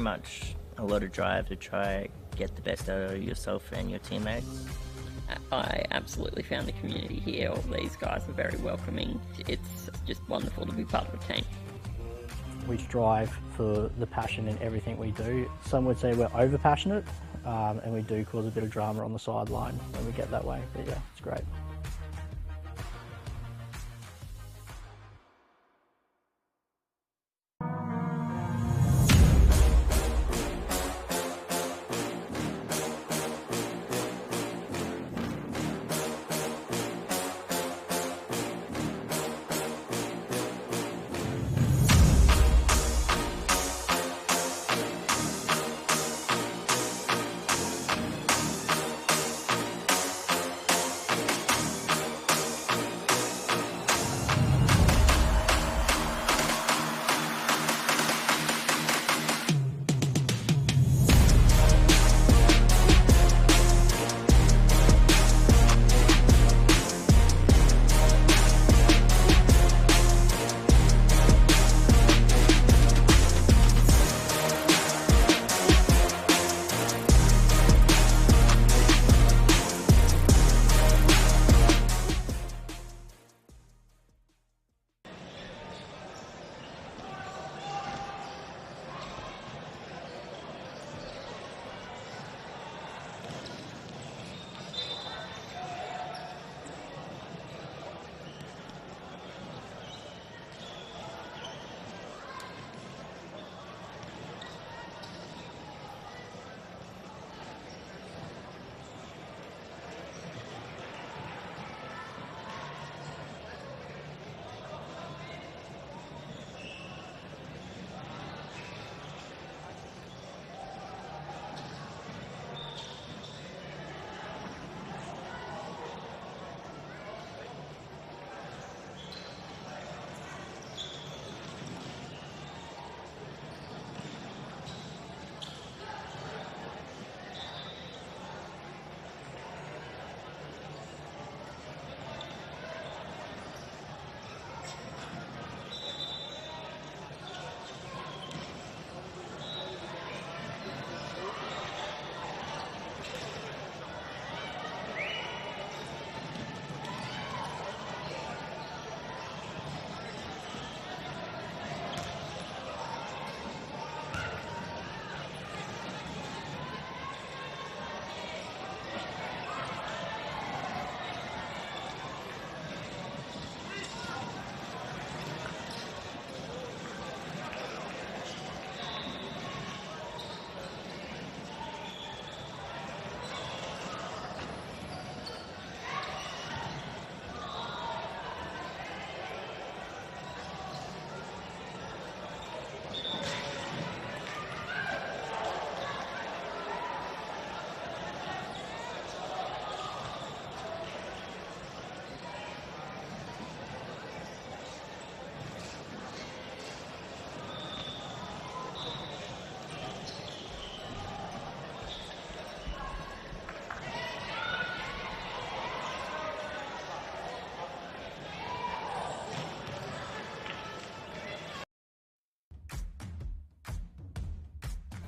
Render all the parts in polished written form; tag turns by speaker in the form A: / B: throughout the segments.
A: very much a lot of drive to try get the best out of yourself and your teammates.
B: I absolutely found the community here. All these guys are very welcoming. It's just wonderful to be part of a team.
C: We strive for the passion in everything we do. Some would say we're over passionate, and we do cause a bit of drama on the sideline when we get that way, but yeah, it's great.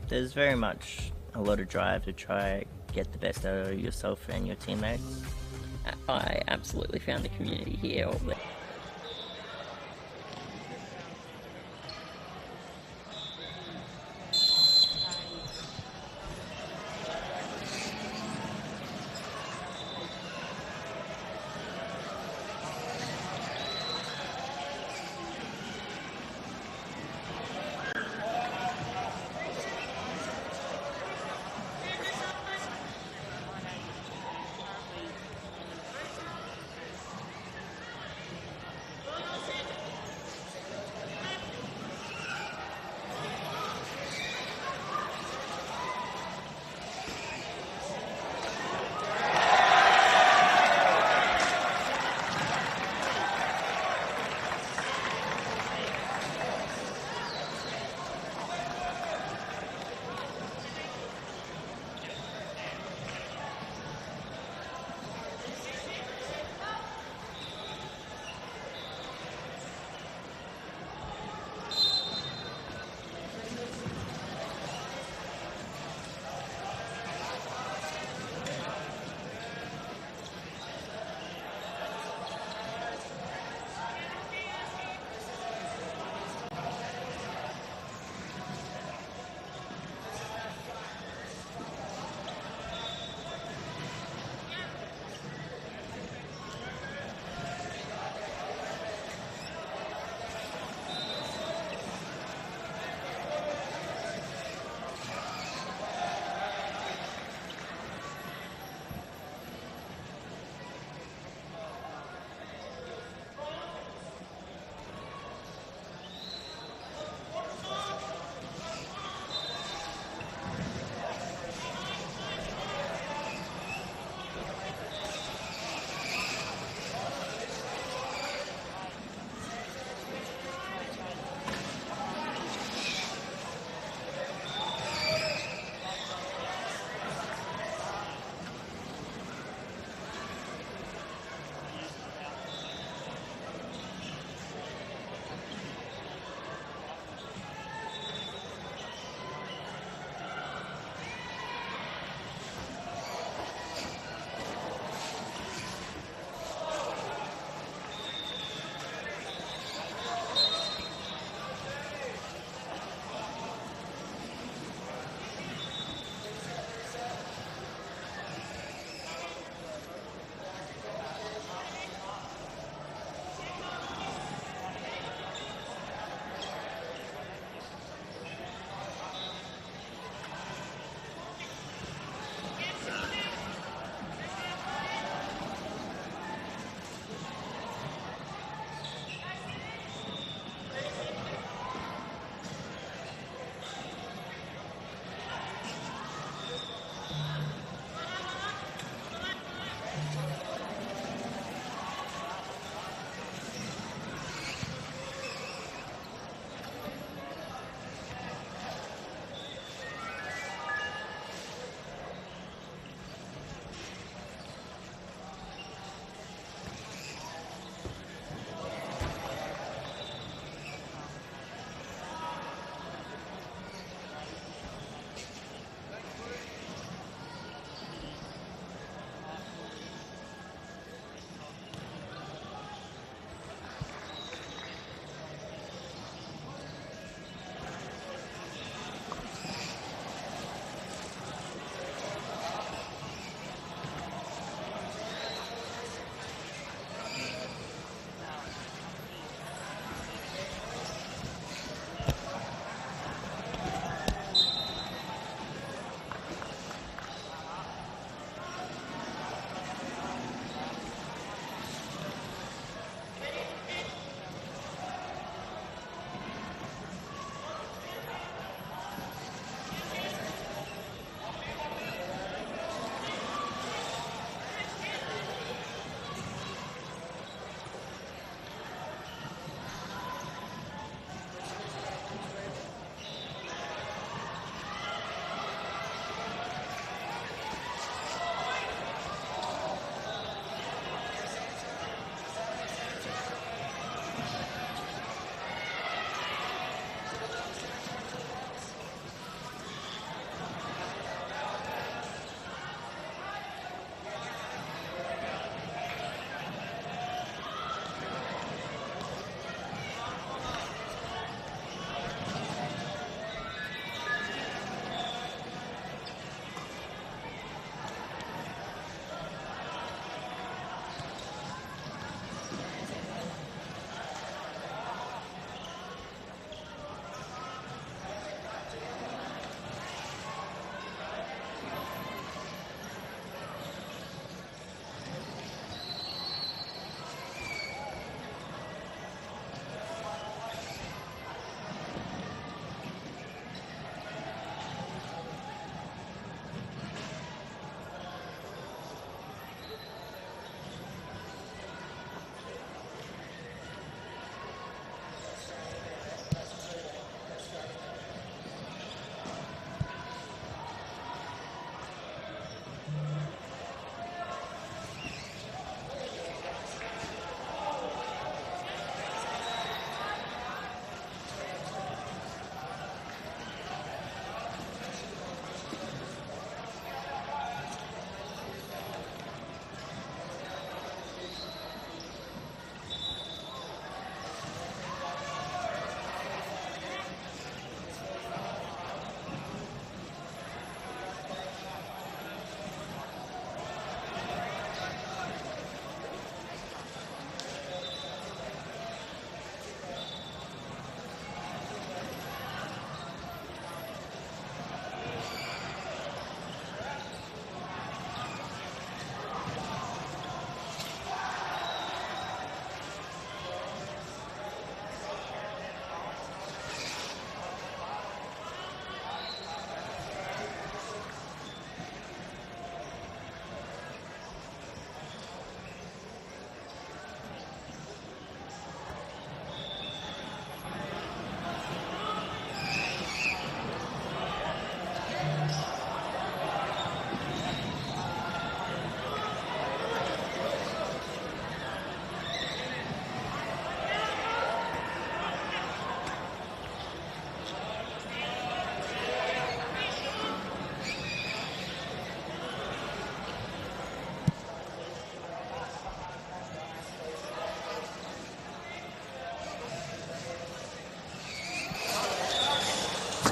A: There's very much a lot of drive to try get the best out of yourself and your teammates.
B: I absolutely found the community here.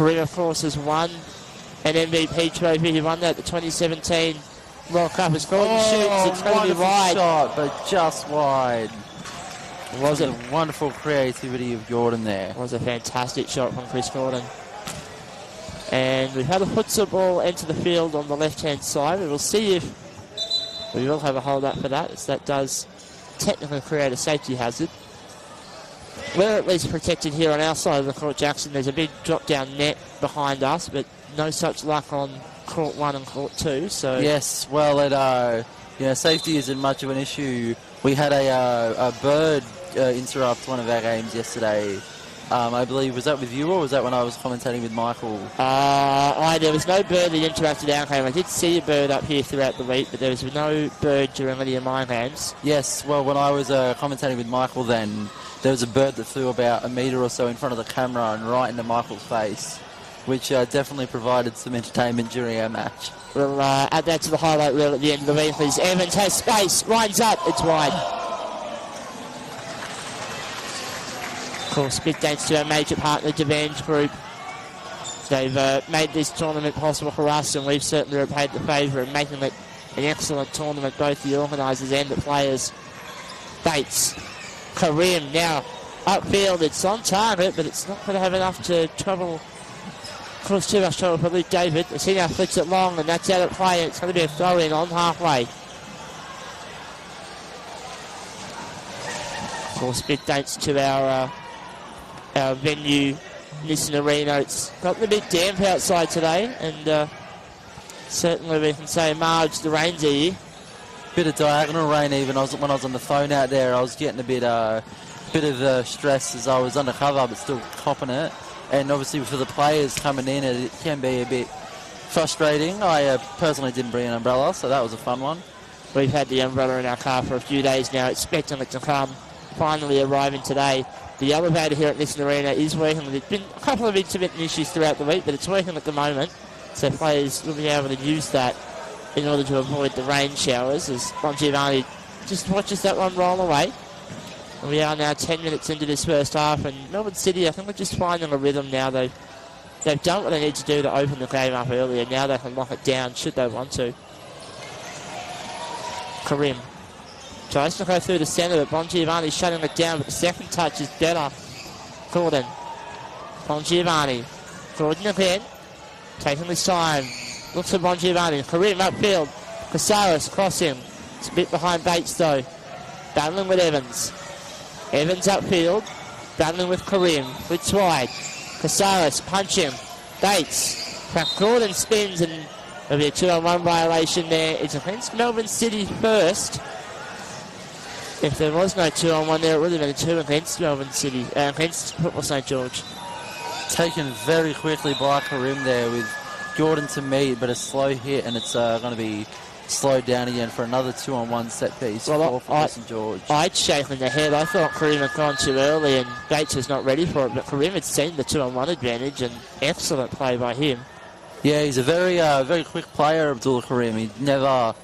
D: Karim, of course, has won an MVP trophy. He won that at the 2017 World Cup. As Gordon shoots, it's going to be wide.
E: Shot, but just wide.
D: Was it?
E: The wonderful creativity of Jordan there.
D: It was a fantastic shot from Chris Gordon. And we've had a futsal ball enter the field on the left-hand side. We will see if we will have a hold up for that, as that does technically create a safety hazard. We're at least protected here on our side of the court, Jackson. There's a big drop-down net behind us, but no such luck on court 1 and court 2. So
E: yes, well, safety isn't much of an issue. We had a bird interrupt one of our games yesterday. I believe, was that with you or was that when I was commentating with Michael?
D: There was no bird that interrupted our game. I did see a bird up here throughout the week, but there was no bird during any of my games.
E: Yes, well, when I was commentating with Michael then, there was a bird that flew about a metre or so in front of the camera and right into Michael's face, which definitely provided some entertainment during our match.
D: We'll add that to the highlight reel at the end of the week, please. Evans has space, lines up, it's wide. Of course, big thanks to our major partner, Devange Group. They've made this tournament possible for us, and we've certainly repaid the favour of making it an excellent tournament, both the organisers and the players. Bates, Karim now upfield, it's on target, but it's not going to have enough to trouble, cause too much trouble for Luke David. We see now flicks it long, and that's out of play, and it's going to be a throw in on halfway. Of course, big thanks to our venue, Nissan Arena. It's got a bit damp outside today, and certainly we can say Marge the rain's here.
E: Bit of diagonal rain even. When I was on the phone out there, I was getting a bit of stress as I was undercover, but still copping it. And obviously for the players coming in, it can be a bit frustrating. I personally didn't bring an umbrella, so that was a fun one.
D: We've had the umbrella in our car for a few days now, expecting it to come, finally arriving today. The elevator here at Nissan Arena is working. There's been a couple of intermittent issues throughout the week, but it's working at the moment, so players will be able to use that in order to avoid the rain showers, as Bongiovanni just watches that one roll away. And we are now 10 minutes into this first half, and Melbourne City, I think we're just finding a rhythm now. They've done what they need to do to open the game up earlier. Now they can lock it down should they want to. Karim tries to go through the centre, but Bongiovanni's shutting it down, but the second touch is better. Gordon. Bongiovanni. Gordon again. Taking his time. Looks at Bongiovanni. Karim upfield. Casares crossing. It's a bit behind Bates though. Battling with Evans. Evans upfield. Battling with Karim. Flicks wide. Casares punching. Bates. Gordon spins, and there'll be a 2-on-1 violation there. It's against Melbourne City first. If there was no 2-on-1 there, it would have been a 2 against Melbourne City, against Football St George.
E: Taken very quickly by Karim there with Jordan to meet, but a slow hit, and it's going to be slowed down again for another 2-on-1 set piece for St George.
D: I'd shaken the head. I thought Karim had gone too early and Bates was not ready for it, but Karim had seen the 2-on-1 advantage, and excellent play by him.
E: Yeah, he's a very quick player, Abdullah Karim. He never,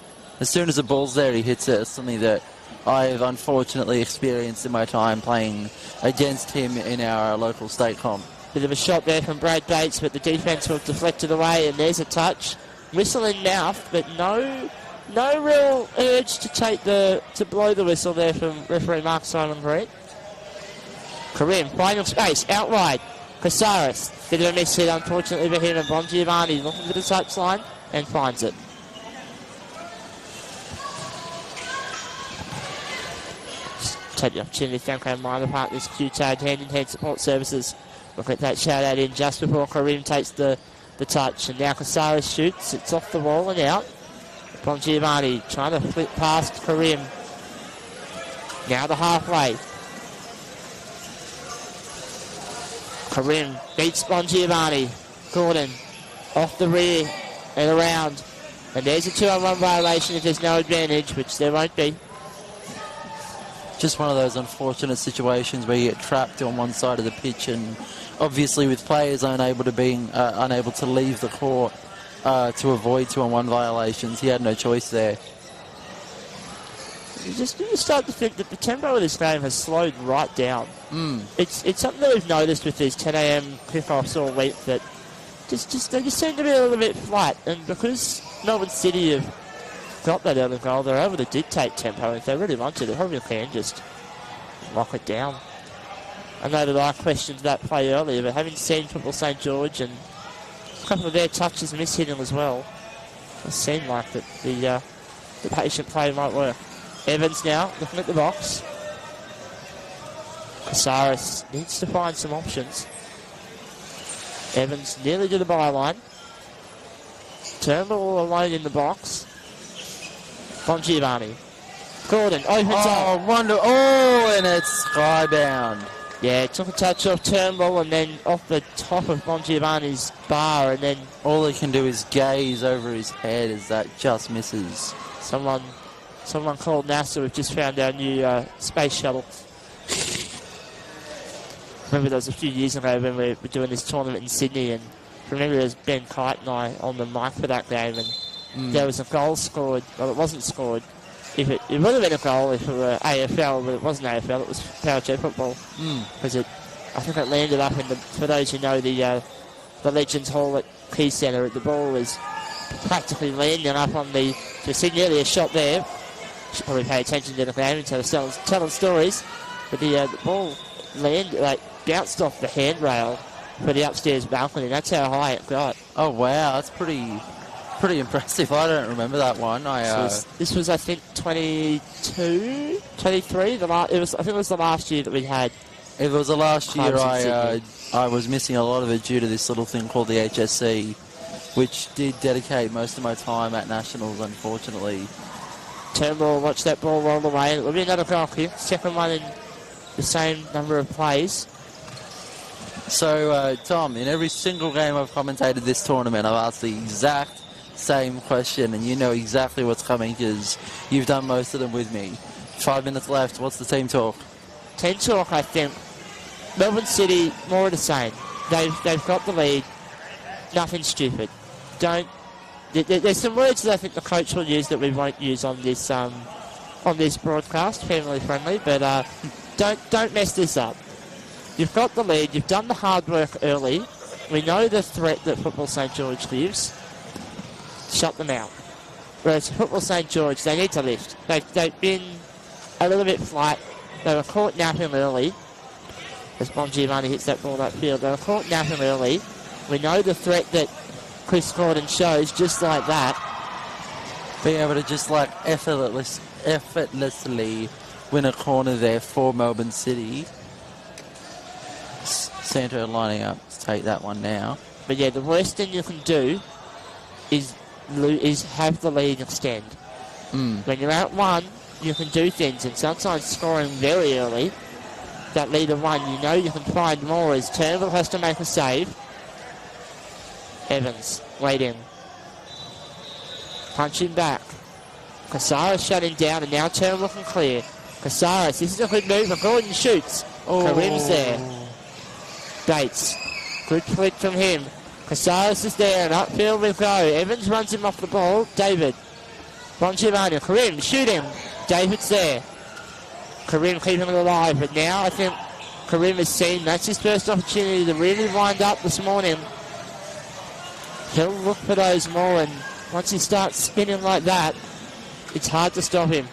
E: as soon as the ball's there, he hits it. It's something that I've unfortunately experienced in my time playing against him in our local state comp.
D: Bit of a shot there from Brad Bates, but the defence will deflect it away, and there's a touch. Whistle in mouth, but no real urge to blow the whistle there from referee Mark Simon Green. Karim, final space, out wide. Casares, bit of a miss hit unfortunately for him, and Bongiovanni looking for the touchline and finds it. Take the opportunity to thank our minor partners, Q-Tag, hand-in-hand support services. Look at that shout out in just before Karim takes the touch, and now Casares shoots, it's off the wall and out. Bongiovanni trying to flip past Karim. Now the halfway. Karim beats Bongiovanni. Gordon off the rear and around. And there's a 2-on-1 violation if there's no advantage, which there won't be.
E: Just one of those unfortunate situations where you get trapped on one side of the pitch, and obviously with players unable to leave the court to avoid 2-on-1 violations, he had no choice there.
D: You start to think that the tempo of this game has slowed right down. It's something that we've noticed with these 10 a.m. kickoffs all week, that they just seem to be a little bit flat, and because Melbourne City have got that early goal, they're able to dictate tempo. If they really want to, they probably can just lock it down. I know that I questioned that play earlier, but having seen Football St George and a couple of their touches miss-hitting as well, it seemed like that the patient play might work. Evans now looking at the box. Casares needs to find some options. Evans nearly to the byline. Turnbull alone in the box. Bongiovanni. Gordon opens up.
E: And it's skybound.
D: Yeah, it took a touch off Turnbull and then off the top of Bongiovanni's bar, and then
E: All he can do is gaze over his head as that just misses.
D: someone called NASA. We've just found our new space shuttle. Remember that was a few years ago when we were doing this tournament in Sydney, and remember there was Ben Kite and I on the mic for that game, and there was a goal scored. Well, it wasn't scored. If it would have been a goal if it were AFL, but it wasn't AFL, it was Powerchair football. Because I think it landed up in the, for those who know the Legends Hall at Key Centre, the ball was practically landing up on the, to see nearly a shot there. Should probably pay attention to the game instead of telling stories. But the ball bounced off the handrail for the upstairs balcony. That's how high it got.
E: Oh wow, that's pretty impressive. I don't remember that one.
D: This was I think 22, 23. I think it was the last year that we had.
E: If it was the last year,
D: Clubs in
E: I was missing a lot of it due to this little thing called the HSC, which did dedicate most of my time at Nationals, unfortunately.
D: Turnbull watched that ball roll away. It will be another goal kick. Second one in the same number of plays.
E: So, Tom, in every single game I've commentated this tournament, I've asked the exact same question, and you know exactly what's coming because you've done most of them with me. 5 minutes left. What's the team talk?
D: Team talk, I think. Melbourne City, more of the same. They've got the lead. Nothing stupid. There's some words that I think the coach will use that we won't use on this broadcast, family friendly, but don't mess this up. You've got the lead. You've done the hard work early. We know the threat that Football St George gives. Shut them out. Whereas Football St George, they need to lift. They've been a little bit flat. They were caught napping early. As Bongiovanni hits that ball upfield, they were caught napping early. We know the threat that Chris Gordon shows, just like that.
E: Being able to just like effortlessly win a corner there for Melbourne City. Santo lining up to take that one now.
D: But yeah, the worst thing you can do is have the lead extend. When you're at one, you can do things, and sometimes scoring very early, that lead of one, you know you can find more as Turnbull has to make a save. Evans, waiting. Punching back. Casares shutting down, and now Turnbull can clear. Casares, this is a good move, but Gordon shoots. Karim's there. Bates, good flick from him. Casares is there, and upfield we go. Evans runs him off the ball. David. Bongiovanni, Karim shooting. David's there. Karim keeping it alive, but now I think Karim has seen that's his first opportunity to really wind up this morning. He'll look for those more, and once he starts spinning like that, it's hard to stop him.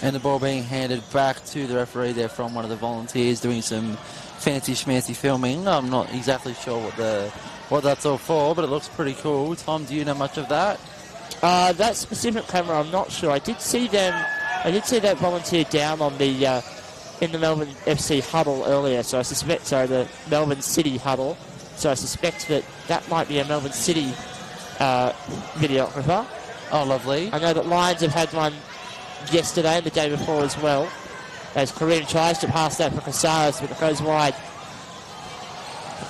E: And the ball being handed back to the referee there from one of the volunteers doing some fancy schmancy filming. I'm not exactly sure what that's all for, but it looks pretty cool. Tom, do you know much of that?
D: That specific camera, I'm not sure. I did see that volunteer down on the in the Melbourne FC huddle earlier. So I suspect, the Melbourne City huddle. So I suspect that might be a Melbourne City videographer.
E: Oh, lovely.
D: I know that Lions have had one yesterday and the day before as well. As Karim tries to pass that for Casares, but it goes wide.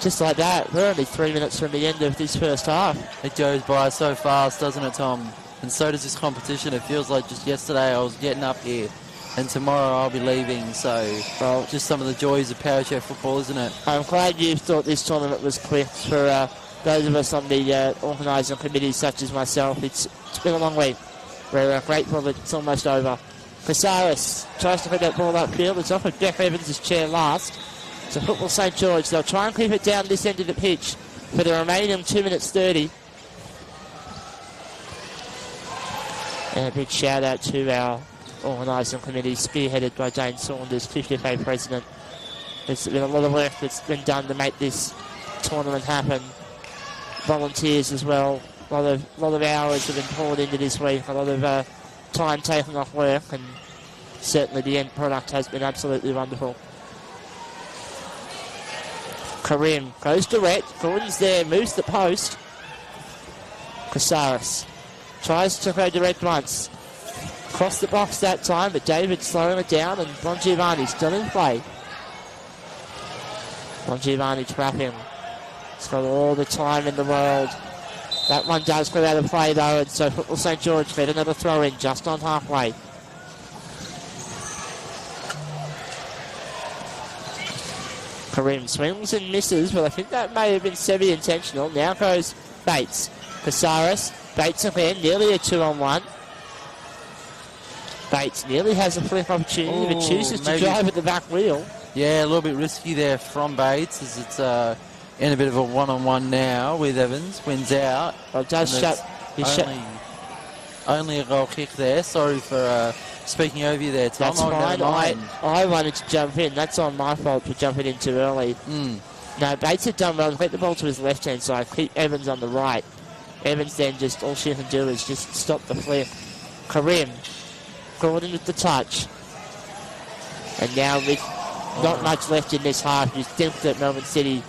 D: Just like that, we're only 3 minutes from the end of this first half.
E: It goes by so fast, doesn't it, Tom? And so does this competition. It feels like just yesterday I was getting up here, and tomorrow I'll be leaving. So, just some of the joys of Powerchair football, isn't it? I'm
D: glad you thought this tournament was quick. For those of us on the organising committees, such as myself, it's been a long week. We're grateful that it's almost over. Casares tries to put that ball upfield. It's off of Jeff Evans' chair last. So Football St George, they'll try and keep it down this end of the pitch. for the remaining 2 minutes 30. And a big shout out to our organising committee, spearheaded by Jane Saunders, 50FA president. There's been a lot of work that's been done to make this tournament happen. Volunteers as well. A lot of hours have been poured into this week. A lot of time taken off work, and certainly the end product has been absolutely wonderful. Karim goes direct. Gordon's there, moves the post. Casares tries to go direct once. Cross the box that time, but David slowing it down, and Bongiovanni still in play. Bongiovanni trapping. He's got all the time in the world. That one does go out of play though, and so Football St George get another throw in just on halfway. Karim swings and misses, but I think that may have been semi-intentional. Now goes Bates. Casares. Bates again, nearly a 2-on-1. Bates nearly has a flick opportunity, but chooses to drive at the back wheel.
E: Yeah, a little bit risky there from Bates, as it's in a bit of a one-on-one now with Evans. Wins out.
D: Well, it does shut.
E: Only a goal kick there. Sorry for speaking over you there, Tom.
D: That's fine. I wanted to jump in. That's on my fault for jumping in too early. No, Bates had done well. Get the ball to his left-hand side. Keep Evans on the right. Evans then just, all she can do is just stop the flick. Karim. Gordon with the touch. And now with not much left in this half, you think that Melbourne City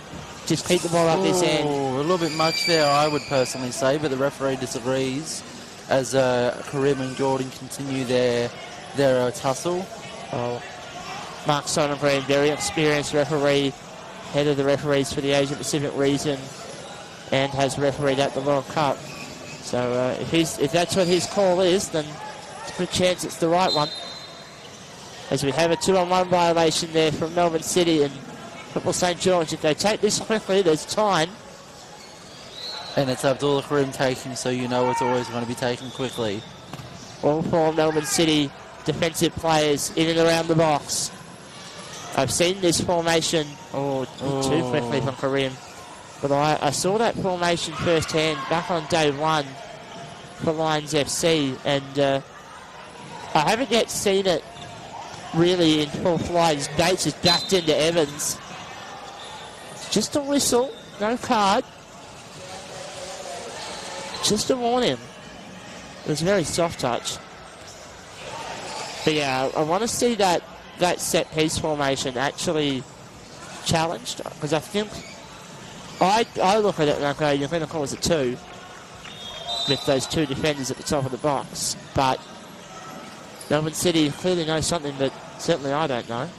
D: just keep the ball up this end.
E: A little bit much there, I would personally say, but the referee disagrees as Karim and Gordon continue their tussle.
D: Mark Sonnengreen, very experienced referee, head of the referees for the Asia Pacific region, and has refereed at the World Cup. So if that's what his call is, then it's a good chance it's the right one. As we have a 2-on-1 violation there from Melbourne City and Football St George. If they take this quickly, there's time.
E: And it's Abdullah Karim taking, so you know it's always going to be taken quickly.
D: All four Melbourne City defensive players in and around the box. I've seen this formation too quickly from Karim. But I saw that formation firsthand back on day one for Lions FC, and I haven't yet seen it really in full flight. As Bates is backed into Evans. Just a whistle, no card. Just to warn him. It was a very soft touch. But yeah, I want to see that set piece formation actually challenged, because I think I look at it and I go, you're going to call us a 2 with those 2 defenders at the top of the box. But Melbourne City clearly knows something that certainly I don't know.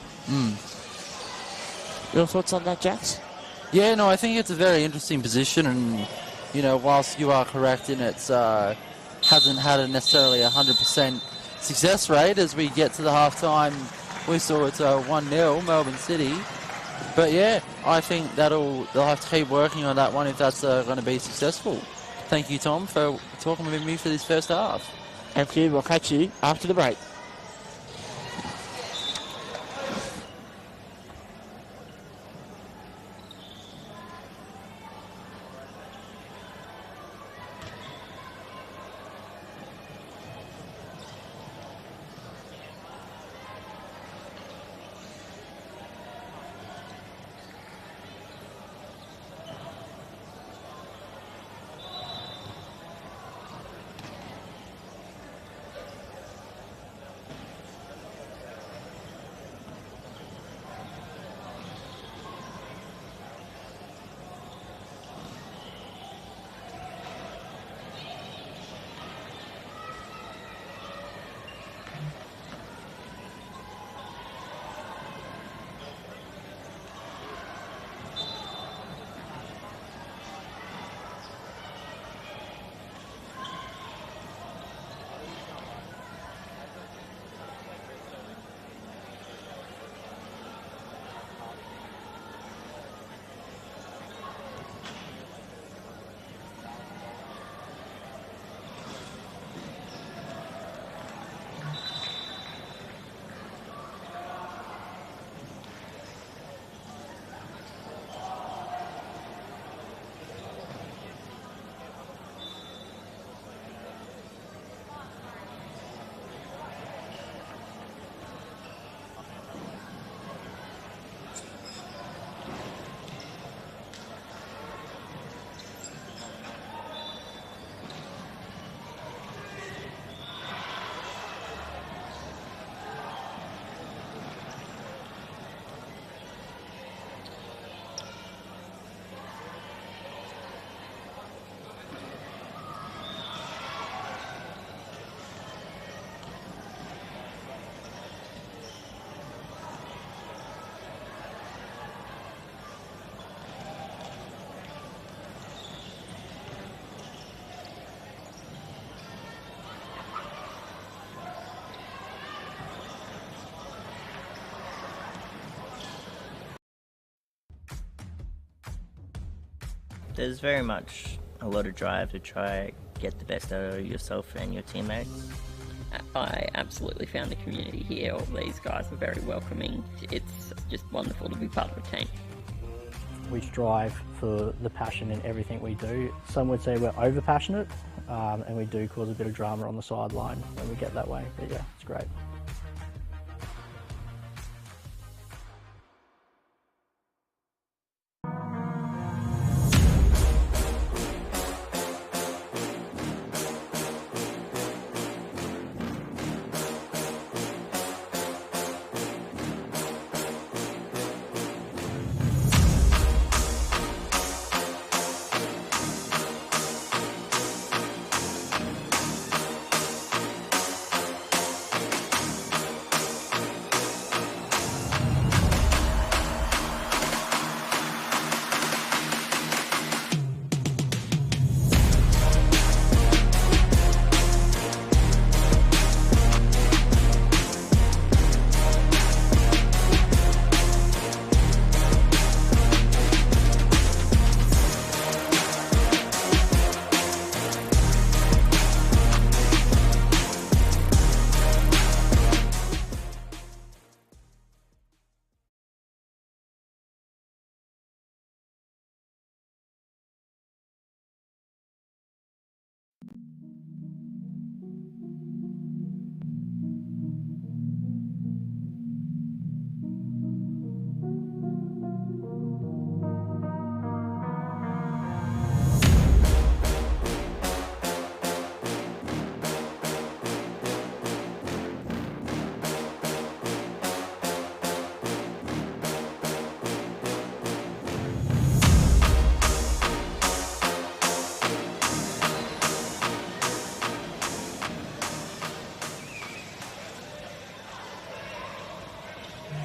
D: Your thoughts on that, Jax?
E: Yeah, no, I think it's a very interesting position, and you know, whilst you are correct in it, hasn't had a necessarily 100% success rate. As we get to the half-time, we saw it's 1-0 Melbourne City. But yeah, I think they'll have to keep working on that one if that's going to be successful. Thank you, Tom, for talking with me for this first half.
D: Thank you. We'll catch you after the break.
A: There's very much a lot of drive to try get the best out of yourself and your teammates.
B: I absolutely found the community here. All these guys are very welcoming. It's just wonderful to be part of a team.
C: We strive for the passion in everything we do. Some would say we're over passionate, and we do cause a bit of drama on the sideline when we get that way. But yeah, it's great.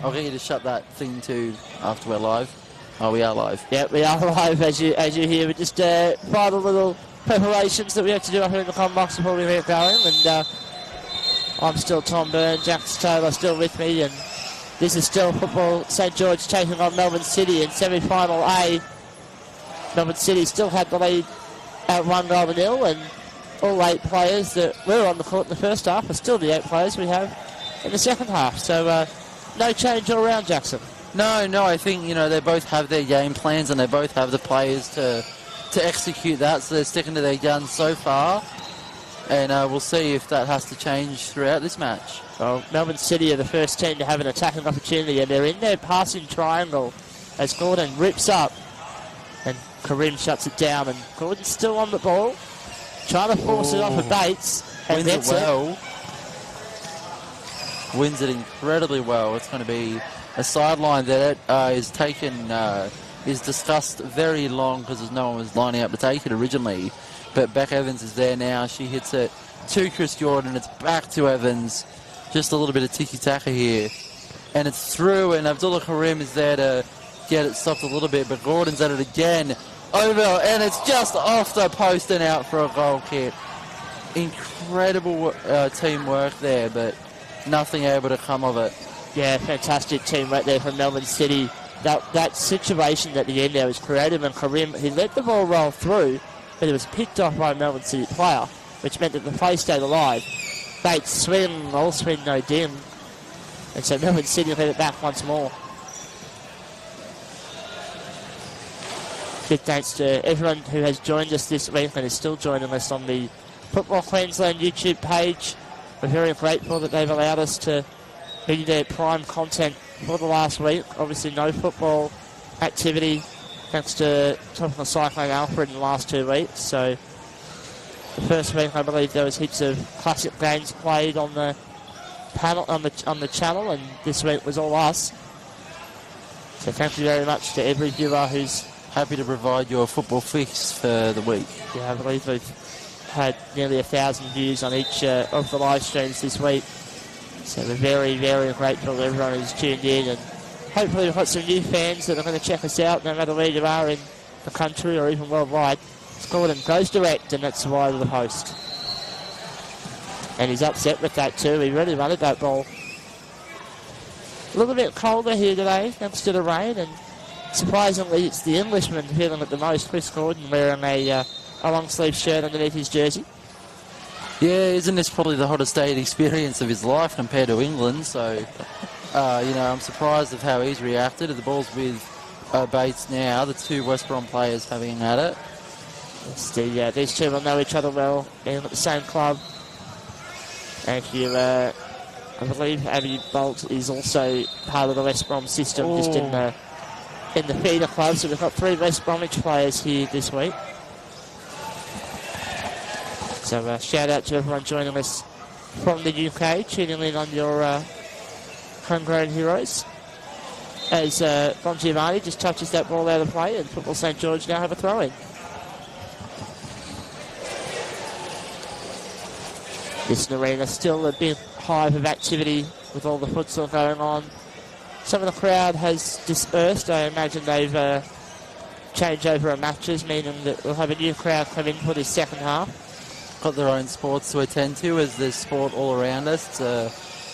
E: I'll get you to shut that thing too after we're live. Oh, we are live.
D: Yeah, we are live as you hear. We just final little preparations that we have to do up here in the comm box before we get going. And I'm still Tom Byrne, Jax Taylor still with me, and this is still football. St George taking on Melbourne City in semi-final A. Melbourne City still had the lead at 1-0, and all 8 players that were on the court in the first half are still the 8 players we have in the second half. So no change all around, Jackson.
E: No, I think, they both have their game plans and they both have the players to execute that, so they're sticking to their guns so far. And we'll see if that has to change throughout this match.
D: Well, Melbourne City are the first team to have an attacking opportunity, and they're in their passing triangle as Gordon rips up and Karim shuts it down, and Gordon's still on the ball, trying to force it off of Bates, and
E: wins it well. Wins it incredibly well. It's going to be a sideline that is discussed very long because no one was lining up to take it originally. But Beck Evans is there now. She hits it to Chris Jordan. It's back to Evans. Just a little bit of tiki-taka here. And it's through, and Abdullah Karim is there to get it stopped a little bit. But Gordon's at it again. Over, and it's just off the post and out for a goal kick. Incredible teamwork there, but nothing able to come of it.
D: Yeah, fantastic teamwork there from Melbourne City. That situation at the end there was creative, and Karim, he let the ball roll through, but it was picked off by a Melbourne City player, which meant that the play stayed alive. Bates swing, all swing, no dim. And so Melbourne City will get it back once more. Big thanks to everyone who has joined us this week and is still joining us on the Football Queensland YouTube page. We're very grateful that they've allowed us to be their prime content for the last week. Obviously no football activity thanks to Tropical Cyclone Alfred in the last 2 weeks. So the first week I believe there was heaps of classic games played on the panel on the channel, and this week was all us. So thank you very much to every viewer who's
E: happy to provide your football fix for the week.
D: Yeah, I believe we've had nearly 1,000 views on each of the live streams this week. So we're very, very grateful to everyone who's tuned in, and hopefully we've got some new fans that are going to check us out no matter where you are in the country or even worldwide. Gordon goes direct, and that's wide of the post. And he's upset with that too. He really wanted that ball. A little bit colder here today thanks to the rain, and surprisingly, it's the Englishman feeling it the most. Chris Gordon wearing a long sleeve shirt underneath his jersey.
E: Yeah, isn't this probably the hottest day experience of his life compared to England? So, I'm surprised of how he's reacted. The ball's with Bates now, the two West Brom players having at it.
D: These two will know each other well, being at the same club. And I believe Abby Bolt is also part of the West Brom system, just in the feeder club. So we've got 3 West Bromwich players here this week. So shout out to everyone joining us from the UK, tuning in on your homegrown heroes. As Bongiovanni just touches that ball out of play, and Football St George now have a throw-in. This arena still a big hive of activity with all the futsal going on. Some of the crowd has dispersed. I imagine they've changed over at matches, meaning that we'll have a new crowd come in for this second half.
E: Got their own sports to attend to as there's sport all around us. It's a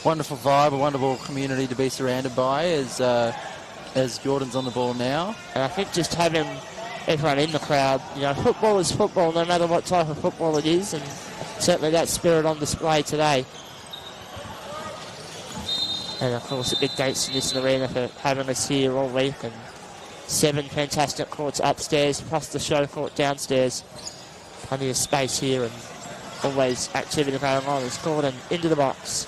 E: wonderful vibe, a wonderful community to be surrounded by as Jordan's on the ball now.
D: And I think just having everyone in the crowd, football is football no matter what type of football it is, and certainly that spirit on display today. And of course a big thanks to this arena for having us here all week, and 7 fantastic courts upstairs plus the Showcourt downstairs. Plenty of space here and always activity going on. It's Gordon into the box.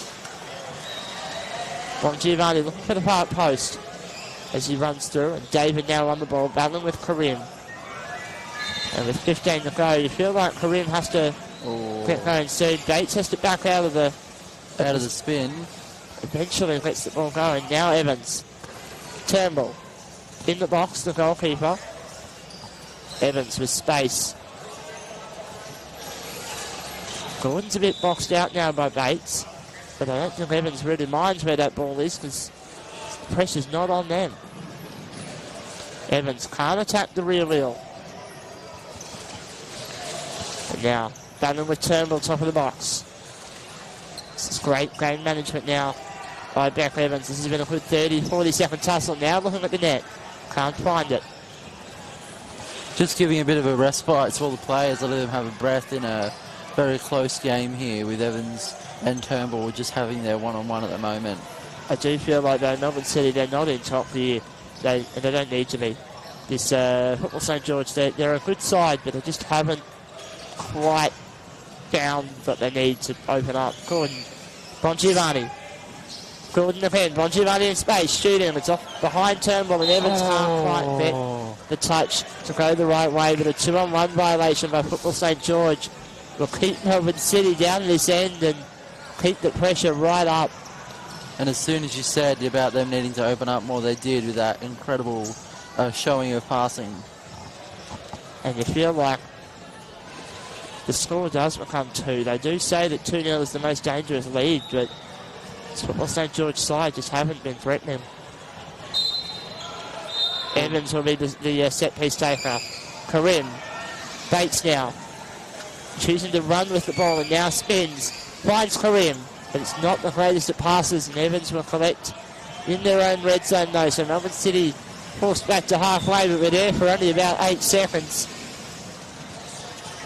D: Bongiovanni looking for the far post as he runs through, and David now on the ball battling with Karim. And with 15 to go, you feel like Karim has to get going soon. Bates has to back out of the
E: spin.
D: Eventually lets the ball go, and now Evans. Turnbull in the box, the goalkeeper. Evans with space. Gordon's a bit boxed out now by Bates, but I don't think Evans really minds where that ball is because the pressure's not on them. Evans can't attack the rear wheel. And now, battling with Turnbull, top of the box. This is great game management now by Beck Evans. This has been a good 30-40 second tussle now, looking at the net. Can't find it.
E: Just giving a bit of a respite to all the players, letting them have a breath in a very close game here with Evans and Turnbull just having their one-on-one at the moment.
D: I do feel like though Melbourne City, they're not in top here. They don't need to be. This Football St George, they're a good side, but they just haven't quite found what they need to open up. Gordon, Bongiovanni. Gordon again, Bongiovanni in space, shooting. It's off behind Turnbull, and Evans can't quite get the touch to go the right way, but a 2-on-1 violation by Football St George will keep Melbourne City down this end and keep the pressure right up.
E: And as soon as you said about them needing to open up more, they did with that incredible showing of passing.
D: And you feel like the score does become 2. They do say that 2-0 is the most dangerous lead, but this Football St George side just haven't been threatening. Evans will be the set piece taker. Karim. Bates now. Choosing to run with the ball and now spins. Finds Karim, but it's not the greatest at passes, and Evans will collect in their own red zone though. So Melbourne City forced back to halfway, but we're there for only about 8 seconds.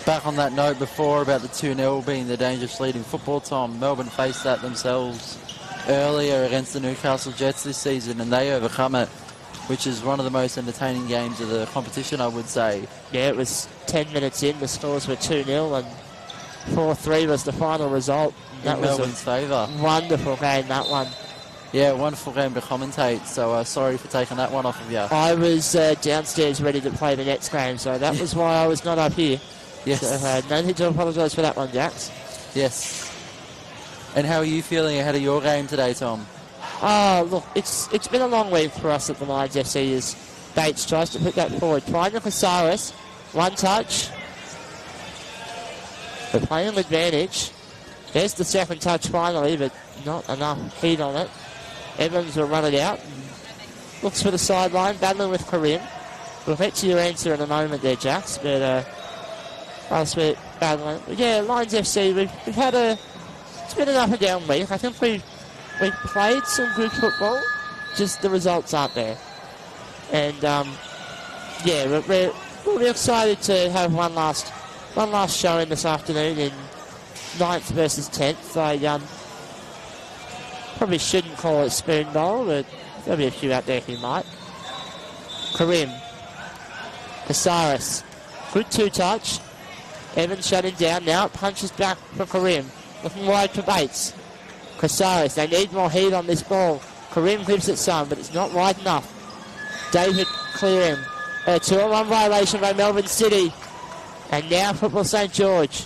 E: Back on that note before about the 2-0 being the dangerous lead in football, Tom, Melbourne faced that themselves earlier against the Newcastle Jets this season, and they overcome it, which is one of the most entertaining games of the competition, I would say.
D: Yeah, it was 10 minutes in, the scores were 2-0 and 4-3 was the final result.
E: That was Melbourne's favour.
D: Wonderful game, that one.
E: Yeah, wonderful game to commentate, so sorry for taking that one off of you.
D: I was downstairs ready to play the next game, so that was why I was not up here.
E: Yes.
D: So, no need to apologise for that one, Jax.
E: Yes. And how are you feeling ahead of your game today, Tom?
D: Oh, look, it's been a long week for us at the Lions FC as Bates tries to put that forward. Finding Casares, one touch. They're playing an advantage. There's the second touch finally, but not enough heat on it. Evans will run it out. Looks for the sideline, battling with Karim. We'll get to your answer in a moment there, Jax, but whilst we're battling. But yeah, Lions FC, we've had it's been an up and down week. I think we've played some good football, just the results aren't there. And yeah, we're excited to have one last showing this afternoon in 9th versus 10th. I probably shouldn't call it spoon bowl, but there'll be a few out there who might. Karim. Casares. Good two-touch. Evans shutting down. Now it punches back for Karim. Looking wide for Bates. Casares. They need more heat on this ball. Karim gives it some, but it's not wide enough. David clearing. A 2-on-1 violation by Melbourne City. And now Football St George.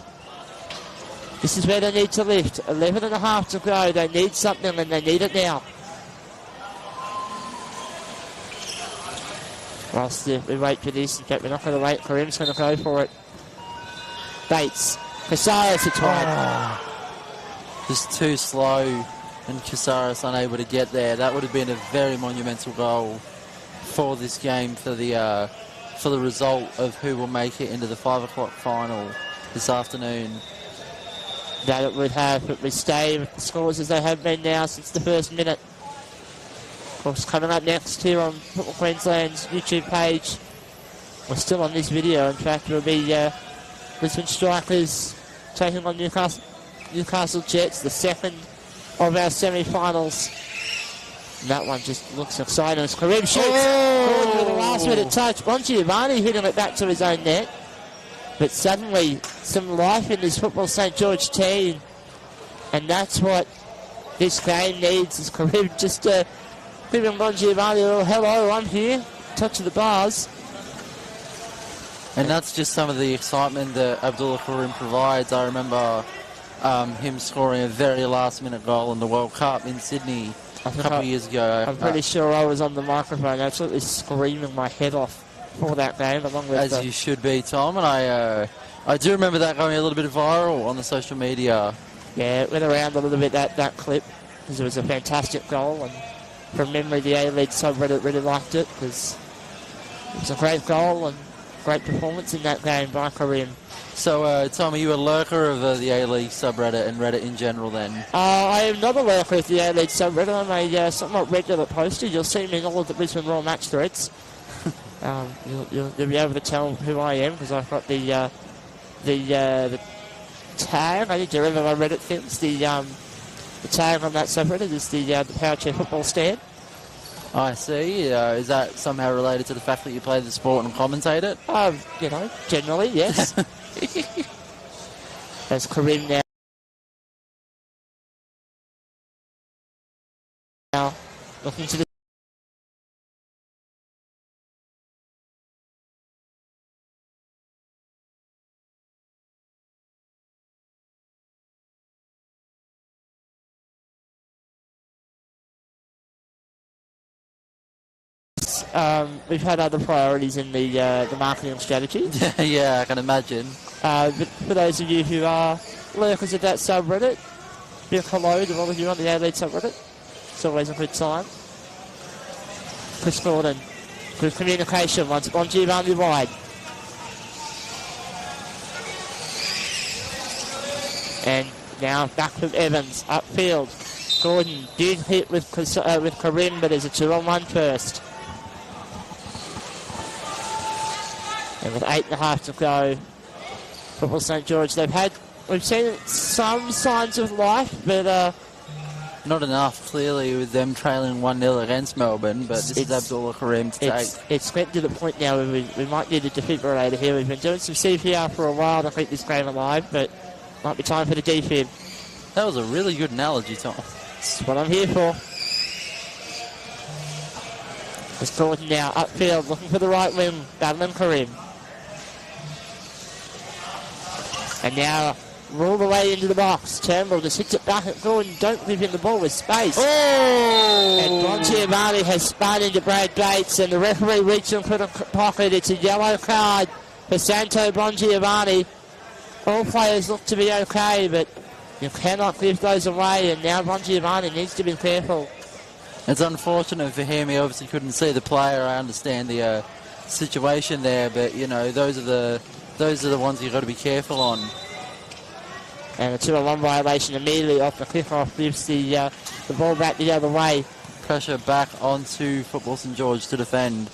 D: This is where they need to lift. 11 and a half to go. They need something and they need it now. Whilst we wait for this, in fact we're not going to wait. Karim's going to go for it. Bates. Casares, it's wide.
E: Just too slow, and Casares unable to get there. That would have been a very monumental goal for this game, for the result of who will make it into the 5 o'clock final this afternoon.
D: That it would have, but we stay with the scores as they have been now since the first minute. Of course, coming up next here on Football Queensland's YouTube page, we're still on this video. In fact, it will be Brisbane Strikers taking on Newcastle Jets, the second of our semi-finals. And that one just looks exciting as Karim shoots. Oh! With a last-minute touch. Bongiovanni hitting it back to his own net. But suddenly, some life in this Football St George team. And that's what this game needs, is Karim just giving Bongiovanni a little hello, I'm here. Touch of the bars.
E: And that's just some of the excitement that Abdullah Karim provides. I remember him scoring a very last-minute goal in the World Cup in Sydney a couple of years ago.
D: I'm pretty sure I was on the microphone absolutely screaming my head off for that game, along with
E: as you should be, Tom. And I do remember that going a little bit viral on the social media.
D: Yeah, it went around a little bit, that clip, because it was a fantastic goal. And from memory, the A-League subreddit really liked it, because it was a great goal and great performance in that game by Karim.
E: So, Tom, are you a lurker of the A-League subreddit and Reddit in general then? I
D: am not a lurker of the A-League subreddit. I'm a somewhat regular poster. You'll see me in all of the Brisbane Royal match threads. You'll be able to tell who I am, because I've got the tag. I need to remember my Reddit things. The tag on that subreddit is the Powerchair football stand.
E: I see. Is that somehow related to the fact that you play the sport and commentate it?
D: Generally, yes. There's Karim now. Looking to the we've had other priorities in the marketing strategy.
E: Yeah, I can imagine.
D: But for those of you who are lurkers of that subreddit, big hello to all of you on the A-League subreddit. It's always a good time. Chris Gordon, good communication once Bongiovanni wide. And now back with Evans, upfield. Gordon did hit with Karim, but there's a 2-on-1 first. And with 8.5 to go, Football St George, we've seen some signs of life, but
E: not enough, clearly, with them trailing 1-0 against Melbourne, but this is Abdullah Karim to take.
D: It's getting to the point now where we might need a defibrillator here. We've been doing some CPR for a while to keep this game alive, but might be time for the defib.
E: That was a really good analogy, Tom.
D: That's what I'm here for. It's Gordon now, upfield, looking for the right wing, battling Karim. And now, all the way into the box. Turnbull just hits it back at Gordon. Don't leave him the ball with space.
E: Oh!
D: And Bongiovanni has spun into Brad Bates, and the referee reaching for the pocket. It's a yellow card for Santo Bongiovanni. All players look to be okay, but you cannot give those away, and now Bongiovanni needs to be careful.
E: It's unfortunate for him. He obviously couldn't see the player. I understand the situation there, but you know, those are the ones you've got to be careful on.
D: And a 2-on-1 violation immediately off the kick-off gives the ball back the other way.
E: Pressure back onto Football St George to defend.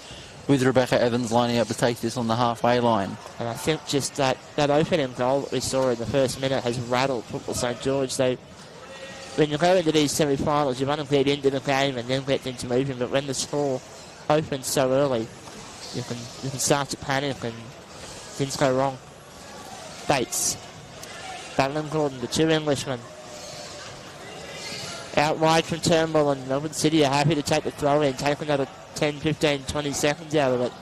E: with Rebecca Evans lining up to take this on the halfway line.
D: And I think just that opening goal that we saw in the first minute has rattled Football St George. When you go into these semi-finals, you want to get into the game and then get things moving. But when the score opens so early, you can start to panic and things go wrong. Bates, battling Gordon, the two Englishmen. Out wide from Turnbull, and Melbourne City are happy to take the throw in, take another 10, 15, 20 seconds out of it.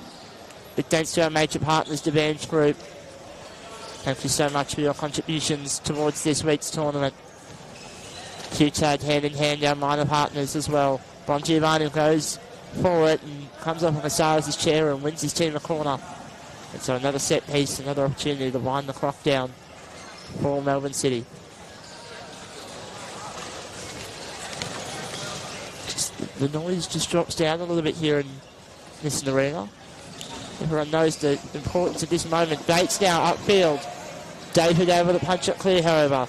D: Big thanks to our major partners, the Vans Group. Thank you so much for your contributions towards this week's tournament. Q-Tag hand in hand, our minor partners as well. Bon Giovanni goes for it and comes up on Casares' chair and wins his team a corner. And so another set piece, another opportunity to wind the clock down for Melbourne City. The noise just drops down a little bit here in this arena. Everyone knows the importance of this moment. Bates now upfield. David able to punch it clear, however.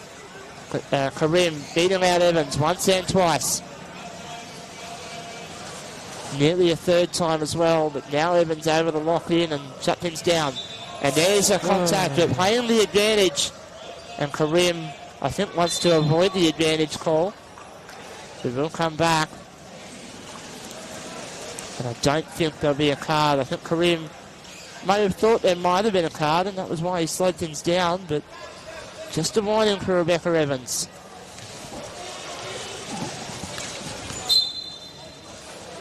D: Karim beating out Evans once and twice. Nearly a third time as well, but now Evans able to lock in and shut things down. And there's a contact, but playing the advantage. And Karim, I think, wants to avoid the advantage call. It will come back. And I don't think there'll be a card. I think Karim may have thought there might have been a card, and that was why he slowed things down, but just a warning for Rebecca Evans.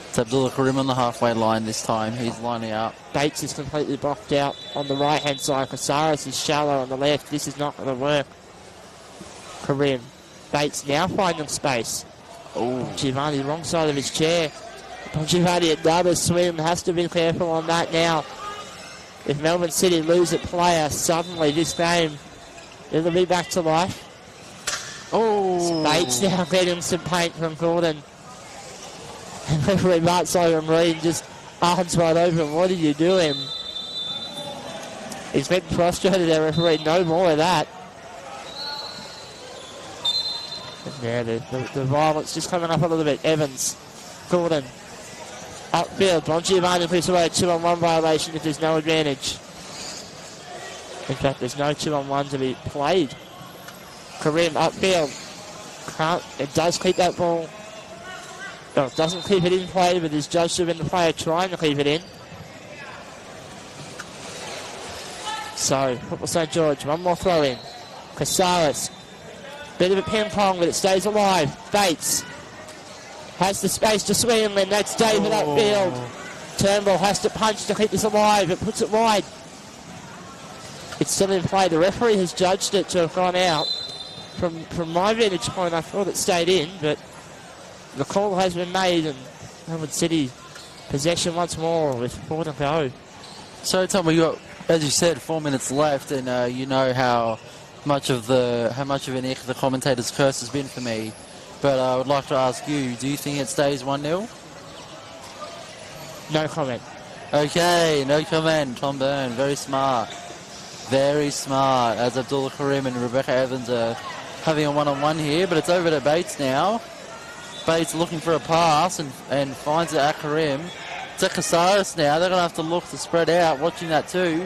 E: It's Abdullah Karim on the halfway line this time. He's lining up.
D: Bates is completely blocked out on the right-hand side. Casares is shallow on the left. This is not going to work. Karim. Bates now finding space. Oh, Giovanni wrong side of his chair. Giovanni another swim. Has to be careful on that now. If Melbourne City lose a player, suddenly this game, it'll be back to life. Oh, Bates now getting some paint from Gordon. And referee Mark Simon Reed just arms wide open. What are you doing? He's been frustrated there, referee. No more of that. And yeah, the violence just coming up a little bit. Evans, Gordon, upfield. Bon Giovanni puts away a 2-on-1 violation if there's no advantage. In fact, there's no 2-on-1 to be played. Karim upfield. It does keep that ball. No, it doesn't keep it in play, but is judged to have been the player trying to keep it in. So, Football St George, one more throw in. Casares. Bit of a ping pong, but it stays alive. Bates has the space to swing, and that's David upfield. Turnbull has to punch to keep this alive. It puts it wide. It's still in play. The referee has judged it to have gone out. From my vantage point, I thought it stayed in, but the call has been made, and Melbourne City possession once more with 4 to go.
E: So, Tom, we got, as you said, 4 minutes left, and you know how much of an ick the commentator's curse has been for me. But I would like to ask you, do you think it stays 1-0?
D: No comment.
E: Okay, no comment. Tom Byrne, very smart. Very smart, as Abdullah Karim and Rebecca Evans are having a one-on-one here, but it's over to Bates now. Bates looking for a pass and finds it at Karim. It's at Casares now. They're going to have to look to spread out, watching that too.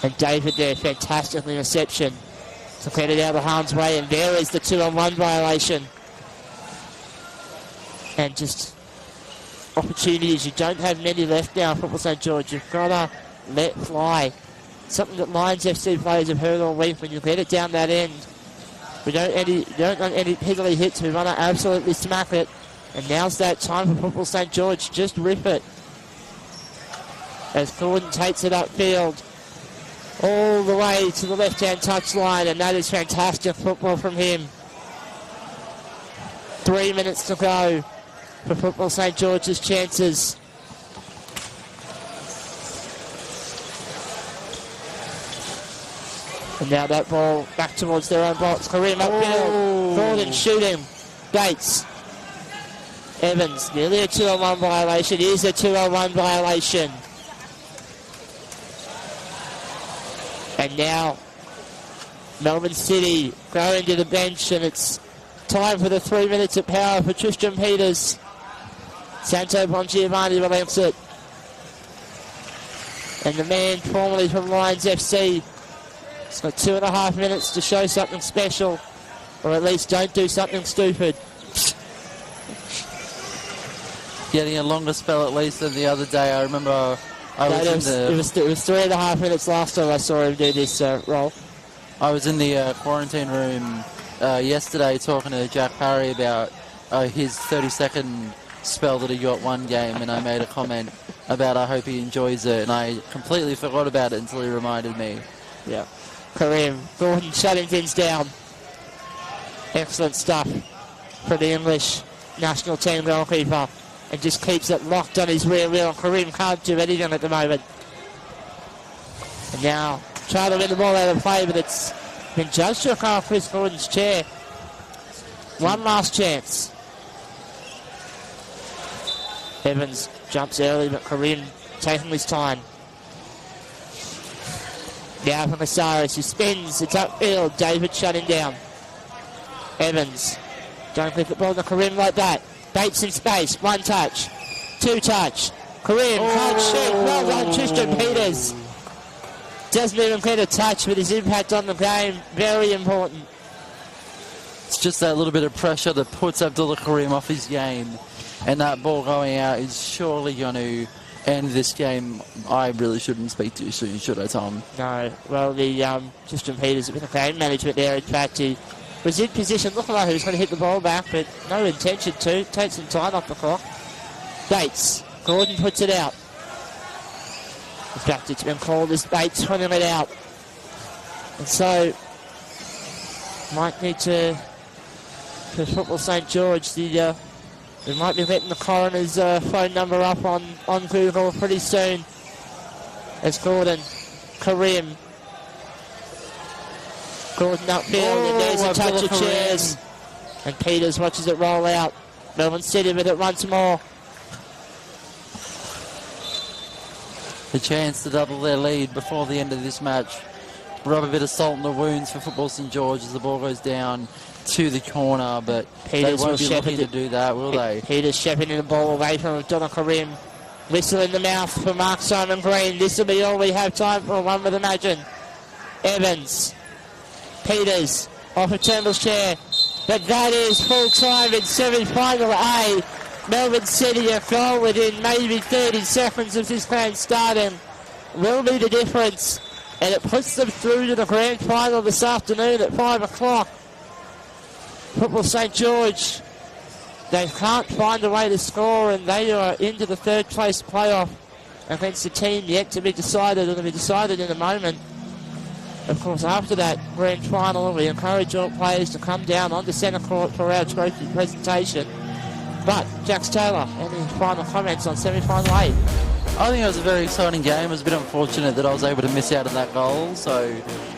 D: And David there, fantastic interception to clear it out of harm's way, and there is the 2-on-1 violation. And just opportunities. You don't have many left now, Football St George. You've got to let fly. Something that Lions FC players have heard all week. When you let it down that end, we don't want any piddly hits. We want to absolutely smack it. And now's that time for Football St George. Just rip it. As Gordon takes it upfield, all the way to the left-hand touchline, and that is fantastic football from him. 3 minutes to go for Football St George's chances. And now that ball back towards their own box. Karim upfield. Gordon shooting. Bates. Evans, nearly a 2-on-1 violation. Is a 2-on-1 violation. And now Melbourne City going to the bench, and it's time for the 3 minutes of power for Tristan Peters. Santo Bongiovanni relents it. And the man formerly from Lions FC has got 2.5 minutes to show something special, or at least don't do something stupid.
E: Getting a longer spell at least than the other day. I remember
D: It was 3.5 minutes last time I saw him do this role.
E: I was in the quarantine room yesterday talking to Jack Parry about his 30-second spell that he got one game, and I made a comment about I hope he enjoys it, and I completely forgot about it until he reminded me.
D: Yeah. Kareem Gordon shutting things down. Excellent stuff for the English national team goalkeeper, and just keeps it locked on his rear wheel. Kareem can't do anything at the moment. And now trying to win the ball out of play, but it's been judged to off Chris Gordon's chair. One last chance. Evans jumps early, but Kareem taking his time. Now from Osiris, who spins. It's upfield. David shutting down. Evans. Don't click the ball to Kareem like that. Bates in space. One touch. Two touch. Kareem can't shoot. Well done, Tristan Peters. Doesn't even get a touch, but his impact on the game, very important.
E: It's just that little bit of pressure that puts Abdullah Kareem off his game, and that ball going out is surely going to end this game. I really shouldn't speak too soon, should I, Tom?
D: No. Well, the Tristan Peters a bit of game management there. In fact, he was in position, looking like he was going to hit the ball back, but no intention to. Take some time off the clock. Bates. Gordon puts it out. In fact, it's been called as Bates running it out. And so, might need to, for Football St George, we might be letting the coroner's phone number up on Google pretty soon. As Gordon, Kareem. Gordon upfield, and there's a touch of chairs. And Peters watches it roll out. Melbourne City with it once more.
E: A chance to double their lead before the end of this match. Rub a bit of salt in the wounds for Football St George as the ball goes down to the corner, but
D: Peters
E: they won't be looking to do that, will they?
D: Peters shepherding the ball away from Abdullah Kareem. Whistle in the mouth for Mark Simon Green. This will be all we have time for, one would imagine. Evans. Peters off of Turnbull's chair. But that is full time in semi-final A. Melbourne City a goal within maybe 30 seconds of this game starting will be the difference, and it puts them through to the grand final this afternoon at 5 o'clock. Football St George, they can't find a way to score, and they are into the third place playoff against a team yet to be decided. It'll be decided in a moment. Of course, after that grand final, we encourage all players to come down onto centre court for our trophy presentation. But, Jax Taylor, any final comments on semi-final A?
E: I think it was a very exciting game. It was a bit unfortunate that I was able to miss out on that goal, so,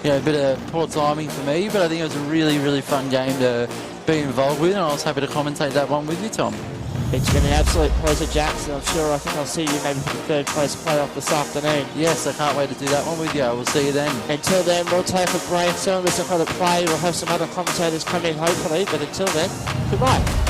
E: you know, a bit of poor timing for me, but I think it was a really, really fun game to be involved with, and I was happy to commentate that one with you, Tom.
D: It's been an absolute pleasure, Jax, and I think I'll see you maybe for the third place playoff this afternoon.
E: Yes, I can't wait to do that one with you. I will see you then.
D: Until then, we'll take a break. Some of us have got to play. We'll have some other commentators come in, hopefully, but until then, goodbye.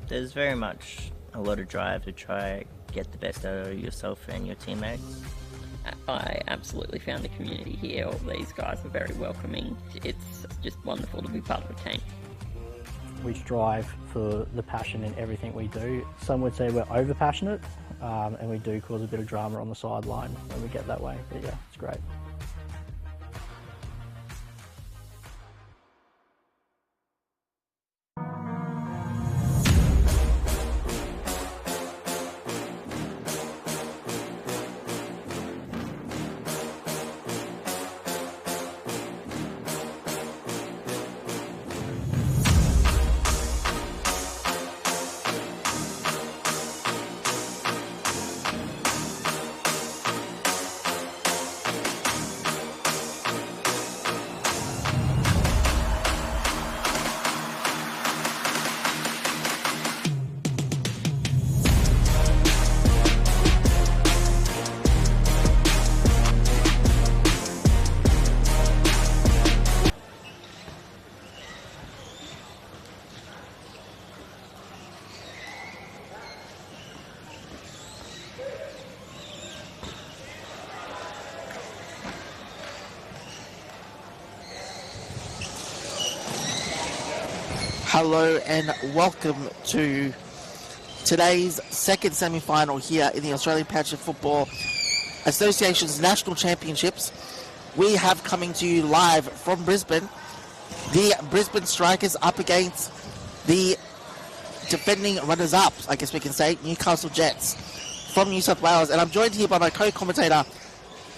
A: There's very much a lot of drive to try get the best out of yourself and your teammates.
B: I absolutely found the community here. All these guys are very welcoming. It's just wonderful to be part of a team.
C: We strive for the passion in everything we do. Some would say we're over passionate, and we do cause a bit of drama on the sideline when we get that way. But yeah, it's great.
F: Hello and welcome to today's second semi-final here in the Australian Powerchair Football Association's National Championships. We have coming to you live from Brisbane, the Brisbane Strikers up against the defending runners-up, I guess we can say, Newcastle Jets from New South Wales. And I'm joined here by my co-commentator,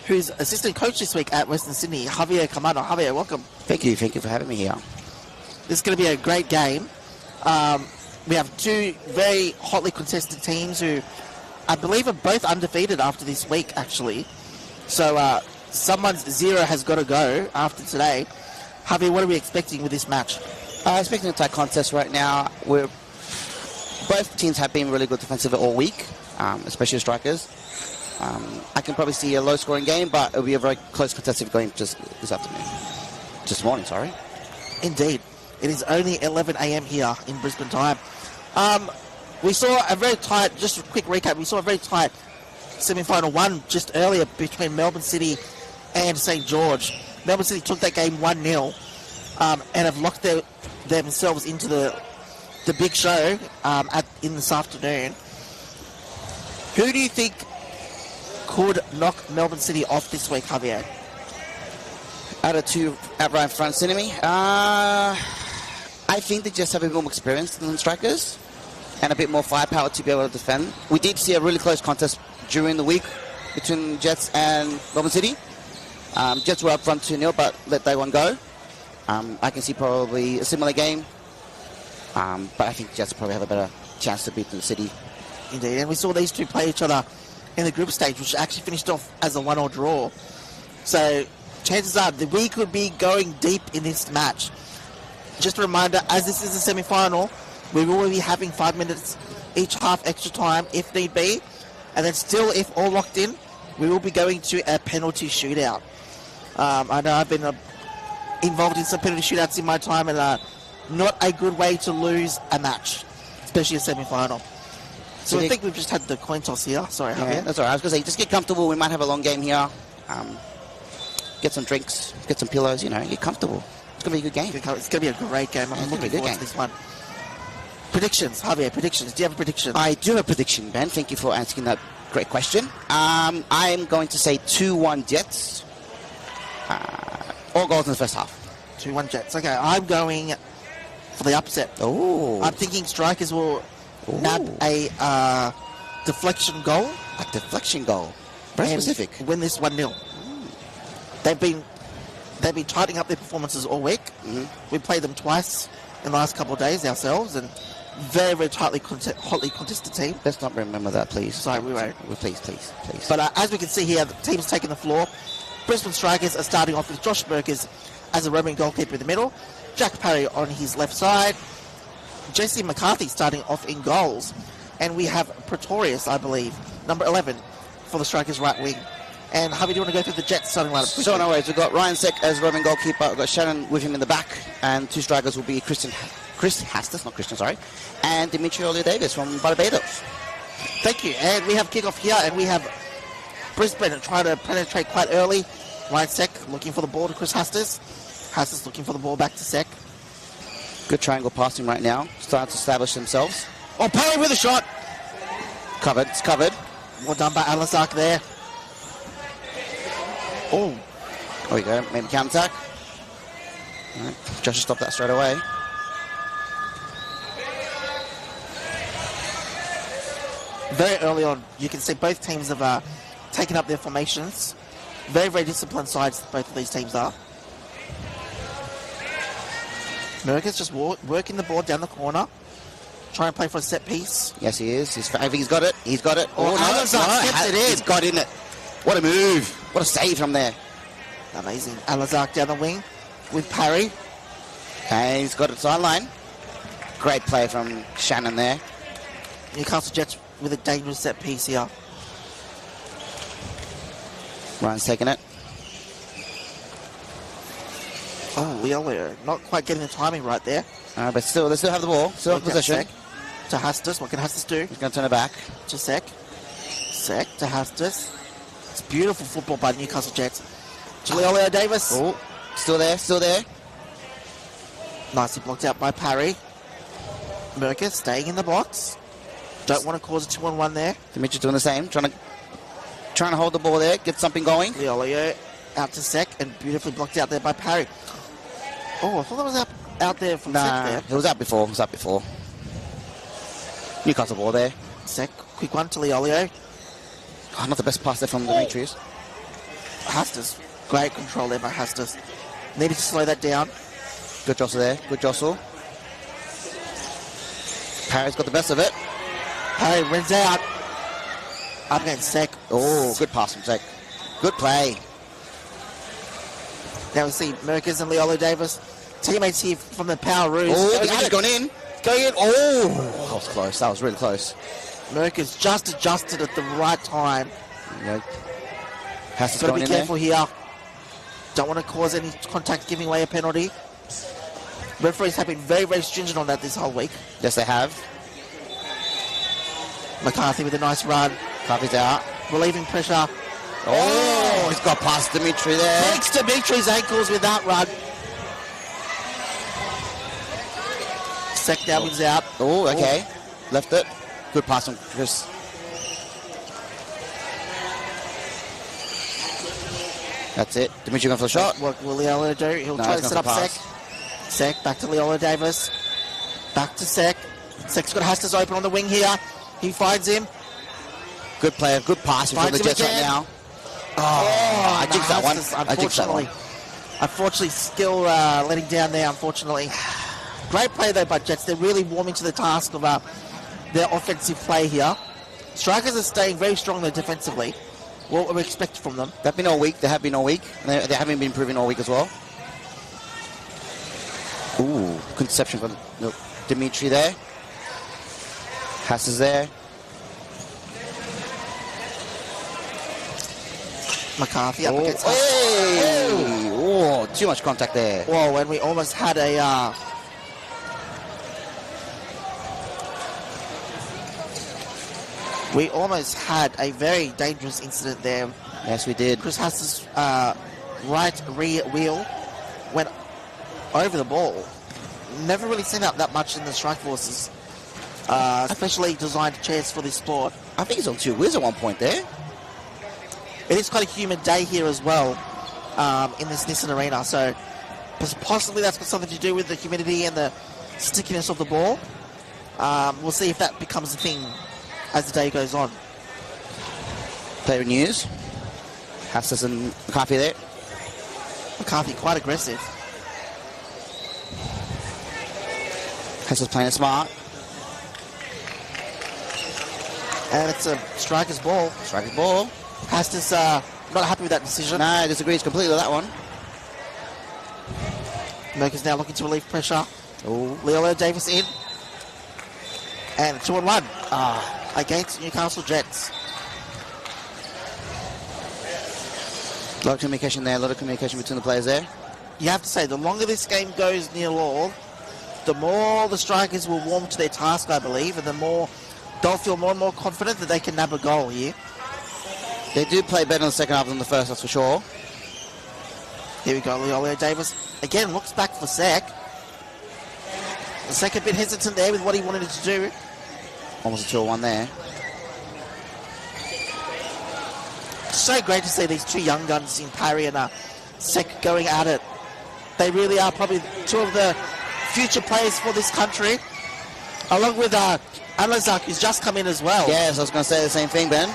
F: who's assistant coach this week at Western Sydney, Javier Camano. Javier, welcome.
G: Thank you for having me here.
F: This is going to be a great game. We have two very hotly contested teams who I believe are both undefeated after this week, actually. So someone's zero has got to go after today. Javier, what are we expecting with this match?
G: Expecting a tight contest right now. Both teams have been really good defensively all week, especially strikers. I can probably see a low-scoring game, but it'll be a very close contested game just this afternoon. Just morning, sorry.
F: Indeed. It is only 11 a.m. here in Brisbane time. We saw a very tight, just a quick recap, we saw a very tight semi-final one just earlier between Melbourne City and St. George. Melbourne City took that game 1-0 and have locked themselves into the big show in this afternoon. Who do you think could knock Melbourne City off this week, Javier?
G: Out of two outright front enemy, I think they just have a bit more experience than the strikers and a bit more firepower to be able to defend. We did see a really close contest during the week between Jets and Melbourne City. Jets were up front 2-0, but let that one go. I can see probably a similar game, but I think Jets probably have a better chance to beat the City.
F: Indeed, and we saw these two play each other in the group stage, which actually finished off as a 1-1 draw. So chances are that we could be going deep in this match. Just a reminder, as this is a semi-final, we will be having 5 minutes each half extra time if need be. And then still, if all locked in, we will be going to a penalty shootout. I know I've been involved in some penalty shootouts in my time, and not a good way to lose a match, especially a semi-final. So I think we've just had the coin toss here. Sorry,
G: yeah, that's all right. I was going to say, just get comfortable. We might have a long game here. Get some drinks, get some pillows, get comfortable. It's going to be a good game.
F: It's going to be a great game. I'm looking forward to this one. Predictions, Javier, predictions. Do you have a prediction?
G: I do have a prediction, Ben. Thank you for asking that great question. I'm going to say 2-1 Jets. All goals in the first half.
F: 2-1 Jets. Okay, I'm going for the upset.
G: Oh.
F: I'm thinking strikers will nab a deflection goal.
G: A deflection goal. Very specific.
F: Win this 1-0. They've been tightening up their performances all week.
G: Mm-hmm.
F: We played them twice in the last couple of days ourselves, and very, very hotly contested team.
G: Let's not remember that, please.
F: Sorry, we won't.
G: Please.
F: But as we can see here, the team's taking the floor. Brisbane Strikers are starting off with Josh Burkers as a roaming goalkeeper in the middle, Jack Parry on his left side, Jesse McCarthy starting off in goals, and we have Pretorius, I believe, number 11 for the Strikers right wing. And Javi, do you want to go through the Jets starting lineup?
G: So no worries. We've got Ryan Seck as roaming goalkeeper. We've got Shannon with him in the back, and two strikers will be Christian Chris Hastis, not Christian, sorry, and Dimitri Davis from Barbados.
F: Thank you. And we have kickoff here, and we have Brisbane trying to penetrate quite early. Ryan Sek looking for the ball to Chris Hastis. Hastis looking for the ball back to Sek.
G: Good triangle passing right now. Starting to establish themselves.
F: Oh, Perry with a shot.
G: Covered. It's covered.
F: Well done by Alizak there. Oh.
G: There we go. Maybe counter attack. All right. Josh stopped that straight away.
F: Very early on, you can see both teams have taken up their formations. Very, very disciplined sides both of these teams are. America's just working the ball down the corner. Trying to play for a set piece.
G: Yes, he is. I think he's got it. He's got it.
F: Oh, no, steps it in.
G: He's got in it. What a move. What a save from there.
F: Amazing. Alazak down the wing with Parry.
G: Okay, he's got it sideline. Great play from Shannon there.
F: Newcastle Jets with a dangerous set piece here.
G: Ryan's taking it.
F: Oh, Leo not quite getting the timing right there.
G: But they still have the ball. Still have possession.
F: Sek to Hastis. What can Hastis do?
G: He's going to turn it back.
F: To Sek. Sek to Hastis. It's beautiful football by Newcastle Jets. Leo Davis.
G: Oh, still there.
F: Nicely blocked out by Parry. Merker staying in the box. Don't want to cause a 2-on-1 there.
G: Dimitri doing the same. Trying to hold the ball there. Get something going.
F: Leo out to Sek and beautifully blocked out there by Parry. Oh, I thought that was out there from Sek there.
G: It was out before. Newcastle ball there.
F: Sek, quick one to Leo.
G: Oh, not the best pass there from Demetrius.
F: Hastis. Great control there by Hastis. Needed to slow that down.
G: Good jostle there. Good jostle. Parry's got the best of it.
F: Parry runs out. Up against Sek.
G: Oh, good pass from Sek. Good play.
F: Now we see Merkers and Leolo Davis. Teammates here from the Power Roos.
G: Oh, the gone in. Going in. Oh, that was close. That was really close.
F: Merkers just adjusted at the right time.
G: Yeah. Has
F: Got to be careful here. Don't want to cause any contact, giving away a penalty. Referees have been very, very stringent on that this whole week.
G: Yes, they have.
F: McCarthy with a nice run.
G: Coffee's out.
F: Relieving pressure.
G: Oh, he's got past Dimitri there.
F: Thanks to Dimitri's ankles with that run. Sek Dalvin's out.
G: Oh, okay. Left it. Good pass from Chris. That's it. Dimitri going for the shot.
F: What will Leolo do? He'll try to set up Sek. Sek back to Leolo Davis. Back to Sek. Sek's got Hastis open on the wing here. He finds him.
G: Good player. Good pass from the Jets right now. Oh, I jinxed that one.
F: Unfortunately, still letting down there, unfortunately. Great play, though, by Jets. They're really warming to the task of their offensive play here. Strikers are staying very strong, though, defensively. What we expect from them.
G: They've been all week. They have been all week. They haven't been improving all week as well. Ooh, conception from Dimitri there. Passes there.
F: McCarthy up against
G: Oh, too much contact there.
F: Whoa, and we almost had a... we almost had a very dangerous incident there.
G: Yes, we did.
F: Chris Hass's right rear wheel went over the ball. Never really seen out that much in the strike forces. Especially designed chairs for this sport.
G: I think he's on two wheels at one point there.
F: It is quite a humid day here as well in this Nissan Arena, so possibly that's got something to do with the humidity and the stickiness of the ball. We'll see if that becomes a thing as the day goes on.
G: Player news. Hassis and McCarthy there.
F: McCarthy quite aggressive.
G: Hassis playing it smart.
F: And it's a striker's ball.
G: Striker's ball.
F: Hastis not happy with that decision.
G: No, disagrees completely with that one.
F: Merker's now looking to relieve pressure. Oh, Leolo Davis in. And 2-on-1 against Newcastle Jets.
G: A lot of communication there, a lot of communication between the players there.
F: You have to say, the longer this game goes near all, the more the strikers will warm to their task, I believe, and the more they'll feel more and more confident that they can nab a goal here.
G: They do play better in the second half than the first, that's for sure.
F: Here we go, Leolio Davis. Again, looks back for Sek. The Sek a bit hesitant there with what he wanted to do.
G: Almost a 2-1 there.
F: So great to see these two young guns in Parry and Sek going at it. They really are probably two of the future players for this country, along with Alazak, who's just come in as well.
G: Yes, I was going to say the same thing, Ben.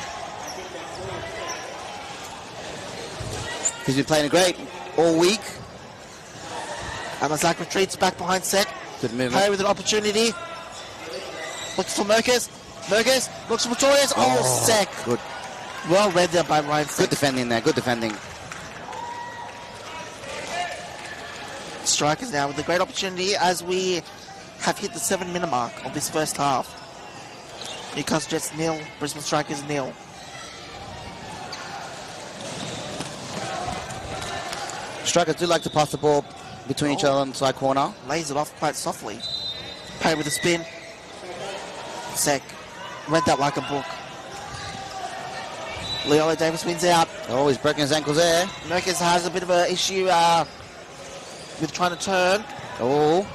G: He's been playing great all week.
F: Alazak retreats back behind Sek.
G: Good movement.
F: Parry with an opportunity. Looks for Merkez. Merkez looks for Torres. Oh, Sek.
G: Good.
F: Well read there by Ryan Sek.
G: Good defending there, good defending.
F: Strikers now with a great opportunity as we have hit the 7-minute mark of this first half. Newcastle Jets 0, Brisbane Strikers 0.
G: Strikers do like to pass the ball between each other on the side corner.
F: Lays it off quite softly. Parry with a spin. Sek read that like a book. Leolo Davis wins out.
G: Oh, he's breaking his ankles there.
F: Merkez has a bit of an issue with trying to turn.
G: Oh.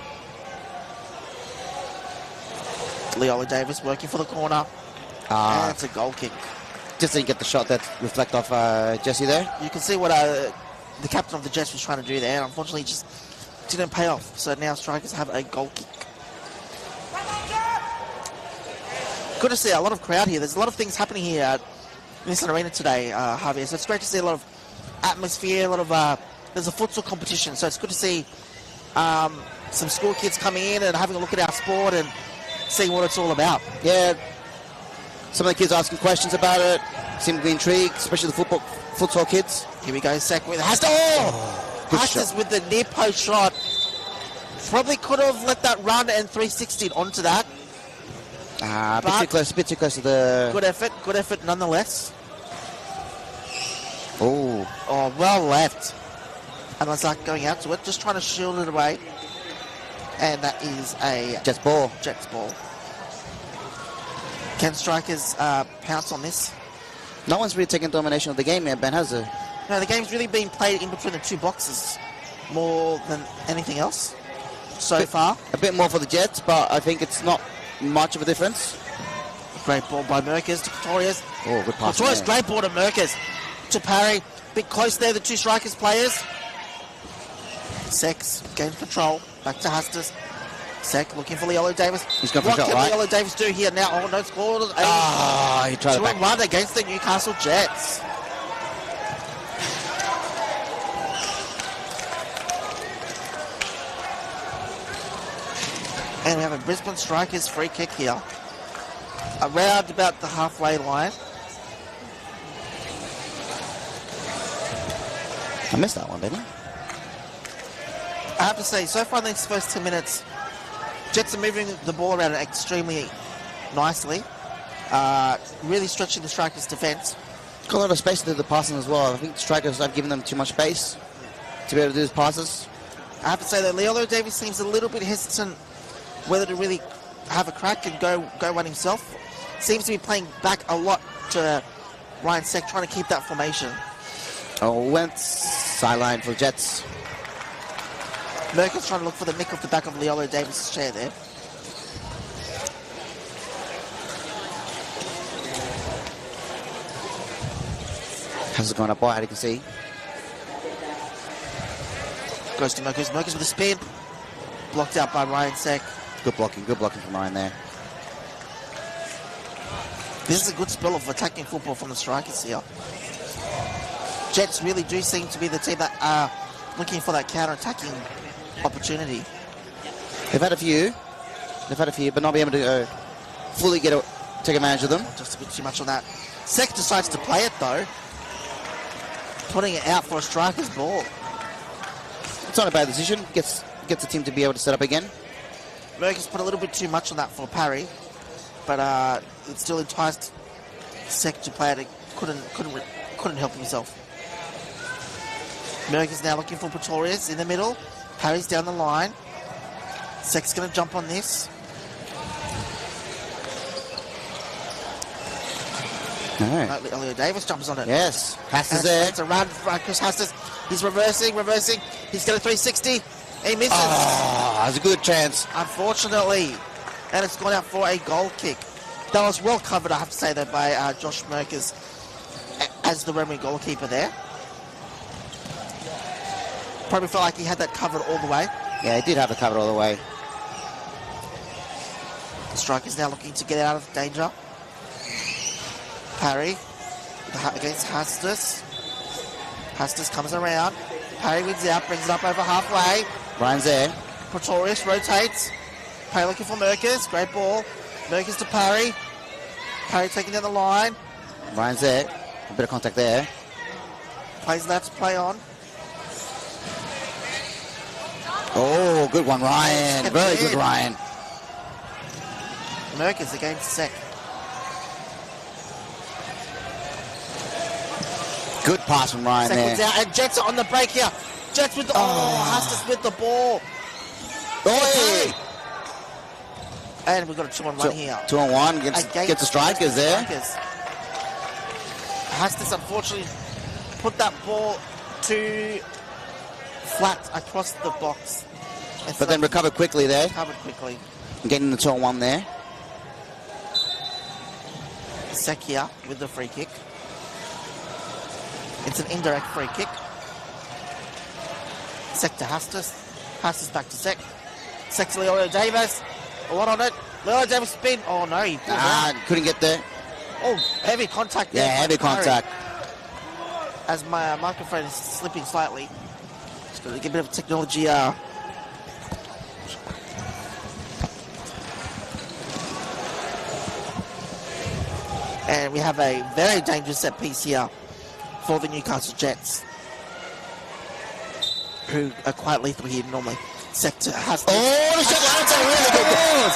F: Leolo Davis working for the corner. And it's a goal kick.
G: Just didn't get the shot that reflect off Jesse there.
F: You can see what the captain of the Jets was trying to do there. Unfortunately, it just didn't pay off. So now Strikers have a goal kick. Good to see a lot of crowd here. There's a lot of things happening here at Nissan Arena today, Javier. So it's great to see a lot of atmosphere, a lot of there's a futsal competition, so it's good to see some school kids coming in and having a look at our sport and seeing what it's all about.
G: Yeah, some of the kids asking questions about it, seem to be intrigued, especially the futsal kids.
F: Here we go, Sek with Hasta. Hasta's with the near post shot. Probably could have let that run and 360'd onto that.
G: A bit too close to the...
F: Good effort nonetheless.
G: Oh,
F: well left. And Lazak going out to it, just trying to shield it away. And that is a
G: Jets ball.
F: Jets ball. Can Strikers pounce on this?
G: No one's really taken domination of the game yet, Ben, has it?
F: No, the game's really been played in between the two boxes more than anything else so far.
G: A bit more for the Jets, but I think it's not much of a difference.
F: Great ball by Merkez to Pretorius.
G: Oh, good pass.
F: Pretorius, great ball to Merkez. To Parry. Bit close there, the two Strikers players. Sex gains control. Back to Hustis. Sek looking for Leolo Davis.
G: He's got the shot, right?
F: What can Leolo Davis do here now? Oh, no score.
G: He tried it back.
F: 2-1 against the Newcastle Jets. And we have a Brisbane Strikers free kick here. Around about the halfway line.
G: I missed that one, didn't I?
F: I have to say, so far in these first 10 minutes, Jets are moving the ball around extremely nicely. Really stretching the Strikers' defence.
G: Got a lot of space to do the passing as well. I think the Strikers have given them too much space to be able to do these passes.
F: I have to say that Leolo Davis seems a little bit hesitant whether to really have a crack and go one himself. Seems to be playing back a lot to Ryan Sek, trying to keep that formation.
G: Oh, went sideline for Jets.
F: Merkel's trying to look for the nick off the back of Leolo Davis' chair there.
G: Has it gone up wide, you can see.
F: Goes to Merkez. Merkez with a spin. Blocked out by Ryan Sek.
G: Good blocking from Ryan there.
F: This is a good spell of attacking football from the Strikers here. Jets really do seem to be the team that are looking for that counter-attacking opportunity.
G: They've had a few, but not be able to fully take advantage of them.
F: Just a bit too much on that. Sek decides to play it though, putting it out for a Strikers ball.
G: It's not a bad decision. Gets the team to be able to set up again.
F: Merkez put a little bit too much on that for Parry, but it still enticed Sek to play it. Couldn't help himself. Merkez now looking for Pretorius in the middle. Parry's down the line. Sek's going to jump on this.
G: No.
F: Leo Davis jumps on it.
G: Yes. Hastas
F: And
G: there.
F: it's a run for Chris Hastas. He's reversing. He's going to 360. He misses.
G: Oh, that's a good chance.
F: Unfortunately. And it's gone out for a goal kick. That was well covered, I have to say, though, by Josh Merkers as the Remy goalkeeper there. Probably felt like he had that covered all the way.
G: Yeah, he did have it covered all the way.
F: The striker's now looking to get out of danger. Parry against Hastas. Hastas comes around. Parry wins out, brings it up over halfway.
G: Ryan's there.
F: Pretorius rotates. Parry looking for Merkers. Great ball. Merkers to Parry. Parry taking down the line.
G: Ryan's there. A bit of contact there.
F: Plays left to play on.
G: Oh, good one, Ryan. Very good, Ryan.
F: Merkers against Sek.
G: Good pass from Ryan
F: Sek
G: there.
F: wins out, and Jets are on the break here. Jets with the... Hastas with the ball.
G: Oh,
F: And we've got a 2-on-1 here.
G: 2-on-1 against the strikers there.
F: Hastas unfortunately put that ball too flat across the box.
G: But then recovered quickly there.
F: Recovered quickly.
G: Getting the 2-on-1 there.
F: Sek here with the free kick. It's an indirect free kick. Sek to Hastas. Hastas back to Sek. Sek to Leo Davis. A lot on it. Leo Davis spin. Oh no, he pulled out.
G: Couldn't get there.
F: Oh, heavy contact there.
G: Yeah, heavy contact.
F: As my microphone is slipping slightly. Just got to get a bit of technology. And we have a very dangerous set piece here for the Newcastle Jets, who are quite lethal here normally. Sector has.
G: Oh, the shot! That's a really good goal!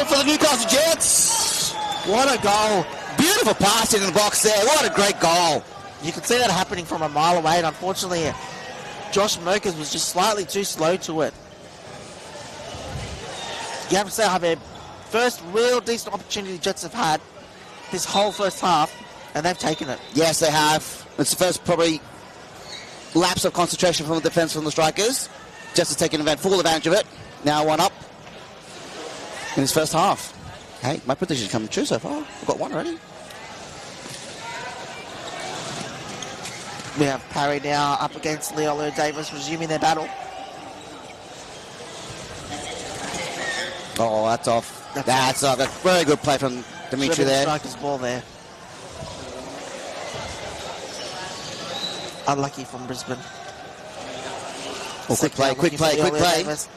G: For the Newcastle Jets!
F: What a goal!
G: Beautiful pass in the box there. What a great goal!
F: You can see that happening from a mile away, and unfortunately, Josh Merkers was just slightly too slow to it. You have to say, I have a first real decent opportunity the Jets have had this whole first half, and they've taken it.
G: Yes, they have. It's the first probably lapse of concentration from the defence from the strikers. Jets have taken full advantage of it. Now 1 up in his first half. Hey, my prediction's coming true so far. I've got 1 already.
F: We have Parry now up against Leo Davis, resuming their battle.
G: Oh, that's off. That's off. That's very good play from Dimitri there.
F: Striker's ball there. Unlucky from Brisbane.
G: Oh, quick play.
F: Davis.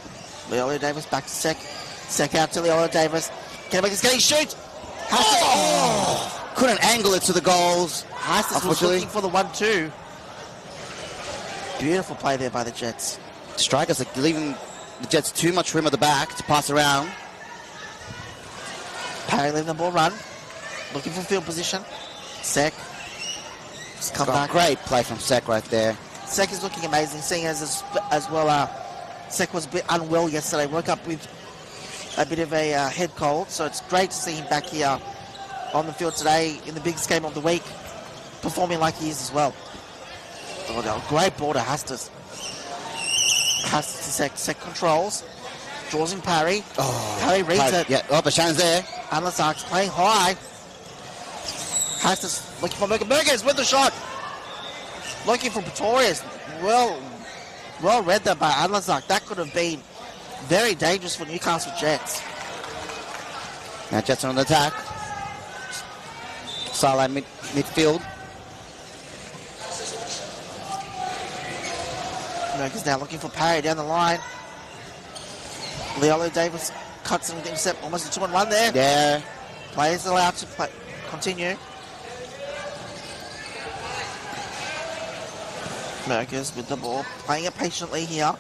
F: Leo Davis back to Sek. Sek out to Leo Davis. Can he make this game? Shoot!
G: Couldn't angle it to the goals.
F: Hastas was looking for the 1-2. Beautiful play there by the Jets.
G: Strikers are leaving the Jets too much room at the back to pass around.
F: Parry letting the ball run. Looking for field position. Sek. Just come back.
G: Great play from Sek right there.
F: Sek is looking amazing, seeing as well. Sek was a bit unwell yesterday. Woke up with a bit of a head cold, so it's great to see him back here on the field today in the biggest game of the week, performing like he is as well. Oh, no, great ball to Hastas. Hastas to Sek. Sek controls. Draws in Parry. Parry reads it.
G: Yeah, but Shannon's there.
F: Anlasak's playing high. Hastas looking for Merkers with the shot. Looking for Pretorius. Well read there by Anlasak. That could have been very dangerous for Newcastle Jets.
G: Now Jets are on the attack. Sideline midfield.
F: Merkers now looking for Parry down the line. Leolo Davis cuts and intercept, almost a 2-on-1 there.
G: Yeah.
F: Players allowed to play. Continue. Merkers with the ball, playing it patiently here.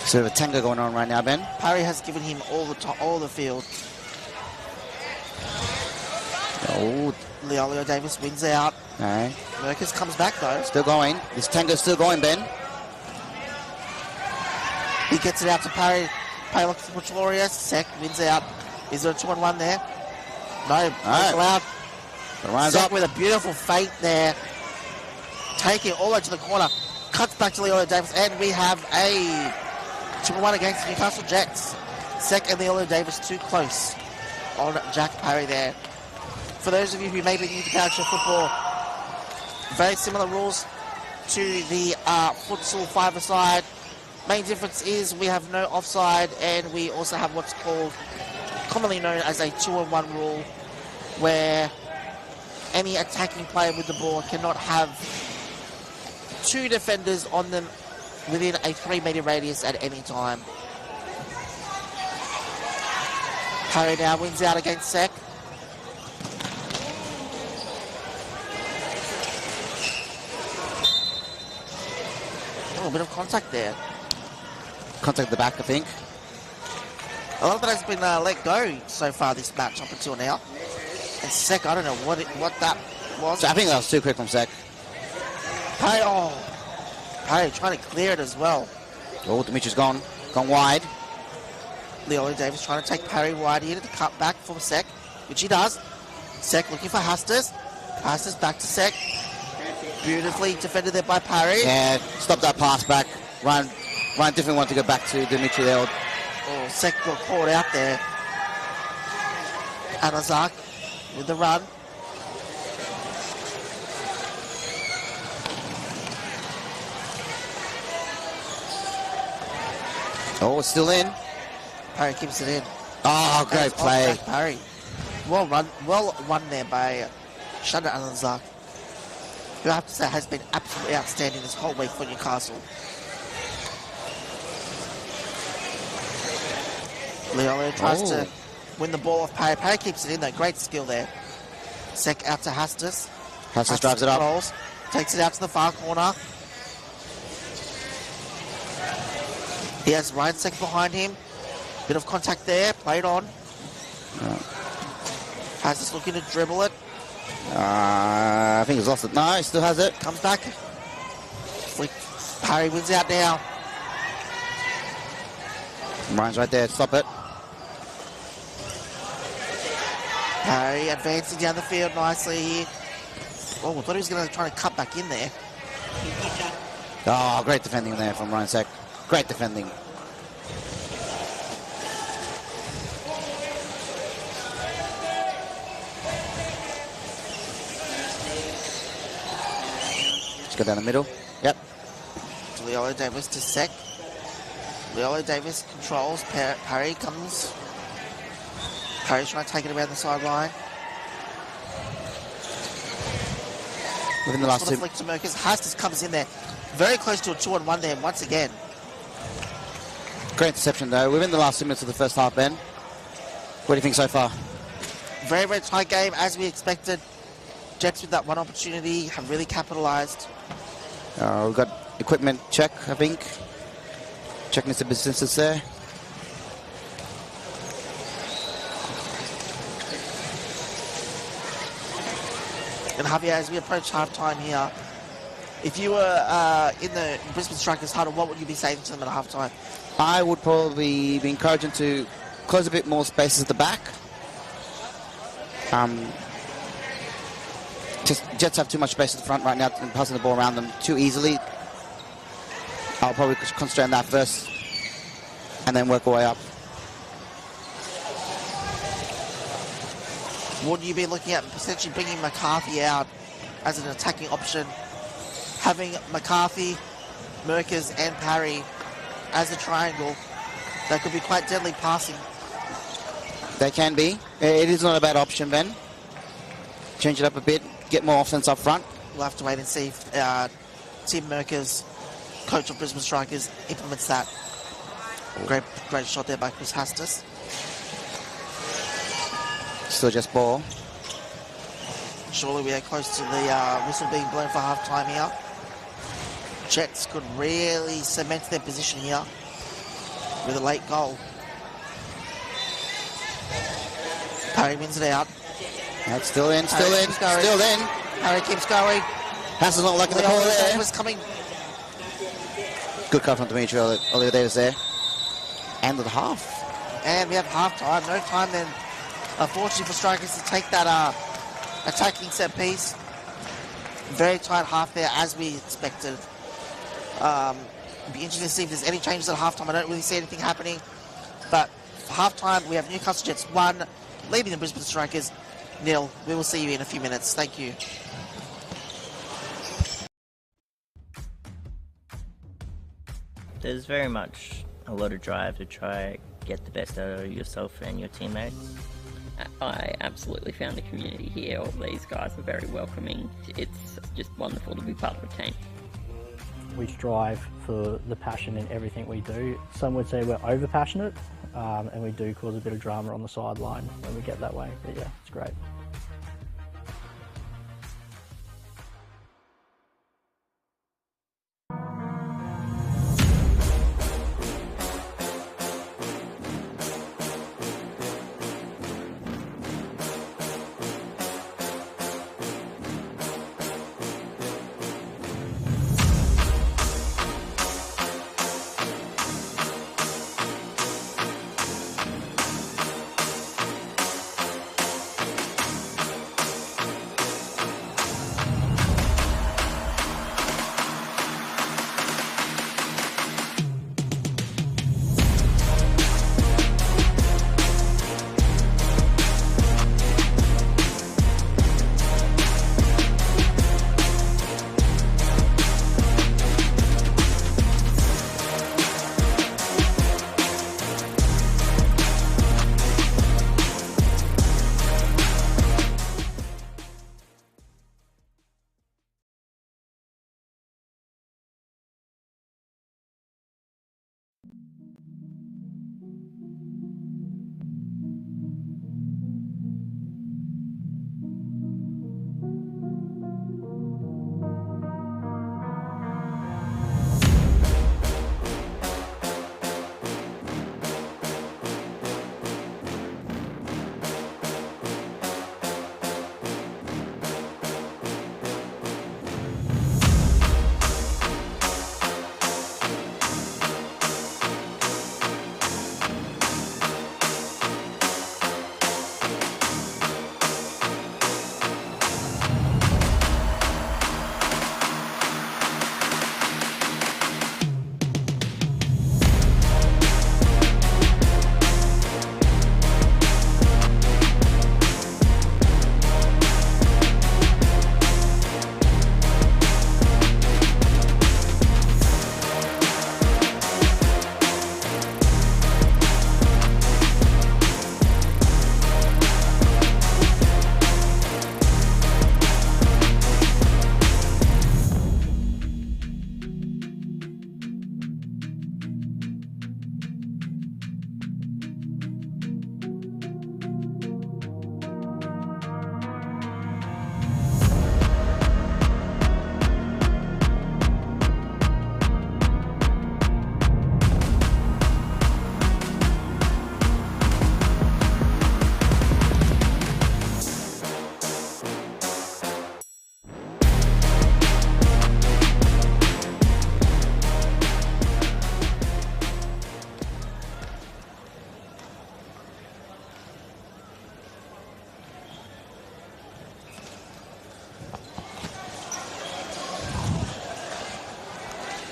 G: So a tango going on right now, Ben.
F: Parry has given him all the field.
G: Oh,
F: Leo Davis wins out.
G: no.
F: Merkers comes back though.
G: Still going. This tango's still going, Ben.
F: He gets it out to Parry. Parry looks for Glorious. Sek wins out. Is there a 2-on-1 there? No. Allowed.
G: The runs
F: Sek
G: up.
F: with a beautiful feint there. Taking it all the way to the corner. Cuts back to Leo Davis. And we have a 2-on-1 against the Newcastle Jets. Sek and Leo Davis too close on Jack Parry there. For those of you who may be new to Powerchair football, very similar rules to the futsal five-a-side. Main difference is we have no offside, and we also have what's called, commonly known as a 2-on-1 rule, where any attacking player with the ball cannot have 2 defenders on them within a 3-metre radius at any time. Parry now wins out against Sek. A bit of contact there.
G: Contact at the back, I think.
F: A lot of that has been let go so far this match up until now. And Sek, I don't know what that was.
G: So I think that was too quick from Sek.
F: Parry, Parry trying to clear it as well.
G: Oh, Dimitri's gone wide.
F: Leo Davis trying to take Parry wide here to the cut back from Sek, which he does. Sek looking for Hustis. Hustis back to Sek. Beautifully defended there by Parry.
G: Yeah, stop that pass back. Ryan definitely wanted to go back to Dimitri there.
F: Oh, Sek got caught out there. Anazak with the run.
G: Oh, it's still in.
F: Parry keeps it in.
G: Oh, great play.
F: Parry. Well won there by Shana Anazak, who I have to say has been absolutely outstanding this whole week for Newcastle. Leo tries to win the ball off Parry. Parry keeps it in though. Great skill there. Sek out to Hustis.
G: Hustis drives it up.
F: Rolls, takes it out to the far corner. He has Ryan Sek behind him. Bit of contact there. Played on. Hustis looking to dribble it.
G: I think he's lost it. No, he still has it.
F: Comes back. Flick. Parry wins out now.
G: Ryan's right there. Stop it.
F: Parry advancing down the field nicely here. Oh, I thought he was going to try to cut back in there.
G: Oh, great defending there from Ryan Sek. Great defending. Just go down the middle. Yep.
F: Leo Davis to Sek. Leo Davis controls. Parry comes. Parry's trying to take it around the sideline.
G: Within the last two.
F: Flick to Merkers. Hustis comes in there. Very close to a 2-on-1 there once again.
G: Great interception though. Within the last 2 minutes of the first half, Ben. What do you think so far?
F: Very, very tight game as we expected. Jets with that one opportunity have really capitalised.
G: We've got equipment check, I think. Checking the businesses there.
F: And Javier, as we approach half-time here, if you were in the Brisbane Strikers huddle, what would you be saying to them at half-time?
G: I would probably be encouraging to close a bit more spaces at the back. Just Jets have too much space at the front right now and passing the ball around them too easily. I'll probably concentrate on that first and then work our way up.
F: Would you be looking at potentially bringing McCarthy out as an attacking option? Having McCarthy, Merkers and Parry as a triangle that could be quite deadly passing.
G: They can be. It is not a bad option, Ben. Change it up a bit, get more offense up front.
F: We'll have to wait and see if Tim Merkers, coach of Brisbane Strikers, implements that. Great shot there by Chris Hustis.
G: Still just ball.
F: Surely we are close to the whistle being blown for half-time here. Jets could really cement their position here with a late goal. Parry wins it out.
G: That's still in.
F: Harry keeps going.
G: Passes not liking the call there.
F: Was coming.
G: Good cut from Dimitri Oliver Davis there. End of the half.
F: And we have half time. No time then, unfortunately, for Strikers to take that attacking set piece. Very tight half there, as we expected. Be interesting to see if there's any changes at halftime. I don't really see anything happening. But for halftime, we have Newcastle Jets 1, leading the Brisbane Strikers 0. We will see you in a few minutes. Thank you.
A: There's very much a lot of drive to try get the best out of yourself and your teammates.
B: I absolutely found the community here. All these guys are very welcoming. It's just wonderful to be part of a team.
C: We strive for the passion in everything we do. Some would say we're over passionate, and we do cause a bit of drama on the sideline when we get that way. But yeah, it's great.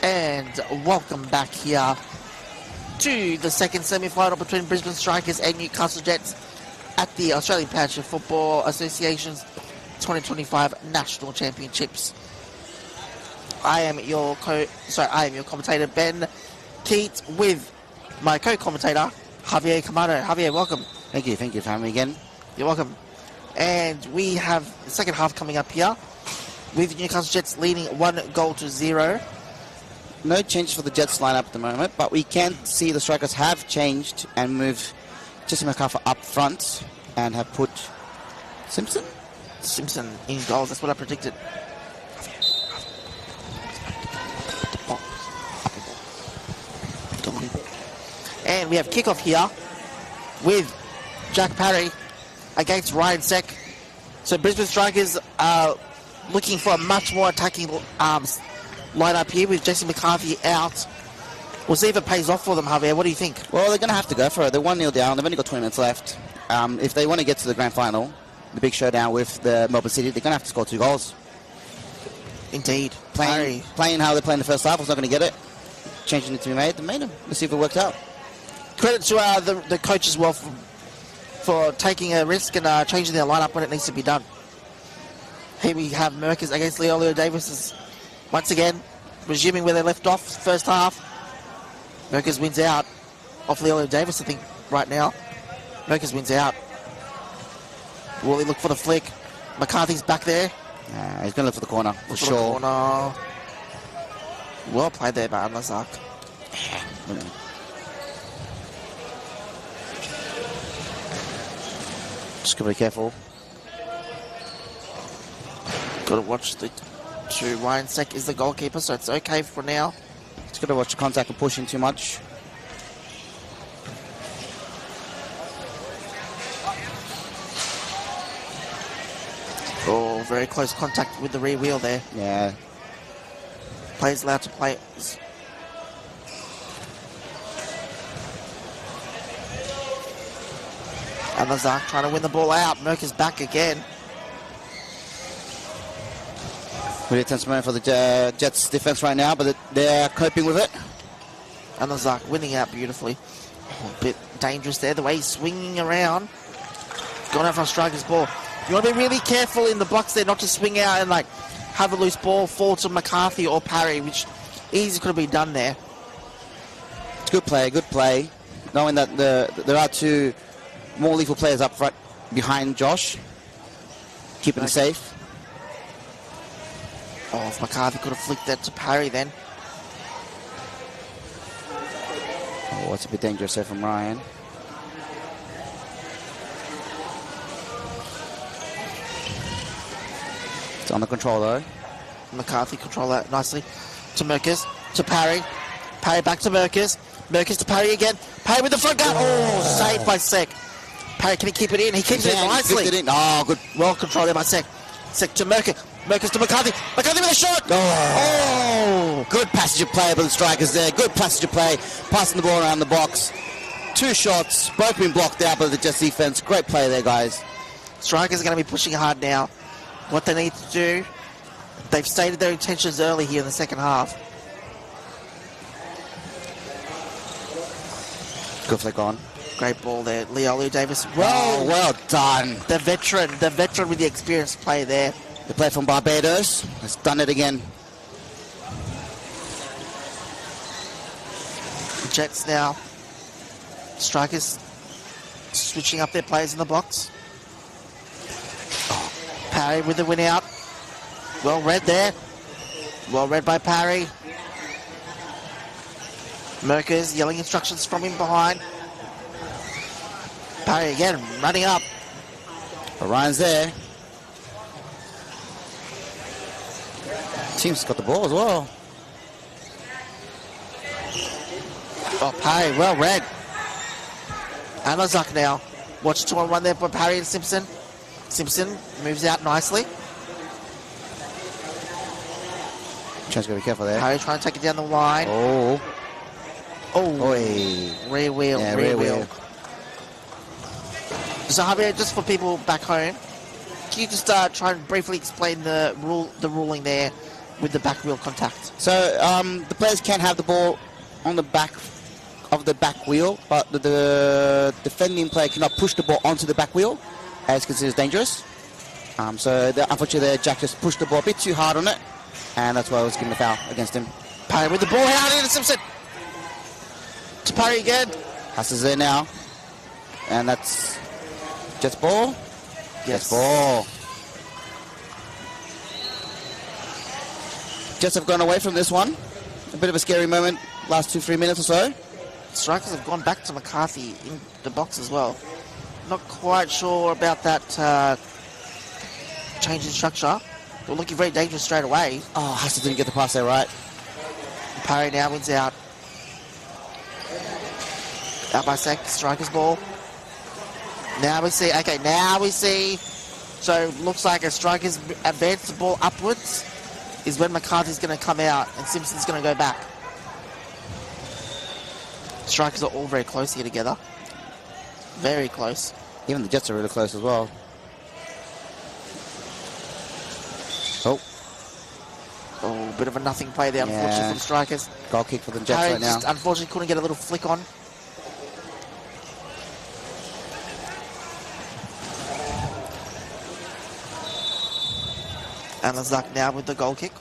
F: And welcome back here to the second semi-final between Brisbane Strikers and Newcastle Jets at the Australian Powerchair Football Association's 2025 National Championships. I am your commentator Ben Keat with my co-commentator Javier Camano. Javier, welcome.
G: Thank you for having me again.
F: You're welcome. And we have the second half coming up here with Newcastle Jets leading 1-0.
G: No changes for the Jets lineup at the moment, but we can see the Strikers have changed and moved Jesse McArthur up front and have put Simpson
F: in goals. That's what I predicted. And we have kickoff here with Jack Parry against Ryan Seck. So Brisbane Strikers are looking for a much more attacking lineup here with Jesse McCarthy out. We'll see if it pays off for them, Javier. What do you think?
G: Well, they're going to have to go for it. They're 1-0 down. They've only got 20 minutes left. If they want to get to the grand final, the big showdown with the Melbourne City, they're going to have to score 2 goals.
F: Indeed.
G: Playing how they play in the first half was not going to get it. Changes need to be made. They made them. Let's see if it worked out.
F: Credit to the coach as well for taking a risk and changing their lineup when it needs to be done. Here we have Merkers against Leo Davis once again resuming where they left off first half. Merkers wins out off Leo Davis, I think, right now. Merkers wins out. Will he look for the flick? McCarthy's back there.
G: He's going to look for the corner, for sure.
F: Corner. Well played there by Amazak.
G: Just got to be careful.
F: Got to watch the two. Ryan Seck is the goalkeeper, so it's okay for now.
G: Just got to watch the contact and pushing too much.
F: Oh, very close contact with the rear wheel there.
G: Yeah.
F: Players allowed to play. And Lazar trying to win the ball out. Merker's back again.
G: Really tense moment for the Jets defense right now, but they're coping with it.
F: And Lazar winning out beautifully. A bit dangerous there, the way he's swinging around. Going out for a striker's ball. You want to be really careful in the box there, not to swing out and like have a loose ball fall to McCarthy or Parry, which easily could have been done there.
G: It's good play. Knowing that there are 2 more lethal players up front behind Josh, keeping it safe.
F: Oh, if McCarthy could have flicked that to Parry then.
G: Oh, it's a bit dangerous there from Ryan. It's under control though.
F: McCarthy control that nicely to Merkers, to Parry. Parry back to Merkers. Merkers to Parry again. Parry with the front guard. Oh, saved by Sek. Parry, can he keep it in? He keeps it in nicely.
G: It in. Oh, good.
F: Well controlled there by Sek. Sek to Merkers. Merkers to McCarthy. McCarthy with a shot.
G: Oh, good passage of play by the strikers there. Good passage of play. Passing the ball around the box. 2 shots. Both been blocked out by the Jets defense. Great play there, guys.
F: Strikers are going to be pushing hard now. What they need to do, they've stated their intentions early here in the second half.
G: Good flick on.
F: Great ball there, Leo Davis.
G: Well done.
F: The veteran with the experienced play there.
G: The player from Barbados has done it again.
F: The Jets now. Strikers switching up their players in the box. Parry with the win out. Well read there. Well read by Parry. Merkers yelling instructions from him behind. Parry again, running up.
G: Ryan's there. Team's got the ball as well.
F: Oh, Parry, well read. Amazak now. Watch 2-on-1 there for Parry and Simpson. Simpson moves out nicely.
G: Chance got to be careful there.
F: Parry trying to take it down the line.
G: Oh.
F: Oi. Rear wheel,
G: Yeah,
F: rear wheel. So Javier, just for people back home, can you just try and briefly explain the ruling there with the back wheel contact?
G: So the players can have the ball on the back of the back wheel, but the defending player cannot push the ball onto the back wheel, as considered dangerous. So unfortunately, Jack just pushed the ball a bit too hard on it, and that's why I was given a foul against him.
F: Parry with the ball out into Simpson. To Parry again.
G: Hassel's there now, and that's Jets ball.
F: Yes.
G: Jets ball. Jets have gone away from this one. A bit of a scary moment last 2-3 minutes or so.
F: Strikers have gone back to McCarthy in the box as well. Not quite sure about that change in structure. They're looking very dangerous straight away.
G: Oh, Hassel didn't get the pass there right.
F: Parry now wins out. Out by Sek, striker's ball. Now we see So looks like a striker's advance the ball upwards is when McCarthy's going to come out and Simpson's going to go back. Strikers are all very close here together. Very close.
G: Even the Jets are really close as well.
F: Oh, bit of a nothing play there, unfortunately,
G: Yeah.
F: for the Strikers.
G: Goal kick for the Jets
F: Harry
G: right now.
F: just unfortunately couldn't get a little flick on. And Lazak now with the goal kick.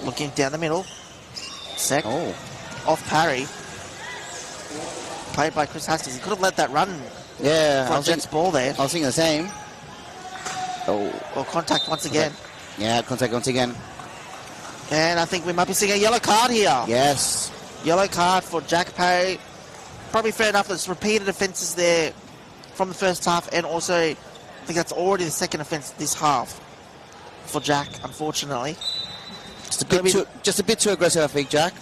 F: Looking down the middle. Sec.
G: Oh,
F: Off parry. Played by Chris Hastings. He could have let that run
G: yeah.
F: for a Jets ball there.
G: I was thinking the same. Oh,
F: Or contact once again.
G: yeah, contact once again.
F: And I think we might be seeing a yellow card here.
G: Yes.
F: Yellow card for Jack Parry. Probably fair enough. There's repeated offences there from the first half, and also I think that's already the second offence this half for Jack, unfortunately.
G: Just a bit too aggressive, I think, Jack.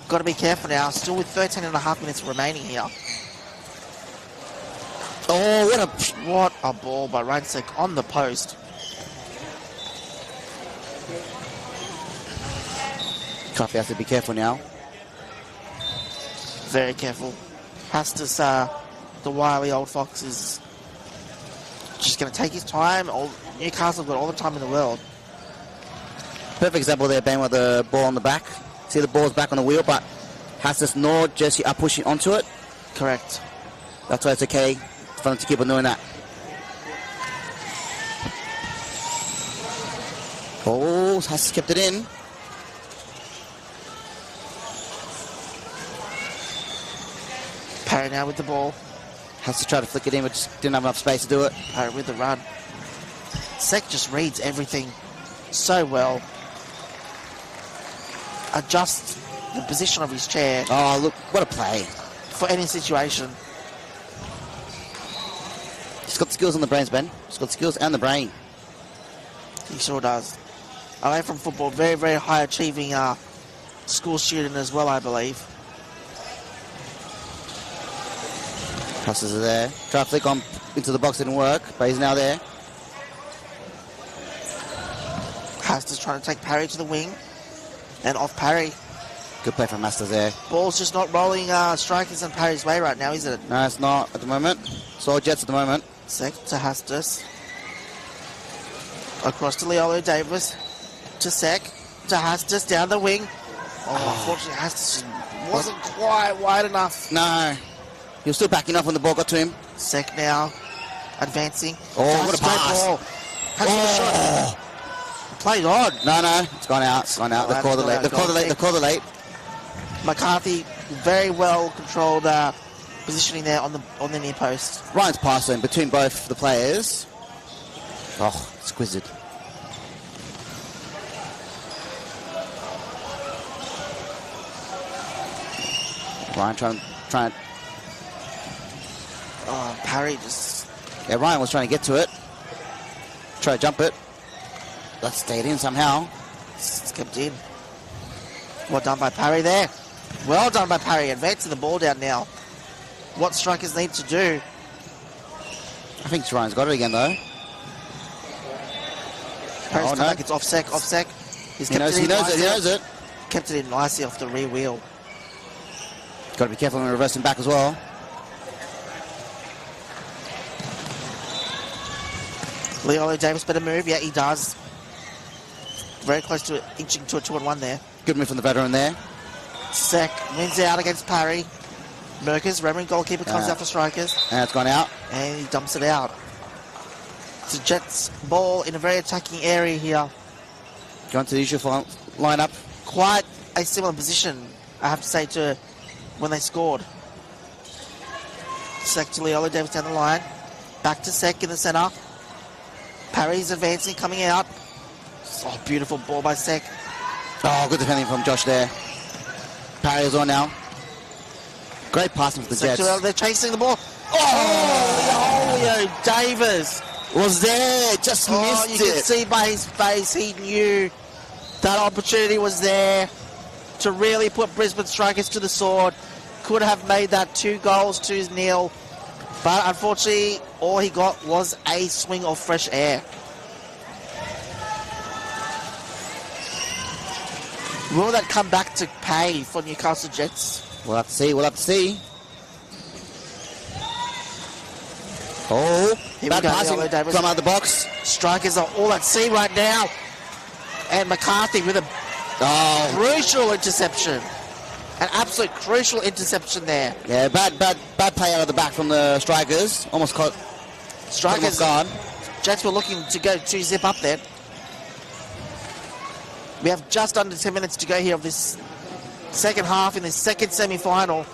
F: Got to be careful now. Still with 13 and a half minutes remaining here.
G: Oh,
F: What a ball by Rainsek on the post.
G: Coffee has to be careful now.
F: Very careful. Hastis, the wily old fox, is just going to take his time. Newcastle have got all the time in the world.
G: Perfect example there, Ben, with the ball on the back. See the ball's back on the wheel, but Hastis nor Jesse are pushing onto it.
F: Correct.
G: That's why it's okay for them to keep on doing that. Oh, Hastis kept it in.
F: Parry now with the ball.
G: Has to try to flick it in, but just didn't have enough space to do it.
F: Parry with the run. Sek just reads everything so well. Adjusts the position of his chair
G: Oh, look, what a play.
F: for any situation.
G: He's got the skills and the brains, Ben. He's got the skills and the brain.
F: He sure does. Away from football, very, very high achieving school student as well, I believe.
G: Passes are there. Try to flick on into the box, didn't work, but he's now there.
F: Hastis trying to take Parry to the wing. And off Parry.
G: Good play from Masters there.
F: Ball's just not rolling Strikers and Parry's way right now, is it?
G: No, it's not at the moment. It's all Jets at the moment.
F: Sek to Hastis. Across to Leolo Davis. To Sek. To Hastis down the wing. Oh, unfortunately, Hastis wasn't quite wide enough.
G: No. He was still backing up when the ball got to him.
F: Sek now advancing.
G: Oh, what a
F: Hastis, great
G: pass.
F: ball. Hastis shot. Played on.
G: No, it's gone out. It's gone out.
F: Oh,
G: They've called it late. They've called it late.
F: McCarthy, very well controlled positioning there on the near post.
G: Ryan's pass in between both the players. Oh, exquisite. Ryan trying.
F: Oh, Parry just...
G: Yeah, Ryan was trying to get to it. Try to jump it. That stayed in somehow.
F: It's kept in. Well done by Parry there. Well done by Parry. Advancing the ball down now. What strikers need to do.
G: I think Ryan's got it again, though.
F: Parry's come
G: no.
F: back. It's off Sek. He's
G: He knows it.
F: Kept it in nicely off the rear wheel.
G: Got to be careful when reversing back as well.
F: Leolo Davis better move. Yeah, he does. Very close to it, inching to a 2-on-1 there.
G: Good move from the veteran there.
F: Sek wins out against Parry. Merkers, Reverend goalkeeper, comes
G: Yeah.
F: out for Strikers.
G: And it's gone out.
F: And he dumps it out. It's a Jets ball in a very attacking area here.
G: Going to the usual lineup.
F: Quite a similar position, I have to say, to when they scored. Sek to Leolo Davis down the line. Back to Sek in the centre. Parry's advancing, coming out. Oh, beautiful ball by Sek.
G: Oh, good defending from Josh there. Parry is on now. Great passing for the
F: Sek
G: Jets.
F: to, they're chasing the ball. Oh, Leo Davis.
G: Was there, just
F: Oh,
G: missed
F: you
G: it.
F: can see by his face, he knew that opportunity was there to really put Brisbane Strikers to the sword. Could have made that 2 goals, 2-0. But unfortunately, all he got was a swing of fresh air. Will that come back to pay for Newcastle Jets?
G: We'll have to see. We'll have to see. Oh,
F: Here
G: bad
F: we go,
G: passing
F: Yellow Davis.
G: from out the box.
F: Strikers are all at sea right now. And McCarthy with a
G: Oh,
F: crucial interception. An absolute crucial interception there.
G: yeah, bad play out of the back from the strikers. Almost caught.
F: Strikers,
G: Gone.
F: Jets were looking to go 2-zip up there. We have just under 10 minutes to go here of this second half in the second semi-final.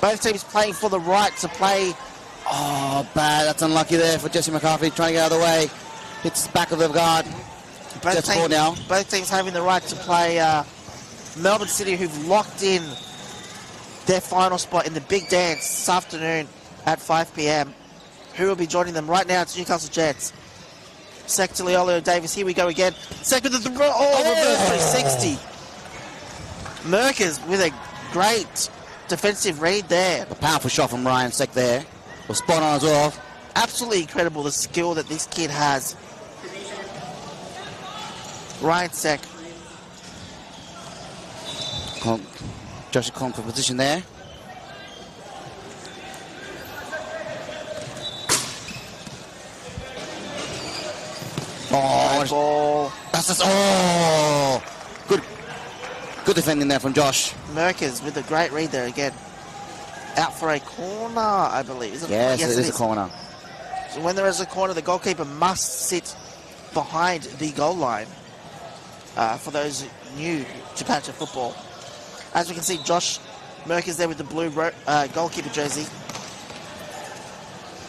F: Both teams playing for the right to play.
G: Oh, bad. That's unlucky there for Jesse McCarthy trying to get out of the way. Hits the back of the guard. Jets ball now.
F: Both teams having the right to play Melbourne City, who've locked in their final spot in the big dance this afternoon at 5 p.m. Who will be joining them right now? It's Newcastle Jets. Sec to Leolio Davis. Here we go again. Second to the reverse 360. Merkers with a great defensive read there.
G: A powerful shot from Ryan Sek there. Was spot on as well.
F: Absolutely incredible, the skill that this kid has. Ryan Sek.
G: Josh Kong for position there. Oh,
F: Ball.
G: that's just, oh, good defending there from Josh.
F: Merkers with a great read there again. Out for a corner, I believe. Is it?
G: Yes, it is a corner.
F: So when there is a corner, the goalkeeper must sit behind the goal line. For those new to Powerchair football. As we can see, Josh Merkers there with the blue goalkeeper jersey.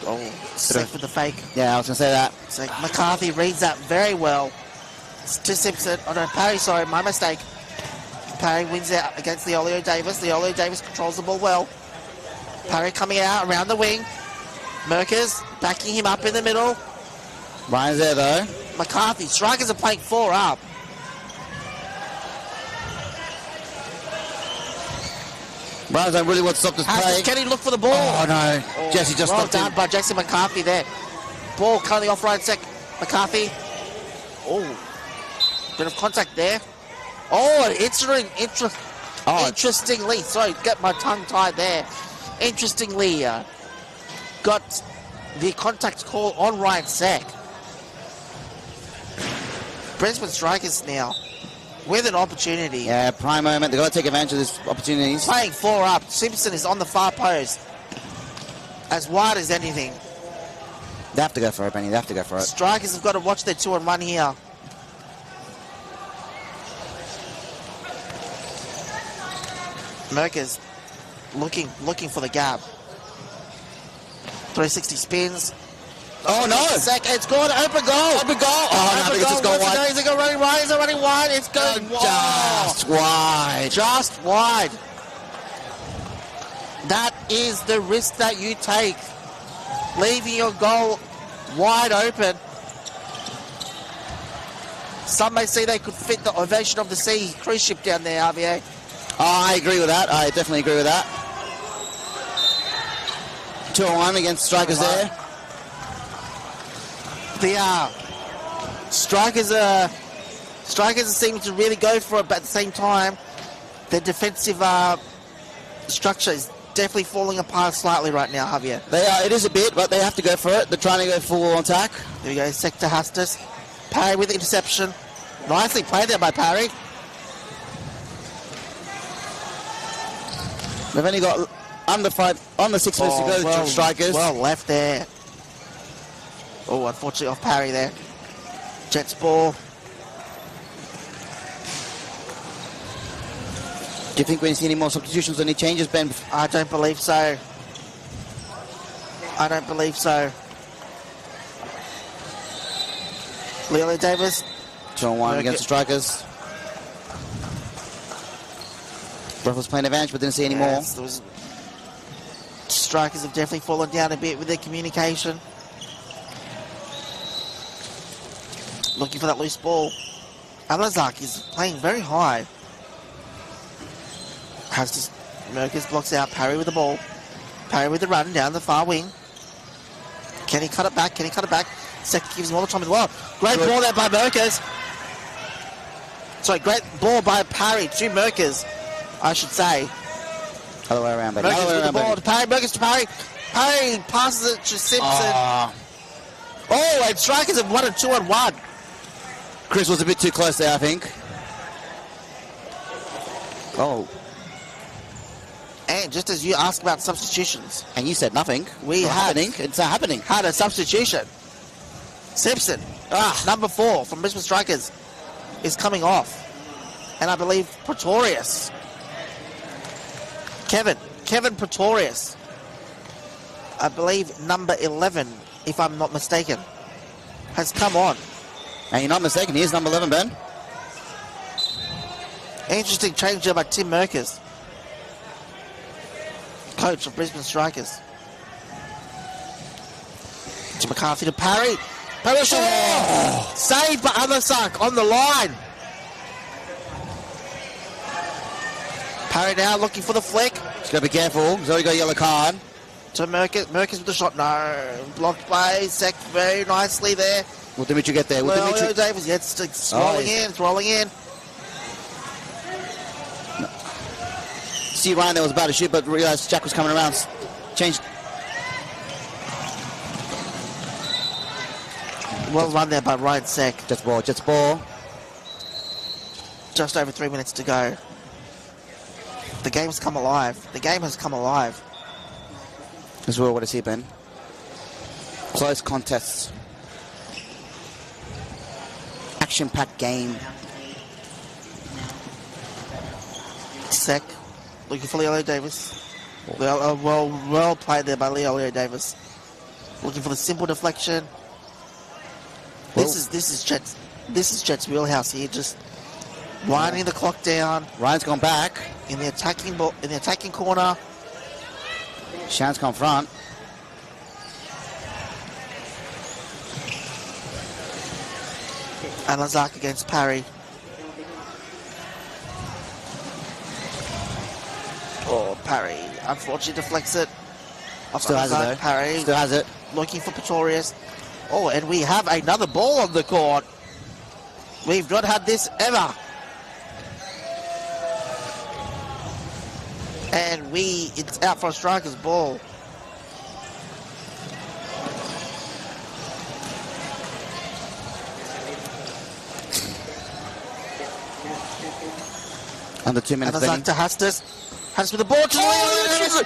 F: Oh, safe with the fake.
G: Yeah, I was going to say that.
F: So McCarthy reads that very well. It's to Simpson. Oh no, Parry, sorry, my mistake. Parry wins out against Leolio Davis. Leolio Davis controls the ball well. Parry coming out around the wing. Merkers backing him up in the middle.
G: Ryan's there though.
F: McCarthy, strikers are playing 4 up.
G: Ryan's don't really want to stop this play.
F: Can he look for the ball?
G: Oh no, Jesse just
F: well
G: stopped
F: done
G: him.
F: by Jesse McCarthy there. Ball currently off right sec. McCarthy. Oh, bit of contact there. Oh, interestingly, sorry, get my tongue tied there. Interestingly, got the contact call on Ryan Sack. Brisbane Strikers now with an opportunity.
G: Yeah, prime moment. They've got to take advantage of this opportunities.
F: Playing 4 up. Simpson is on the far post. As wide as anything.
G: They have to go for it, Benny. They have to go for it.
F: Strikers have got to watch their 2-on-1 here. Merkers looking for the gap. 360 spins.
G: Oh no!
F: It's gone. Open goal.
G: Open goal. Oh no, it's gone wide.
F: Is it running wide? Is it running wide? It's going
G: Just wide.
F: Just wide. That is the risk that you take. Leaving your goal wide open. Some may say they could fit the Ovation of the Sea cruise ship down there, RVA.
G: Oh, I agree with that. I definitely agree with that. 2-1 against Strikers there.
F: The Strikers are seeming to really go for it, but at the same time, their defensive structure is definitely falling apart slightly right now, Javier.
G: They are. It is a bit, but they have to go for it. They're trying to go full attack.
F: There we go, Sector Hustis. Parry with the interception. Nicely played there by Parry.
G: They've only got under 6 minutes to go to Strikers.
F: Well left there. Oh, unfortunately off Parry there. Jets ball.
G: Do you think we're going to see any more substitutions or any changes, Ben?
F: I don't believe so. I don't believe so. Leolio Davis.
G: 2-1 against the Strikers. Ruffles playing advantage, but didn't see any more.
F: Strikers have definitely fallen down a bit with their communication. Looking for that loose ball. Alazak is playing very high. Merkers blocks out Parry with the ball. Parry with the run down the far wing. Can he cut it back? Sek gives him all the time as well. Great ball there by Merkers. Sorry, great ball by Parry to Merkers, I should say.
G: Other way around, baby.
F: Merkers
G: Other way
F: with the
G: around,
F: ball
G: baby.
F: to Parry. Merkers to Parry. Parry passes it to Simpson. Oh, and Strikers have won a 2-on-1.
G: Chris was a bit too close there, I think. Oh,
F: And just as you asked about substitutions,
G: and you said nothing.
F: We
G: Not
F: had-
G: happening. It's not happening.
F: had a substitution. Simpson, number 4 from Brisbane Strikers, is coming off. And I believe Pretorius. Kevin Pretorius. I believe number 11, if I'm not mistaken, has come on.
G: And you're not mistaken, here's number 11, Ben.
F: Interesting change there by Tim Merkers, coach of Brisbane Strikers. To McCarthy to Parry. Parry shot! Saved by Amasak on the line. Parry now looking for the flick.
G: Just got to be careful. He's already got a yellow card.
F: To Merkers. Merkers with the shot. No. Blocked by Sek very nicely there.
G: Will Dimitri get there? Will
F: Well,
G: Dimitri...
F: Davis, yeah, it's rolling in. It's rolling in.
G: See Ryan there was about to shoot, but realised Jack was coming around. Changed.
F: Well run there by Ryan Sek.
G: Jets ball.
F: Just over 3 minutes to go. The game's come alive. The game has come alive.
G: This is what I want to see, Ben. Close contests. Action-packed game.
F: Sek looking for Leo Davis. Well played there by Leo Davis. Looking for the simple deflection. This is Jet's wheelhouse here. Just winding the clock down
G: Ryan's gone back.
F: in the attacking corner.
G: Shan's gone front.
F: And Lazak against Parry. Oh, Parry unfortunately deflects it.
G: Still has it though.
F: Parry
G: Still has it.
F: looking for Pretorius. Oh, and we have another ball on the court. We've not had this ever. And it's out for a striker's ball.
G: Under 2 minutes.
F: And Lazak to Hustis. Hustis with the ball to Lucas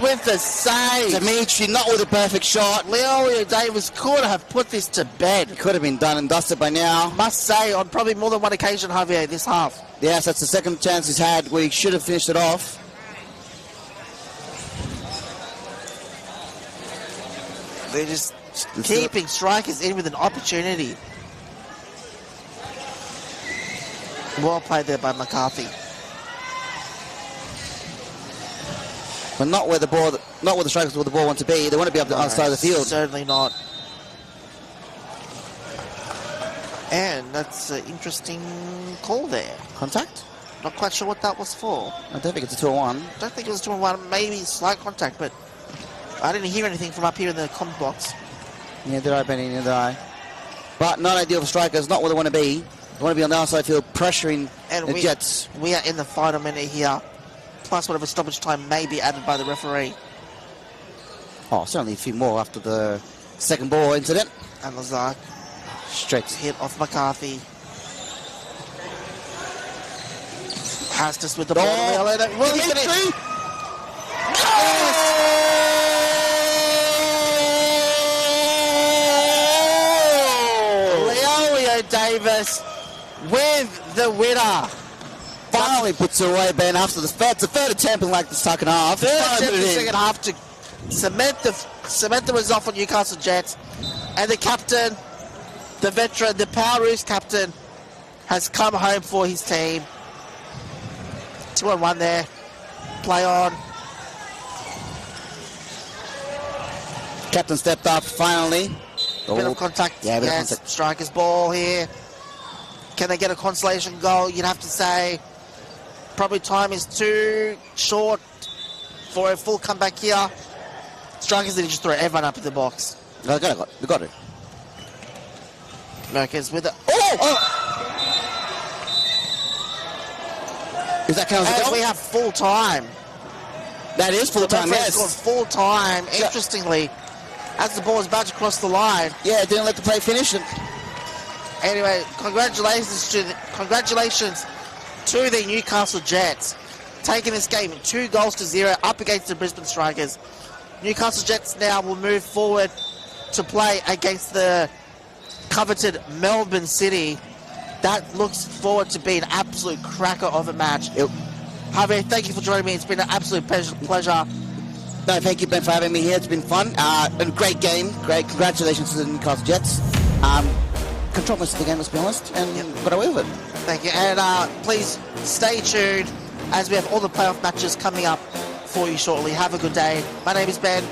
F: with the save.
G: Dimitri not with a perfect shot.
F: Leo Davis could have put this to bed.
G: Could have been done and dusted by now.
F: Must say, on probably more than one occasion, Javier, this half.
G: Yes, that's the second chance he's had where he should have finished it off.
F: They're just keeping strikers in with an opportunity. Well played there by McCarthy.
G: But not where the strikers with the ball want to be. They want to be up the other side of the field.
F: Certainly not. And that's an interesting call there.
G: Contact?
F: Not quite sure what that was for.
G: I don't think it's a 2-on-1.
F: Don't think it was 2-on-1, maybe slight contact, but I didn't hear anything from up here in the comment box.
G: Neither did I, Benny, neither did I. But not ideal for strikers, not where they want to be. They want to be on the outside field, pressuring the Jets.
F: We are in the final minute here, plus whatever stoppage time may be added by the referee.
G: Oh, certainly a few more after the second ball incident.
F: And Lazak
G: Straight.
F: hit off McCarthy. Hastis with the ball. Will he finish? Leo Davis with the winner.
G: Finally puts it away, Ben, after the third attempt in like the second half.
F: Third attempt in the second half to cement the result for Newcastle Jets. And the captain, the veteran, the Powerchair captain, has come home for his team. 2-on-1 there. Play on.
G: Captain stepped up finally.
F: Bit of contact.
G: Yeah, bit of
F: yes,
G: contact.
F: Striker's ball here. Can they get a consolation goal? You'd have to say probably time is too short. for a full comeback here. Strikers didn't just throw everyone up in the box.
G: We got it.
F: Merkins with it.
G: Is that counts?
F: And we have full time.
G: That is full time,
F: Scored
G: yes.
F: full time. Interestingly, as the ball was about to cross the line.
G: Yeah, didn't let the play finish.
F: Anyway, congratulations to the Newcastle Jets, taking this game 2-0 up against the Brisbane Strikers. Newcastle Jets now will move forward to play against the coveted Melbourne City. That looks forward to being an absolute cracker of a match. Javier, thank you for joining me. It's been an absolute pleasure.
G: No, thank you, Ben, for having me here. It's been fun. And a great game. Great. Congratulations to the Newcastle Jets. Control most of the game, let's be honest, and got away with it.
F: Thank you. And please stay tuned as we have all the playoff matches coming up for you shortly. Have a good day. My name is Ben.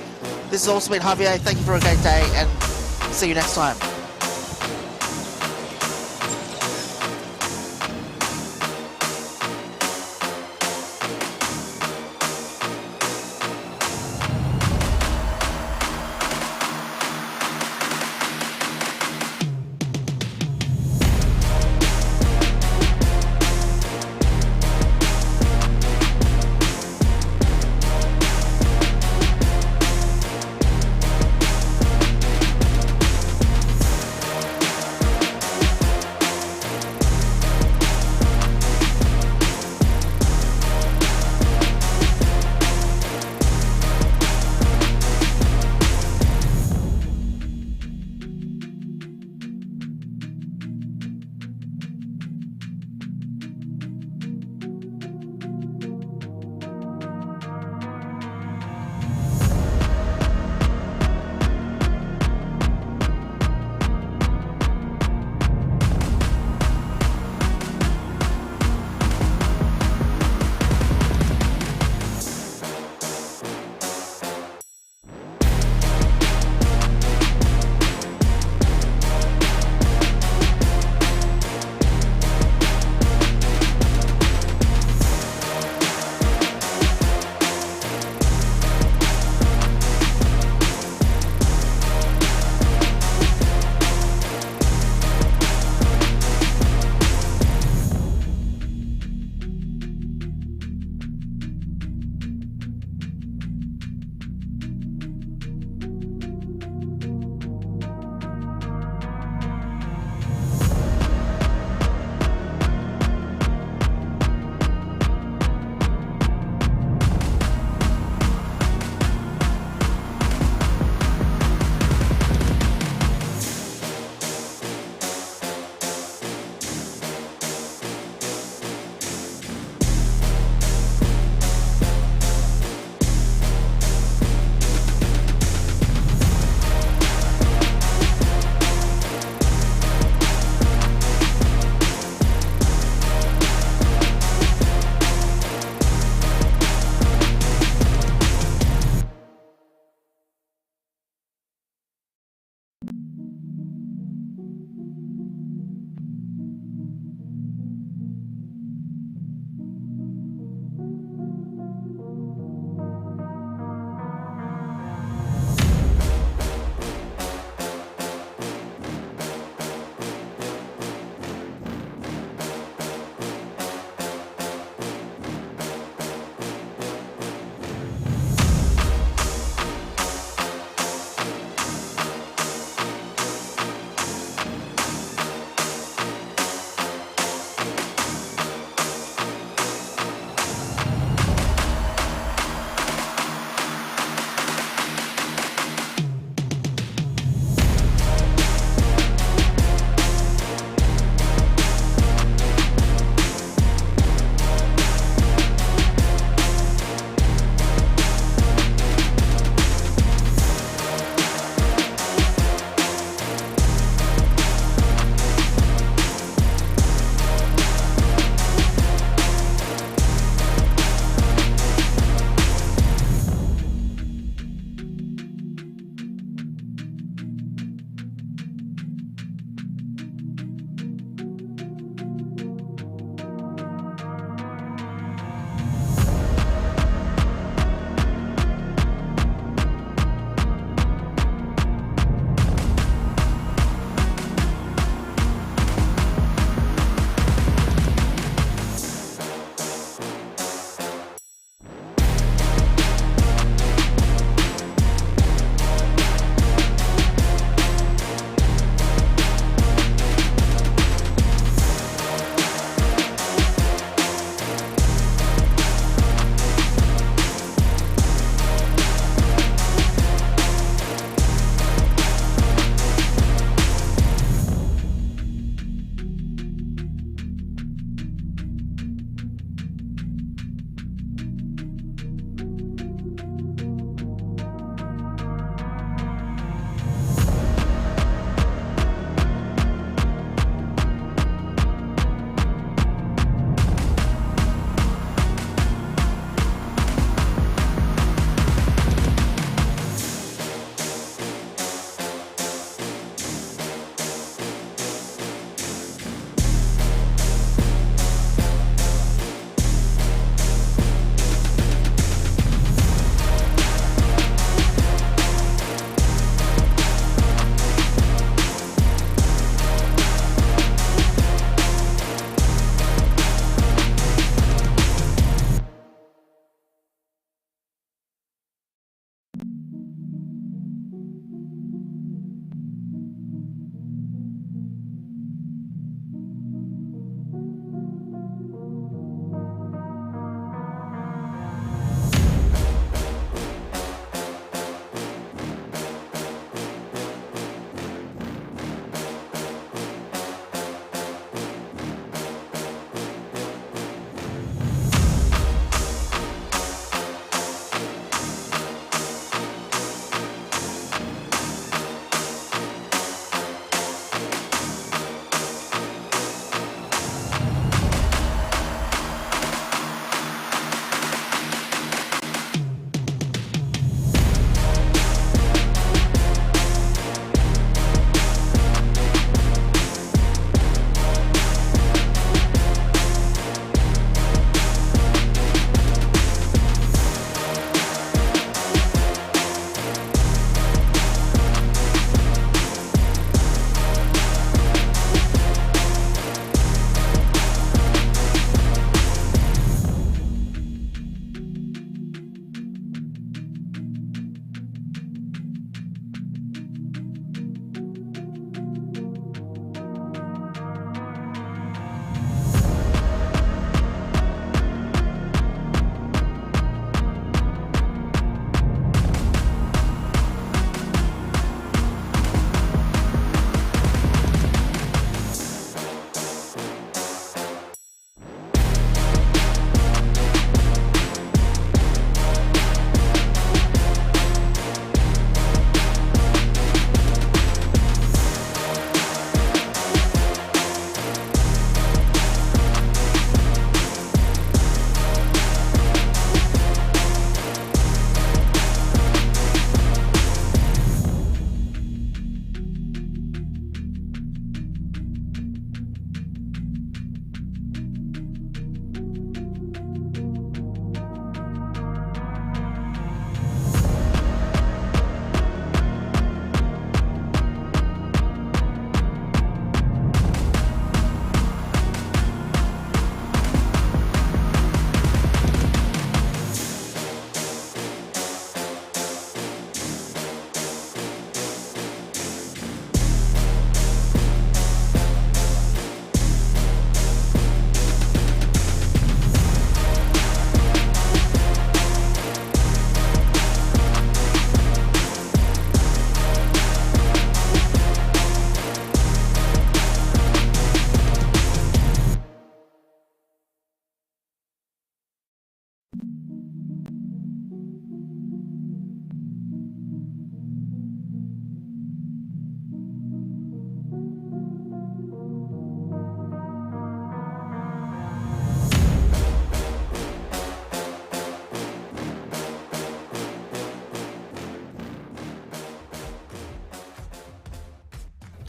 F: This has also been Javier. Thank you for a great day, and see you next time.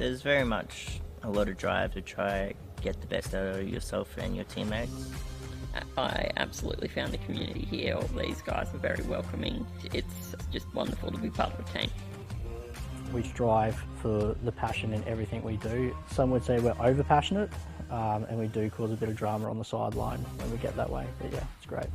A: there's very much a lot of drive to try get the best out of yourself and your teammates.
B: I absolutely found the community here. All these guys are very welcoming. It's just wonderful to be part of a team.
C: We strive for the passion in everything we do. Some would say we're over passionate, and we do cause a bit of drama on the sideline when we get that way. But yeah, it's great.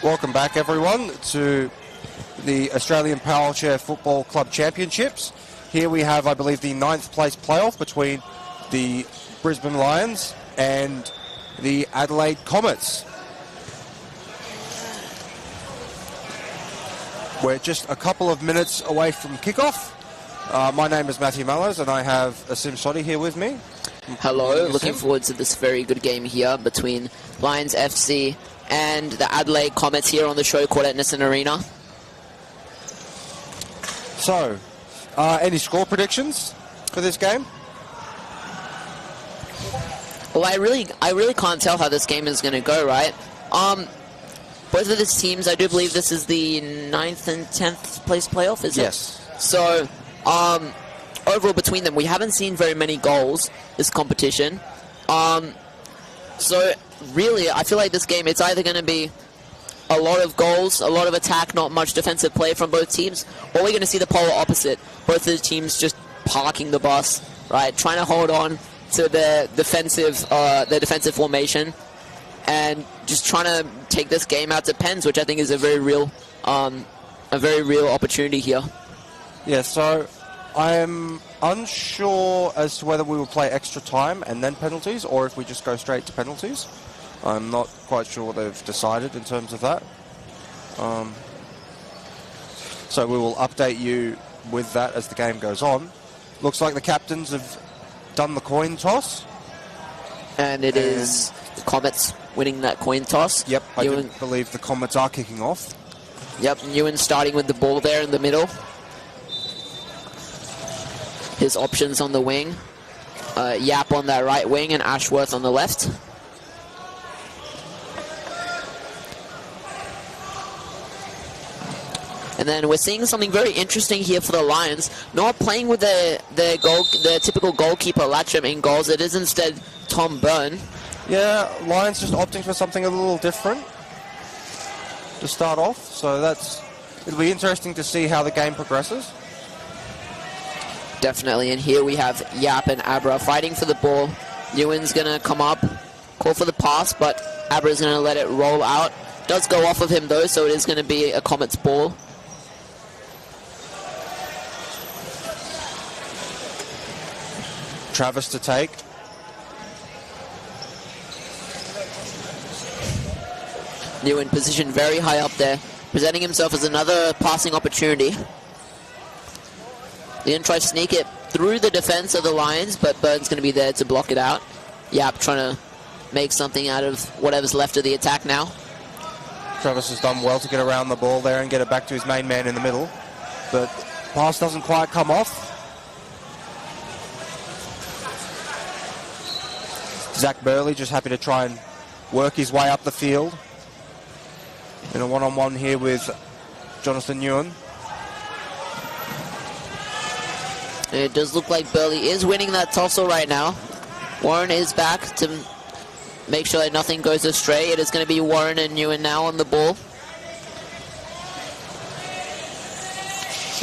H: Welcome back, everyone, to the Australian Powerchair Football Club Championships. Here we have, I believe, the 9th place playoff between the Brisbane Lions and the Adelaide Comets. We're just a couple of minutes away from kickoff. My name is Matthew Mallows, and I have Asim Sodhi here with me.
I: Hello, looking forward to this very good game here between Lions FC and the Adelaide Comets here on the Showcourt at Nissan Arena.
H: So, any score predictions for this game?
I: Well, I really can't tell how this game is going to go, right? Both of these teams, I do believe this is the 9th and 10th place playoff, is it?
H: Yes.
I: So, overall between them, we haven't seen very many goals this competition. So, really, I feel like this game, it's either going to be a lot of goals, a lot of attack, not much defensive play from both teams, or we're going to see the polar opposite. Both of the teams just parking the bus, right? Trying to hold on to their defensive formation, and just trying to take this game out to pens, which I think is a very real opportunity here.
H: Yeah, so I'm unsure as to whether we will play extra time and then penalties, or if we just go straight to penalties. I'm not quite sure what they've decided in terms of that. So we will update you with that as the game goes on. Looks like the captains have done the coin toss.
I: And it is the Comets winning that coin toss.
H: Yep, I do believe the Comets are kicking off.
I: Yep, Ewan starting with the ball there in the middle. His options on the wing. Yap on that right wing and Ashworth on the left. And then we're seeing something very interesting here for the Lions. Not playing with the typical goalkeeper Latcham in goals. It is instead Tom Byrne.
H: Yeah, Lions just opting for something a little different to start off. So it'll be interesting to see how the game progresses.
I: Definitely. And here we have Yap and Abra fighting for the ball. Ewan's going to come up, call for the pass, but Abra's going to let it roll out Does go off of him though, so it is going to be a Comets ball.
H: Travis to take.
I: New in position very high up there, presenting himself as another passing opportunity. He didn't try to sneak it through the defense of the Lions, but Bird's going to be there to block it out. Yap trying to make something out of whatever's left of the attack now.
H: Travis has done well to get around the ball there and get it back to his main man in the middle, but pass doesn't quite come off. Zach Burley just happy to try and work his way up the field in a one-on-one here with Jonathan Ewan.
I: It does look like Burley is winning that tussle right now. Warren is back to make sure that nothing goes astray. It is going to be Warren and Ewan now on the ball.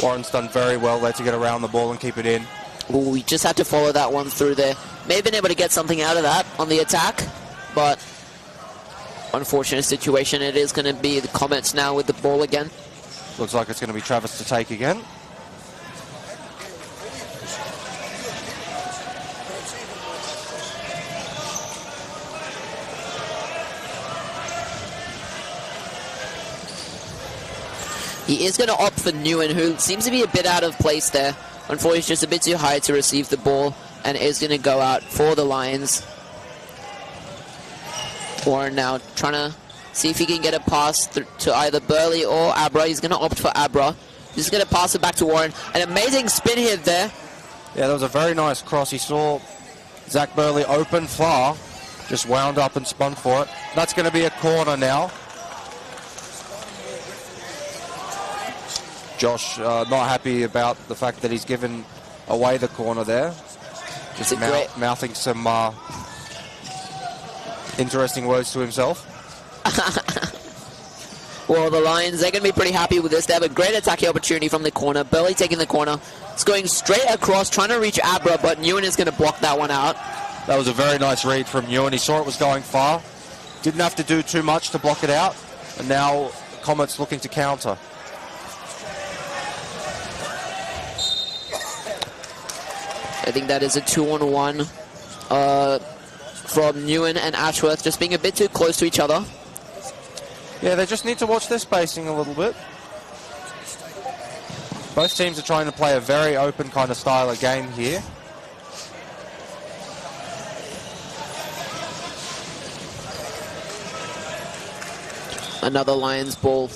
H: Warren's done very well there to get around the ball and keep it in.
I: Ooh, we just had to follow that one through there. May have been able to get something out of that on the attack, but unfortunate situation. It is going to be the Comets now with the ball again.
H: Looks like it's going to be Travis to take again.
I: He is going to opt for Newen, who seems to be a bit out of place there. Unfortunately, he's just a bit too high to receive the ball, and is going to go out for the Lions. Warren now trying to see if he can get a pass to either Burley or Abra. He's going to opt for Abra. He's going to pass it back to Warren. An amazing spin hit there.
H: Yeah, that was a very nice cross. He saw Zach Burley open far, just wound up and spun for it. That's going to be a corner now. Josh not happy about the fact that he's given away the corner there. Just mouthing some interesting words to himself.
I: Well, the Lions, they're going to be pretty happy with this. They have a great attacking opportunity from the corner. Burley taking the corner. It's going straight across, trying to reach Abra, but Newen is going to block that one out.
H: That was a very nice read from Newen. He saw it was going far. Didn't have to do too much to block it out. And now Comets looking to counter.
I: I think that is a 2-on-1 from Newen and Ashworth, just being a bit too close to each other.
H: Yeah, they just need to watch their spacing a little bit. Both teams are trying to play a very open kind of style of game here.
I: Another Lions ball.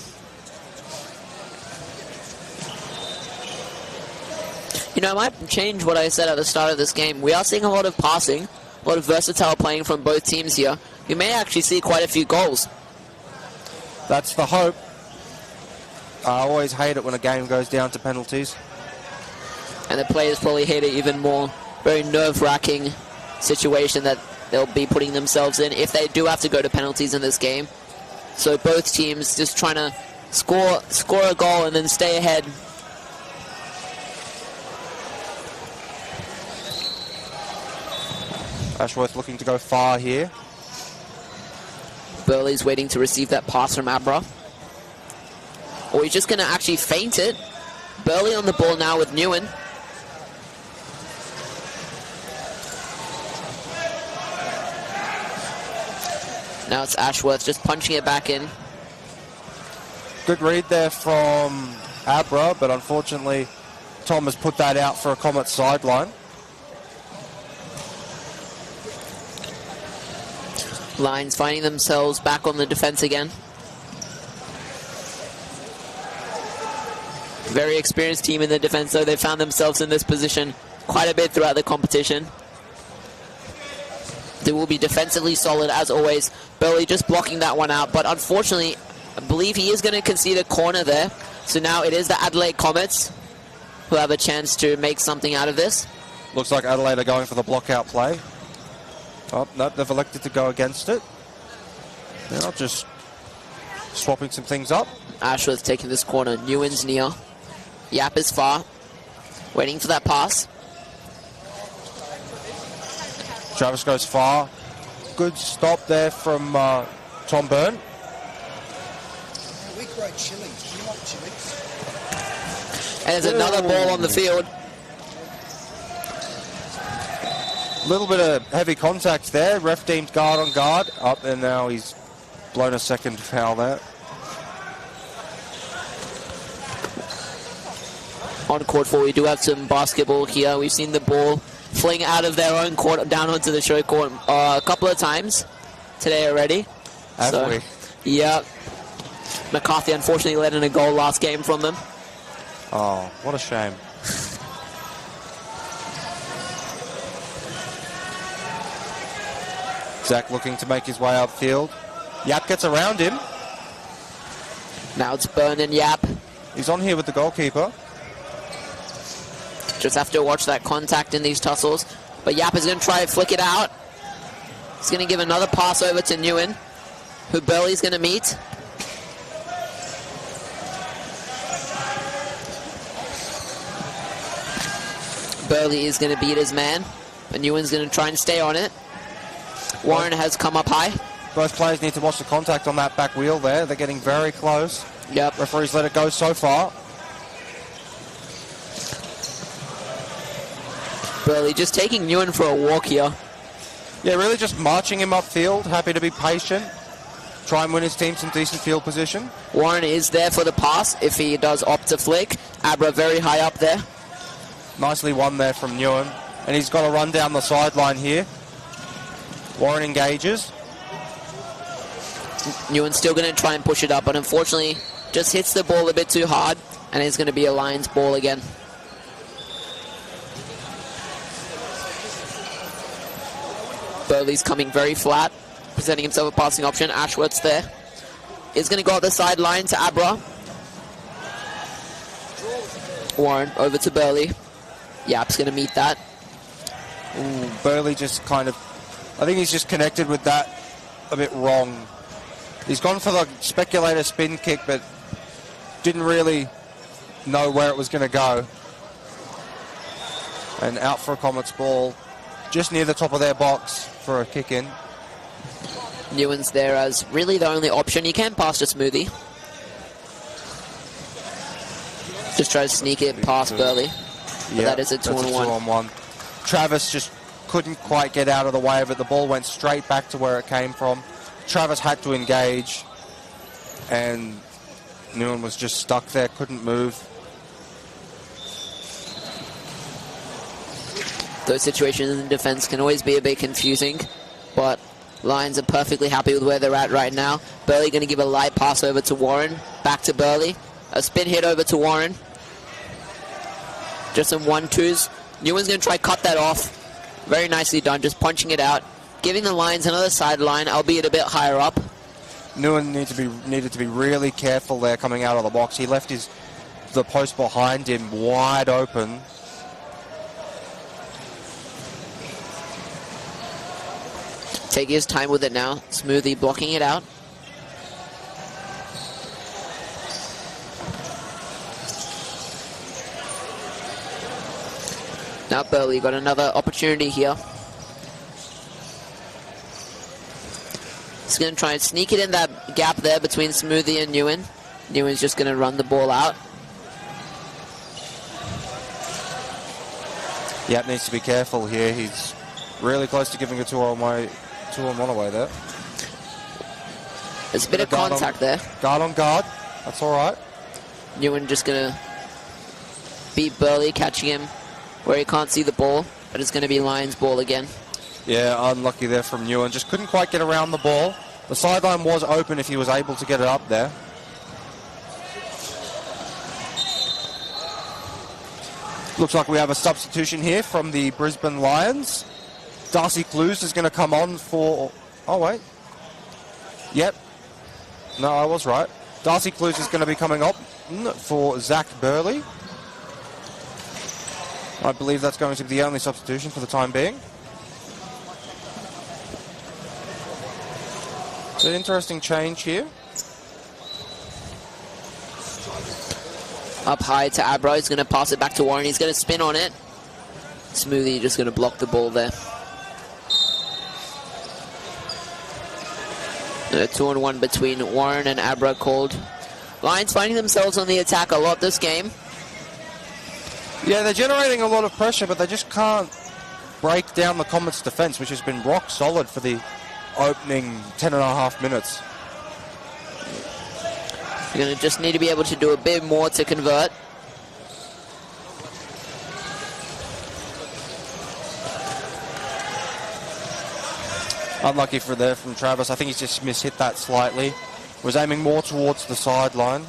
I: You know, I might change what I said at the start of this game. We are seeing a lot of passing, a lot of versatile playing from both teams here. We may actually see quite a few goals.
H: That's the hope. I always hate it when a game goes down to penalties.
I: And the players probably hate it even more. Very nerve-wracking situation that they'll be putting themselves in if they do have to go to penalties in this game. So both teams just trying to score a goal and then stay ahead.
H: Ashworth looking to go far here.
I: Burley's waiting to receive that pass from Abra. Or he's just going to actually feint it. Burley on the ball now with Newen. Now it's Ashworth just punching it back in.
H: Good read there from Abra, but unfortunately Tom has put that out for a Comet sideline.
I: Lions finding themselves back on the defense again. Very experienced team in the defense, though. They found themselves in this position quite a bit throughout the competition. They will be defensively solid as always. Burley just blocking that one out, but unfortunately, I believe he is going to concede a corner there. So now it is the Adelaide Comets who have a chance to make something out of this.
H: Looks like Adelaide are going for the block-out play. Oh, no, they've elected to go against it. Now just swapping some things up.
I: Ashworth taking this corner. Newen's near. Yap is far. Waiting for that pass.
H: Travis goes far. Good stop there from Tom Byrne.
I: And there's another ball on the field.
H: A little bit of heavy contact there. Ref deemed guard on guard. Up, and now he's blown a second foul there.
I: On court 4, we do have some basketball here. We've seen the ball fling out of their own court down onto the show court a couple of times today already.
H: Have we?
I: Yeah. McCarthy unfortunately let in a goal last game from them.
H: Oh, what a shame. Zach looking to make his way upfield. Yap gets around him.
I: Now it's Byrne and Yap.
H: He's on here with the goalkeeper.
I: Just have to watch that contact in these tussles. But Yap is going to try and flick it out. He's going to give another pass over to Nguyen, who Burley's going to meet. Burley is going to beat his man, but Nguyen's going to try and stay on it. Warren has come up high.
H: Both players need to watch the contact on that back wheel there. They're getting very close.
I: Yep.
H: Referees let it go so far.
I: Burley just taking Nguyen for a walk here.
H: Yeah, really just marching him upfield. Happy to be patient. Try and win his team some decent field position.
I: Warren is there for the pass if he does opt to flick. Abra very high up there.
H: Nicely won there from Nguyen. And he's got to run down the sideline here. Warren engages.
I: Nguyen's still going to try and push it up, but unfortunately just hits the ball a bit too hard, and it's going to be a Lions ball again. Burley's coming very flat, presenting himself a passing option. Ashworth's there. He's going to go up the sideline to Abra. Warren over to Burley. Yap's going to meet that.
H: Ooh, Burley just kind of... I think he's just connected with that a bit wrong. He's gone for the speculator spin kick, but didn't really know where it was going to go. And out for a Comets ball, just near the top of their box for a kick in.
I: Nguyen's there as really the only option. He can pass to Smoothie. Just try to sneak it past Burley. But that is a 2-on-1.
H: Travis just couldn't quite get out of the way of it. The ball went straight back to where it came from. Travis had to engage, and Nguyen was just stuck there, couldn't move.
I: Those situations in defense can always be a bit confusing, but Lions are perfectly happy with where they're at right now. Burley going to give a light pass over to Warren. Back to Burley. A spin hit over to Warren. Just some 1-2s. Nguyen's going to try cut that off. Very nicely done, just punching it out. Giving the Lions another sideline, albeit a bit higher up.
H: Nguyen needed to be really careful there coming out of the box. He left the post behind him wide open.
I: Taking his time with it now. Smoothie blocking it out. Now Burley got another opportunity here. He's going to try and sneak it in that gap there between Smoothie and Nguyen. Nguyen's just going to run the ball out.
H: Yap needs to be careful here. He's really close to giving a 2-on-1 away there.
I: There's a bit of contact there.
H: Guard on guard. That's all right.
I: Nguyen just going to beat Burley, catching him where he can't see the ball, but it's going to be Lions ball again.
H: Yeah, unlucky there from Nguyen. Just couldn't quite get around the ball. The sideline was open if he was able to get it up there. Looks like we have a substitution here from the Brisbane Lions. Darcy Clues is going to come on for... Oh, wait. Yep. No, I was right. Darcy Clues is going to be coming up for Zach Burley. I believe that's going to be the only substitution for the time being. It's an interesting change here.
I: Up high to Abra. He's going to pass it back to Warren. He's going to spin on it. Smoothie just going to block the ball there. A 2-on-1 between Warren and Abra called. Lions finding themselves on the attack a lot this game.
H: Yeah, they're generating a lot of pressure, but they just can't break down the Comets' defence, which has been rock solid for the opening 10.5 minutes.
I: You're going to just need to be able to do a bit more to convert.
H: Unlucky from Travis. I think he's just mishit that slightly. Was aiming more towards the sideline.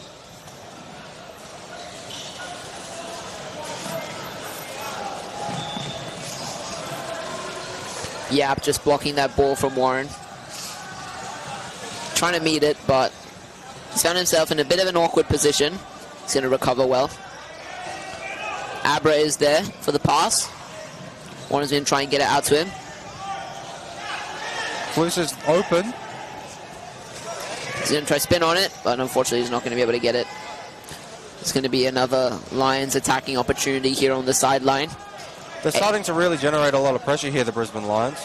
I: Yap just blocking that ball from Warren. Trying to meet it, but he's found himself in a bit of an awkward position. He's going to recover well. Abra is there for the pass. Warren's going to try and get it out to him.
H: Clues is open.
I: He's going to try spin on it, but unfortunately he's not going to be able to get it. It's going to be another Lions attacking opportunity here on the sideline.
H: They're starting to really generate a lot of pressure here, the Brisbane Lions.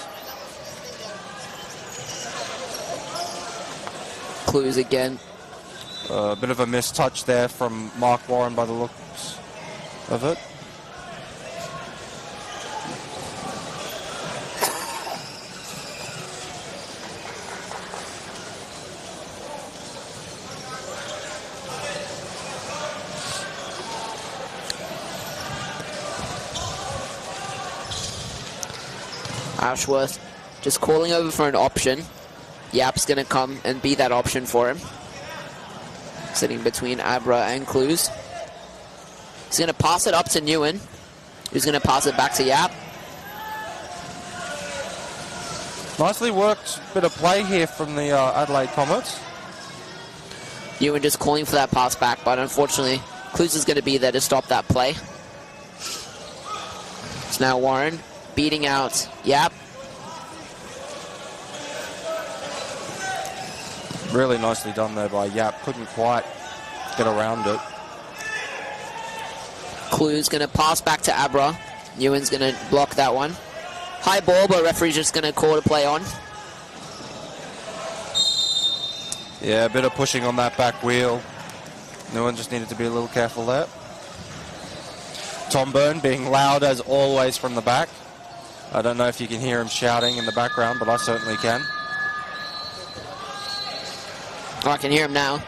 I: Clues again.
H: A bit of a missed touch there from Mark Warren by the looks of it.
I: Ashworth just calling over for an option. Yap's going to come and be that option for him. Sitting between Abra and Clues. He's going to pass it up to Nguyen, who's going to pass it back to Yap.
H: Nicely worked bit of play here from the Adelaide Comets.
I: Nguyen just calling for that pass back, but unfortunately Clues is going to be there to stop that play. It's now Warren beating out Yap.
H: Really nicely done there by Yap. Couldn't quite get around it.
I: Clue's going to pass back to Abra. Nguyen's going to block that one. High ball, but referee's just going to call to play on.
H: Yeah, a bit of pushing on that back wheel. Nguyen just needed to be a little careful there. Tom Byrne being loud as always from the back. I don't know if you can hear him shouting in the background, but I certainly can.
I: Oh, I can hear him now.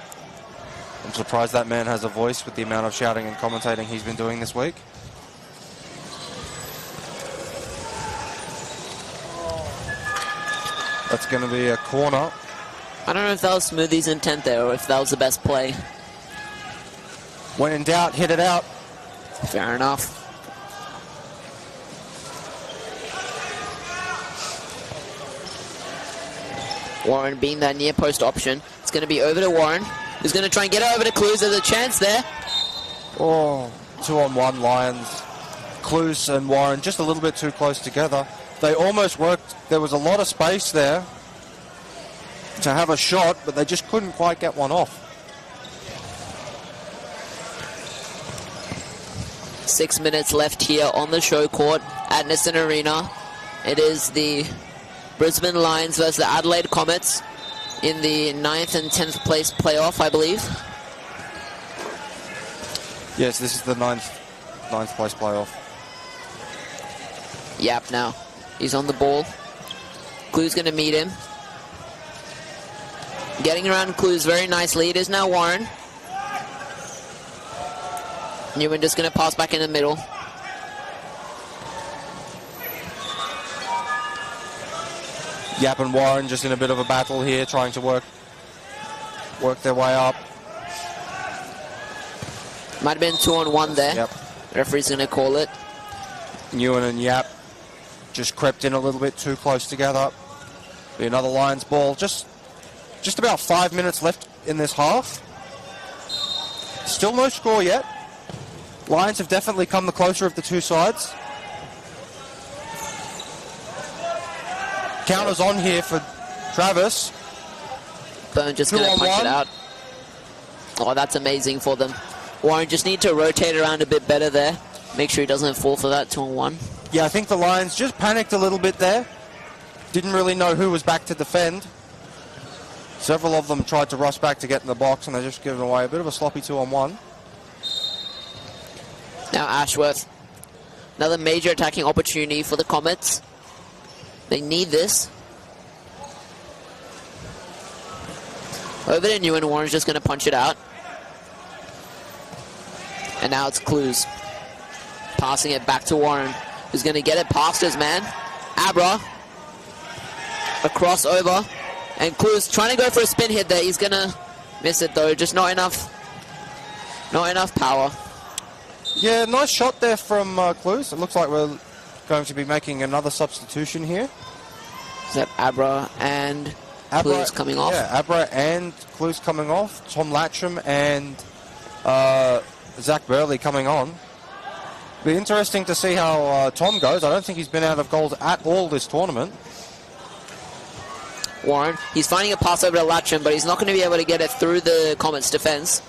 H: I'm surprised that man has a voice with the amount of shouting and commentating he's been doing this week. That's going to be a corner.
I: I don't know if that was Smoothie's intent there or if that was the best play.
H: When in doubt, hit it out.
I: Fair enough. Warren being that near post option. It's going to be over to Warren, who's going to try and get it over to Clues. There's a chance there.
H: Oh, 2-on-1 Lions. Clues and Warren just a little bit too close together. They almost worked. There was a lot of space there to have a shot, but they just couldn't quite get one off.
I: 6 minutes left here on the Showcourt at Nissan Arena. It is the Brisbane Lions versus the Adelaide Comets in the 9th and 10th place playoff, I believe.
H: Yes, this is the ninth place playoff.
I: Yap now. He's on the ball. Clue's going to meet him. Getting around Clue's very nicely. It is now Warren. Nguyen just going to pass back in the middle.
H: Yap and Warren just in a bit of a battle here, trying to work their way up.
I: Might have been 2-on-1 there.
H: Yep.
I: Referee's going to call it.
H: Nguyen and Yap just crept in a little bit too close together. Be another Lions ball. Just about 5 minutes left in this half. Still no score yet. Lions have definitely come the closer of the two sides. Counters on here for Travis.
I: Byrne just going to punch it out. Oh, that's amazing for them. Warren just need to rotate around a bit better there. Make sure he doesn't fall for that 2-on-1.
H: Yeah, I think the Lions just panicked a little bit there. Didn't really know who was back to defend. Several of them tried to rush back to get in the box, and they're just giving away a bit of a sloppy 2-on-1.
I: Now Ashworth. Another major attacking opportunity for the Comets. They need this. Over to Newen. Warren's just going to punch it out. And now it's Clues. Passing it back to Warren, who's going to get it past his man. Abra. A crossover. And Clues trying to go for a spin hit there. He's going to miss it though. Just not enough power.
H: Yeah, nice shot there from Clues. It looks like we're going to be making another substitution here.
I: Is that Abra and Clues coming off?
H: Yeah, Abra and Clues coming off. Tom Latcham and Zach Burley coming on. Be interesting to see how Tom goes. I don't think he's been out of goals at all this tournament.
I: Warren, he's finding a pass over to Latcham, but he's not going to be able to get it through the Comets defense.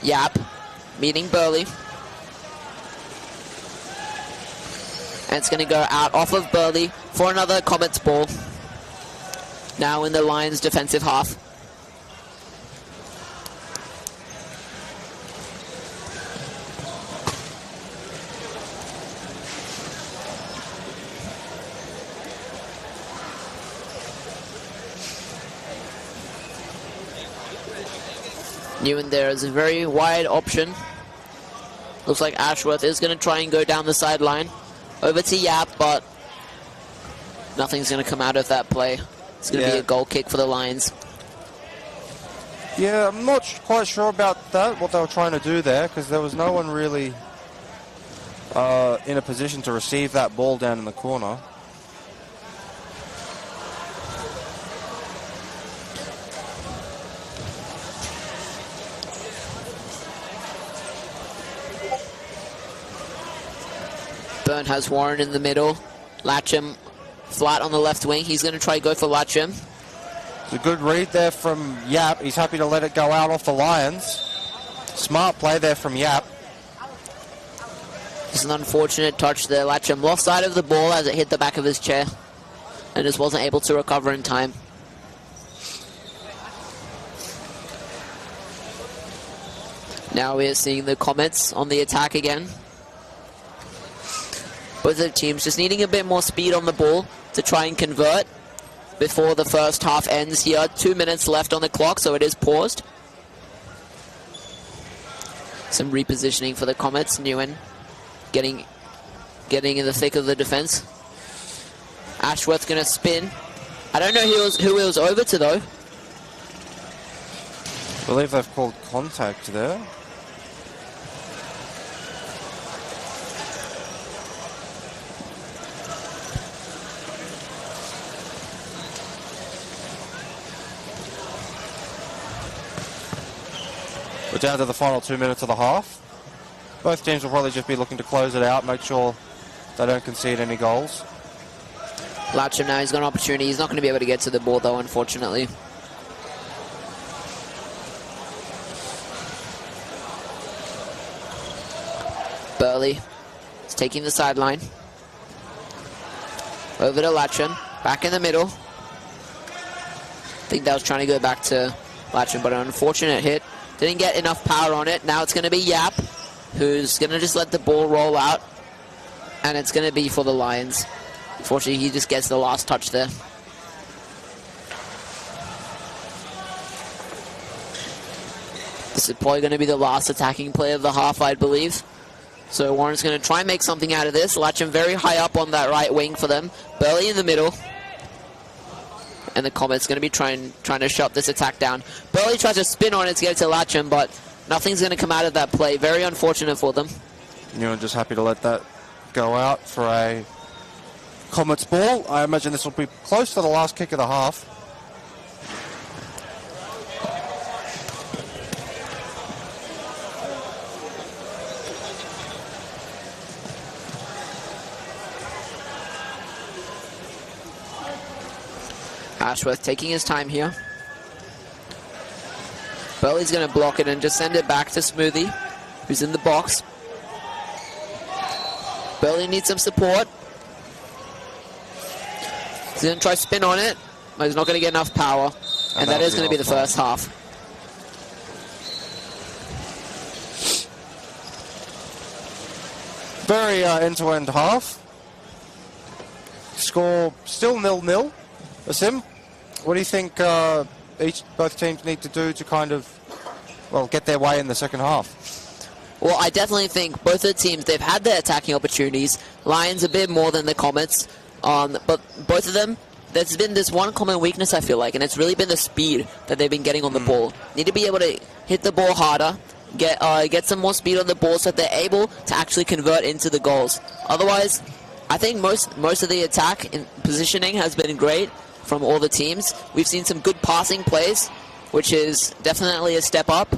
I: Yap meeting Burley. And it's going to go out off of Burley for another Comets ball. Now in the Lions' defensive half. Newen there is a very wide option. Looks like Ashworth is going to try and go down the sideline. Over to Yap, but nothing's going to come out of that play. It's going to be a goal kick for the Lions.
H: Yeah, I'm not quite sure about that, what they were trying to do there, because there was no one really in a position to receive that ball down in the corner.
I: Byrne has Warren in the middle. Latcham flat on the left wing. He's going to try to go for Latcham.
H: It's a good read there from Yap. He's happy to let it go out off the Lions. Smart play there from Yap.
I: It's an unfortunate touch there. Latcham lost sight of the ball as it hit the back of his chair and just wasn't able to recover in time. Now we're seeing the Comets on the attack again. Both of the teams just needing a bit more speed on the ball to try and convert before the first half ends here. 2 minutes left on the clock, so it is paused. Some repositioning for the Comets. Newen getting in the thick of the defense. Ashworth's going to spin. I don't know who it was over to, though.
H: I believe they've called contact there. We're down to the final 2 minutes of the half. Both teams will probably just be looking to close it out, make sure they don't concede any goals.
I: Latcham now, he's got an opportunity. He's not going to be able to get to the ball, though, unfortunately. Burley is taking the sideline. Over to Latcham. Back in the middle. I think that was trying to go back to Latcham, but an unfortunate hit. Didn't get enough power on it. Now it's going to be Yap, who's going to just let the ball roll out. And it's going to be for the Lions. Unfortunately, he just gets the last touch there. This is probably going to be the last attacking play of the half, I believe. So Warren's going to try and make something out of this. Latcham very high up on that right wing for them. Burley in the middle. And the Comets going to be trying to shut this attack down. Burley tries to spin on it to get it to Latcham, but nothing's going to come out of that play. Very unfortunate for them.
H: Newen just happy to let that go out for a Comets ball. I imagine this will be close to the last kick of the half.
I: Ashworth taking his time here. Burley's going to block it and just send it back to Smoothie, who's in the box. Burley needs some support. He's going to try spin on it, but he's not going to get enough power. And that is going to be the first half.
H: Very end-to-end half. Score still 0-0. Asim, what do you think both teams need to do to kind of, well, get their way in the second half?
I: Well, I definitely think both of the teams, they've had their attacking opportunities. Lions a bit more than the Comets. But both of them, there's been this one common weakness, I feel like, and it's really been the speed that they've been getting on the ball. Need to be able to hit the ball harder, get some more speed on the ball so that they're able to actually convert into the goals. Otherwise, I think most of the attack and positioning has been great from all the teams. We've seen some good passing plays, which is definitely a step up.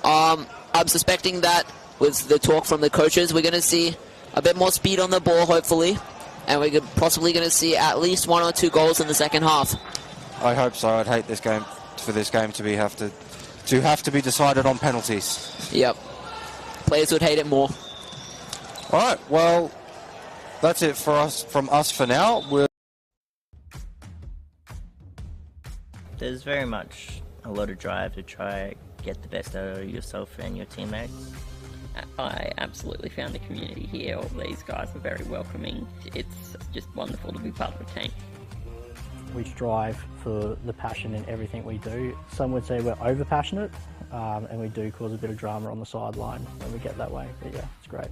I: I'm suspecting that with the talk from the coaches, we're going to see a bit more speed on the ball, hopefully, and we're possibly going to see at least 1 or 2 goals in the second half.
H: I hope so. I'd hate this game for this game to have to be decided on penalties.
I: Yep. Players would hate it more.
H: All right. Well, that's it from us for now.
A: There's very much a lot of drive to try get the best out of yourself and your teammates.
B: I absolutely found the community here. All these guys are very welcoming. It's just wonderful to be part of a team.
C: We strive for the passion in everything we do. Some would say we're over passionate, and we do cause a bit of drama on the sideline when we get that way. But yeah, it's great.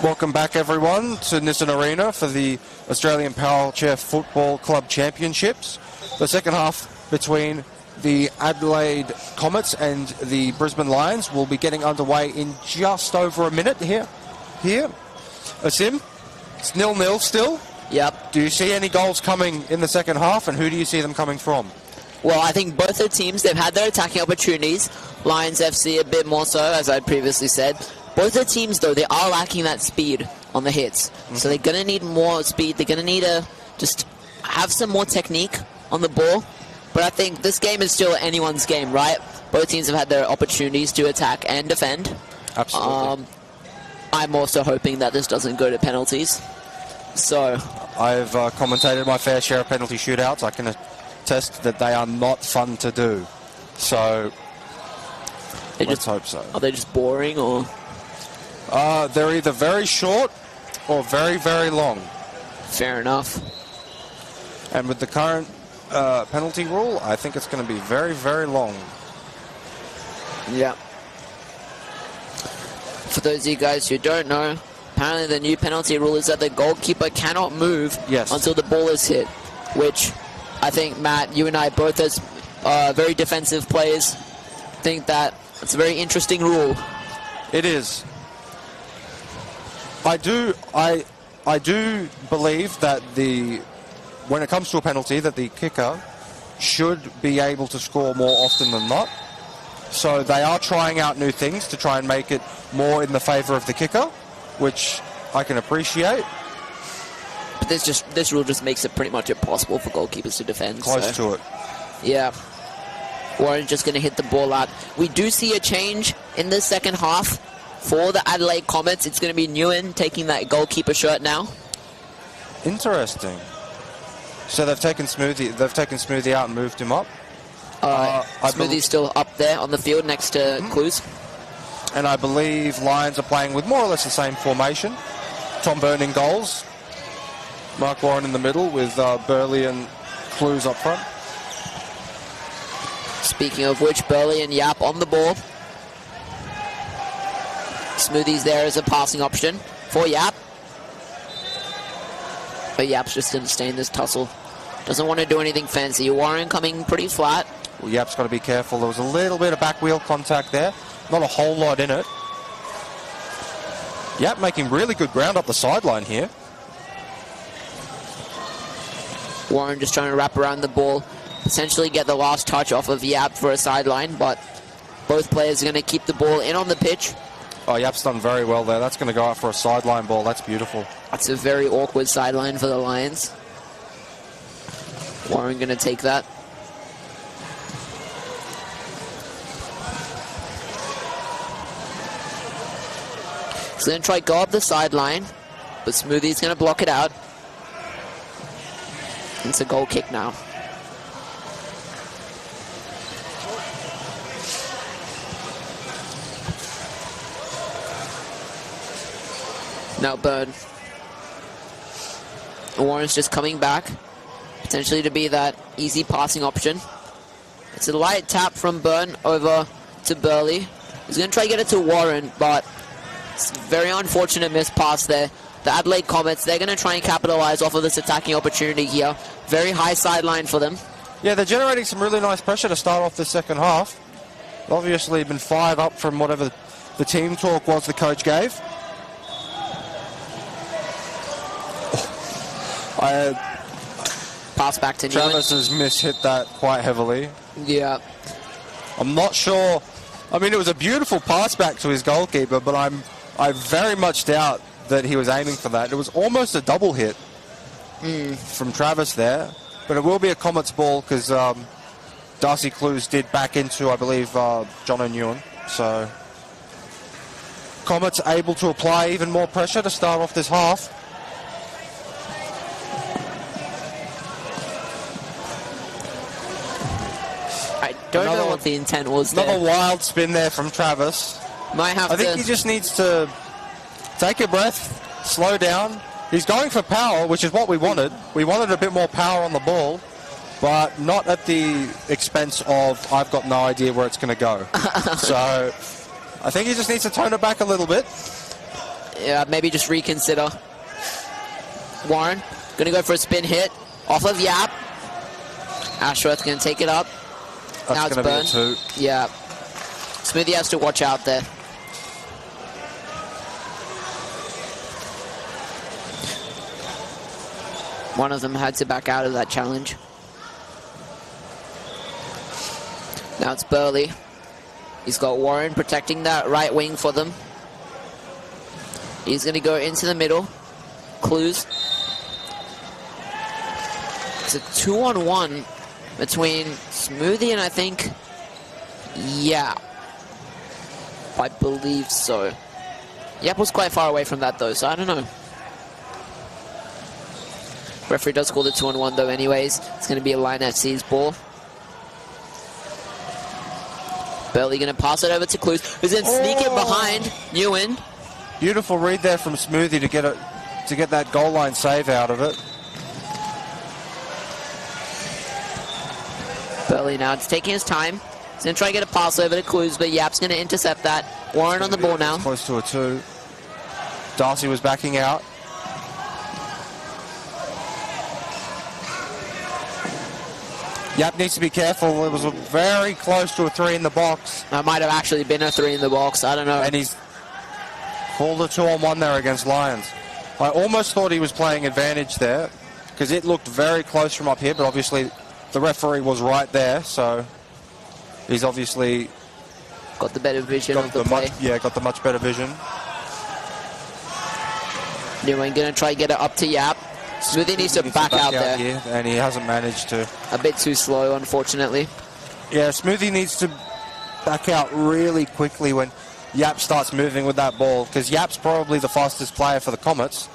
H: Welcome back, everyone, to Nissan Arena for the Australian Powerchair Football Club Championships. The second half between the Adelaide Comets and the Brisbane Lions will be getting underway in just over a minute here. Asim, it's 0-0 still.
I: Yep.
H: Do you see any goals coming in the second half, and who do you see them coming from?
I: Well, I think both the teams, they've had their attacking opportunities. Lions FC a bit more so, as I previously said. Both the teams, though, they are lacking that speed on the hits. So they're going to need more speed. They're going to need to just have some more technique on the ball. But I think this game is still anyone's game, right? Both teams have had their opportunities to attack and defend.
H: Absolutely.
I: I'm also hoping that this doesn't go to penalties. So
H: I've commentated my fair share of penalty shootouts. I can attest that they are not fun to do. So let's hope so.
I: Are they just boring, or?
H: They're either very short or very, very long.
I: Fair enough.
H: And with the current penalty rule, I think it's going to be very, very long.
I: Yeah. For those of you guys who don't know, apparently the new penalty rule is that the goalkeeper cannot move until the ball is hit, which I think, Matt, you and I both as very defensive players think that it's a very interesting rule.
H: It is. I do believe that when it comes to a penalty, that the kicker should be able to score more often than not. So they are trying out new things to try and make it more in the favour of the kicker, which I can appreciate.
I: But this rule just makes it pretty much impossible for goalkeepers to defend.
H: Close to it.
I: Yeah. Warren's just going to hit the ball out. We do see a change in the second half for the Adelaide Comets. It's going to be Nguyen taking that goalkeeper shirt now.
H: Interesting. So they've taken Smoothie out and moved him up.
I: Smoothie's still up there on the field next to Clues.
H: And I believe Lions are playing with more or less the same formation. Tom Byrne in goals. Mark Warren in the middle with Burley and Clues up front.
I: Speaking of which, Burley and Yap on the ball. Smoothie's there as a passing option for Yap. But Yap's just going to stay in this tussle. Doesn't want to do anything fancy. Warren coming pretty flat.
H: Well, Yap's got to be careful. There was a little bit of back wheel contact there. Not a whole lot in it. Yap making really good ground up the sideline here.
I: Warren just trying to wrap around the ball. Essentially get the last touch off of Yap for a sideline, but both players are going to keep the ball in on the pitch.
H: Oh, Yap's done very well there. That's going to go out for a sideline ball. That's beautiful.
I: That's a very awkward sideline for the Lions. Warren going to take that. He's going to try go up the sideline, but Smoothie's going to block it out. It's a goal kick now. Now Byrne. Warren's just coming back, potentially to be that easy passing option. It's a light tap from Byrne over to Burley. He's going to try to get it to Warren, but it's a very unfortunate missed pass there. The Adelaide Comets, they're going to try and capitalize off of this attacking opportunity here. Very high sideline for them.
H: Yeah, they're generating some really nice pressure to start off the second half. Obviously been 5 up from whatever the team talk was the coach gave.
I: Pass back to
H: Travis has mishit that quite heavily.
I: Yeah.
H: I'm not sure. I mean, it was a beautiful pass back to his goalkeeper, but I very much doubt that he was aiming for that. It was almost a double hit from Travis there, but it will be a Comets ball because Darcy Clues did back into, I believe, John O'Newan. So Comets able to apply even more pressure to start off this half.
I: I don't know what the intent was there.
H: Another wild spin there from Travis.
I: I
H: think he just needs to take a breath, slow down. He's going for power, which is what we wanted. We wanted a bit more power on the ball, but not at the expense of I've got no idea where it's going to go. So I think he just needs to tone it back a little bit.
I: Yeah, maybe just reconsider. Warren going to go for a spin hit off of Yap. Ashworth going to take it up. Now it's Byrne. Yeah. Smoothie has to watch out there. One of them had to back out of that challenge. Now it's Burley. He's got Warren protecting that right wing for them. He's going to go into the middle. Clues. It's a 2-on-1 between Smoothie and I think, yeah, I believe so. Yap was quite far away from that though, so I don't know. Referee does call the 2-on-1 though anyways. It's going to be a Line FC's ball. Burley going to pass it over to Clues, who's going to sneak it behind Nguyen.
H: Beautiful read there from Smoothie to get that goal line save out of it.
I: Burley now, it's taking his time. He's going to try and get a pass over to Clues, but Yap's going to intercept that. Warren on the ball now.
H: Close to a 2. Darcy was backing out. Yap needs to be careful. It was very close to a 3 in the box.
I: That might have actually been a 3 in the box. I don't know.
H: And he's called a 2-on-1 there against Lions. I almost thought he was playing advantage there because it looked very close from up here, but obviously the referee was right there, so he's obviously
I: got the better vision of the play.
H: Got the much better vision.
I: Nguyen going to try and get it up to Yap. Smoothie needs to back out there.
H: Here, and he hasn't managed to.
I: A bit too slow, unfortunately.
H: Yeah, Smoothie needs to back out really quickly when Yap starts moving with that ball, because Yap's probably the fastest player for the Comets.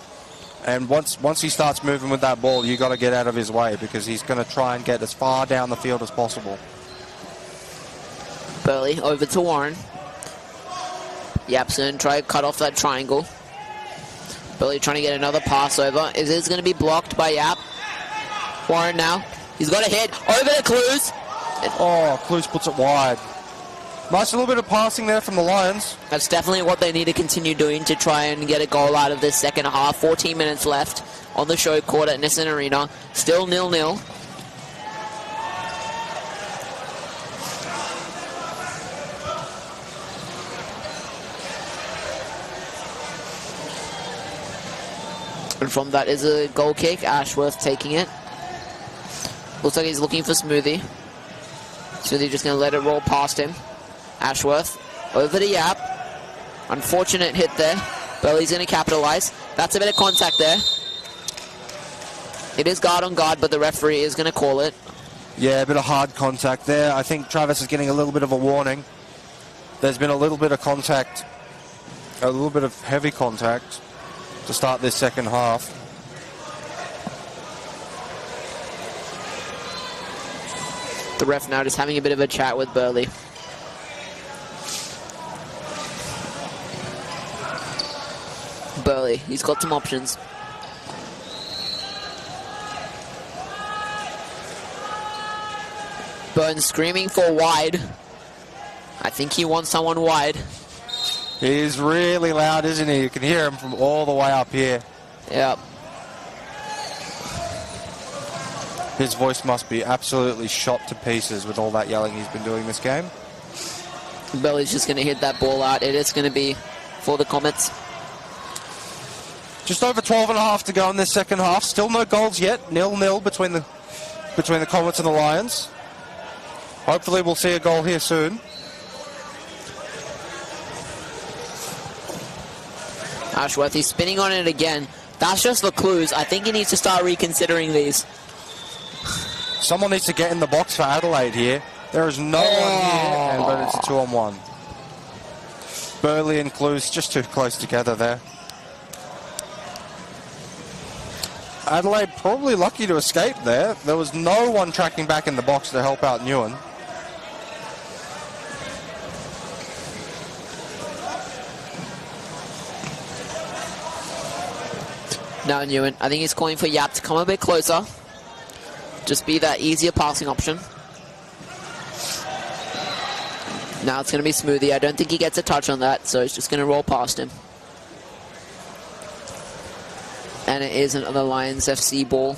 H: And once he starts moving with that ball, you got to get out of his way, because he's going to try and get as far down the field as possible.
I: Burley over to Warren. Yap's going to try to cut off that triangle. Burley trying to get another pass over. Is this going to be blocked by Yap? Warren now. He's got a hit. Over to Clues.
H: Oh, Clues puts it wide. Nice little bit of passing there from the Lions.
I: That's definitely what they need to continue doing to try and get a goal out of this second half. 14 minutes left on the Showcourt at Nissan Arena. Still 0-0. And from that is a goal kick. Ashworth taking it. Looks like he's looking for Smoothie. Smoothie just going to let it roll past him. Ashworth over to Yap. Unfortunate hit there. Burley's going to capitalize. That's a bit of contact there. It is guard on guard, but the referee is going to call it.
H: Yeah, a bit of hard contact there. I think Travis is getting a little bit of a warning. There's been a little bit of contact, a little bit of heavy contact to start this second half.
I: The ref now just having a bit of a chat with Burley. Burley, he's got some options. Burns screaming for wide. I think he wants someone wide.
H: He's really loud, isn't he? You can hear him from all the way up here.
I: Yep.
H: His voice must be absolutely shot to pieces with all that yelling he's been doing this game.
I: Burley's just going to hit that ball out. It is going to be for the Comets.
H: Just over 12 and a half to go in this second half. Still no goals yet. 0-0 between the Comets and the Lions. Hopefully we'll see a goal here soon.
I: Ashworth, he's spinning on it again. That's just the Clues. I think he needs to start reconsidering these.
H: Someone needs to get in the box for Adelaide here. There is no one here, but it's a 2-on-1. Burley and Clues just too close together there. Adelaide probably lucky to escape there. There was no one tracking back in the box to help out Nguyen.
I: Now Nguyen, I think he's calling for Yap to come a bit closer. Just be that easier passing option. Now it's going to be Smoothie. I don't think he gets a touch on that, so he's just going to roll past him. And it is another Lions FC ball.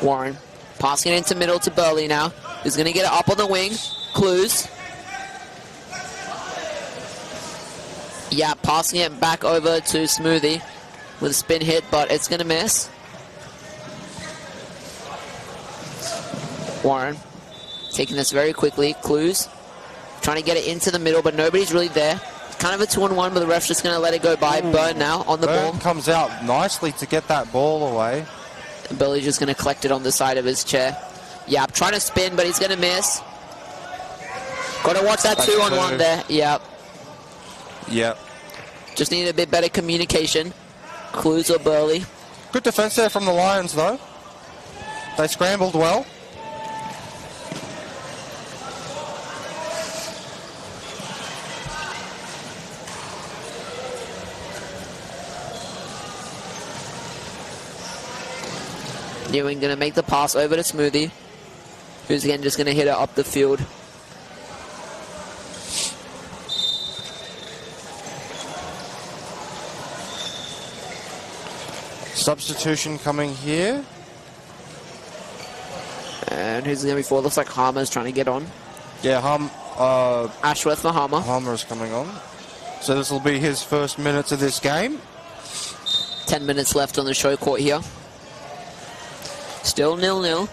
I: Warren passing it into middle to Burley now. He's going to get it up on the wing. Clues. Yeah, passing it back over to Smoothie with a spin hit, but it's going to miss. Warren taking this very quickly. Clues trying to get it into the middle, but nobody's really there. It's kind of a 2-on-1, but the ref's just going to let it go by. Burn now on the ball.
H: Comes out nicely to get that ball away.
I: And Burley's just going to collect it on the side of his chair. Yep, trying to spin, but he's going to miss. Got to watch that 2-on-1 there. Yep.
H: Yep.
I: Just need a bit better communication. Clues or Burley.
H: Good defense there from the Lions, though. They scrambled well.
I: Newing going to make the pass over to Smoothie, who's again just going to hit it up the field.
H: Substitution coming here.
I: And who's going to be for? Looks like Harmer's trying to get on.
H: Yeah,
I: Ashworth for Harmer.
H: Harmer is coming on. So this will be his first minutes of this game.
I: 10 minutes left on the show court here. Still 0-0.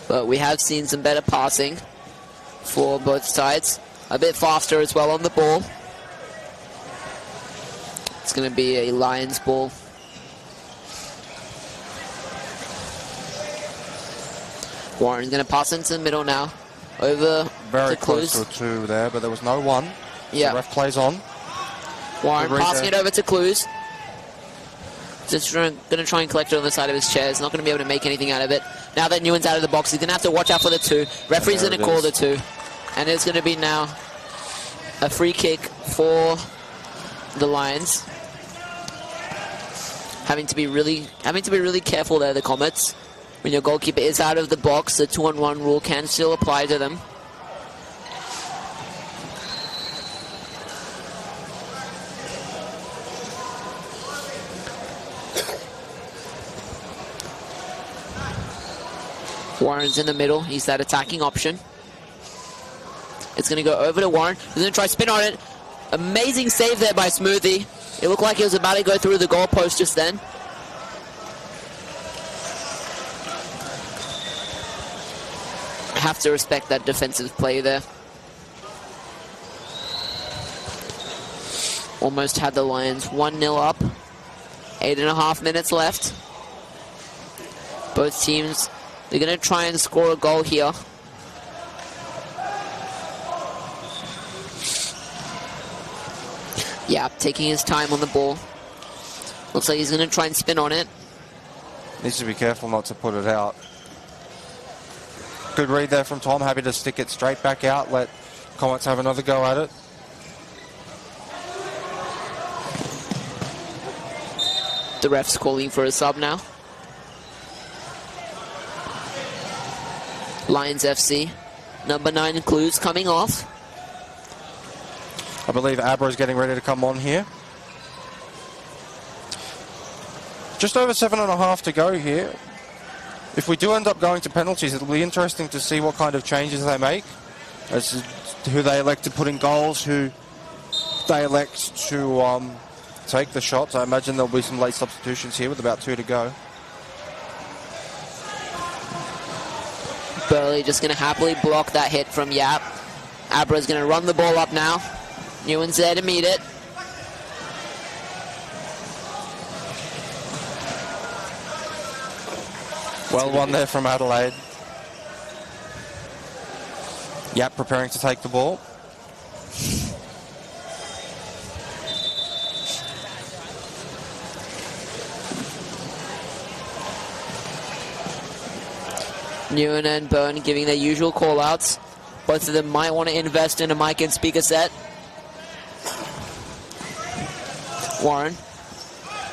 I: But we have seen some better passing for both sides. A bit faster as well on the ball. It's going to be a Lions ball. Warren's going to pass into the middle now. Over
H: Very
I: to
H: close
I: Clues.
H: to a 2 there, but there was no 1.
I: Yeah.
H: The ref plays on.
I: Warren
H: Good read
I: passing
H: there.
I: it over to Clues. Just going to try and collect it on the side of his chair. He's not going to be able to make anything out of it. Now that Newen's out of the box, he's going to have to watch out for the 2. Referee's
H: There
I: going to
H: it
I: call
H: is.
I: the 2. And it's going to be now a free kick for the Lions. Having to be really careful there, the Comets. When your goalkeeper is out of the box, the 2-on-1 rule can still apply to them. Warren's in the middle. He's that attacking option. It's going to go over to Warren. He's going to try spin on it. Amazing save there by Smoothie. It looked like he was about to go through the goalpost just then. I have to respect that defensive play there. Almost had the Lions 1-0 up. 8.5 minutes left. Both teams, they're going to try and score a goal here. Yeah, taking his time on the ball. Looks like he's going to try and spin on it.
H: Needs to be careful not to put it out. Good read there from Tom. Happy to stick it straight back out. Let Comets have another go at it.
I: The ref's calling for a sub now. Lions FC. Number 9 Clues coming off.
H: I believe Abra is getting ready to come on here. Just over 7.5 to go here. If we do end up going to penalties, it'll be interesting to see what kind of changes they make as to who they elect to put in goals, who they elect to take the shots. I imagine there'll be some late substitutions here with about 2 to go.
I: Burley just going to happily block that hit from Yap. Abra's going to run the ball up now. Newen's there to meet it.
H: Well won there from Adelaide. Yap preparing to take the ball.
I: Newen and Byrne giving their usual call-outs. Both of them might want to invest in a mic and speaker set. Warren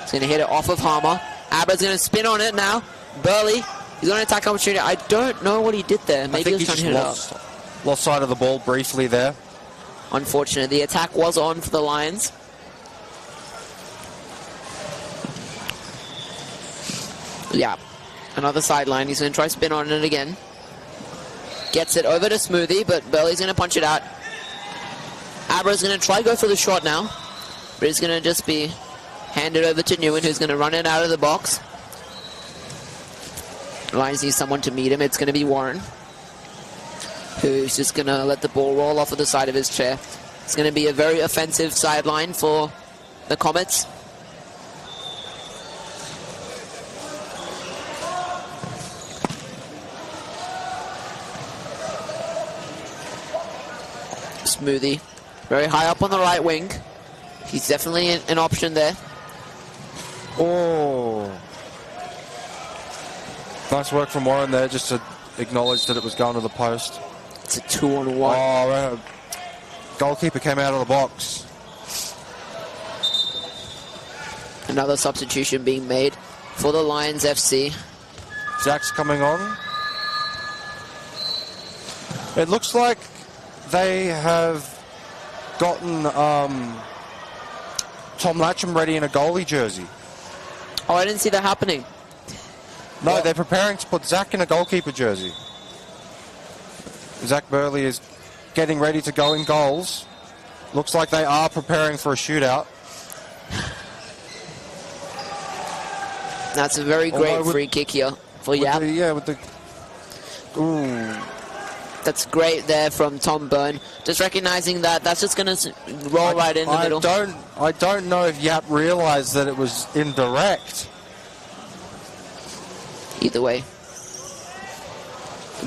I: is going to hit it off of Harmer. Abra's going to spin on it now. Burley, he's on an attack opportunity. I don't know what he did there. Maybe he was trying to hit it up.
H: Lost sight of the ball briefly there.
I: Unfortunate. The attack was on for the Lions. Yeah. Another sideline. He's going to try spin on it again. Gets it over to Smoothie, but Burley's going to punch it out. Abra's going to try go for the shot now, but he's going to just be handed over to Newen, who's going to run it out of the box. Lions need someone to meet him. It's going to be Warren, who's just going to let the ball roll off of the side of his chair. It's going to be a very offensive sideline for the Comets. Smoothie, very high up on the right wing. He's definitely an option there.
H: Oh. Nice work from Warren there, just to acknowledge that it was going to the post.
I: It's a 2-on-1.
H: Oh, goalkeeper came out of the box.
I: Another substitution being made. for the Lions FC.
H: Zach's coming on. It looks like they have gotten Tom Latcham ready in a goalie jersey.
I: Oh, I didn't see that happening.
H: No, they're preparing to put Zach in a goalkeeper jersey. Zach Burley is getting ready to go in goals. Looks like they are preparing for a shootout.
I: That's a very great free kick here for Yap.
H: With the... Ooh.
I: That's great there from Tom Byrne. Just recognizing that that's just going to roll right in the middle.
H: I don't know if Yap realized that it was indirect.
I: Either way.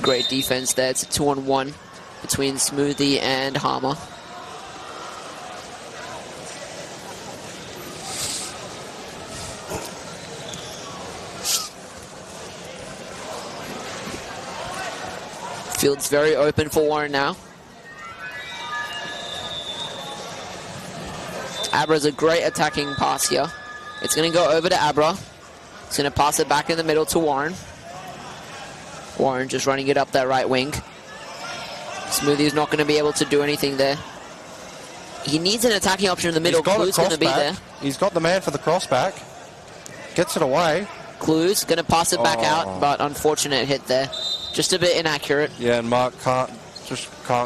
I: Great defense there. It's a 2-on-1 between Smoothie and Harmer. Field's very open for Warren now. Abra's a great attacking pass here. It's going to go over to Abra. He's going to pass it back in the middle to Warren. Warren just running it up that right wing. Smoothie's not going to be able to do anything there. He needs an attacking option in the middle. Clue's going to be there.
H: He's got the man for the crossback. Gets it away.
I: Clue's going to pass it back out, but unfortunate hit there. Just a bit inaccurate.
H: Yeah, and Mark can't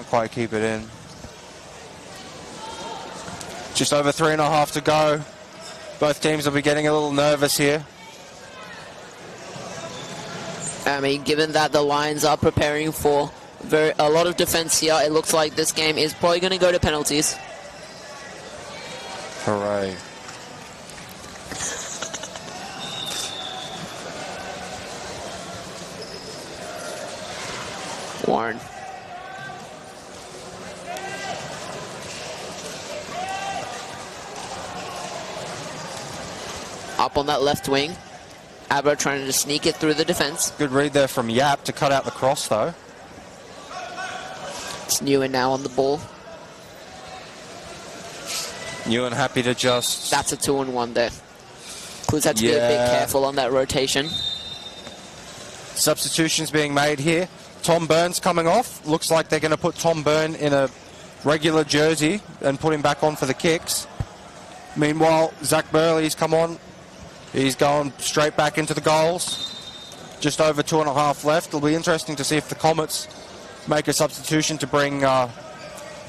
H: quite keep it in. Just over 3.5 to go. Both teams will be getting a little nervous here.
I: I mean, given that the Lions are preparing for a lot of defense here, it looks like this game is probably going to go to penalties.
H: Hooray.
I: Warren. Up on that left wing. Abra trying to sneak it through the defense.
H: Good read there from Yap to cut out the cross, though.
I: It's Newen now on the ball.
H: Newen happy to just...
I: That's a 2-on-1 there. Clues had to be a bit careful on that rotation.
H: Substitutions being made here. Tom Byrne's coming off. Looks like they're going to put Tom Byrne in a regular jersey and put him back on for the kicks. Meanwhile, Zach Burley's come on. He's going straight back into the goals. Just over 2.5 left. It'll be interesting to see if the Comets make a substitution to bring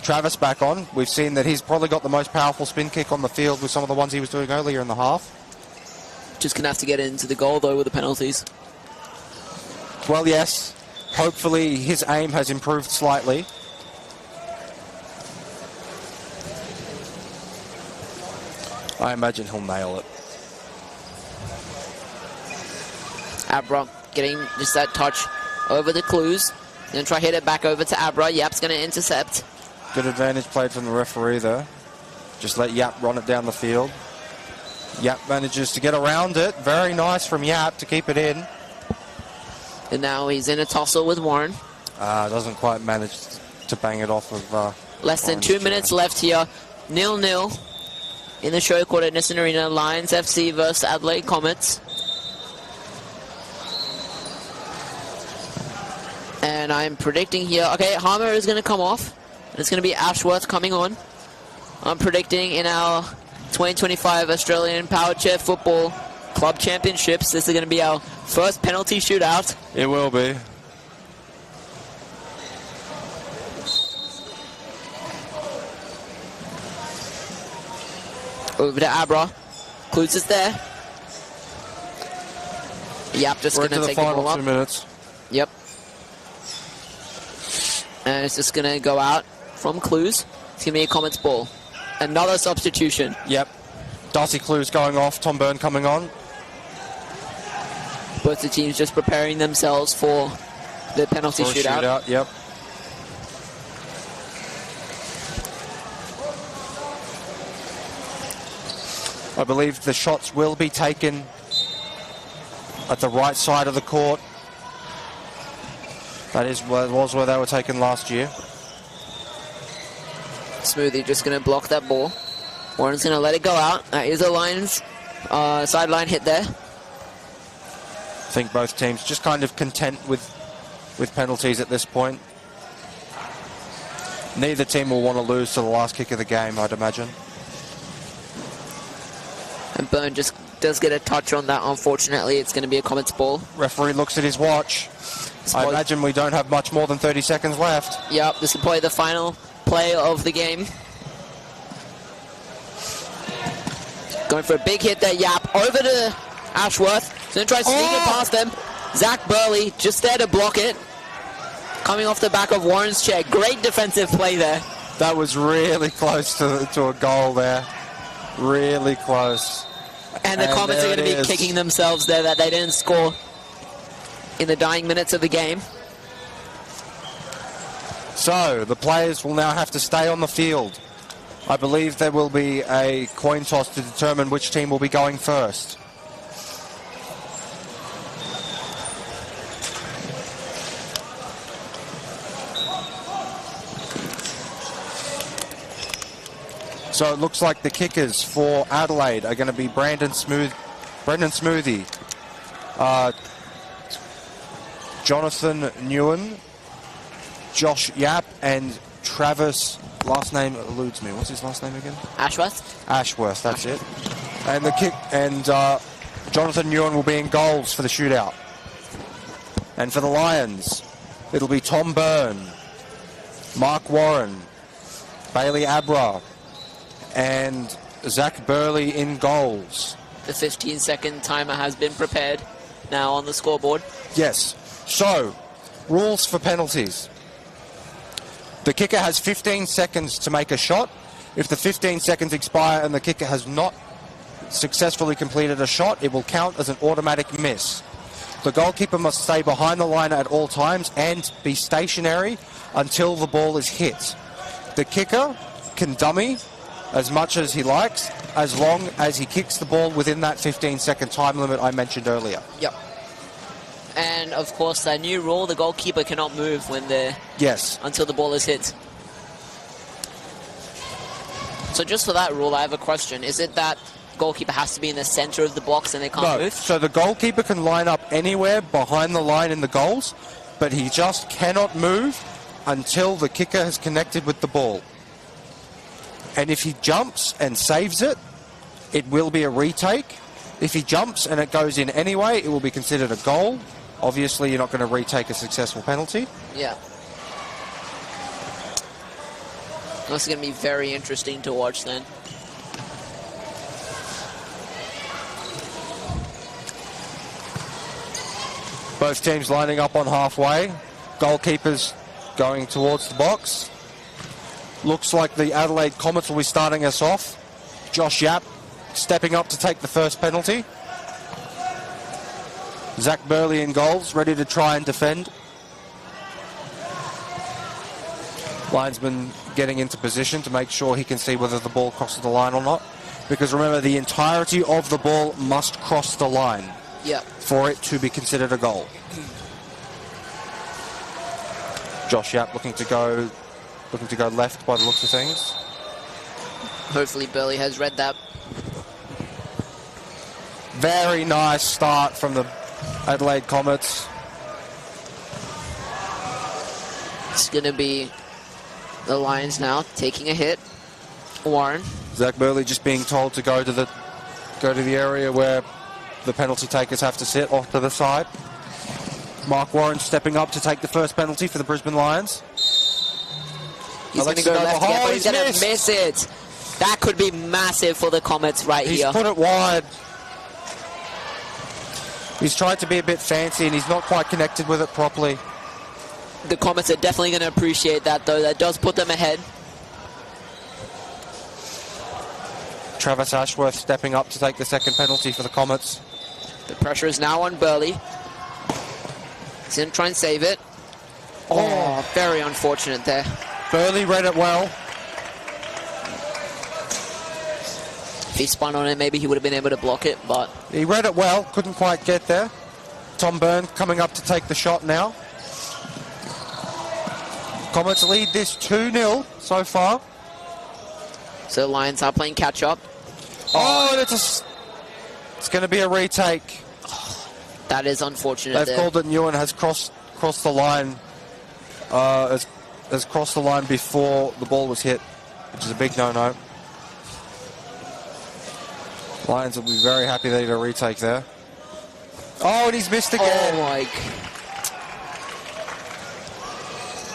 H: Travis back on. We've seen that he's probably got the most powerful spin kick on the field with some of the ones he was doing earlier in the half.
I: Just going to have to get into the goal, though, with the penalties.
H: Well, yes. Hopefully his aim has improved slightly. I imagine he'll nail it.
I: Abra getting just that touch over the Clues. Going to try hit it back over to Abra. Yap's going to intercept.
H: Good advantage played from the referee there. Just let Yap run it down the field. Yap manages to get around it. Very nice from Yap to keep it in.
I: And now he's in a tussle with Warren.
H: Doesn't quite manage to bang it off of...
I: Less than 2 minutes left here. 0-0 in the Showcourt at Nissan Arena. Lions FC versus Adelaide Comets. And I'm predicting here... Okay, Harmer is going to come off. And it's going to be Ashworth coming on. I'm predicting in our 2025 Australian Powerchair Football Club Championships, this is going to be our first penalty shootout.
H: It will be.
I: Over to Abra. Clues is there. Yep, just going to take the ball up.
H: 2 minutes.
I: Yep. And it's just going to go out from Clues. It's going to be a Comets ball. Another substitution.
H: Yep. Darcy Clues going off. Tom Byrne coming on.
I: Both the teams just preparing themselves for the penalty shootout.
H: Yep. I believe the shots will be taken at the right side of the court. That was where they were taken last year.
I: Smoothie just going to block that ball. Warren's going to let it go out. That is a Lions sideline hit there.
H: think both teams just kind of content with penalties at this point. Neither team will want to lose to the last kick of the game, I'd imagine.
I: And Byrne just does get a touch on that. Unfortunately, it's going to be a Comets ball.
H: Referee looks at his watch. I imagine we don't have much more than 30 seconds left.
I: Yep, this is probably the final play of the game. Going for a big hit there, Yap. Over to Ashworth. He's going to try to sneak it past them. Zach Burley just there to block it. Coming off the back of Warren's chair. Great defensive play there.
H: That was really close to a goal there. Really close.
I: And the Comets are going to be kicking themselves there that they didn't score in the dying minutes of the game.
H: So, the players will now have to stay on the field. I believe there will be a coin toss to determine which team will be going first. So it looks like the kickers for Adelaide are going to be Brendan Smoothie, Jonathan Nguyen, Josh Yap, and Travis. Last name eludes me. What's his last name again?
I: Ashworth.
H: Ashworth. That's it. And the kick and Jonathan Nguyen will be in goals for the shootout. And for the Lions, it'll be Tom Byrne, Mark Warren, Bailey Abra, and Zach Burley in goals.
I: The 15-second timer has been prepared now on the scoreboard.
H: Yes. So, rules for penalties. The kicker has 15 seconds to make a shot. If the 15 seconds expire and the kicker has not successfully completed a shot, it will count as an automatic miss. The goalkeeper must stay behind the line at all times and be stationary until the ball is hit. The kicker can dummy as much as he likes, as long as he kicks the ball within that 15-second time limit I mentioned earlier.
I: Yep. And of course, that new rule, the goalkeeper cannot move when they're...
H: Yes.
I: Until the ball is hit. So just for that rule, I have a question. Is it that goalkeeper has to be in the center of the box and they can't move?
H: So the goalkeeper can line up anywhere behind the line in the goals, but he just cannot move until the kicker has connected with the ball. And if he jumps and saves it, it will be a retake. If he jumps and it goes in anyway, it will be considered a goal. Obviously, you're not going to retake a successful penalty.
I: Yeah. This is going to be very interesting to watch then.
H: Both teams lining up on halfway. Goalkeepers going towards the box. Looks like the Adelaide Comets will be starting us off. Josh Yap stepping up to take the first penalty. Zach Burley in goals, ready to try and defend. Linesman getting into position to make sure he can see whether the ball crosses the line or not. Because remember, the entirety of the ball must cross the line for it to be considered a goal. Josh Yap looking to go left by the looks of things.
I: Hopefully Burley has read that.
H: Very nice start from the Adelaide Comets.
I: It's going to be the Lions now taking a hit. Warren.
H: Zach Burley just being told to go to the area where the penalty takers have to sit, off to the side. Mark Warren stepping up to take the first penalty for the Brisbane Lions.
I: He's going to go left again, but he's going to miss it. That could be massive for the Comets here.
H: He's put it wide. He's tried to be a bit fancy and he's not quite connected with it properly.
I: The Comets are definitely going to appreciate that, though. That does put them ahead.
H: Travis Ashworth stepping up to take the second penalty for the Comets.
I: The pressure is now on Burley. He's going to try and save it. Oh, very unfortunate there.
H: Burley read it well.
I: If he spun on it, maybe he would have been able to block it, but...
H: He read it well, couldn't quite get there. Tom Byrne coming up to take the shot now. Comets lead this 2-0 so far.
I: So the Lions are playing catch-up.
H: Oh, it's going to be a retake.
I: That is unfortunate.
G: They've called that Newen has crossed the line, has crossed the line before the ball was hit, which is a big no-no. Lions will be very happy they get a retake there. Oh, and he's missed again.
I: Oh my.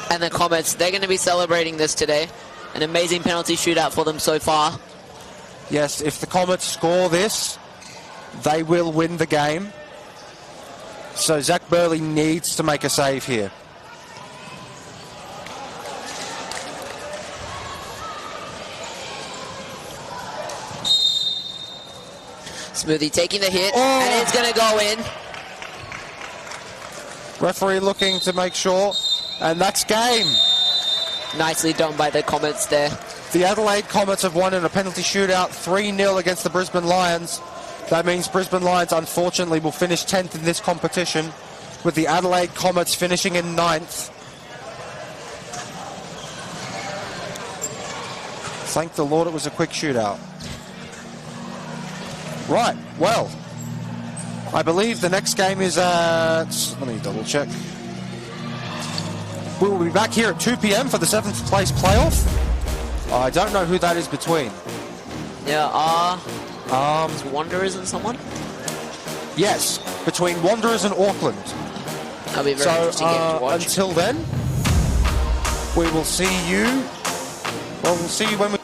I: And the Comets, they're going to be celebrating this today. An amazing penalty shootout for them so far.
G: Yes, if the Comets score this, they will win the game. So Zach Burley needs to make a save here.
I: Smoothie taking the hit, and it's going to go in.
G: Referee looking to make sure, and that's game.
I: Nicely done by the Comets there.
G: The Adelaide Comets have won in a penalty shootout 3-0 against the Brisbane Lions. That means Brisbane Lions, unfortunately, will finish 10th in this competition, with the Adelaide Comets finishing in 9th. Thank the Lord it was a quick shootout. Right, well, I believe the next game is at... Let me double check. We will be back here at 2 p.m. for the 7th place playoff. I don't know who that is between.
I: Yeah, is Wanderers and someone?
G: Yes, between Wanderers and Auckland.
I: That'll be a very interesting game to watch.
G: Until then, we will see you. Well, we'll see you when we...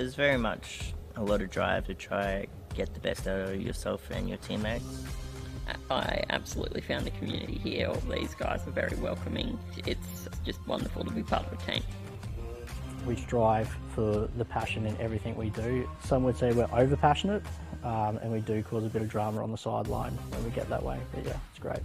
A: there's very much a lot of drive to try get the best out of yourself and your teammates.
B: I absolutely found the community here. All these guys are very welcoming. It's just wonderful to be part of a team.
C: We strive for the passion in everything we do. Some would say we're over passionate, and we do cause a bit of drama on the sideline when we get that way. But yeah, it's great.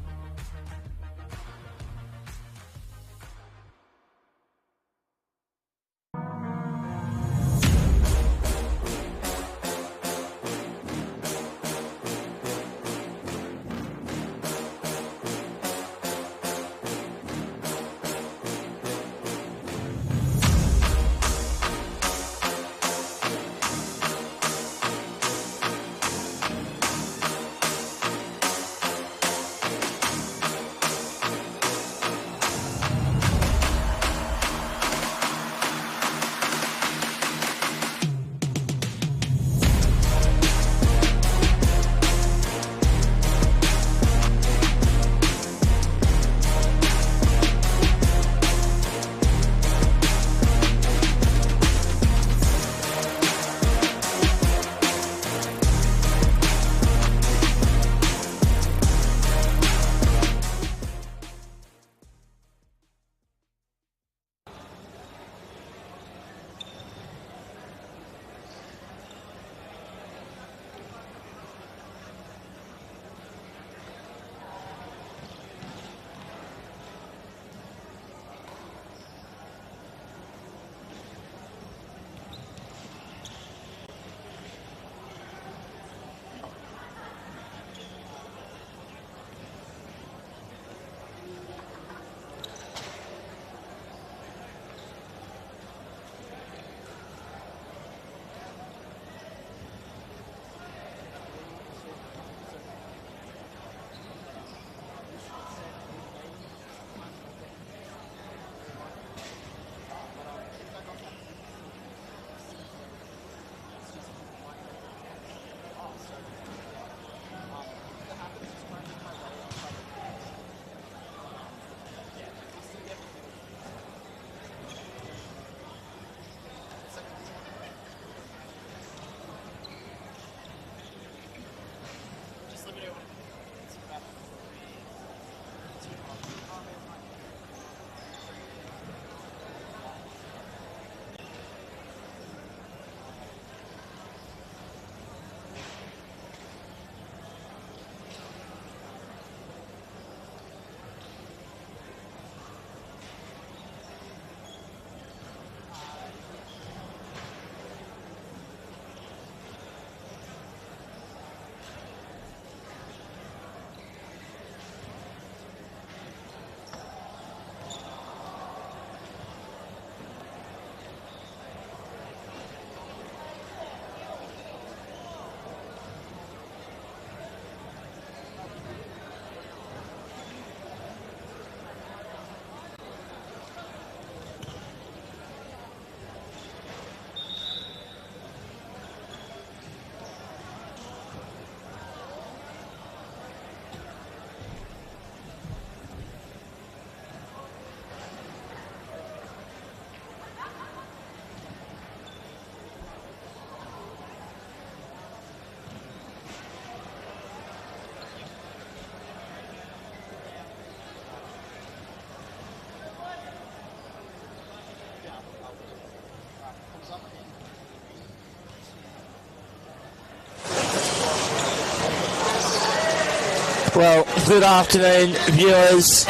D: Well, good afternoon, viewers.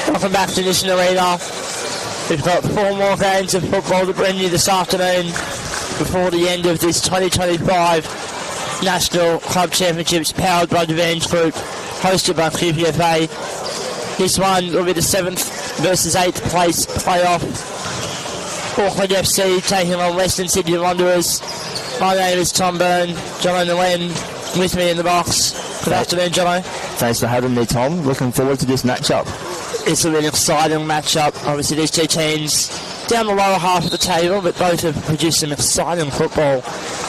D: Welcome back to Nissan Arena. We've got 4 more games of football to bring you this afternoon before the end of this 2025 National Club Championships powered by the Vans Group, hosted by QPFA. This one will be the 7th versus 8th place playoff. Auckland FC taking on Western Sydney Wanderers. My name is Tom Byrne, John Nguyen with me in the box. Good afternoon, Jono.
J: Thanks for having me, Tom. Looking forward to this matchup.
D: It's a really exciting matchup. Obviously, these two teams down the lower half of the table, but both have produced some exciting football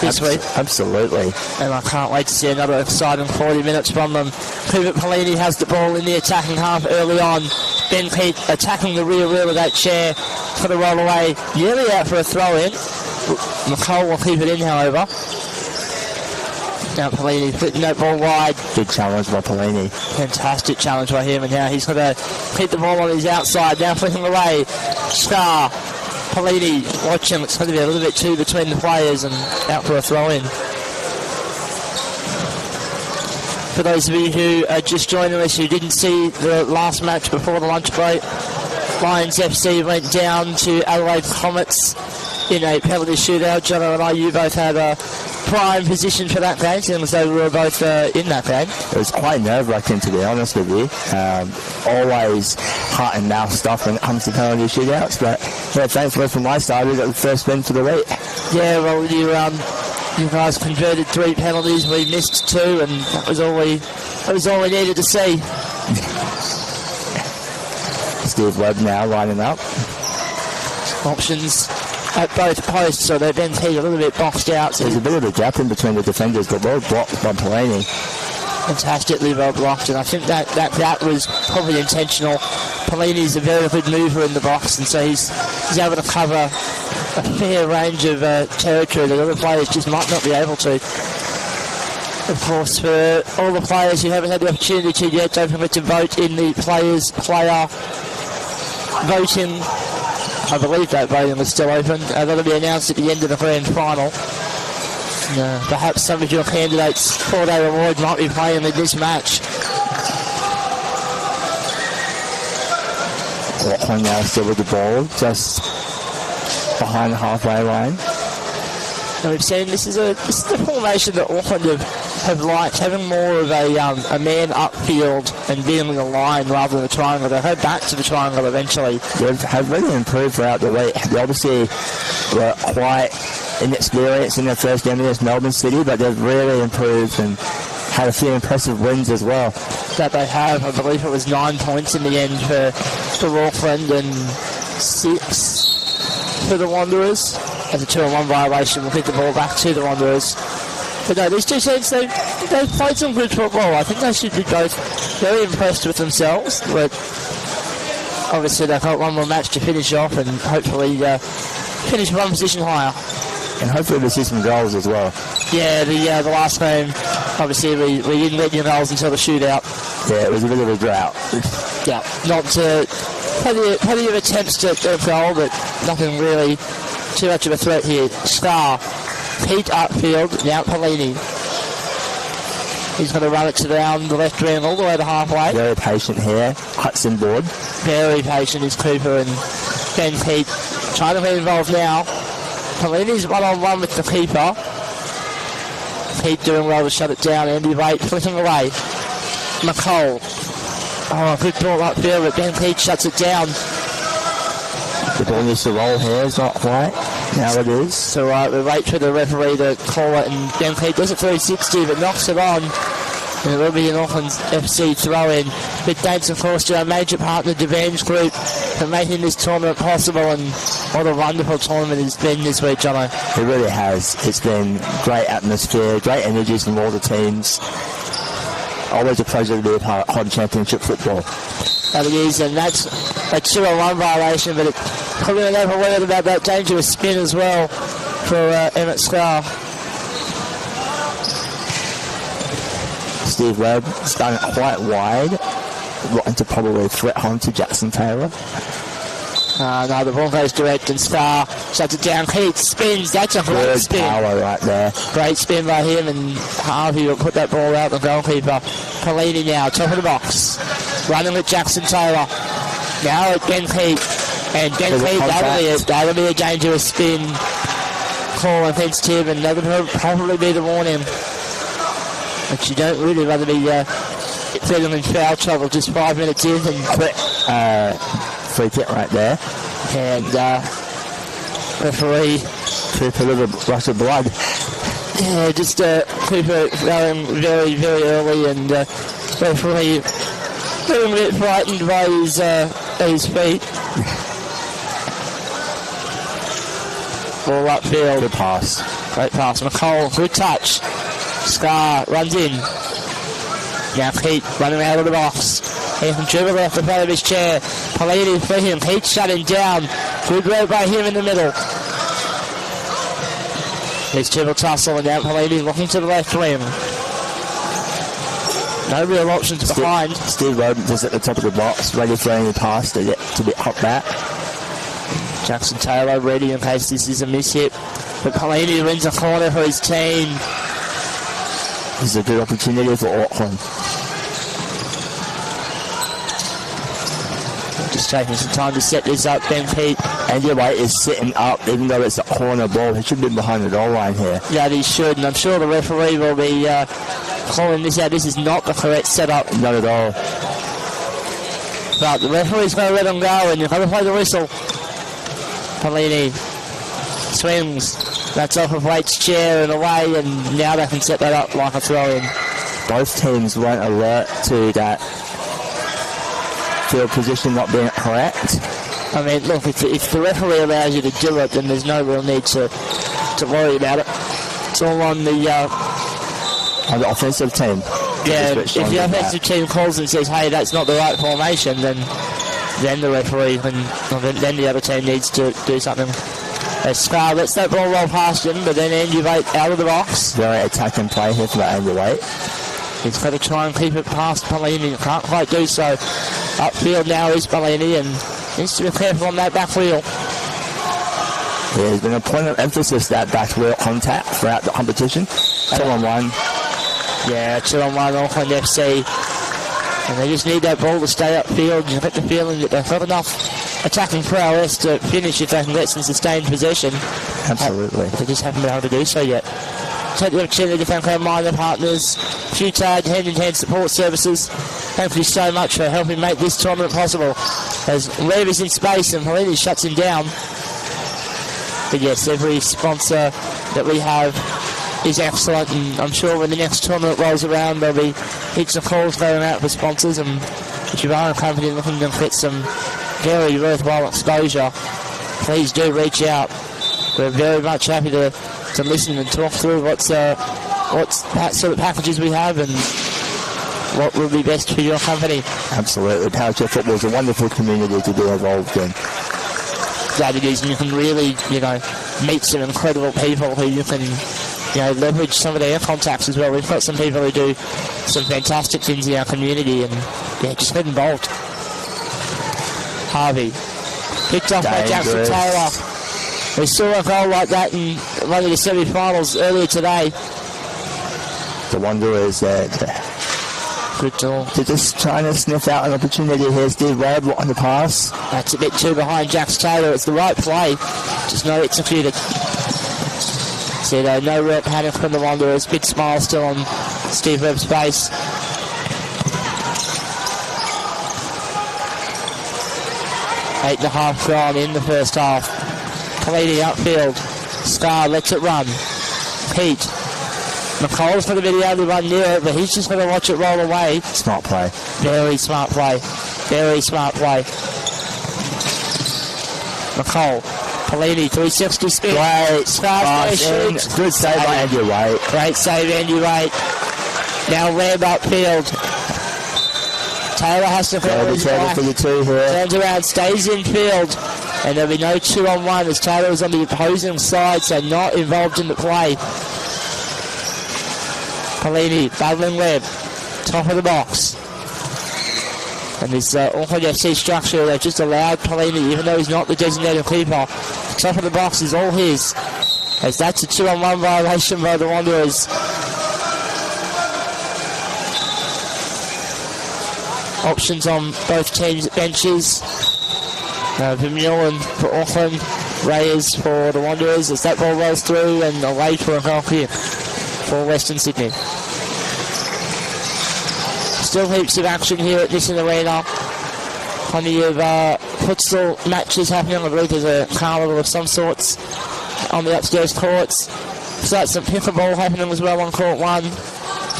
D: this week.
J: Absolutely.
D: And I can't wait to see another exciting 40 minutes from them. Hubert Polini has the ball in the attacking half early on. Ben Pete attacking the rear wheel of that chair for the roll away. Nearly out for a throw-in. McCall will keep it in, however. Now Pelini putting that ball wide.
J: Good challenge by Pelini.
D: Fantastic challenge by him, and now he's going to keep the ball on his outside. Now flicking away. Scar. Pelini watching. It's going to be a little bit too between the players and out for a throw in. For those of you who are just joining us who didn't see the last match before the lunch break, Lions FC went down to Adelaide Comets in a penalty shootout. Jono and you both had a prime position for that game, seeing as though we were both in that game.
J: It was quite nerve-wracking, to be honest with you. Always heart and mouth stuff when it comes to penalty shootouts, but yeah, thankfully from my side, we got the first win for the week.
D: Yeah, well, you guys converted 3 penalties, we missed 2, and that was all we needed to see.
J: Steve Webb now lining up.
D: Options at both posts, so they've been a little bit boxed out.
J: There's a bit of a gap in between the defenders, but well blocked by Pelini.
D: Fantastically well blocked, and I think that was probably intentional. Pelini's a very good mover in the box, and so he's able to cover a fair range of territory that other players just might not be able to. Of course, for all the players who haven't had the opportunity to yet, don't forget to vote in the player voting. I believe that voting is still open. That'll be announced at the end of the grand final. Perhaps some of your candidates for that award might be playing in this match.
J: Auckland now still with the ball, just behind the halfway line.
D: And we've seen this is a formation that Auckland have liked, having more of a man upfield and being in the line rather than a triangle. They'll head back to the triangle eventually.
J: They have really improved throughout the week. They obviously were quite inexperienced in their first game against Melbourne City, but they've really improved and had a few impressive wins as well.
D: That they have. I believe it was 9 points in the end for Auckland and 6 for the Wanderers. As a 2-on-1 violation, we'll hit the ball back to the Wanderers. But no, these two teams, they've played some good football. I think they should be both very impressed with themselves. But obviously they've got one more match to finish off and hopefully finish one position higher.
J: And hopefully we'll see some goals as well.
D: Yeah, the last game, obviously we didn't get any goals until the shootout.
J: Yeah, it was a bit of a drought.
D: Yeah, not plenty of attempts at a goal, but nothing really too much of a threat here. Star, Pete upfield, now Pelini. He's going to run it to down the left wing all the way to halfway.
J: Very patient here. Hudson board.
D: Very patient is Cooper and Ben Pete. Trying to be involved now. Pelini's one-on-one with the keeper. Pete doing well to shut it down. Andy Waite flicking away. McCall. Oh, good ball upfield, but Ben Pete shuts it down.
J: The ball needs to roll here, it's not quite. Now it is.
D: So we wait for the referee to call it, and Ben Pete does it 360, but knocks it on. And it will be an Auckland FC throw-in. But thanks, of course, to our major partner, Devenge Group, for making this tournament possible, and what a wonderful tournament it's been this week, Jono.
J: It really has. It's been great atmosphere, great energies from all the teams. Always a pleasure to be a part of Hod Championship football.
D: That it is, and that's a 2-on-1 violation, but it probably never worried about that dangerous spin as well for Emmett Scar.
J: Steve Webb has done it quite wide, wanting to probably threat home to Jackson Taylor.
D: No, the ball goes direct and Scar shuts it down. Heat spins, that's a great spin.
J: Power right there.
D: Great spin by him, and Harvey will put that ball out, the goalkeeper. Pelini now, top of the box. Running with Jackson Taylor. Now at Ben Pete. And Ben Pete, that'll be a dangerous spin. Call against him, and that'll probably be the warning. But you don't really rather be feeling in foul trouble just 5 minutes in. And
J: free kick right there.
D: And referee
J: Cooper with a rush of blood.
D: Yeah, just Cooper going very, very early, and referee feeling a bit frightened by his feet. Ball upfield.
J: Good pass.
D: Great pass. McCall, good touch. Scar runs in. Now Pete running out of the box. He can dribble off the front of his chair. Pelini for him. Pete shutting down. Good work by him in the middle. There's triple tussle and now Pelini looking to the left wing. No real options behind.
J: Steve Rodent is at the top of the box, ready for any pass to get hot back.
D: Jackson Taylor ready in case this is a mishit. But Pelini wins a corner for his team.
J: This is a good opportunity for Auckland.
D: Just taking some time to set this up. Ben Pete.
J: Andy White is sitting up, even though it's a corner ball. He should be behind the goal line here.
D: Yeah, he should, and I'm sure the referee will be calling this out. This is not the correct setup.
J: Not at all.
D: But the referee's going to let him go, and you've got to play the whistle. Pelini swings. That's off of Waite's chair and away, and now they can set that up like a throw-in.
J: Both teams weren't alert to that field position not being correct.
D: I mean, look, if the referee allows you to do it, then there's no real need to worry about it. It's all on the
J: offensive team.
D: Yeah, if the offensive team calls and says, hey, that's not the right formation, then the referee then the other team needs to do something. Scar lets that ball roll past him, but then Andy Waite out of the box.
J: Very attacking play here for Andy Waite.
D: He's got to try and keep it past Pelini. Can't quite do so. Upfield now is Pelini, and needs to be careful on that back wheel.
J: Yeah, there's been a point of emphasis that back wheel contact throughout the competition. 2-on-1.
D: Yeah, 2-on-1 Auckland FC. And they just need that ball to stay upfield. You get the feeling that they've got enough attacking prowess to finish if they can get some sustained possession.
J: Absolutely.
D: They just haven't been able to do so yet. Take the opportunity to thank our minor partners, Showcourt hand-in-hand support services. Thank you so much for helping make this tournament possible. As Rev is in space and Pelini shuts him down. But yes, every sponsor that we have is excellent, and I'm sure when the next tournament rolls around there'll be heaps of calls going out for sponsors, and if you are a company looking to get some very worthwhile exposure, please do reach out. We're very much happy to listen and talk through what's sort of packages we have and what will be best for your company.
J: Absolutely. Powerchair football is a wonderful community to be involved in.
D: That it is, and you can really, meet some incredible people who you can, leverage some of their contacts as well. We've got some people who do some fantastic things in our community, and just get involved. Harvey picked off by Jackson Taylor. We saw a goal like that in one of the semi-finals earlier today.
J: The Wanderers
D: good goal.
J: They're just trying to sniff out an opportunity here. Steve Webb on the pass.
D: That's a bit too behind Jackson Taylor. It's the right play, just not executed. So no real panic from the Wanderers. Big smile still on Steve Webb's face. Eight and a half gone in the first half. Pelini upfield. Scar lets it run. Pete. McCall's going to be the only one near it, but he's just going to watch it roll away.
J: Smart play.
D: Very smart play. Very smart play. McCall. Pelini, 360 spin.
J: Great.
D: Scar shoots.
J: Good save by Andy Waite.
D: Great save, Andy Waite. Now Lamb upfield. Taylor has to throw his back. Turns around, stays in field. And there'll be no 2-on-1 as Taylor is on the opposing side, so not involved in the play. Pelini, battling Webb. Top of the box. And this Auckland FC structure, they've just allowed Pelini, even though he's not the designated keeper. Top of the box is all his. As that's a 2-on-1 violation by the Wanderers. Options on both teams' benches. Vermeulen for Auckland, Reyes for the Wanderers as that ball rolls through, and away for a goal kick for Western Sydney. Still heaps of action here at Nissan Arena. Plenty of futsal matches happening. I believe there's a carnival of some sorts on the upstairs courts. So some pickleball happening as well on court 1.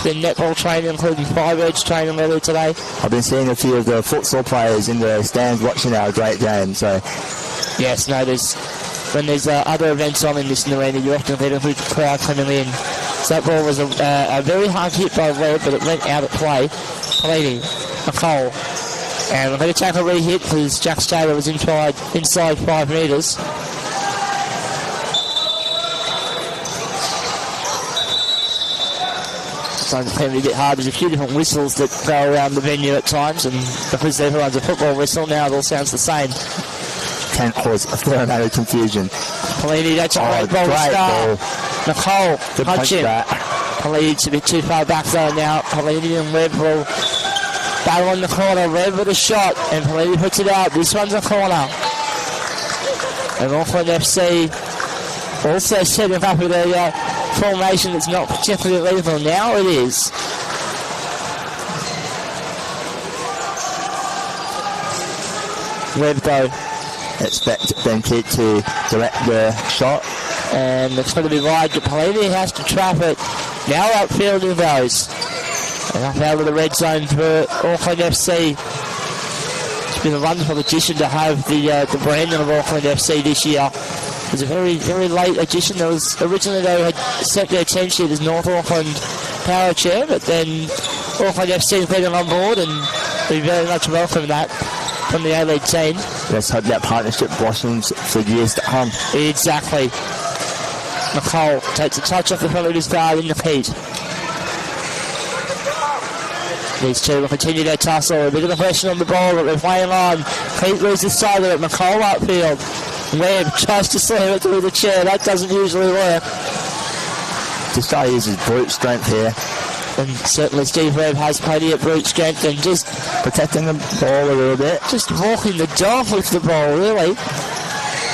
D: Been netball training, including 5-edge training earlier today.
J: I've been seeing a few of the futsal players in the stands watching our great game. So,
D: yes, no, when there's other events on in this arena, you often get a good crowd coming in. So that ball was a very hard hit by Webb, but it went out of play. Pelini, McCall, and we're going to take a re-hit because Jack Taylor was inside 5 metres. sometimes can be a bit hard. There's a few different whistles that go around the venue at times, and because everyone's a football whistle now, it all sounds the same.
J: Can cause a fair amount of confusion.
D: Pelini, that's a great ball to start. Nicole, punch him. Pelini's a bit too far back though now. Pelini and Webb will battle on the corner. Webb with a shot, and Pelini puts it out. This one's a corner. And Auckland FC also setting up with a formation that's not particularly lethal. Now it is. Webb though.
J: Expect Ben Keat to direct the shot.
D: And it's going to be wide. Pelini has to trap it. Now upfield he goes. And up out of the red zone for Auckland FC. It's been a wonderful addition to have the branding of Auckland FC this year. It was a very, very late addition. There was originally they had set their team sheet as North Auckland Powerchair, but then Auckland FC got on board, and we very much welcome that from the A-League team.
J: Let's hope that partnership blossoms for years to come.
D: Exactly. Nicole takes a touch off the front of his guard in the heat. These two will continue their tussle. A bit of a pressure on the ball that they're playing on. Pete loses sight of it. Nicole upfield. Webb tries to slam it through the chair. That doesn't usually work.
J: This guy uses brute strength here.
D: And certainly Steve Webb has plenty of brute strength and just
J: protecting the ball a little bit.
D: Just walking the dog with the ball, really.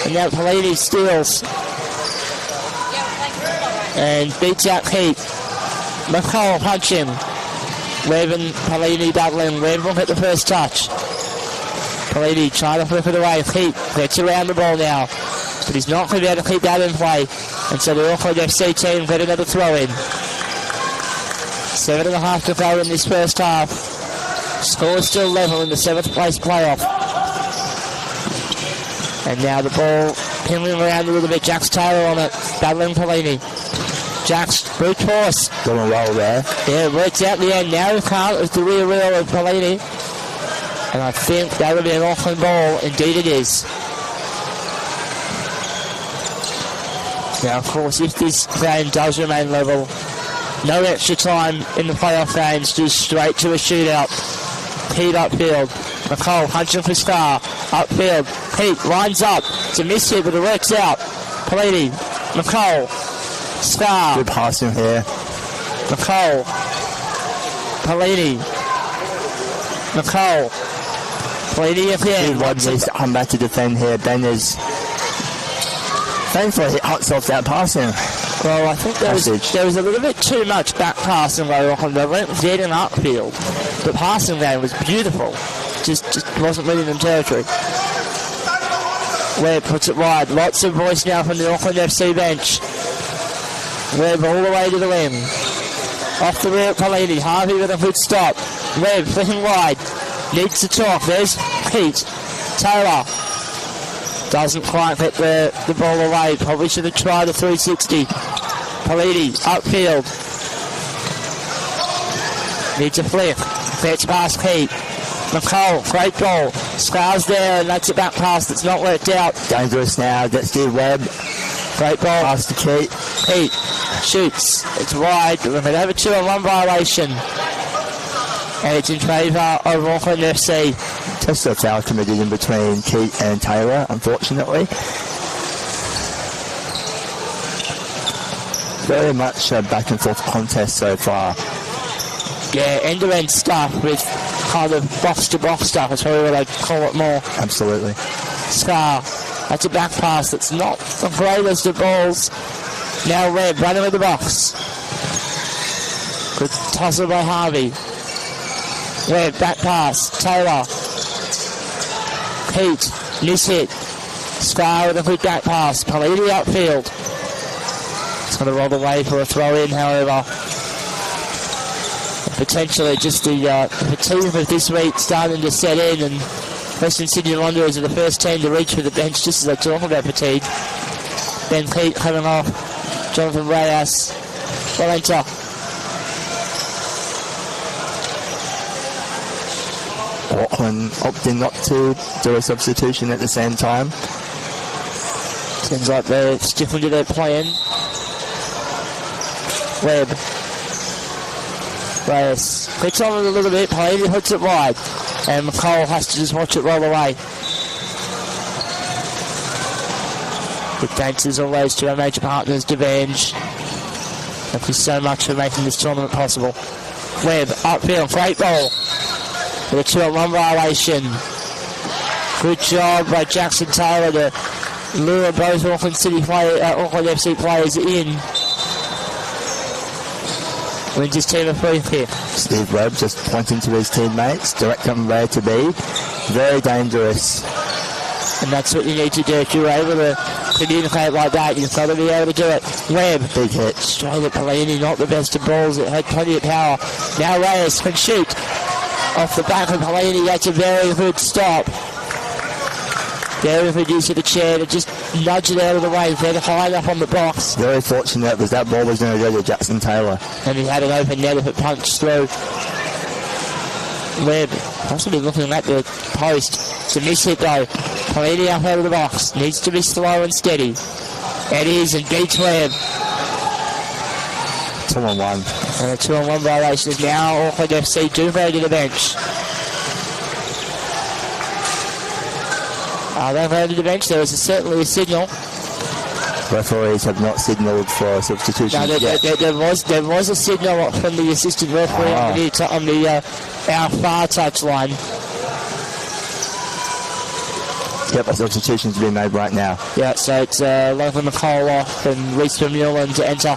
D: And now Pelini steals. And beats out Keat. Nicole punch him. Webb and Pelini battling. Webb will hit the first touch. Pelini trying to flip it away. Keat gets around the ball now. But he's not going to be able to keep that in play. And so the Auckland FC team get another throw in. 7.5 to go in this first half. Score still level in the 7th place playoff. And now the ball pinning around a little bit. Jax Taylor on it. Battling Pelini. Jax, brute force.
J: Doing well there.
D: Yeah, it works out the end. Now he can't with the rear wheel of Pelini. And I think that will be an Auckland ball. Indeed it is. Now, of course, if this game does remain level, no extra time in the playoff games, just straight to a shootout. Keat upfield. Nicole punching for Star. Upfield. Keat lines up. It's a miss hit, but it works out. Pelini. Nicole. Star.
J: Good passing here.
D: Nicole. Pelini. Nicole. Pelini again.
J: Webb needs to come back to defend here. Ben is thankfully he huts off that passing.
D: Well, I think there was a little bit too much back passing by Auckland. They went dead in upfield. The passing game was beautiful. Just wasn't leaving them territory. Webb puts it wide. Lots of voice now from the Auckland FC bench. Webb all the way to the rim. Off the rear, Pelini. Harvey with a good stop. Webb flicking wide. Needs to talk. There's Keat. Taylor. Doesn't quite get the ball away. Probably should have tried a 360. Pelini, upfield. Needs a flick. Gets past Keat. Nicole, great ball. Scar's there, and that's a back pass that's not worked out.
J: Dangerous now. Gets to Webb.
D: Great ball.
J: Pass to Keat.
D: Keat shoots. It's wide, but we're going to have a 2-on-1 violation. And it's in favour of Auckland FC.
J: Just a foul committed in between Keat and Taylor, unfortunately. Very much a back and forth contest so far.
D: Yeah, end-to-end stuff with kind of box-to-box stuff. That's probably what I'd call it more.
J: Absolutely.
D: Scar. That's a back pass that's not the greatest of balls. Now Webb running with the box. Good tussle by Harvey. Webb, back pass. Taylor. Keat, miss hit. Scar with a good back pass. Pelini upfield. It's going to roll away for a throw in, however. Potentially just the fatigue of this week starting to set in, and Western Sydney Wanderers are the first team to reach for the bench just as I talk about fatigue. Ben Keat coming off. Jonathan Reyes. Valenta.
J: Auckland opting not to do a substitution at the same time.
D: Seems like they're sticking to their plan. Webb. Reyes clicks on it a little bit. Palini hooks it wide. And McCall has to just watch it roll away. With thanks as always to our major partners, Devange. Thank you so much for making this tournament possible. Webb, upfield, great ball. With a 2-on-1 violation. Good job by Jackson Taylor to lure both Auckland FC players in. Wins his team a free kick.
J: Steve Webb just pointing to his teammates, directing them where to be. Very dangerous.
D: And that's what you need to do. If you're able to communicate like that, you've got to be able to do it. Webb,
J: big hit.
D: Straight at Palini, not the best of balls. It had plenty of power. Now Reyes can shoot. Off the back of Palini, that's a very good stop. Very good use of the chair to just nudge it out of the way. They're high enough on the box.
J: Very fortunate because that ball was going to go to Jackson Taylor.
D: And he had an open net if it punched through. Webb possibly looking at the post. It's a miss hit though. Palini up out of the box. Needs to be slow and steady. It is, and beats Webb.
J: 2-on-1.
D: And a 2-on-1 violation is now Auckland FC do go to the bench. They go to the bench. There was certainly a signal.
J: Referees have not signalled for a substitution.
D: No, there was a signal from the assistant referee on the our far touch line.
J: Yep, a substitution's been made right now.
D: Yeah, so it's Logan McCall off and Reece Vermeulen to enter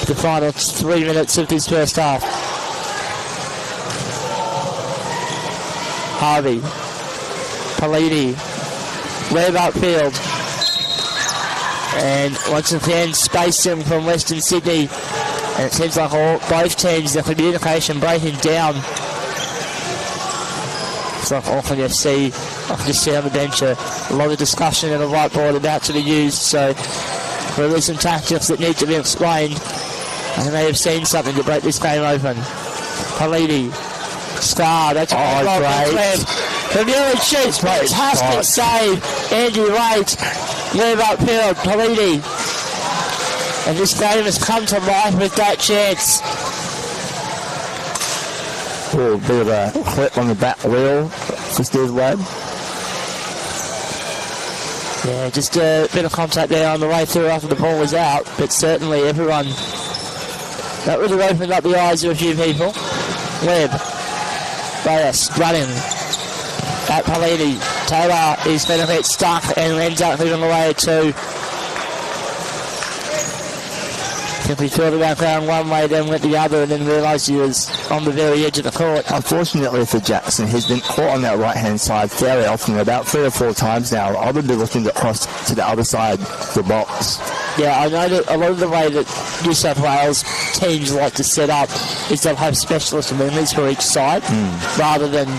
D: the final 3 minutes of this first half. Harvey, Palini, Webb upfield, and once again spacing from Western Sydney, and it seems like both teams, the communication breaking down. It's like Auckland FC, I can just see on the bench a lot of discussion and a whiteboard about to be used, so really some tactics that need to be explained. And they may have seen something to break this game open. Palini, Scar, that's
J: great.
D: Vermeulen shoots, fantastic save. Andrew Wade, move upfield, Palini. And this game has come to life with that chance.
J: A bit of a clip on the back wheel for Steve Webb.
D: Yeah, just a bit of contact there on the way through after the ball was out, but certainly everyone, that would have opened up the eyes of a few people. Webb, Reyes running at Palini. Taylor is going to get stuck and ends up moving away at 2. Simply thought about going one way, then went the other, and then realised he was on the very edge of the court.
J: Unfortunately for Jackson, he's been caught on that right-hand side fairly often, about 3 or 4 times now. I would be looking to cross to the other side of the box.
D: Yeah, I know that a lot of the way that New South Wales teams like to set up is they'll have specialist wingers for each side, rather than,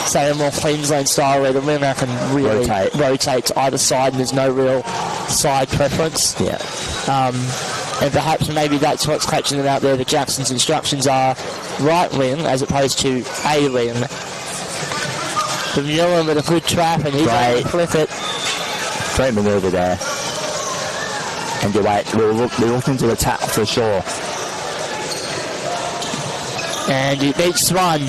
D: say, a more Queensland style where the winger can really rotate to either side and there's no real side preference.
J: Yeah.
D: And perhaps maybe that's what's catching them out there. The Jackson's instructions are right wing as opposed to a wing. Vermeulen with a good trap, and he's able to flip it.
J: Great manoeuvre there. And you're right, we're looking to attack for sure.
D: And he beats Swan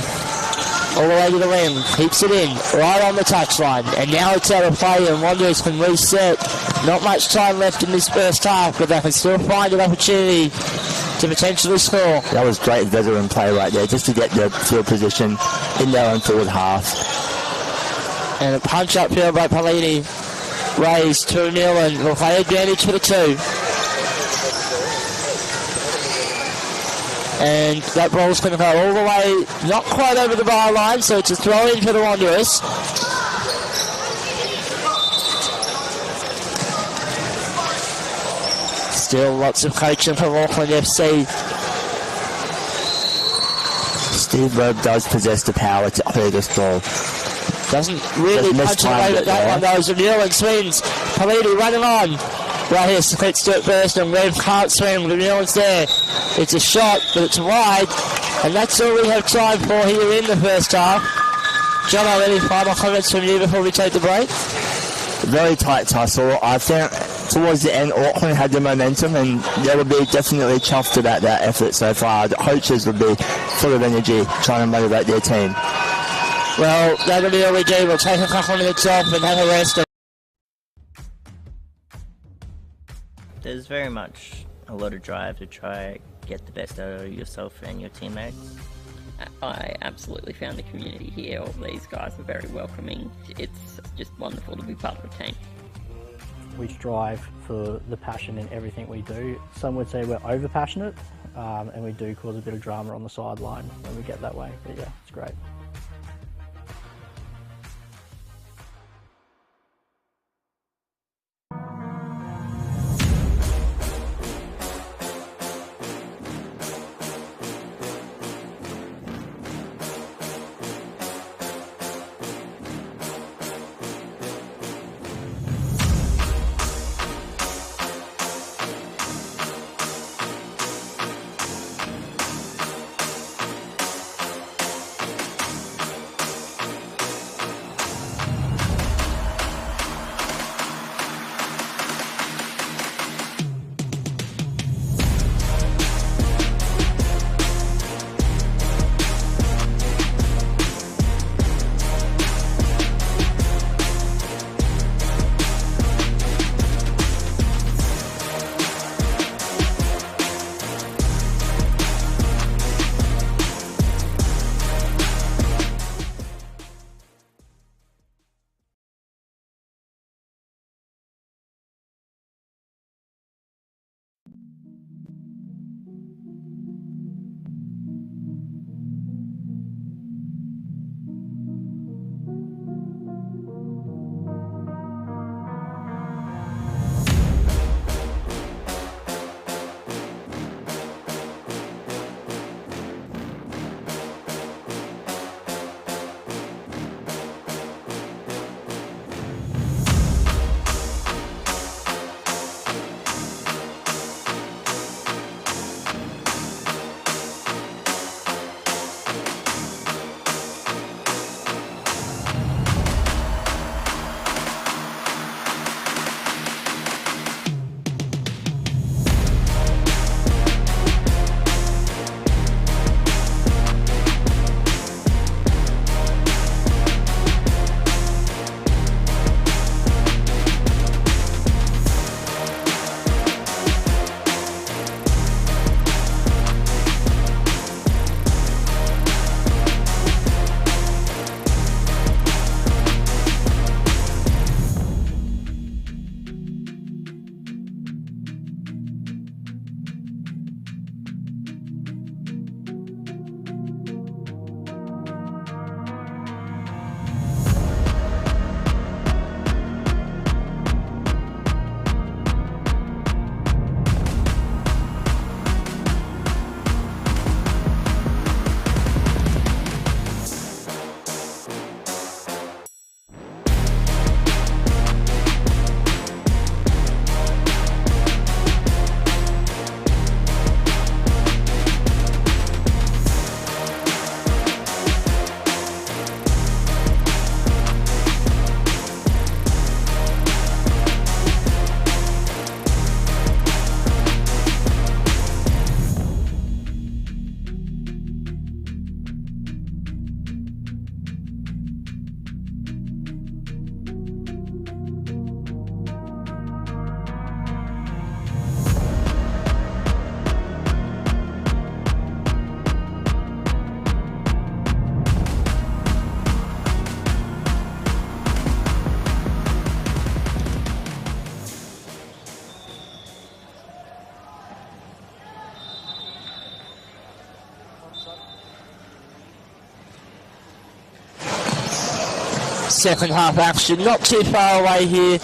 D: all the way to the wing, keeps it in, right on the touchline. And now it's out of play, and Wanderers can reset. Not much time left in this first half, but they can still find an opportunity to potentially score.
J: That was great veteran play right there, just to get the field position in their own forward half.
D: And a punch upfield by Palini. Raised to Vermeulen, will play advantage for the 2. And that ball's going to go all the way, not quite over the bar line, so it's a throw in for the Wanderers. Still lots of coaching from Auckland FC.
J: Steve Webb does possess the power to clear this ball.
D: Doesn't really punch away at that one though. Vermeulen swings. Palini running on. Right here, Splits do it first, and Webb can't swing. Vermeulen's there. It's a shot, but it's wide. And that's all we have time for here in the first half. John, any final comments from you before we take the break?
J: Very tight tussle. I think towards the end, Auckland had the momentum, and they would be definitely chuffed about that effort so far. The coaches would be full of energy trying to motivate their team.
D: Well, that'll be all we do. We'll take a couple of minutes off and have a rest.
A: There's very much a lot of drive to try get the best out of yourself and your teammates.
B: I absolutely found the community here. All these guys are very welcoming. It's just wonderful to be part of a team.
C: We strive for the passion in everything we do. Some would say we're over passionate, and we do cause a bit of drama on the sideline when we get that way. But yeah, it's great.
D: Second half action, not too far away here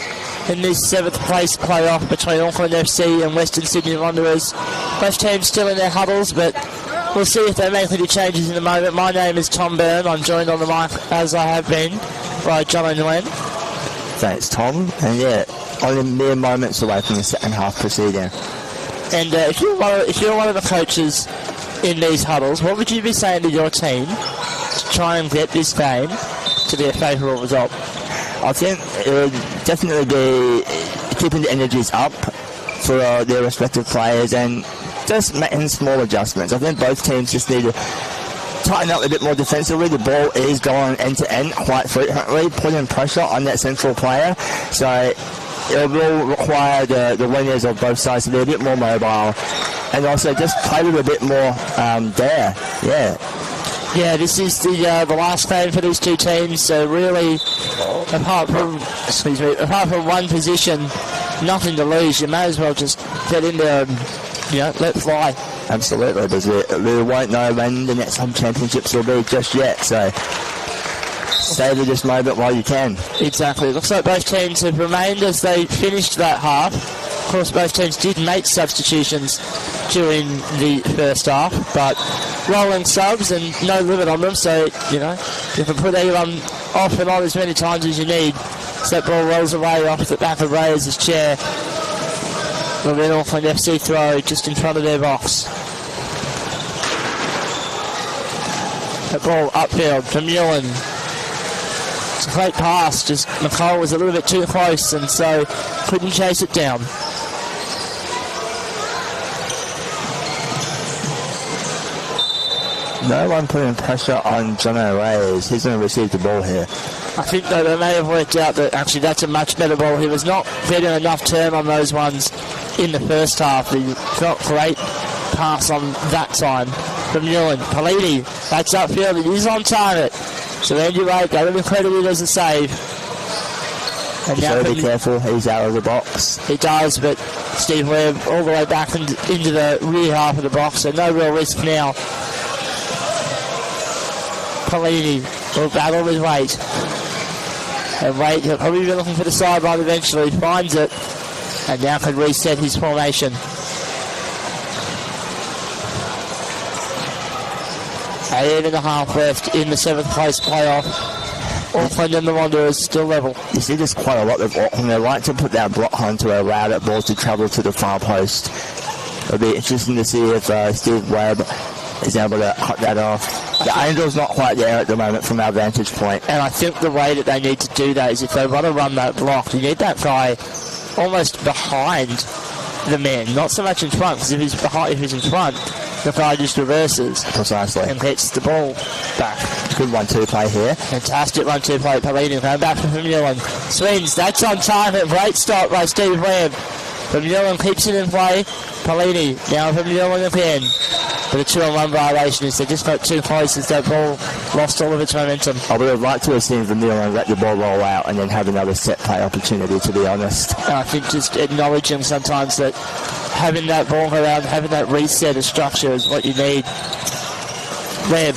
D: in this 7th place playoff between Auckland FC and Western Sydney Wanderers. Both teams still in their huddles, but we'll see if they make any changes in a moment. My name is Tom Byrne. I'm joined on the mic, as I have been, by John Nguyen.
J: Thanks, Tom. And yeah, only mere moments away from the second half proceeding.
D: And if you're one of the coaches in these huddles, what would you be saying to your team to try and get this game to be a favourable result?
J: I think it would definitely be keeping the energies up for their respective players and just making small adjustments. I think both teams just need to tighten up a bit more defensively. The ball is going end to end quite frequently, putting pressure on that central player. So it will require the winners of both sides to be a bit more mobile and also just play with a bit more there.
D: Yeah, this is the last game for these two teams. So really, apart from one position, nothing to lose. You may as well just get in there and let fly.
J: Absolutely, because we won't know when the next home championships will be just yet. So savour this moment while you can.
D: Exactly. It looks like both teams have remained as they finished that half. Of course, both teams did make substitutions during the first half, but rolling subs and no limit on them, so, you can put anyone off and on as many times as you need. So that ball rolls away off the back of Reyes' chair. Well, then Auckland FC throw just in front of their box. That ball upfield from Ewan. It's a great pass, just McCall was a little bit too close and so couldn't chase it down.
J: No one putting pressure on Jono Reyes. He's going to receive the ball here.
D: I think that they may have worked out that actually that's a much better ball. He was not getting enough turn on those ones in the first half. He felt great pass on that time from Ewan. Politi, that's upfield. It is on target. So Andrew Wade got him credited as a save. And
J: now be careful, he's out of the box.
D: He does, but Steve Webb all the way back into the rear half of the box, so no real risk now. Politi will battle with Wade. And Wade, he'll probably be looking for the sideline eventually, finds it, and now can reset his formation. 8.5 left in the 7th place playoff. Auckland and the Wanderers still level.
J: You see this quite a lot with Auckland. They like to put that block hunt to allow that ball to travel to the far post. It'll be interesting to see if Steve Webb is able to cut that off. The angel's not quite there at the moment from our vantage point.
D: And I think the way that they need to do that is if they want to run that block, you need that guy almost behind the man, not so much in front, because if he's in front, the guy just reverses.
J: Precisely.
D: And hits the ball back.
J: Good 1-2 play here.
D: Fantastic 1-2 play. Politi going back for Vermeulen. Swings, that's on target. Great stop by Steve Webb. Vermeulen keeps it in play. Politi now Vermeulen again. But a 2-on-1 violation is they just got too close as that ball lost all of its momentum.
J: I would have liked to have seen Vermeulen let the ball roll out and then have another set play opportunity, to be honest.
D: And I think just acknowledging sometimes that having that ball around, having that reset of structure is what you need. Webb.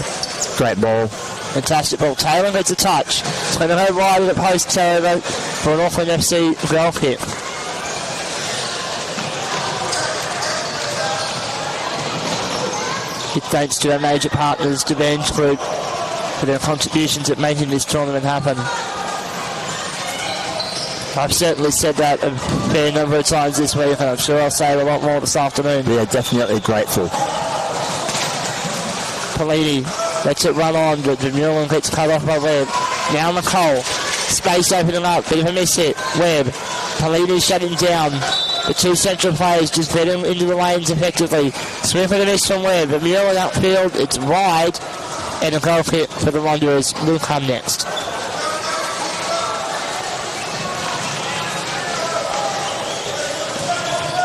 J: Great ball.
D: Fantastic ball. Taylor gets a touch. It's going to go wide at the post, however, for an Auckland FC goal kick. Thanks to our major partners, the Bench Group, for their contributions at making this tournament happen. I've certainly said that a fair number of times this week, and I'm sure I'll say it a lot more this afternoon.
J: We are definitely grateful.
D: Politi lets it run on, but Vermeulen gets cut off by Webb. Now McCall, space opening up, bit of a miss hit. Webb, Politi shutting down. The two central players just get him into the lanes effectively. Smith with a miss from Webb. Vermeulen upfield, it's wide, and a goal kick for the Wanderers will come next.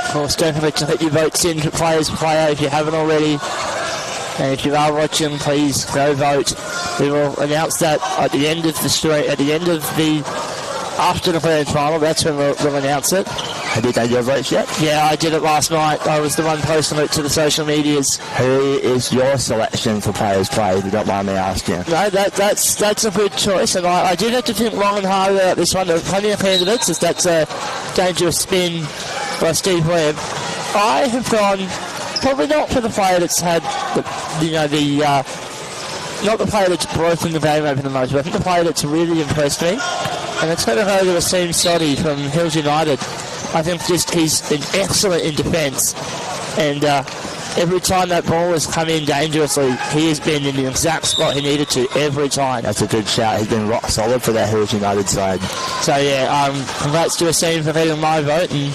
D: Of course, don't forget to let your votes in for Players Player if you haven't already. And if you are watching, please go vote. We will announce that at the end of the story, after the grand final. That's when we'll announce it.
J: Have you done your votes yet?
D: Yeah, I did it last night. I was the one posting it to the social medias.
J: Who is your selection for Players Play, if you don't mind me asking?
D: No, that's a good choice, and I did have to think long and hard about this one. There are plenty of candidates, as that's a dangerous spin by Steve Webb. I have gone probably not for the player that's had not the player that's broken the game open the most, but I think the player that's really impressed me, and it's going to go to Asim Sodhi from Hills United. I think just he's excellent in defence, and every time that ball has come in dangerously, he has been in the exact spot he needed to every time.
J: That's a good shout. He's been rock solid for that Hills United side.
D: So yeah, congrats to Asim for being my vote. And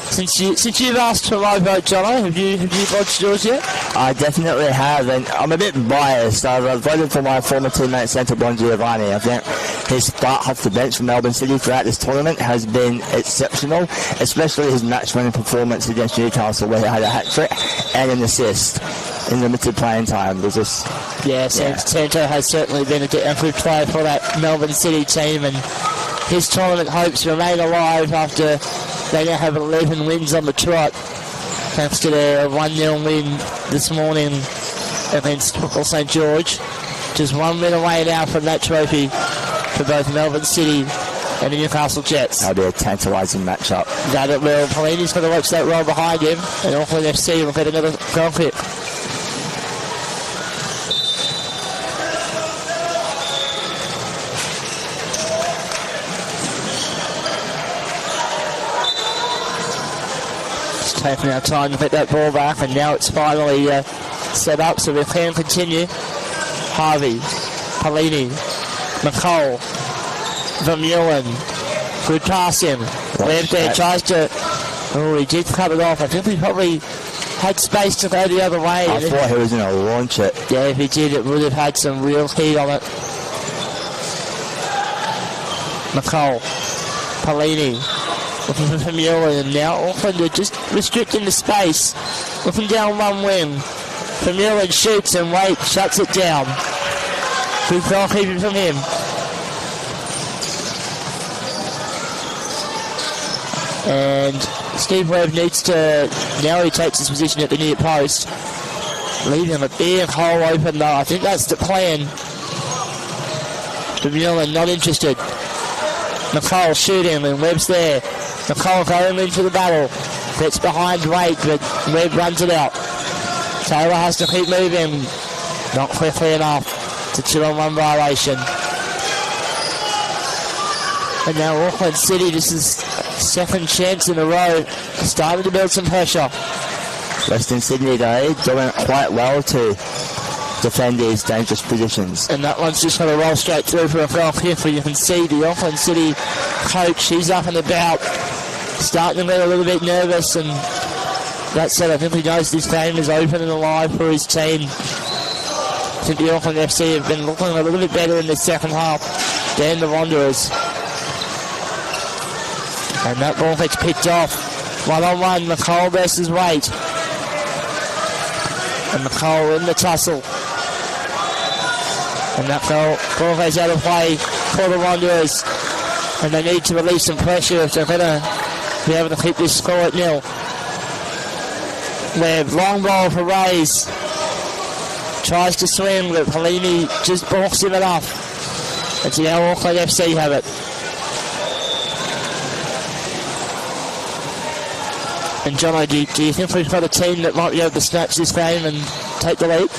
D: since you've asked for my vote, Jono, have you voted yours yet?
J: I definitely have, and I'm a bit biased. I've voted for my former teammate Santa Bongiovanni. I think his start off the bench for Melbourne City throughout this tournament has been exceptional, especially his match-winning performance against Newcastle, where he had a hat-trick and an assist in limited playing time.
D: Santo has certainly been a good player for that Melbourne City team, and his tournament hopes remain alive after they now have 11 wins on the trot, thanks to their 1-0 win this morning against Hooker St George. Just 1 win away now from that trophy for both Melbourne City and the Newcastle Jets.
J: That'll be a tantalising matchup.
D: That it will. Pelini's going to watch that roll behind him, and Auckland FC will get another goal kick. Taking our time to get that ball back, and now it's finally set up so we can continue. Harvey, Pelini, McCall, Vermeulen, good pass him. Webb there tries to. Oh, he did cut it off. I think he probably had space to go the other way.
J: I thought he was going to launch it.
D: Yeah, if he did, it would have had some real heat on it. McCall, Pelini. Looking for Vermeulen, and now Auckland are just restricting the space. Looking down one wing. Vermeulen shoots and Wade shuts it down. Good goalkeeping from him. And Steve Webb needs to, now he takes his position at the near post, leaving a big hole open though. I think that's the plan. Vermeulen not interested. McCall shooting and Webb's there. McCall going into the battle. Gets behind Wade, but Webb runs it out. Taylor has to keep moving. Not quickly enough. It's a 2-on-1 violation. And now Auckland City, this is second chance in a row. Starting to build some pressure.
J: Western Sydney, though, doing quite well to defend these dangerous positions.
D: And that one's just going to roll straight through for a goal kick, where you can see the Auckland City coach, he's up and about, starting to get a little bit nervous, and that said, I think he knows this game is open and alive for his team. I think the Auckland FC have been looking a little bit better in the second half than the Wanderers. And that ball gets picked off. 1-on-1, McCall versus Wade. And McCall in the tussle. And that ball goes out of play for the Wanderers. And they need to release some pressure if they're going to be able to keep this score at 0. Webb, long ball for Rays. Tries to swing, but Pelini just balks him enough. And see how Auckland FC have it. And Jono, do you think we've got a team that might be able to snatch this game and take the lead?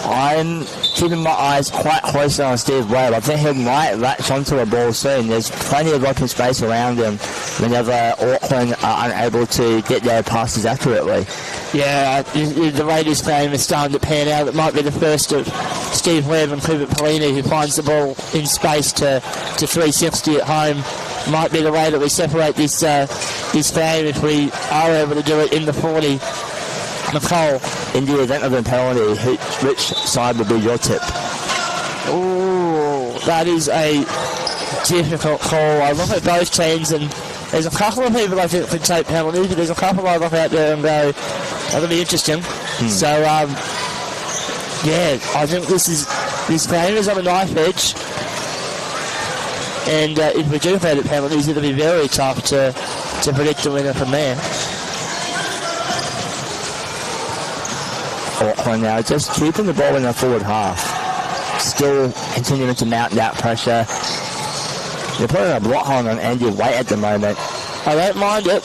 J: I'm keeping my eyes quite closely on Steve Webb. I think he might latch onto a ball soon. There's plenty of open space around him whenever Auckland are unable to get their passes accurately.
D: Yeah, the way this game is starting to pan out, it might be the first of Steve Webb and Cooper Pelini, who finds the ball in space to 360 at home. Might be the way that we separate this game if we are able to do it in the 40. McCall.
J: In the event of a penalty, which side would be your tip?
D: Ooh, that is a difficult call. I look at both teams, and there's a couple of people I think could take penalties, but there's a couple I look out there and go, that'll be interesting. So, yeah, I think this game is on a knife edge. And if we do play the penalties, it'll be very tough to predict the winner from there.
J: Auckland now just keeping the ball in the forward half. Still continuing to mount that pressure. They're putting a block on Andy Waite at the moment.
D: I don't mind it.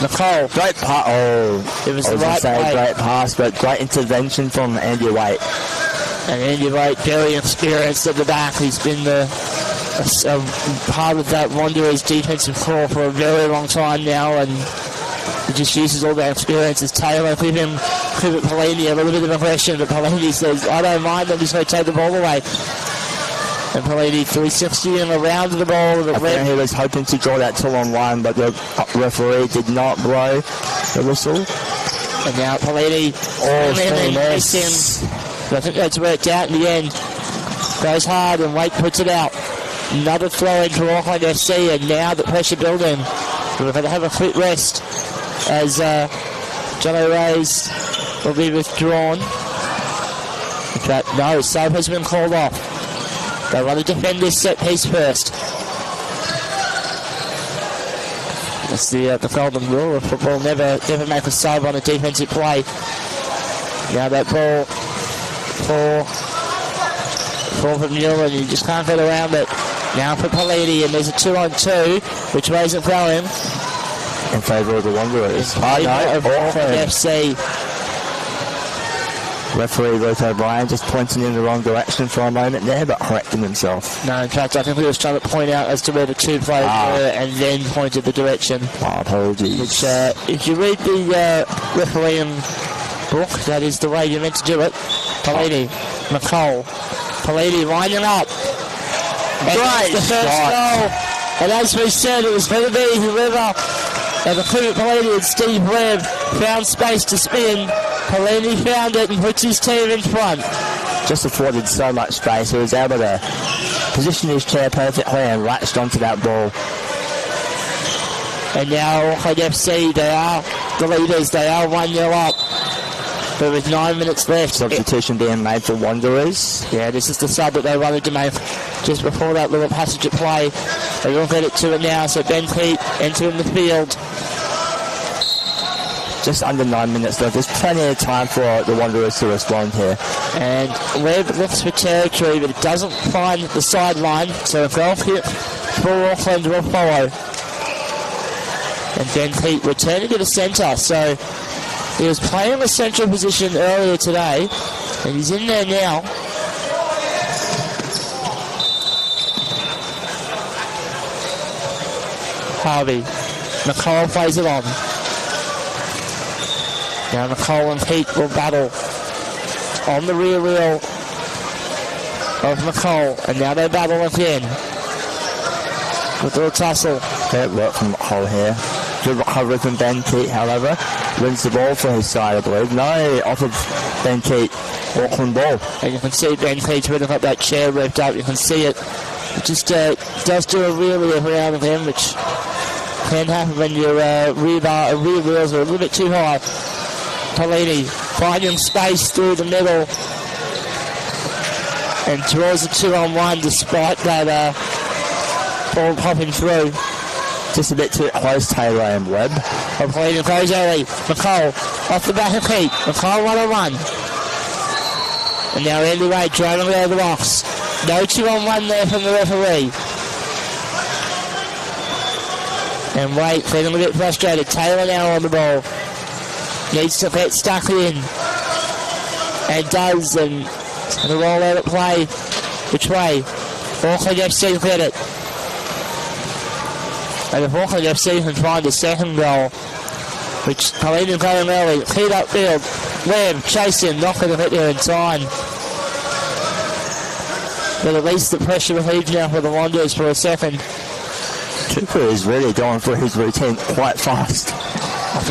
D: Nicole.
J: Great pass. Oh,
D: it was the right play.
J: Great pass, but great intervention from Andy Waite.
D: And Andy Waite, very experienced at the back. He's been a part of that Wanderers defensive core for a very long time now, and He just uses all that experience as Taylor giving Pelini a little bit of aggression, but Pelini says, I don't mind, I'm just going to take the ball away. And Pelini 360 and around the ball.
J: I think he was hoping to draw that 2-on-1, but the referee did not blow the whistle.
D: And now Pelini, I think that's worked out in the end. Goes hard and Wake puts it out. Another throw into Auckland FC, and now the pressure building. We're going to have a quick rest as John O'Reilly's will be withdrawn. But no, sub has been called off. They want to defend this set piece first. That's the golden rule of football. Never make a sub on a defensive play. Now that ball for Mueller, and you just can't get around it. Now for Pelini, and there's a 2-on-2. Which way is it going?
J: In favour of the Wanderers.
D: Auckland FC.
J: Referee Ruth O'Brien just pointing in the wrong direction for a moment there, but correcting himself.
D: No, in fact, I think he was trying to point out as to where the two players were and then pointed the direction.
J: Apologies.
D: Which, if you read the refereeing book, that is the way you're meant to do it. Pelini, McCall. Pelini winding up. And
J: great
D: the first goal. And as we said, it was going to be whoever, and the Pelini and Steve Webb found space to spin. Pelini found it and puts his team in front.
J: Just afforded so much space. He was able to position his chair perfectly and latched onto that ball.
D: And now Auckland FC, they are the leaders. They are 1-0 up. But with 9 minutes left.
J: Substitution being made for Wanderers.
D: Yeah, this is the sub that they wanted to make just before that little passage of play. They will get it to it now. So Ben Pete entering the field.
J: Just under 9 minutes left. There's plenty of time for the Wanderers to respond here.
D: And Webb looks for territory, but it doesn't find the sideline. So a goal kick for Auckland will follow. And Ben Pete returning to the centre. So he was playing the central position earlier today, and he's in there now. Harvey. McCall plays it on. Now McCall and Pete will battle on the rear wheel of McCall, and now they battle again with the tussle.
J: Great work from McCall here. Good recovery from Ben Pete, however. Wins the ball for his side, I believe. No, off of Ben Pete. Auckland ball.
D: And you can see Ben Pete's really got that chair ripped up. You can see it. It just does do a wheelie around him, which can happen when your rear wheels are a little bit too high. Pelini finding space through the middle and draws a 2-on-1 despite that ball popping through.
J: Just a bit too close, Taylor and Webb.
D: Pelini goes early. McCall off the back of Pete. McCall 1-on-1. And now Andy Wade driving out of the box. No 2-on-1 there from the referee. And Wade feeling a bit frustrated. Taylor now on the ball. Needs to get stuck in. And does, and the roll out at play. Which way? Auckland FC get it. And if Auckland FC can find a second goal, which Pelini going early, hit upfield, Webb chasing, not going to hit there in time. But at least the pressure relieves now for the Wanderers for a second.
J: Cooper is really going for his routine quite fast.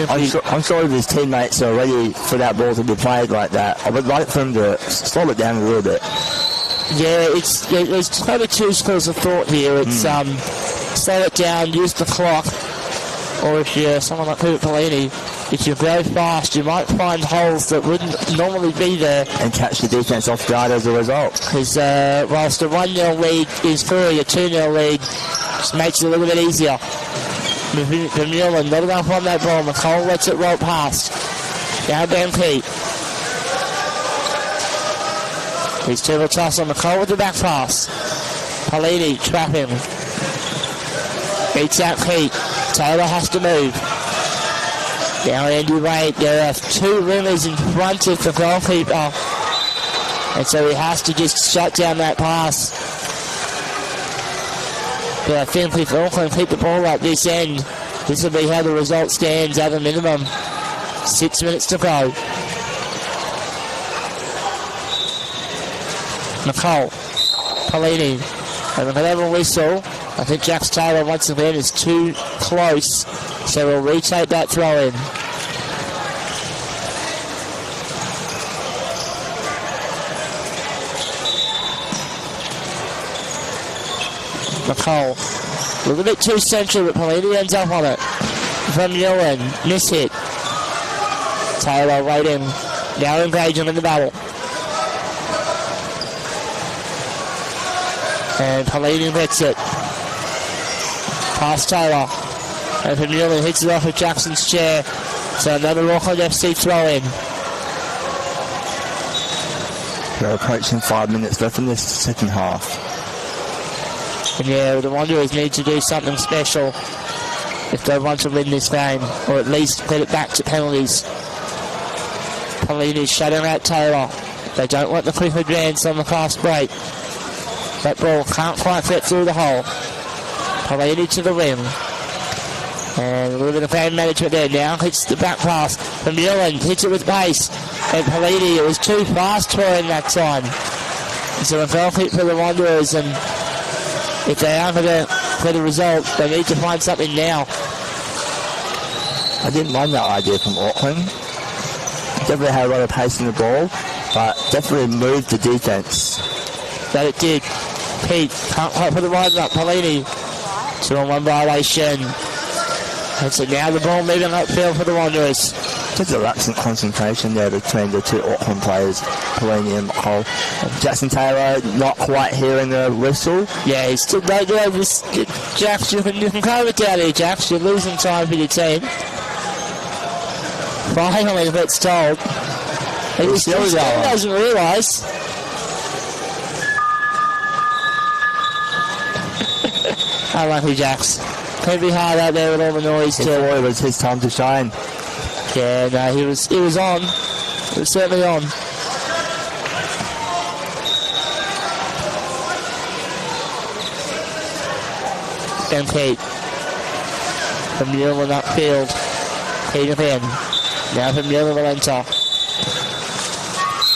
J: I'm sure his teammates are ready for that ball to be played like that. I would like for him to slow it down a little bit.
D: Yeah, there's kind of two schools of thought here. It's slow it down, use the clock, or if you're someone like Cooper Pelini, if you go fast, you might find holes that wouldn't normally be there.
J: And catch the defence off guard as a result.
D: Because whilst a 1-0 lead is clearly a 2-0 lead, just makes it a little bit easier. Mueller not enough on that ball. McCall lets it roll past. Now Ben Pete. He's to the tussle. McCall with the back pass. Pelini trapping. Beats out Pete. Taylor has to move. Now Andy Wade. There are two runners in front of the goalkeeper. And so he has to just shut down that pass. But I think if Auckland keep the ball at this end, This will be how the result stands at the minimum. 6 minutes to go. Nicole, Polini, and we're going to have a whistle. I think Jax Taylor once again is too close, so we'll retake that throw in. Nicole, a little bit too central, but Polini ends up on it. From Ewan, miss hit. Taylor waiting, now engaging in the battle. And Polini gets it. Past Taylor. And Vermeulen hits it off of Jackson's chair. So another Auckland FC throw in.
J: We're approaching 5 minutes left in this second half.
D: And yeah, the Wanderers need to do something special if they want to win this game, or at least get it back to penalties. Polini's shutting out Taylor. They don't want the quick advance on the fast break. That ball can't quite get through the hole. Polini to the rim. And a little bit of game management there now. Hits the back pass from Ewan. Hits it with pace. And Polini, it was too fast for him that time. So a goal kick for the Wanderers, and if they are going to get a result, they need to find something now.
J: I didn't mind that idea from Auckland. Definitely had a lot of pace in the ball, but definitely moved the defence.
D: That it did. Pete can't quite put the right up. Polini, 2-on-1 violation. And so now the ball moving upfield for the Wanderers.
J: Just a lapse in concentration there between the two Auckland players, Polini and McCall. Jackson Taylor not quite hearing the whistle.
D: Yeah, he's still right there. Jax, you can calm it down here, Jax. You're losing time for your team. Finally gets told. He still doesn't realise. Unlucky Jax. Could be hard out there with all the noise too.
J: It was his time to shine.
D: Yeah, no, he was on. He was certainly on. Ben Pete. From Vermeulen upfield. Pete again. Now from Vermeulen will enter.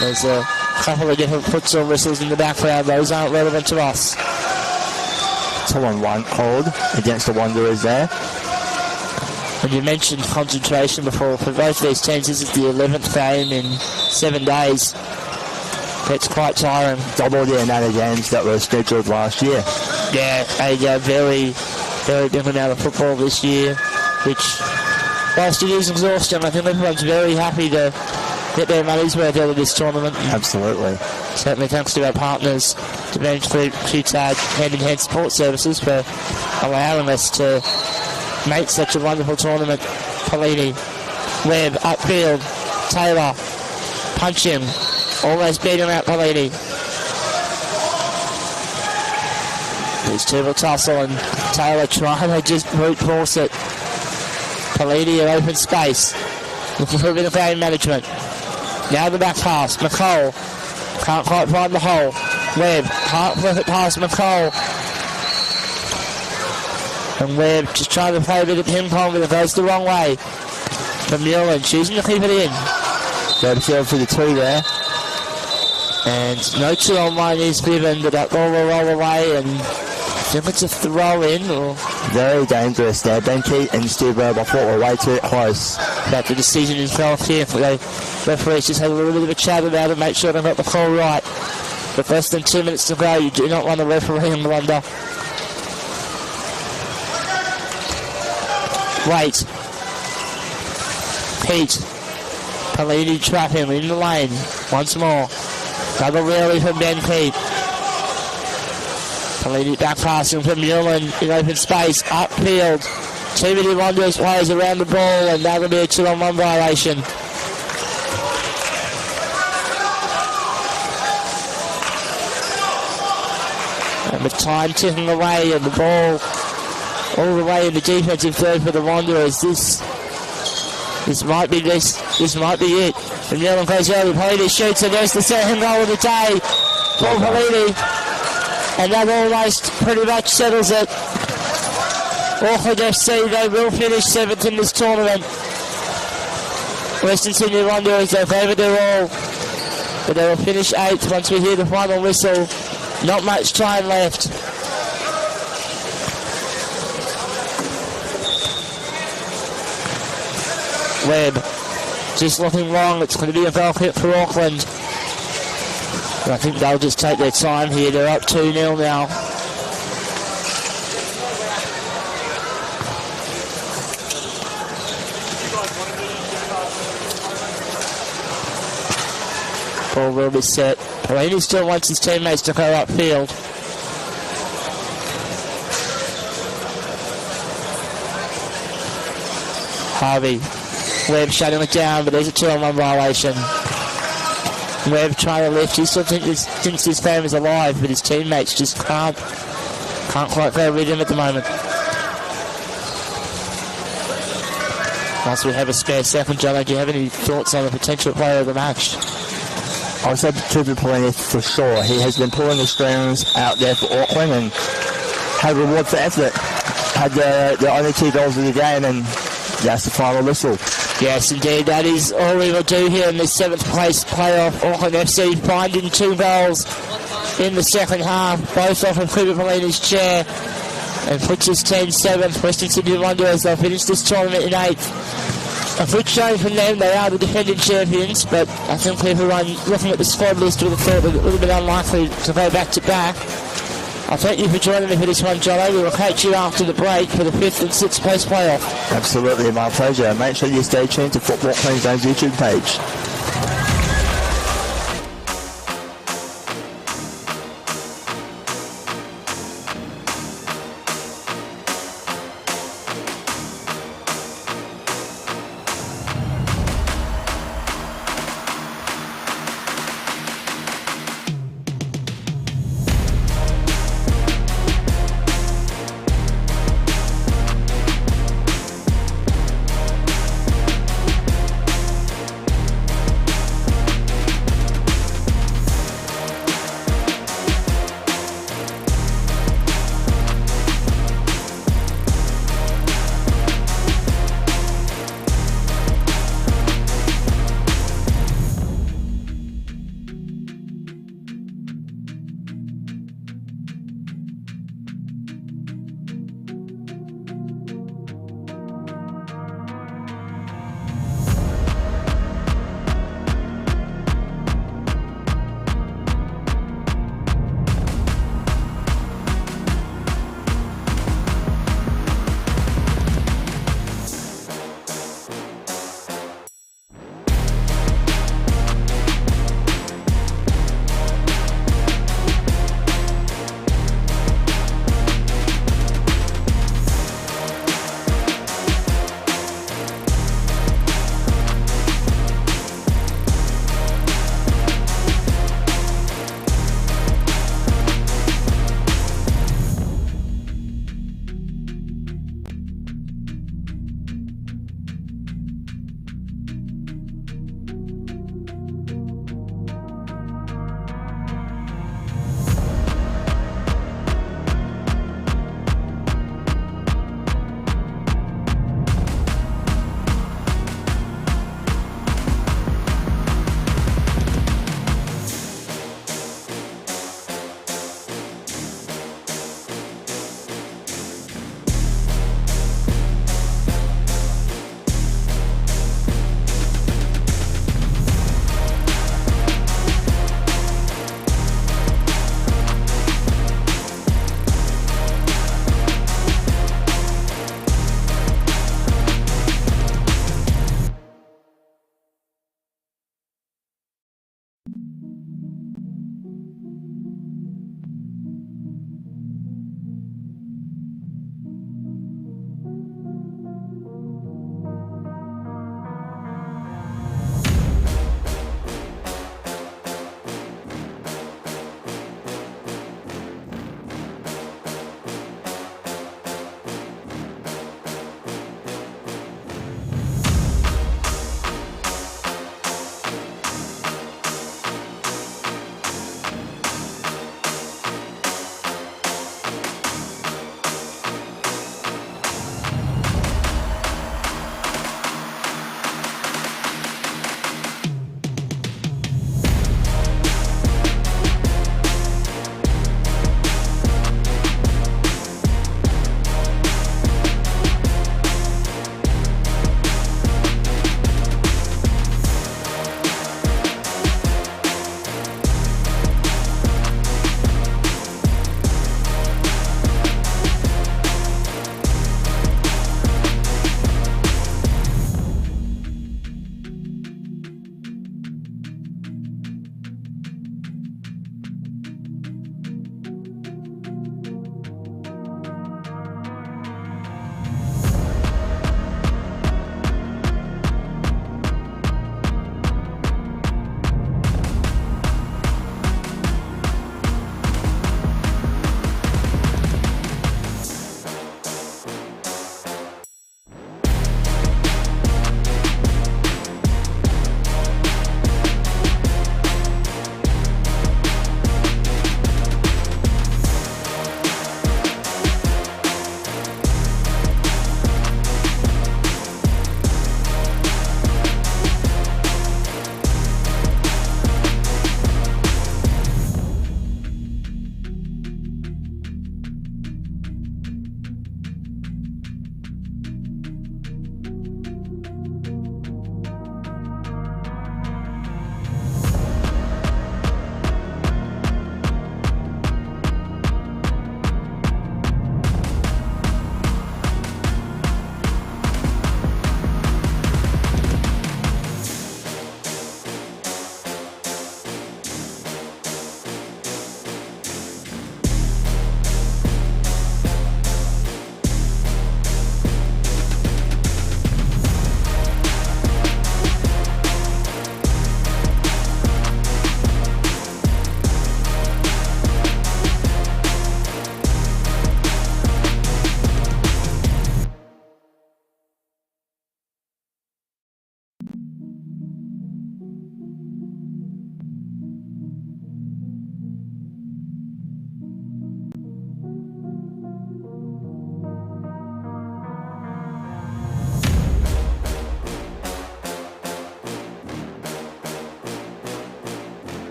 D: There's a couple of different futsal whistles in the background. Those aren't relevant to us.
J: 2-on-1 called against the Wanderers there.
D: And you mentioned concentration before. For both these teams, this is the 11th game in 7 days. It's quite tiring.
J: Double the amount of games that were scheduled last year.
D: Yeah, a very, very different out of football this year, which, whilst it is exhausting, I think everyone's very happy to get their money's worth out of this tournament.
J: Absolutely.
D: Certainly thanks to our partners, Defence Group, QTAD, Hand in Hand Support Services, for allowing us to make such a wonderful tournament. Polini, Webb, upfield, Taylor, punch him, almost beat him out, Polini. These two will tussle, and Taylor trying to just brute force it. Polini in open space, looking for a bit of game management. Now the back pass, McCall, can't quite find the hole. Webb, can't flip it past McCall. And Webb just trying to play a bit of ping pong, but it goes the wrong way. Vermeulen choosing to keep it in.
J: Webb field for the two there.
D: And no 2-on-1 is given, but that ball will roll away, and I think it's a throw in. Or
J: very dangerous there. Ben Keat and Steve Webb, I thought were way too close.
D: But the decision is fell carefully. Referees just had a little bit of a chat about it, make sure they got the call right. With less than 2 minutes to go, you do not want a referee in blunder. Wait. Pete. Polini trap him in the lane. Once more. Double rally from Ben Pete. Polini back passing from Vermeulen in open space. Upfield. Too many Wanderers players around the ball, and that will be a 2-on-1 violation. And with time ticking away and the ball all the way in the defensive third for the Wanderers, this might be this might be it. Vermeulen goes early, Polini shoots, and there's the second goal of the day for Polini. And that almost pretty much settles it. Auckland FC, they will finish 7th in this tournament. Western Sydney Wanderers, they've favoured their all, but they will finish 8th once we hear the final whistle. Not much time left. Webb just looking long. It's going to be a foul hit for Auckland. But I think they'll just take their time here. They're up 2-0 now. Ball will be set. Pelini still wants his teammates to go upfield. Harvey. Webb shutting it down, but there's a 2-on-1 violation. Webb trying to lift. He still thinks his fame is alive, but his teammates just can't quite go with him at the moment. Once we have a spare second, John, do you have any thoughts on the potential player of the match?
J: I would say Tupu Pelini for sure. He has been pulling the strings out there for Auckland and had reward for effort. Had the only 2 goals of the game, and that's the final whistle.
D: Yes, indeed. That is all we will do here in the 7th place playoff. Auckland FC finding 2 goals in the second half, both off of Tupu Pelini's chair, and puts his team 7th. Western Sydney Wanderers, they'll finish this tournament in 8th. A good showing from them. They are the defending champions, but I think everyone looking at the squad list would have thought it a little bit unlikely to go back to back. I thank you for joining me for this one, Jono. We will catch you after the break for the 5th and 6th place playoff.
J: Absolutely, my pleasure. Make sure you stay tuned to Football Queensland's YouTube page.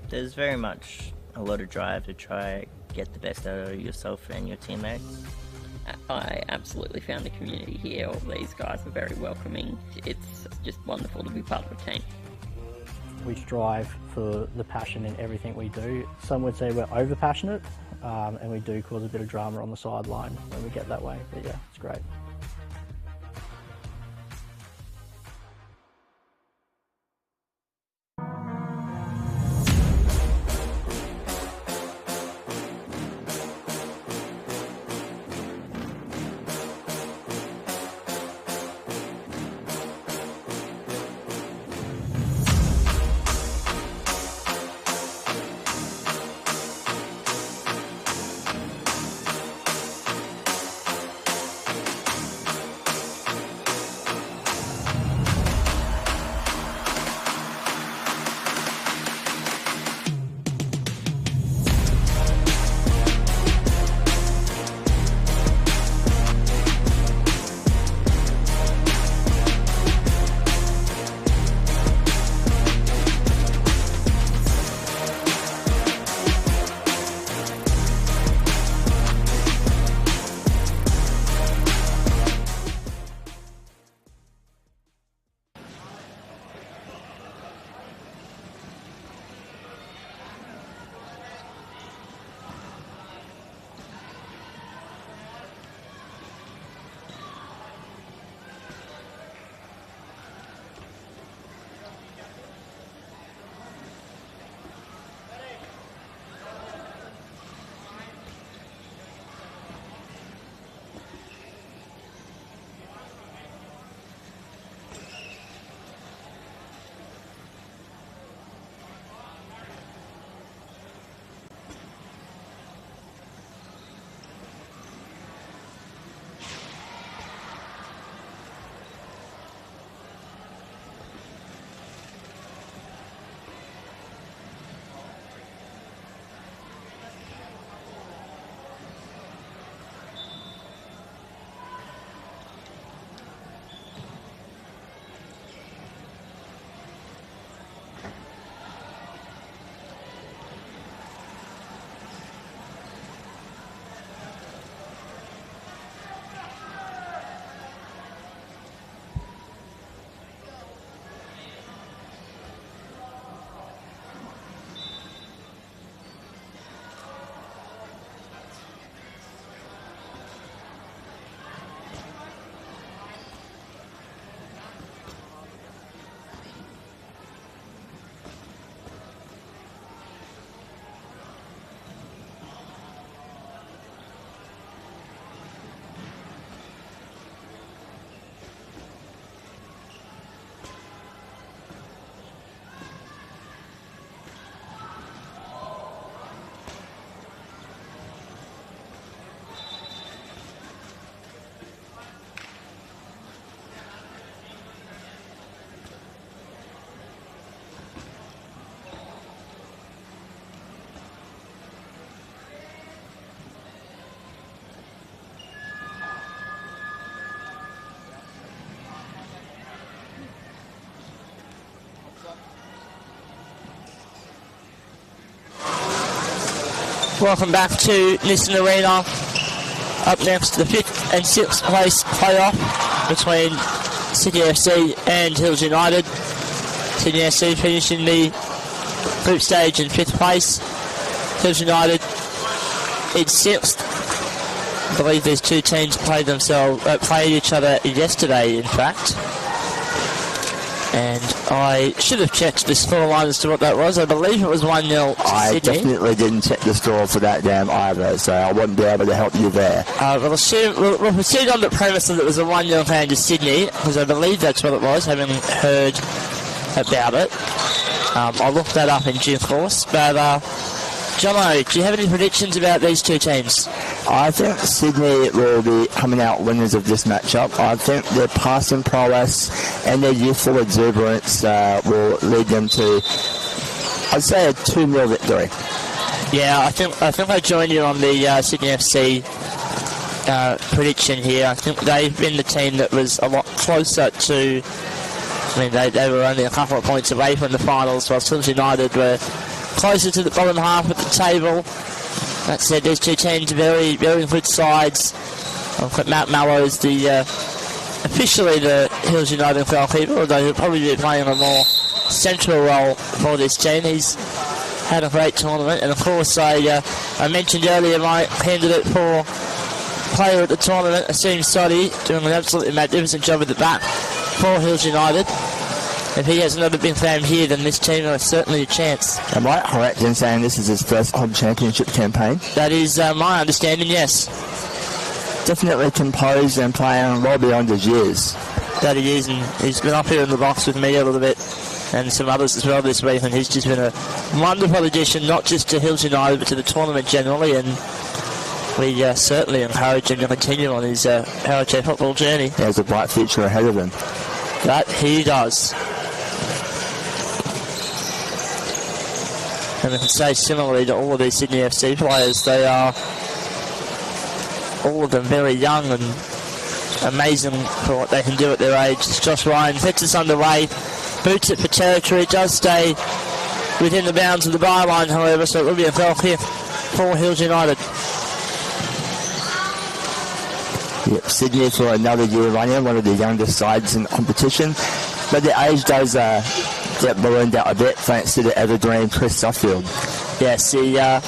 A: There's very much a lot of drive to try get the best out of yourself and your teammates.
B: I absolutely found the community here. All these guys are very welcoming. It's just wonderful to be part of a team.
C: We strive for the passion in everything we do. Some would say we're over passionate, and we do cause a bit of drama on the sideline when we get that way. But yeah, it's great.
D: Welcome back to Nissan Arena. Up next, the 5th and 6th place playoff between Sydney FC and Hills United. Sydney FC finishing the group stage in 5th place. Hills United in 6th. I believe these two teams played each other yesterday, in fact. And I should have checked the scoreline as to what that was. I believe it was 1-0 to
J: I
D: Sydney.
J: definitely didn't check the score for that game either, so I wouldn't be able to help you there.
D: We'll proceed on the premise that it was a 1-0 hand to Sydney, because I believe that's what it was, having heard about it. I'll look that up in due course. But, Jono, do you have any predictions about these two teams?
J: I think Sydney will be coming out winners of this matchup. I think their passing prowess and their youthful exuberance will lead them to, I'd say, a 2-0 victory.
D: Yeah, I think I joined you on the Sydney FC prediction here. I think they've been the team that was a lot closer to. I mean, they were only a couple of points away from the finals, while Hills United were closer to the bottom half of the table. That said, these two teams are very, very good sides. Matt Mallows, officially the Hills United goalkeeper, although he'll probably be playing a more central role for this team. He's had a great tournament, and of course I mentioned earlier my candidate for player at the tournament, Asim Sodhi, doing an absolutely magnificent job at the back for Hills United. If he has another big game here, then this team has certainly a chance.
J: Am I correct in saying this is his first club championship campaign?
D: That is my understanding, yes.
J: Definitely composed and playing well beyond his years.
D: That he is, and he's been up here in the box with me a little bit, and some others as well this week, and he's just been a wonderful addition, not just to Hills United, but to the tournament generally, and we certainly encourage him to continue on his Powerchair football journey.
J: He has a bright future ahead of him.
D: That he does. And I can say similarly to all of these Sydney FC players, they are all of them very young and amazing for what they can do at their age. Josh Ryan gets us underway, boots it for territory, does stay within the bounds of the byline, however, so it will be a goal kick for Hills United.
J: Yep, Sydney for another year running, one of the youngest sides in the competition, but the age does get ballooned out a bit thanks to the evergreen Chris Suffield.
D: Yes, a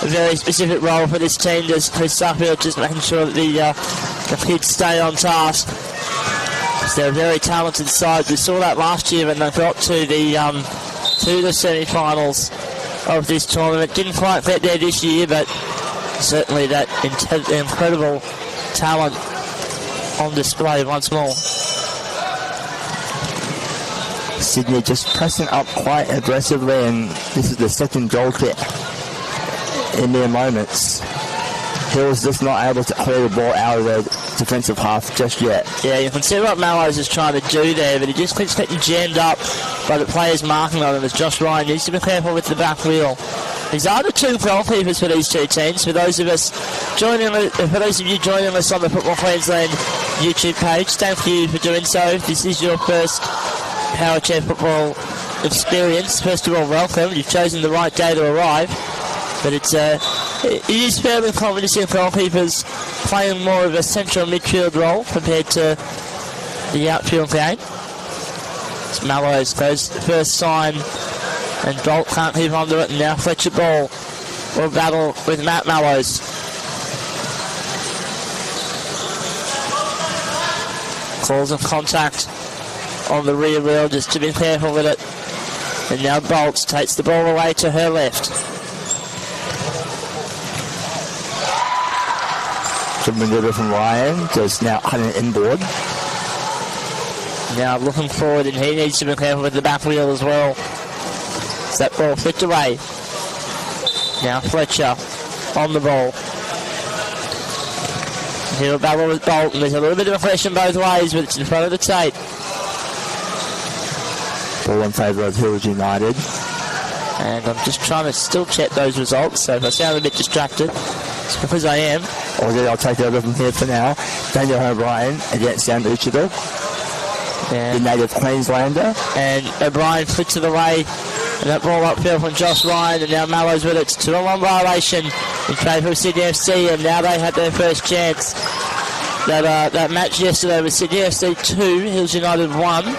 D: very specific role for this team, does Chris Suffield, just making sure that the kids stay on task. They're a very talented side. We saw that last year when they got to the semi-finals of this tournament. Didn't quite get there this year, but certainly that incredible talent on display once more.
J: Sydney just pressing up quite aggressively, and this is the second goal kick in mere moments. Hills just not able to clear the ball out of the defensive half just yet.
D: Yeah, you can see what Mallows is trying to do there, but he just keeps getting jammed up by the players marking on him, as Josh Ryan needs to be careful with the back wheel. These are the two goalkeepers for these two teams. For those of you joining us on the Football Queensland YouTube page, thank you for doing so. If this is your first Powerchair football experience, first of all, welcome. You've chosen the right day to arrive. But it is fairly common to see goalkeepers playing more of a central midfield role compared to the outfield game. It's Mallows goes the first sign, and Bolt can't keep onto it, and now Fletcher Ball will battle with Matt Mallows. Calls of contact on the rear wheel, just to be careful with it. And now Bolts takes the ball away to her left.
J: Good maneuver from Ryan, just now cutting inboard.
D: Now looking forward, and he needs to be careful with the back wheel as well. So that ball flicked away. Now Fletcher on the ball. He'll battle with Bolton. There's a little bit of a question both ways, but it's in front of the tape.
J: Ball in favour of Hills United.
D: And I'm just trying to still check those results, so if I sound a bit distracted, it's because I am.
J: I'll take over from here for now. Daniel O'Brien against Sam Uchidor, the native Queenslander.
D: And O'Brien flicks it away, and that ball upfield from Josh Ryan, and now Mallows with it. It's 2-on-1 violation in favour of Sydney FC, and now they had their first chance. That match yesterday was Sydney FC 2, Hills United 1.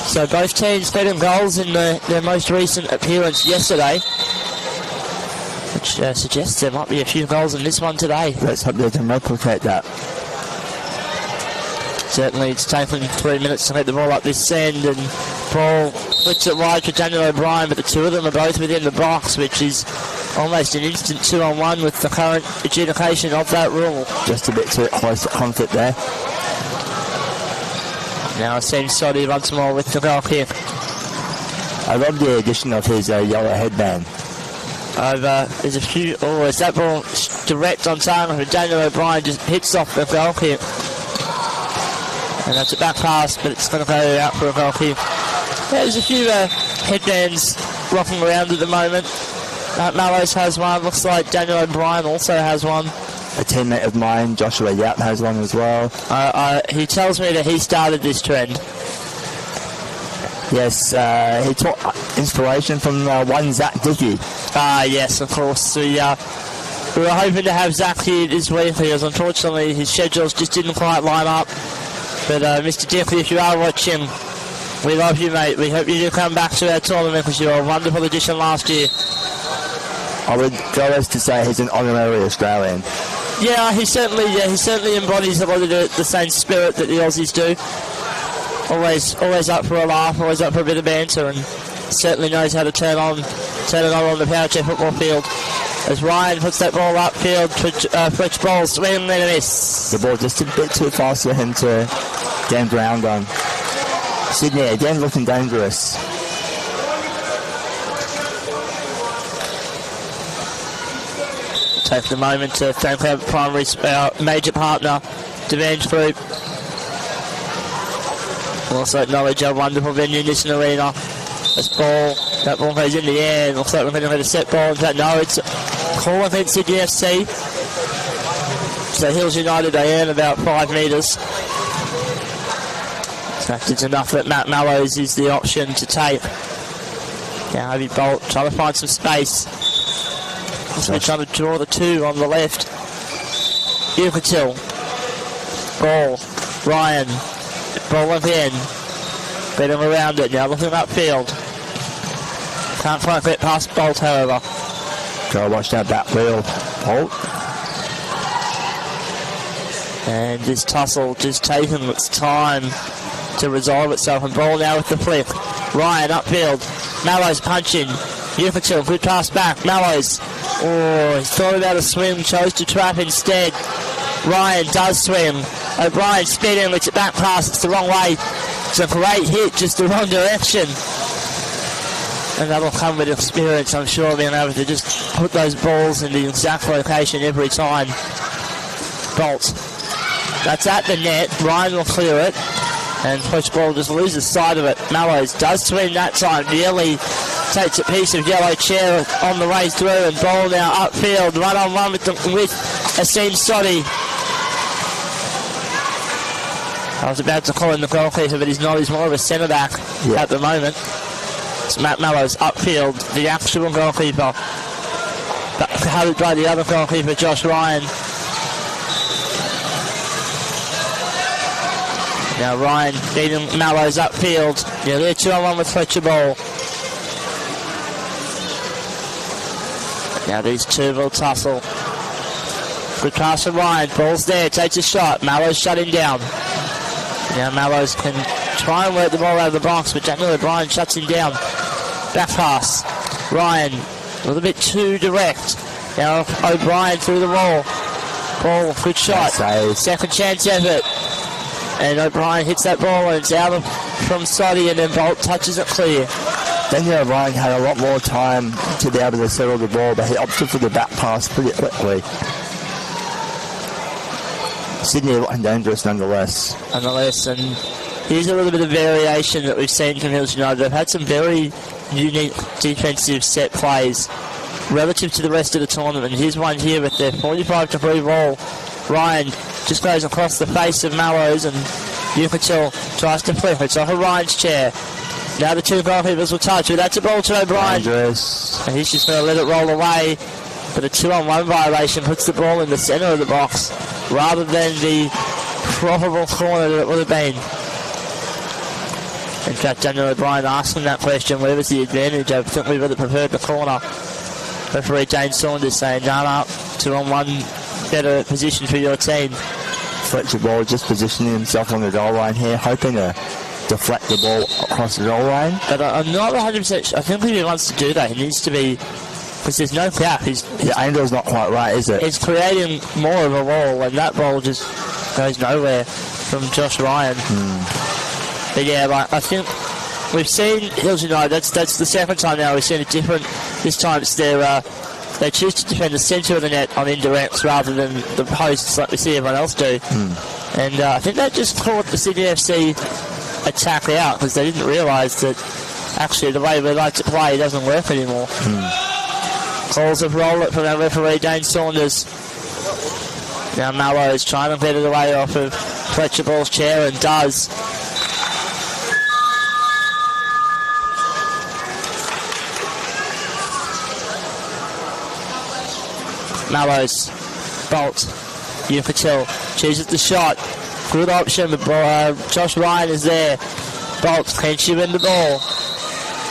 D: So both teams getting goals in their most recent appearance yesterday, which suggests there might be a few goals in this one today.
J: Let's hope they can replicate that.
D: Certainly it's taken 3 minutes to get the ball up this end, and Paul flicks it wide for Daniel O'Brien, but the two of them are both within the box, which is almost an instant 2-on-1 with the current adjudication of that rule.
J: Just a bit too close to conflict there.
D: Now Asim Sodhi once more with the goal kick.
J: I love the addition of his yellow headband.
D: There's a few. Oh, is that ball direct on target for Daniel O'Brien? Just hits off the goal kick. And that's a back pass, but it's going to go out for a goal kick. Yeah, there's a few headbands rocking around at the moment. Mallows has one. Looks like Daniel O'Brien also has one.
J: A teammate of mine, Joshua Yap, has one as well.
D: He tells me that he started this trend.
J: Yes, he took inspiration from one Zach Dickey.
D: Yes, of course. We were hoping to have Zach here this week because unfortunately his schedules just didn't quite line up. But Mr. Dickey, if you are watching, we love you, mate. We hope you do come back to our tournament because you were a wonderful addition last year.
J: I would go as to say he's an honorary Australian.
D: Yeah, he certainly embodies a lot of the same spirit that the Aussies do. Always up for a laugh, always up for a bit of banter, and certainly knows how to turn it on the Powerchair football field. As Ryan puts that ball upfield, Fletch ball, swing and a miss.
J: The ball just a bit too fast for him to gain ground on. Sydney again looking dangerous.
D: Take the moment to thank our major partner, Devange Group. Also acknowledge our wonderful venue, Nissan Arena. That ball goes in the air. Looks like we're going to get a set ball. In fact, no, it's a call against Sydney FC. So Hills United, they earn about 5 metres. So it's enough that Matt Mallows is the option to take. Now Harvey Bolt trying to find some space. Also trying to draw the 2 on the left. Yukatil. Ball. Ryan. Ball again. Beating around it now, looking upfield. Can't quite get past Bolt, however.
J: Gotta watch that back wheel. Bolt.
D: And this tussle just taking its time to resolve itself. And ball now with the flick. Ryan upfield. Mallows punching. Yukatil, good pass back. Mallows. Oh, he thought about a swim, chose to trap instead. Ryan does swim. O'Brien speeding, lets it back pass. It's the wrong way. It's a great hit, just the wrong direction. And that'll come with experience, I'm sure, being able to just put those balls in the exact location every time. Bolt. That's at the net. Ryan will clear it. And push ball just loses sight of it. Mallows does swing that time. Nearly takes a piece of yellow chair on the way through. And ball now upfield. 1-on-1 with Asim Soddy. I was about to call him the goalkeeper, but he's not. He's more of a centre-back at the moment. It's Matt Mallows upfield, the actual goalkeeper. Covered by the other goalkeeper, Josh Ryan. Now Ryan beating Mallows upfield. Yeah, they're 2-on-1 with Fletcher Ball. Now these two will tussle. Good pass from Ryan. Ball's there, takes a shot. Mallows shutting down. Now Mallows can try and work the ball out of the box, but Daniel O'Brien shuts him down. Back pass. Ryan a little bit too direct. Now O'Brien through the wall. Ball, good shot. Second chance effort. And O'Brien hits that ball and it's out from Soddy, and then Bolt touches it clear.
J: Daniel O'Brien had a lot more time to be able to settle the ball, but he opted for the back pass pretty quickly. Sydney looking dangerous nonetheless.
D: And here's a little bit of variation that we've seen from Hills United. They've had some very unique defensive set plays relative to the rest of the tournament. And here's one here with their 45-degree roll. Ryan just goes across the face of Mallows, and Yukatil tries to flip. It's off of Ryan's chair. Now the two goalkeepers will touch, but that's a ball to O'Brien.
J: Dangerous.
D: And he's just going to let it roll away. But a 2-on-1 violation puts the ball in the centre of the box rather than the probable corner that it would have been. In fact, Daniel O'Brien asking that question, where was the advantage? I think we would have preferred the corner. Referee Jane Saunders saying, no, 2-on-1, better position for your team.
J: Fletcher Ball just positioning himself on the goal line here, hoping to deflect the ball across the goal line.
D: But I'm not 100% sure. I think if he wants to do that, he needs to be, because there's no gap.
J: The angle is not quite right, is it?
D: It's creating more of a wall, and that ball just goes nowhere from Josh Ryan. But yeah, I think we've seen Hills United. That's the second time now we've seen a different. This time it's they choose to defend the centre of the net on indirects rather than the posts like we see everyone else do. And I think that just caught the Sydney FC attack out because they didn't realise that actually the way we like to play doesn't work anymore. Calls of roll it from our referee Dane Saunders. Now Mallows trying to get it away off of Fletcher Ball's chair, and does. Mallows. Bolt. Yukatil chooses the shot. Good option, but Josh Ryan is there. Bolt can she win the ball?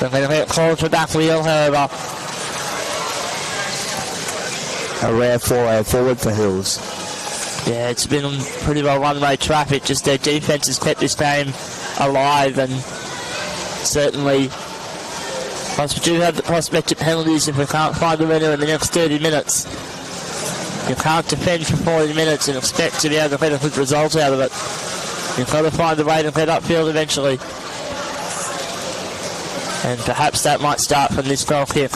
D: They're going to get called for back wheel, however.
J: A rare forward for Hills.
D: Yeah, it's been pretty well one-way traffic. Just their defence has kept this game alive, and certainly once we do have the prospect of penalties, if we can't find the winner in the next 30 minutes, you can't defend for 40 minutes and expect to be able to get a good result out of it. You've got to find a way to get upfield eventually. And perhaps that might start from this goal kick.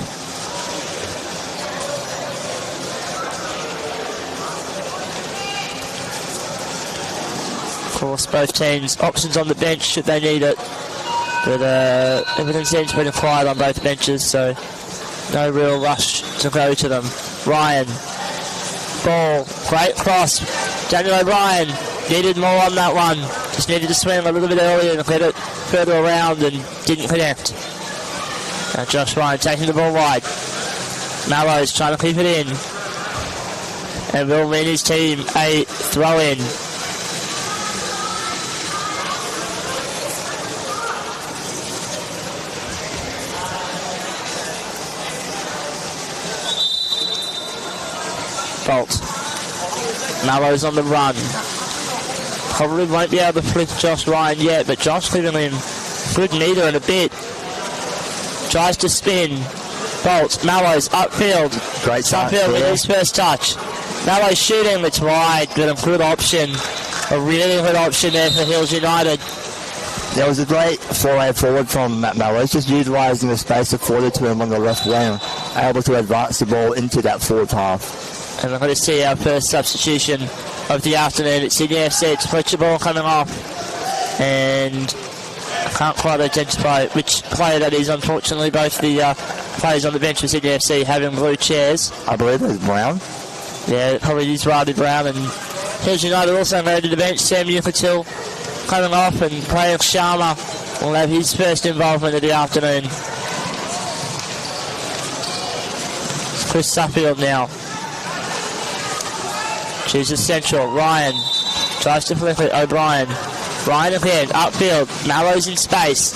D: Of course, both teams options on the bench should they need it, but everything seems pretty quiet on both benches, so no real rush to go to them. Ryan, ball, great cross. Daniel O'Brien needed more on that one, just needed to swing a little bit earlier and get it further around and didn't connect. Now Josh Ryan taking the ball wide. Mallows trying to keep it in, and will win his team a throw in. Bolt. Mallows on the run. Probably won't be able to flip Josh Ryan yet, but Josh giving him good meter in a bit. Tries to spin. Bolt. Mallows upfield.
J: Great touch.
D: Upfield with his first touch. Mallows shooting, it's wide, but a good option. A really good option there for Hills United.
J: There was a great four-way forward from Matt Mallows, just utilising the space afforded to him on the left wing, able to advance the ball into that forward half.
D: And we're going to see our first substitution of the afternoon at Sydney FC. It's Fletcher ball coming off, and I can't quite identify which player that is. Unfortunately, both the players on the bench for Sydney FC having blue chairs.
J: I believe it's Brown.
D: Yeah, it probably is Riley Brown. And Hills United also going to the bench. Sam Yukatil coming off, and player Sharma will have his first involvement of the afternoon. It's Chris Suffield now. Chooses central. Ryan tries to flip it. O'Brien. Ryan again. Upfield. Mallows in space.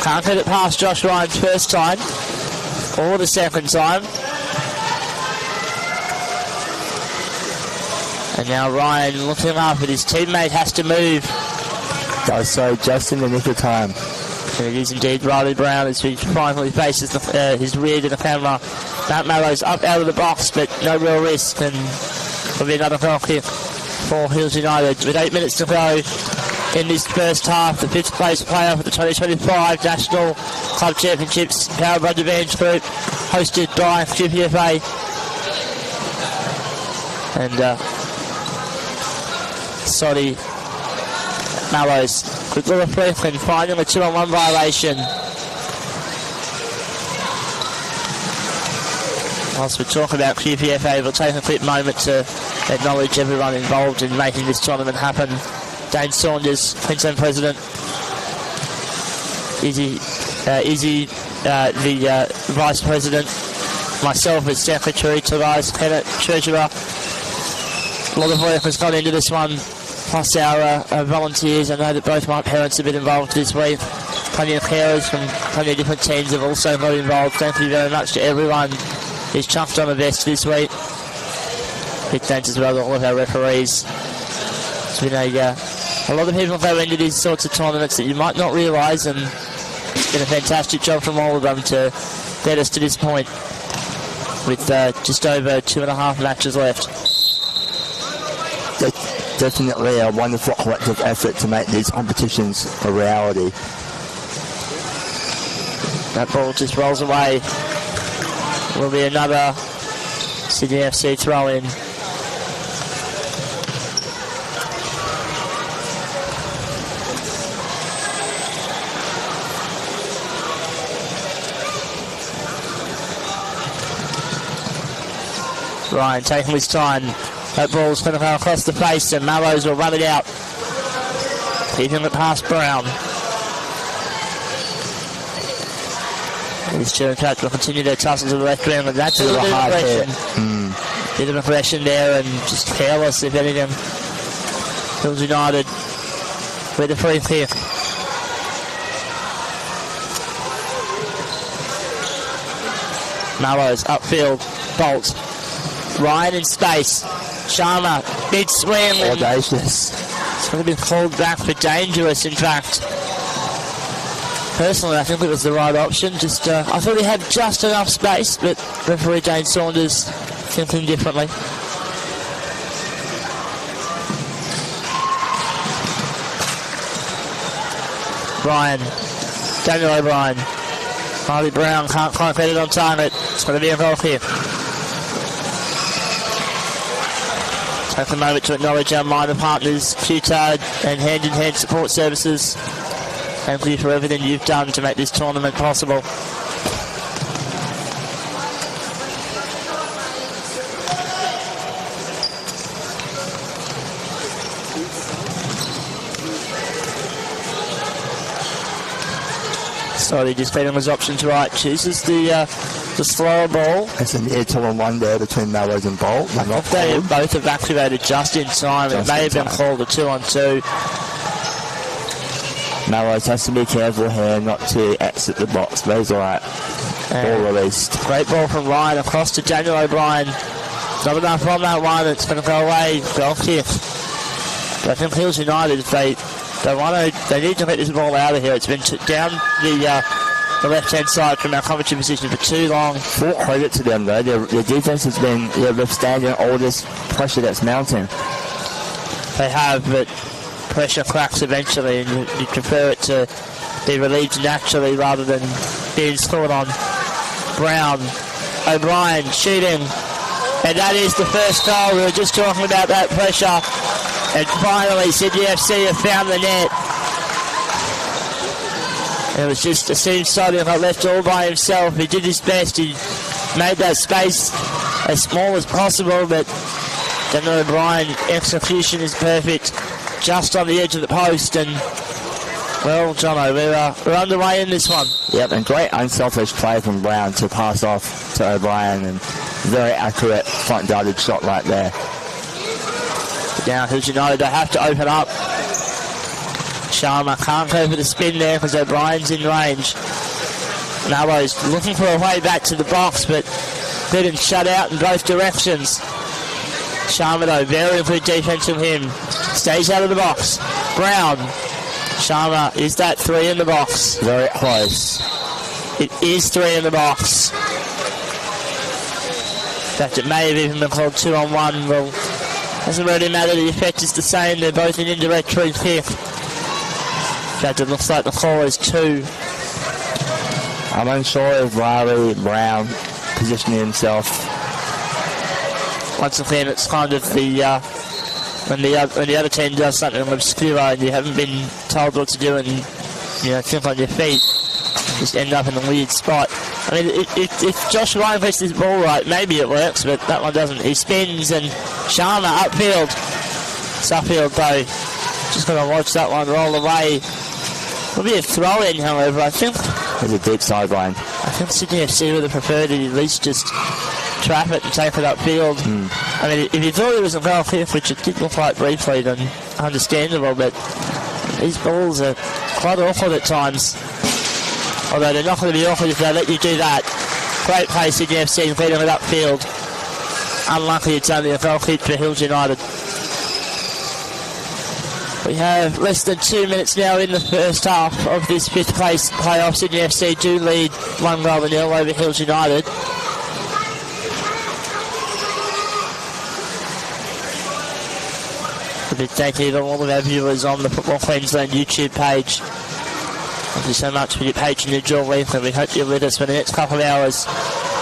D: Can't get it past Josh Ryan's first time. Or the second time. And now Ryan looking up, but his teammate has to move.
J: Does so just in the nick of time.
D: And it is indeed Riley Brown as he finally faces his rear to the camera. Matt Mallows up out of the box, but no real risk, and will be another goal kick for Hills United. With 8 minutes to go in this first half, the 5th place playoff of the 2025 National Club Championships, powered by the Vans Group, hosted by QPFA. And Soddy Mallows, quick little flick and finding a 2-on-1 violation. Whilst we talk about QPFA, we'll take a quick moment to acknowledge everyone involved in making this tournament happen. Dane Saunders, Queensland President. Izzy, the Vice President. Myself as Secretary, Tobias Kennett, Treasurer. A lot of work has gone into this one, plus our volunteers. I know that both my parents have been involved this week. Plenty of carers from plenty of different teams have also got involved. Thank you very much to everyone who's chunked on the vest this week. Big thanks as well to all of our referees. It's been a lot of people go into these sorts of tournaments that you might not realise, and it's been a fantastic job from all of them to get us to this point with just over 2.5 matches left.
J: Definitely a wonderful collective effort to make these competitions a reality.
D: That ball just rolls away. Will be another Sydney FC throw-in. Ryan taking his time. That ball's going to go across the face, and Mallows will run it out. Keeping it past Brown. These two in fact will continue their tussle to the left wing, and that's a little hard hit. Bit of aggression there and just careless, if anything. Hills United with the free kick. Mallows upfield, Bolt. Ryan in space. Sharma, big swing.
J: Audacious.
D: It's going to be called back for dangerous, in fact. Personally, I think it was the right option. Just, I thought he had just enough space, but referee Dane Saunders thinking differently. Bryan, Daniel O'Brien. Harley Brown can't quite get it on target. It's going to be involved here. Take a moment to acknowledge our minor partners, Q-Tard and Hand in Hand Support Services. Thank you for everything you've done to make this tournament possible. Sorry, just feeding his options right. Chooses the slower ball.
J: It's an near 2-on-1 there between Mallows and Bolt.
D: They both evacuated just in time. It may have been called a 2-on-2.
J: Mallows has to be careful here not to exit the box, but he's alright. Ball released.
D: Great ball from Ryan across to Daniel O'Brien. Not enough on that one. It's going to go away. Goal kick. But I think Hills United, they need to get this ball out of here. It's been down the left-hand side from our commentary position for too long.
J: Full credit to them though. Their defense has been withstanding all this pressure that's mounting.
D: They have, but pressure cracks eventually, and you prefer it to be relieved naturally rather than being scored on. Brown, O'Brien shooting, and that is the first goal. We were just talking about that pressure. And finally, Sydney FC have found the net. It was just a Steve Sodium got left all by himself. He did his best. He made that space as small as possible, but Daniel O'Brien, execution is perfect. Just on the edge of the post, and well, Jono, we're underway in this one.
J: Yep, and great unselfish play from Brown to pass off to O'Brien, and very accurate front-darted shot right there.
D: Now, Hills United, they have to open up. Sharma can't go for the spin there because O'Brien's in range. Mallows looking for a way back to the box, but getting shut out in both directions. Sharma, though, very good defense from him. Stays out of the box. Brown. Sharma, is that 3 in the box?
J: Very close.
D: It is 3 in the box. In fact, it may have even been called 2-on-1. Well, doesn't really matter, the effect is the same. They're both an indirect free kick. In fact, it looks like the call is 2.
J: I'm unsure if Riley Brown positioning himself.
D: Once again, it's kind of the when the other team does something obscure and you haven't been told what to do, and think on your feet, just end up in a weird spot. I mean, if Josh Ryan gets this ball right, maybe it works, but that one doesn't. He spins, and Sharma upfield. It's upfield though. Just got to watch that one roll away. Will be a throw in, however. I think
J: there's a deep sideline.
D: I think Sydney FC would have preferred to at least just trap it and take it upfield. I mean, if you thought it was a goal kick, which it did look like briefly, then understandable, but these balls are quite awkward at times. Although they're not going to be awkward if they let you do that. Great play, Sydney FC, feeding it upfield. Unlucky it's only a goal kick for Hills United. We have less than 2 minutes now in the first half of this 5th place playoff. Sydney FC do lead 1-0 over Hills United. A big thank you to all of our viewers on the Football Queensland YouTube page. Thank you so much for your patronage all week, and we hope you're with us for the next couple of hours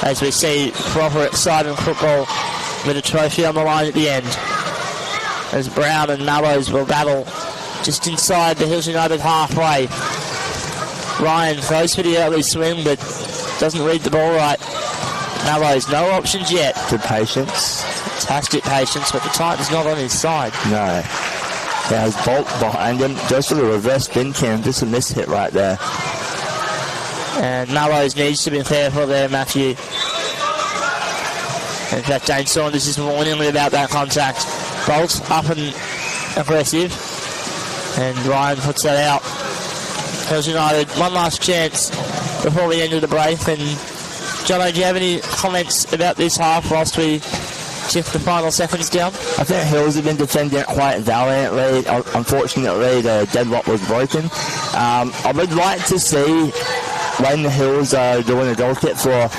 D: as we see proper exciting football with a trophy on the line at the end. As Brown and Mallows will battle just inside the Hills United halfway. Ryan goes for the early swing but doesn't read the ball right. Mallows, no options yet.
J: Good patience.
D: Fantastic patience, but the Titans not on his side.
J: No. There's Bolt behind him. Just with a reverse spin cam. Just a miss hit right there.
D: And Mallows needs to be careful there, Matthew. In fact, Dane Saunders is warning me about that contact. Bolt up and aggressive, and Ryan puts that out. Hills United, one last chance before we end of the break. And Jono, do you have any comments about this half whilst we shift the final seconds down?
J: I think Hills have been defending it quite valiantly. Unfortunately, the deadlock was broken. I would like to see when the Hills are doing a goal kick for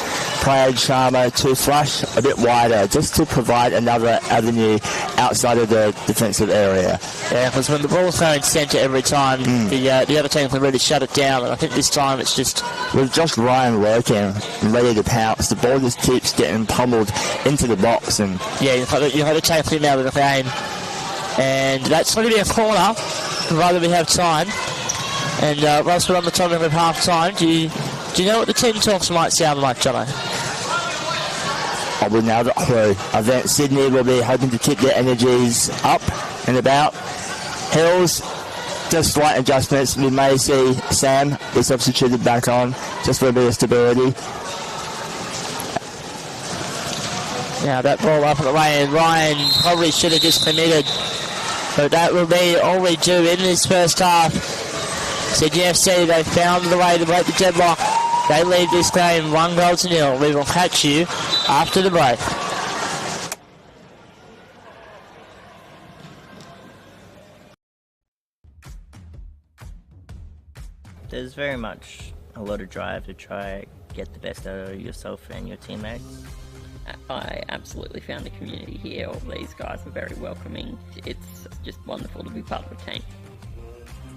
J: Prague Sharma to flush a bit wider, just to provide another avenue outside of the defensive area.
D: Yeah, because when the ball's going centre every time, the other team can really shut it down, and I think this time it's just...
J: With just Ryan working and ready to pounce, the ball just keeps getting pummeled into the box. And
D: yeah, you've got to take him out of the game. And that's going to be a corner, provided we have time. And whilst we're on the topic of half-time, do you know what the team talks might sound like, Jono?
J: I wouldn't have a clue. I think Sydney will be hoping to keep their energies up and about. Hills, just slight adjustments. We may see Sam be substituted back on just for a bit of stability.
D: Now that ball up at the way, and Ryan probably should have just committed. But that will be all we do in this first half. Sydney FC, they found the way to break the deadlock. They lead this game 1-0. We will catch you after the break.
A: There's very much a lot of drive to try get the best out of yourself and your teammates.
B: I absolutely found the community here. All these guys are very welcoming. It's just wonderful to be part of a team.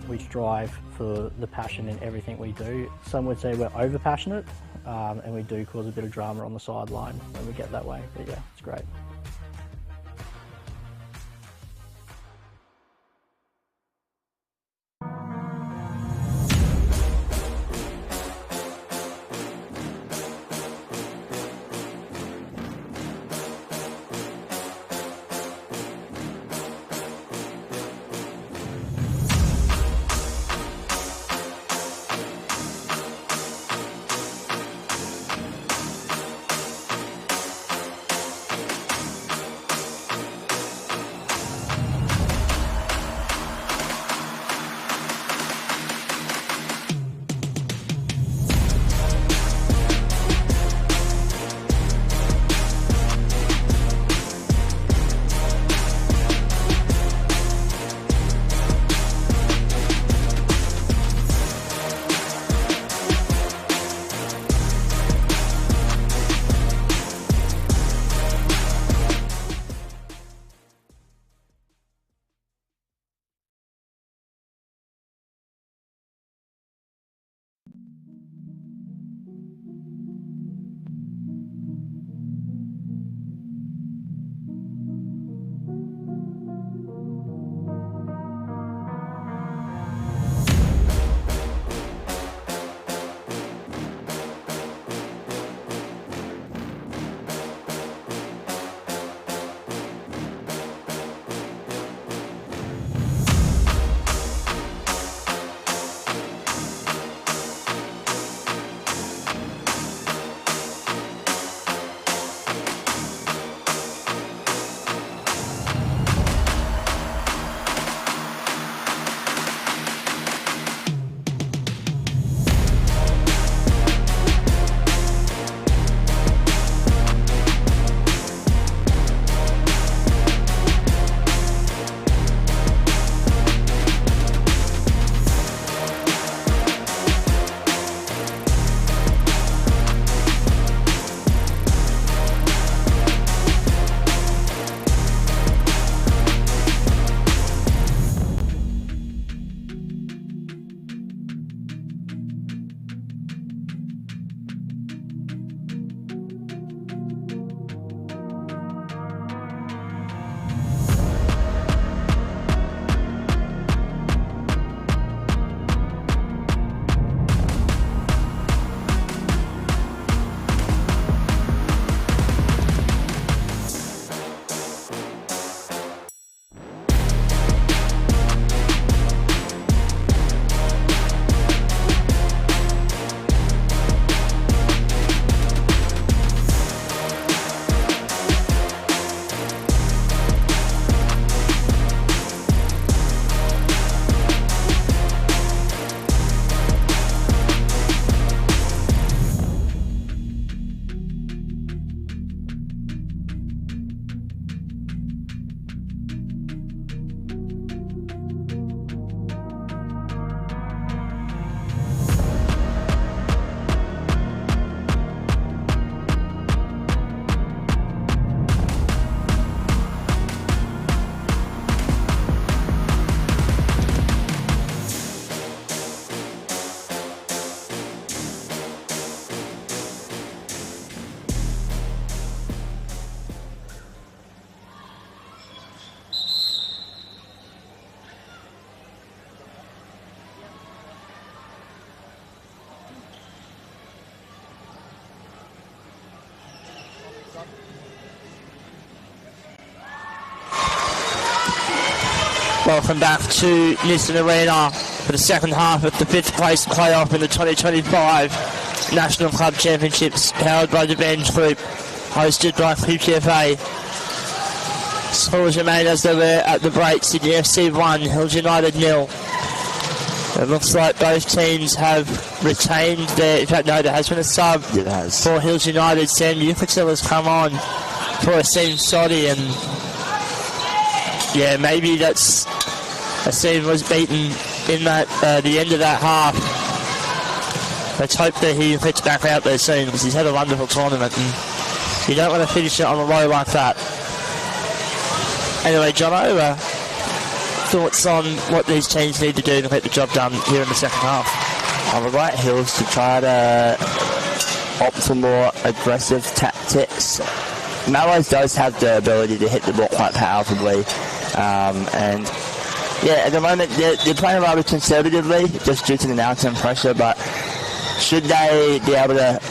C: We strive for the passion in everything we do. Some would say we're over passionate, and we do cause a bit of drama on the sideline when we get that way. But yeah, it's great.
D: Welcome back to Nissan Arena for the second half of the 5th place playoff in the 2025 National Club Championships, powered by the Bench Group, hosted by QTFA. Scores remain as they were at the break. Sydney FC 1, Hills United 0. It looks like both teams have retained their... In fact, no, there has been a sub for Hills United. Sam Yucatil has come on for Asim Soddy, and yeah, maybe that's... Asim was beaten in that the end of that half. Let's hope that he gets back out there soon, because he's had a wonderful tournament, and you don't want to finish it on a low like that. Anyway, Jono, thoughts on what these teams need to do to get the job done here in the second half?
J: I would like Hills to try to opt for more aggressive tactics. Mallows does have the ability to hit the ball quite powerfully, and yeah, at the moment they're playing rather conservatively just due to the mountain pressure, but should they be able to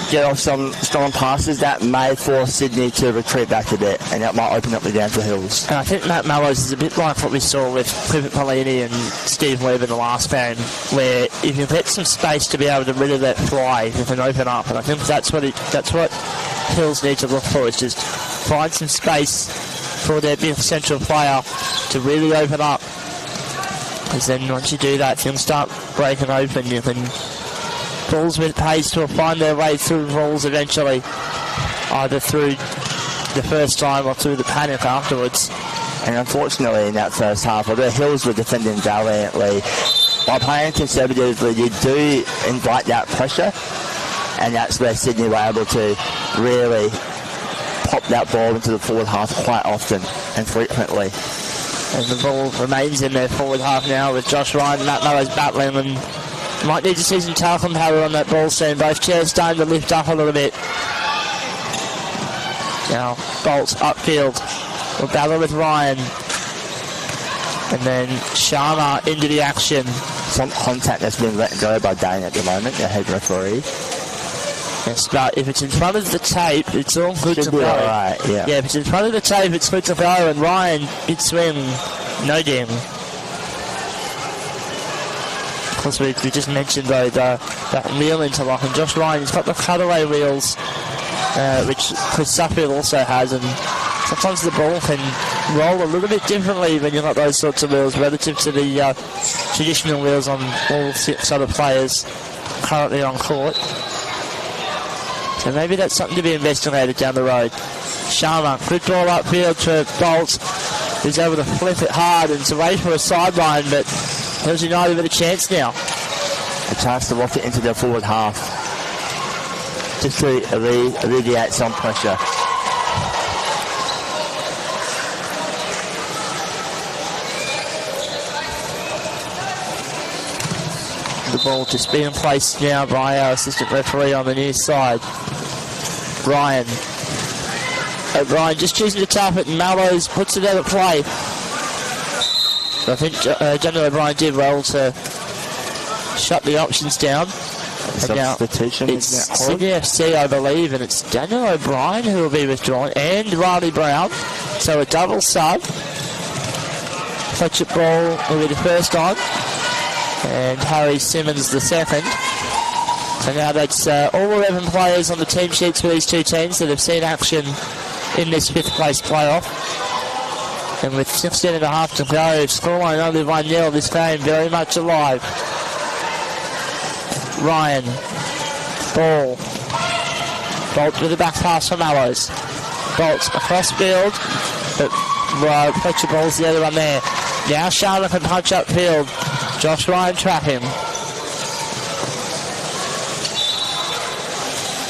J: get off some strong passes, that may force Sydney to retreat back a bit, and that might open up the game for Hills.
D: And I think Matt Mallows is a bit like what we saw with Clifford Polini and Steve Webb in the last game, where if you get some space to be able to really let fly, you can open up, and I think that's what Hills need to look for, is just find some space for their big central player to really open up, because then once you do that, things start breaking open. You can... Balls with pace will find their way through balls eventually, either through the first time or through the panic afterwards.
J: And unfortunately in that first half, although Hills were defending valiantly, by playing conservatively you do invite that pressure, and that's where Sydney were able to really pop that ball into the forward half quite often and frequently.
D: And the ball remains in their forward half now with Josh Ryan and Matt Mallows battling, and might need to see some tackle power on that ball soon. Both chairs starting to lift up a little bit. Now, Bolts upfield. Will battle with Ryan. And then Sharma into the action.
J: Some contact that's been let go by Dane at the moment, the head referee.
D: Yes, but if it's in front of the tape, it's all good to go.
J: Right, yeah.
D: Yeah, if it's in front of the tape, it's good to go. And Ryan, big swing, no dim. Of course, we just mentioned though that wheel interlock, and Josh Ryan's got the cutaway wheels, which Chris Suffield also has, and sometimes the ball can roll a little bit differently when you've got those sorts of wheels relative to the traditional wheels on all 6 other players currently on court. So maybe that's something to be investigated down the road. Sharma, good ball upfield to Bolt, who's able to flip it hard, and it's away for a sideline, but Hills United with a chance now.
J: A chance to lock it into their forward half, just to alleviate some pressure.
D: The ball just being placed now by our assistant referee on the near side. Ryan. O'Brien just choosing to tap it, and Mallows puts it out of play. I think Daniel O'Brien did well to shut the options down.
J: Substitution
D: it's Sydney FC, I believe, and it's Daniel O'Brien who will be withdrawn, and Riley Brown. So a double sub. Fletcher Ball will be the first on, and Harry Simmons the second. So now that's all 11 players on the team sheets for these two teams that have seen action in this 5th place playoff. And with 16 and a half to go, scoreline only 1-0, this game very much alive. Ryan. Ball. Bolt with the back pass for Mallows. Bolt across field, but Fletcher Ball's the other one there. Now Charlotte can punch up field. Josh Ryan trap him.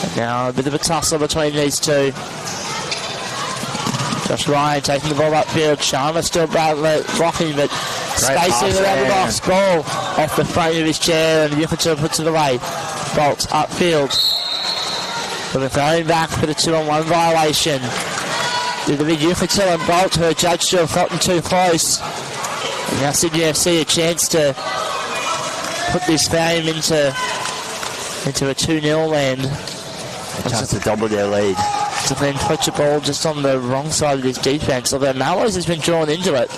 D: And now a bit of a tussle between these two. Josh Ryan taking the ball upfield. Sharma still blocking, but spacing around the box. Ball off the frame of his chair, and Yukatil puts it away. Bolt upfield. But we're going back for the 2-on-1 violation. It'll be Yukatil and Bolt who are judged to have gotten too close. And now Sydney FC a chance to put this game into a 2-0 land.
J: A chance to double their lead.
D: To then Fletcher Ball just on the wrong side of his defence, although Mallows has been drawn into it.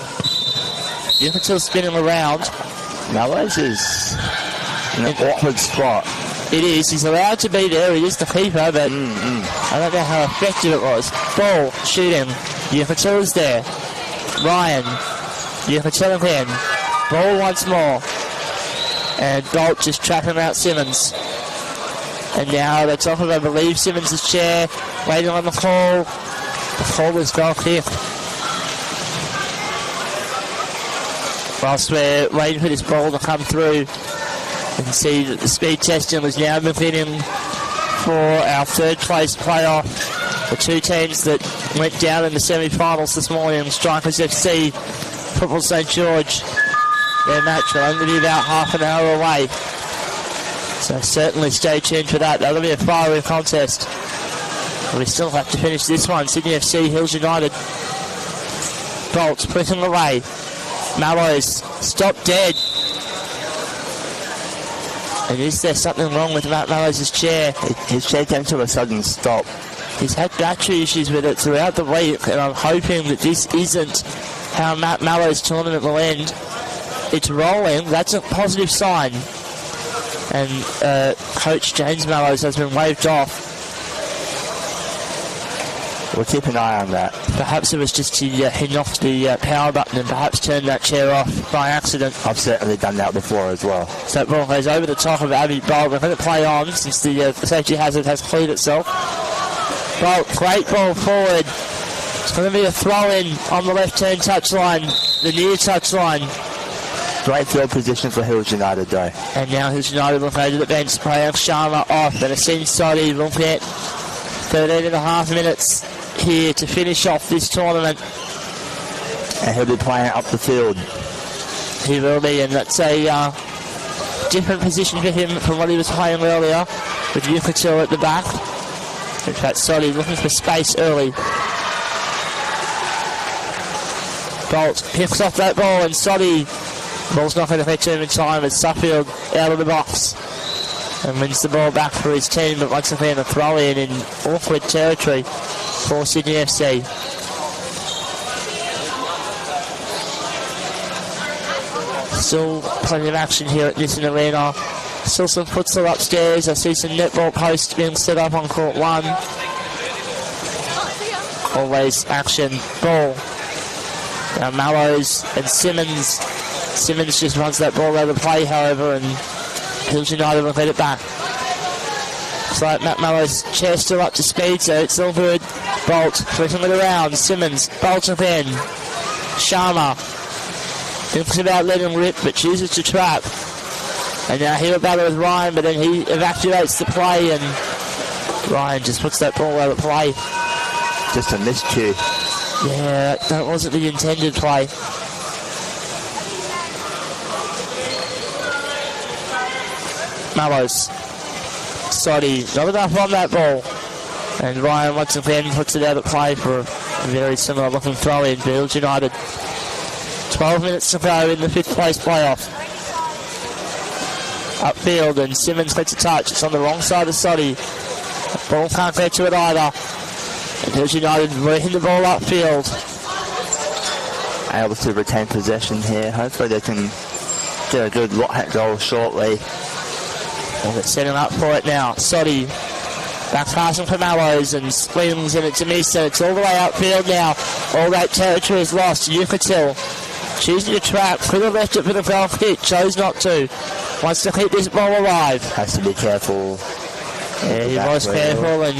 D: Until spinning around.
J: Mallows is in an awkward spot.
D: It is. He's allowed to be there. He is the keeper, but I don't know how effective it was. Ball, shooting. Until is there. Ryan. Until again. Ball once more. And Bolt just trapping out Simmons. And now they're top of, I believe, Simmons' chair. Waiting on the call. The call is goal kick. Whilst we're waiting for this ball to come through, and see that the speed testing is now beginning for our third place playoff. The two teams that went down in the semi-finals this morning, Strikers FC, Football St George. Their match will only be about half an hour away. So certainly stay tuned for that. That'll be a fiery contest. We still have to finish this one. Sydney FC, Hills United. Bolts pushing away. Mallows stopped dead. And is there something wrong with Matt Mallows' chair?
J: His chair came to a sudden stop.
D: He's had battery issues with it throughout the week, and I'm hoping that this isn't how Matt Mallows' tournament will end. It's rolling. That's a positive sign. And Coach James Mallows has been waved off.
J: We'll keep an eye on that.
D: Perhaps it was just he knocked the power button and perhaps turned that chair off by accident.
J: I've certainly done that before as well.
D: So that ball goes over the top of Abby Bolt. We're going to play on since the safety hazard has cleared itself. Bolt, great ball forward. It's going to be a throw-in on the left-hand touchline, the near touchline.
J: Great field position for Hills United though.
D: And now Hills United will go to the bench. Sprayer Sharma off. And a Soddy will get 13 and a half minutes here to finish off this tournament.
J: And he'll be playing up the field.
D: He will be, and that's a different position for him from what he was playing earlier, with Yukatil at the back. In fact, Soddy looking for space early. Bolt picks off that ball, and Soddy, ball's not going to fetch him in time as Suffield out of the box and wins the ball back for his team, but once again a throw in awkward territory for Sydney FC. Still plenty of action here at Nissan Arena. Still some futsal upstairs. I see some netball posts being set up on court 1. Always action. Ball. Now Mallows and Simmons. Simmons just runs that ball out of play, however, and Hills United will get it back. Looks like Matt Mallows' chair still up to speed, so it's all good. Bolt flipping it around. Simmons, Bolt again. Sharma thinks about letting rip, but chooses to trap. And now he'll battle with Ryan, but then he evacuates the play, and Ryan just puts that ball out of play.
J: Just a miscue.
D: Yeah, that wasn't the intended play. Mallows. Soddy, not enough on that ball. And Ryan once again puts it out of play for a very similar looking throw in for Hills United. 12 minutes to go in the 5th place playoff. Upfield, and Simmons gets a touch. It's on the wrong side of Soddy. Ball can't get to it either. And Hills United moving the ball upfield.
J: Able to retain possession here. Hopefully they can get a good lock goal shortly.
D: And they're setting up for it now. Soddy back passing for Mallows and swings, and it's a miss, and it's all the way upfield now. All that territory is lost. Yukatil choosing to trap. Could have left it for the goal kick. Chose not to. Wants to keep this ball alive.
J: Has to be careful.
D: Yeah, he was careful and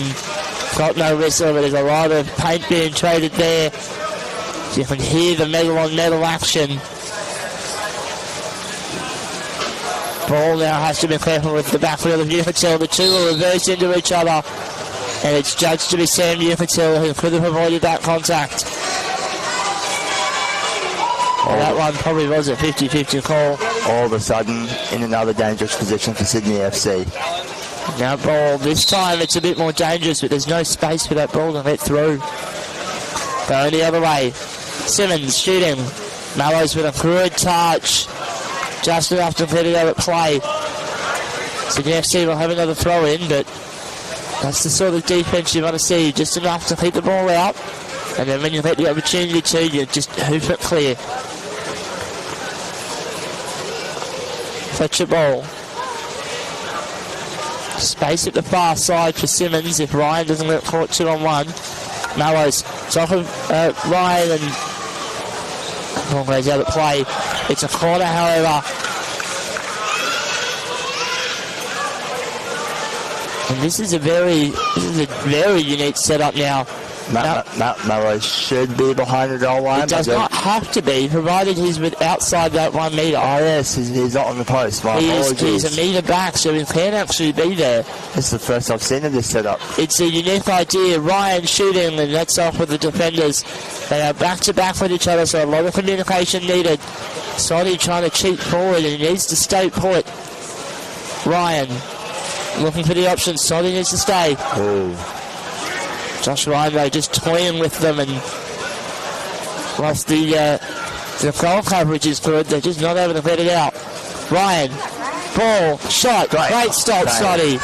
D: got no whistle, but there's a lot of paint being traded there. You can hear the metal on metal action. Ball now has to be careful with the backfield of Yukatil. The two will reverse into each other, and it's judged to be Sam Yukatil who could have avoided that contact. Well, that one probably was a 50-50 call.
J: All of a sudden, in another dangerous position for Sydney FC.
D: Now ball, this time it's a bit more dangerous, but there's no space for that ball to get through. Going the other way. Simmons shooting. Mallows with a good touch. Just enough to get it out of play. Sydney FC will have another throw in, but that's the sort of defence you want to see. Just enough to keep the ball out. And then when you get the opportunity to, you just hoof it clear. Fletcher ball. Space at the far side for Simmons if Ryan doesn't get caught 2-on-1. Mallows off of Ryan and ball goes out of play. It's a corner, however. And this is a very unique setup now.
J: Mallows should be behind the goal line.
D: It does not have to be, provided he's outside that 1 metre.
J: Oh yes, he's not on the post.
D: He's a metre back, so he can actually be there.
J: This is the first I've seen of this setup.
D: It's a unique idea. Ryan shooting, and that's off with the defenders. They are back to back with each other, so a lot of communication needed. Soddy trying to cheat forward, and he needs to stay put. Ryan looking for the option. Soddy needs to stay.
J: Ooh.
D: Josh Ryan, though, just toying with them, and whilst the goal coverage is good, they're just not able to get it out. Ryan, ball, shot, great stop, Soddy.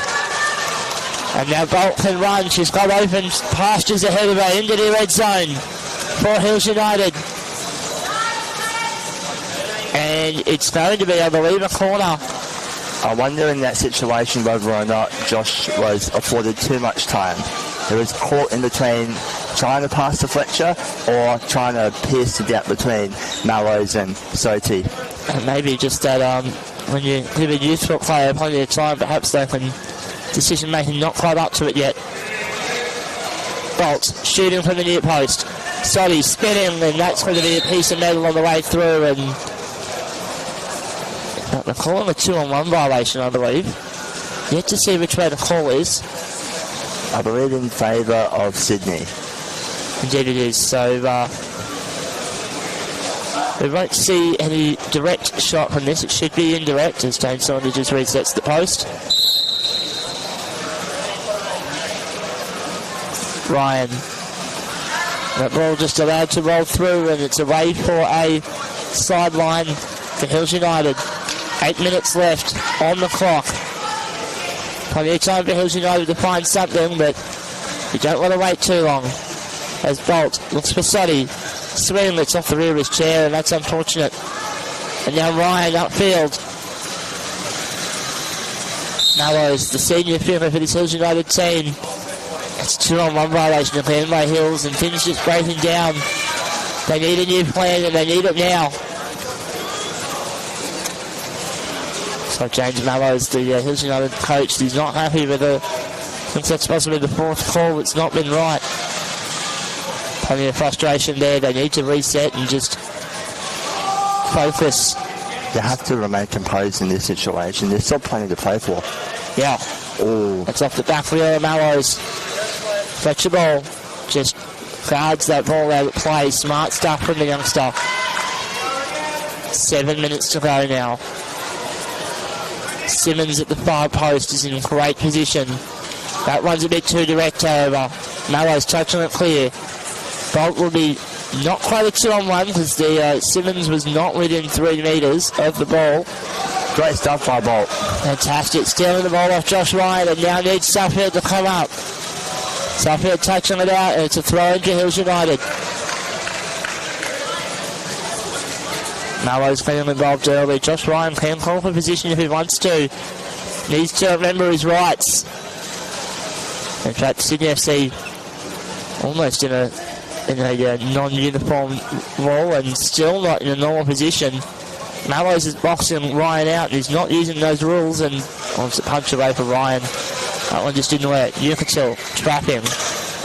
D: And now Bolt can run. She's got open pastures ahead of her into the red zone for Hills United. And it's going to be, I believe, a corner.
J: I wonder in that situation whether or not Josh was afforded too much time. He was caught in between trying to pass to Fletcher or trying to pierce the gap between Mallows and Soti.
D: And maybe just that when you give a youthful player plenty of time, perhaps they can decision making not quite up to it yet. Bolt shooting from the near post. Soddy spinning, and that's going to be a piece of metal on the way through. And they're calling a 2-on-1 violation, I believe. Yet to see which way the call is.
J: I believe in favour of Sydney.
D: Indeed it is. So we won't see any direct shot from this. It should be indirect as Jane Saunders just resets the post. Ryan. That ball just allowed to roll through, and it's away for a sideline for Hills United. 8 minutes left on the clock. Plenty of time for Hills United to find something, but you don't want to wait too long. As Bolt looks for Soddy. Swing, it's off the rear of his chair, and that's unfortunate. And now Ryan upfield. Mallows, the senior fielder for this Hills United team. It's 2-on-1 violation again by Hills, and things just breaking down. They need a new plan, and they need it now. So James Mallows, the Hills United coach, he's not happy with the... I think that's possibly the fourth call that's not been right. Plenty of frustration there. They need to reset and just focus.
J: You have to remain composed in this situation. There's still plenty to play for.
D: Yeah.
J: Oh.
D: It's off the back wheel of Mallows. Fletcher ball. Just guards that ball out of play. Smart stuff from the youngster. 7 minutes to go now. Simmons at the far post is in great position. That one's a bit too direct, however. Mallows touching it clear. Bolt will be not quite a 2-on-1 because the Simmons was not within 3 metres of the ball.
J: Great stuff by Bolt.
D: Fantastic. Stealing the ball off Josh Ryan, and now needs Suffield to come up. Suffield touching it out, and it's a throw into Hills United. Mallows getting involved early. Josh Ryan can call for position if he wants to. Needs to remember his rights. In fact, Sydney FC almost in a non-uniform role and still not in a normal position. Mallows is boxing Ryan out and he's not using those rules, and wants to punch away for Ryan. That one just didn't work. Yukatil trapping.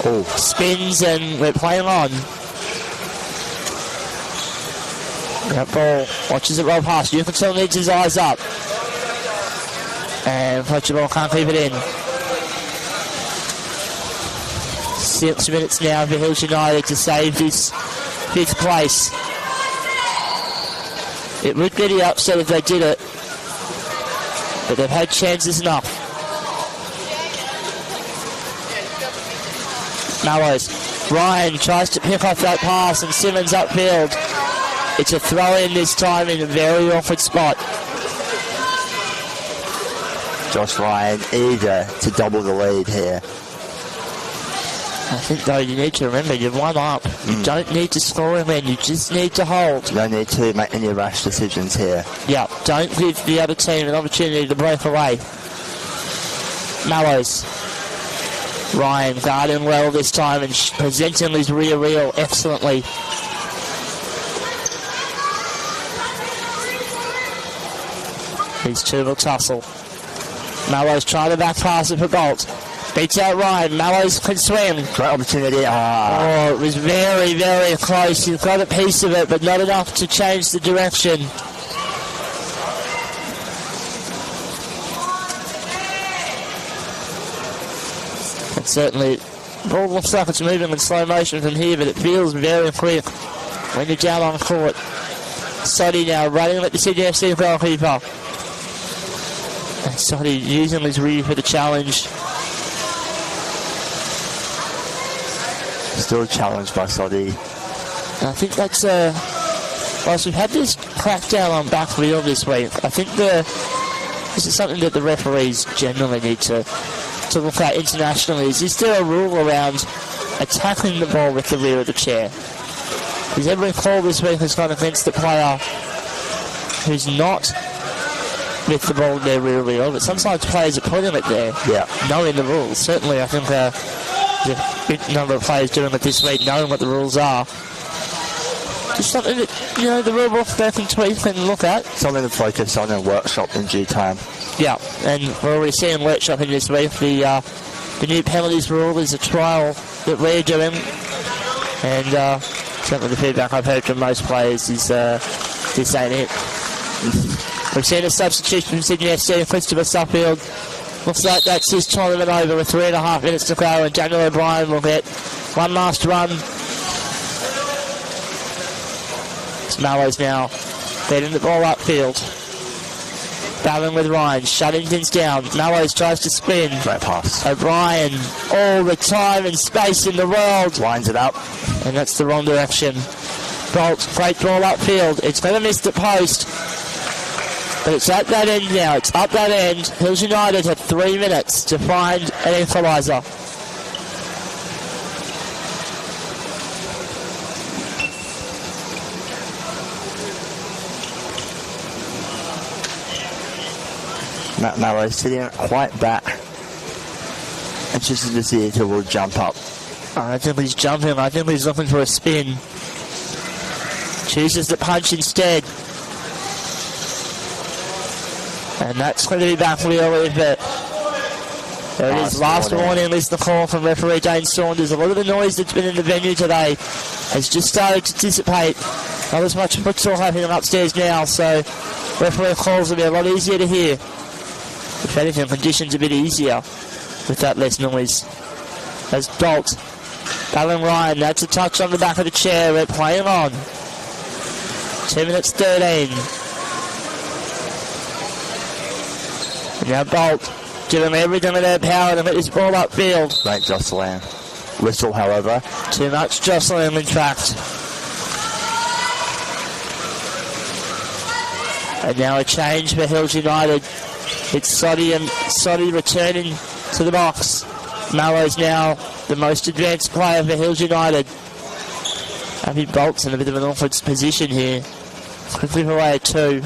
J: Oh.
D: Spins, and we're playing on. That ball watches it roll past. Yukatil needs his eyes up. And Fletcher ball can't keep it in. 6 minutes now for Hills United to save this 5th place. It would be the upset if they did it, but they've had chances enough. Mallows. Ryan tries to pick off that pass, and Simmons upfield. It's a throw in this time in a very awkward spot.
J: Josh Ryan eager to double the lead here.
D: I think, though, you need to remember, you're one up. You don't need to score him in, you just need to hold.
J: No need to make any rash decisions here.
D: Yeah, don't give the other team an opportunity to break away. Mallows. Ryan guarding well this time and presenting his rear wheel excellently. These two will tussle. Mallows trying to back pass it for Bolt. Beats out Ryan. Mallows can swim.
J: Great opportunity.
D: Oh, it was very, very close. He's got a piece of it, but not enough to change the direction. And certainly, the ball looks like it's moving in slow motion from here, but it feels very quick when you're down on court. Soddy now running at the Sydney FC goalkeeper. And Soddy using his rear for the challenge.
J: Still challenged by Soddy.
D: I think that's whilst we've had this crackdown on backfield this week, I think this is something that the referees generally need to look at internationally. Is there a rule around attacking the ball with the rear of the chair? Because every call this week has gone against the player who's not with the ball in their rear wheel, but sometimes players are putting it there, knowing the rules. Certainly, I think there's a big number of players doing it this week, knowing what the rules are. Just something that, you know, the rule book they can tweak and look at.
J: Something to focus on and workshop in due time. Yeah,
D: and we're already seeing workshopping this week. The new penalties rule is a trial that we're doing, and certainly the feedback I've heard from most players is this ain't it. We've seen a substitution from Sydney FC, Christopher Suffield. Looks like that's his tournament over with 3.5 minutes to go, and Daniel O'Brien will get one last run. It's Mallows now feeding the ball upfield. Battling with Ryan, shutting things down. Mallows tries to spin.
J: Great pass.
D: O'Brien, all the time and space in the world.
J: Lines it up.
D: And that's the wrong direction. Bolt, great ball upfield. It's going to miss the post. But it's at that end now. It's up that end. Hills United have 3 minutes to find an equaliser.
J: Matt Mallows sitting quite back. Interested to see if he will jump up.
D: I think he's jumping. I think he's looking for a spin. Chooses the punch instead. And that's going to be back wheel with it. There it is. Last warning is the call from referee Dane Saunders. A lot of the noise that's been in the venue today has just started to dissipate. Not as much futsal happening upstairs now, so referee calls will be a lot easier to hear. If anything, conditions a bit easier with that less noise. As Bolt, battling Ryan, that's a touch on the back of the chair. We're playing on. 2 minutes 13. And now Bolt doing everything in their power to get this ball upfield.
J: Great jostling. Whistle, however.
D: Too much jostling, in fact. And now a change for Hills United. It's Soddy returning to the box. Mallows now the most advanced player for Hills United. Abby Bolt's in a bit of an awkward position here. Quickly away at 2.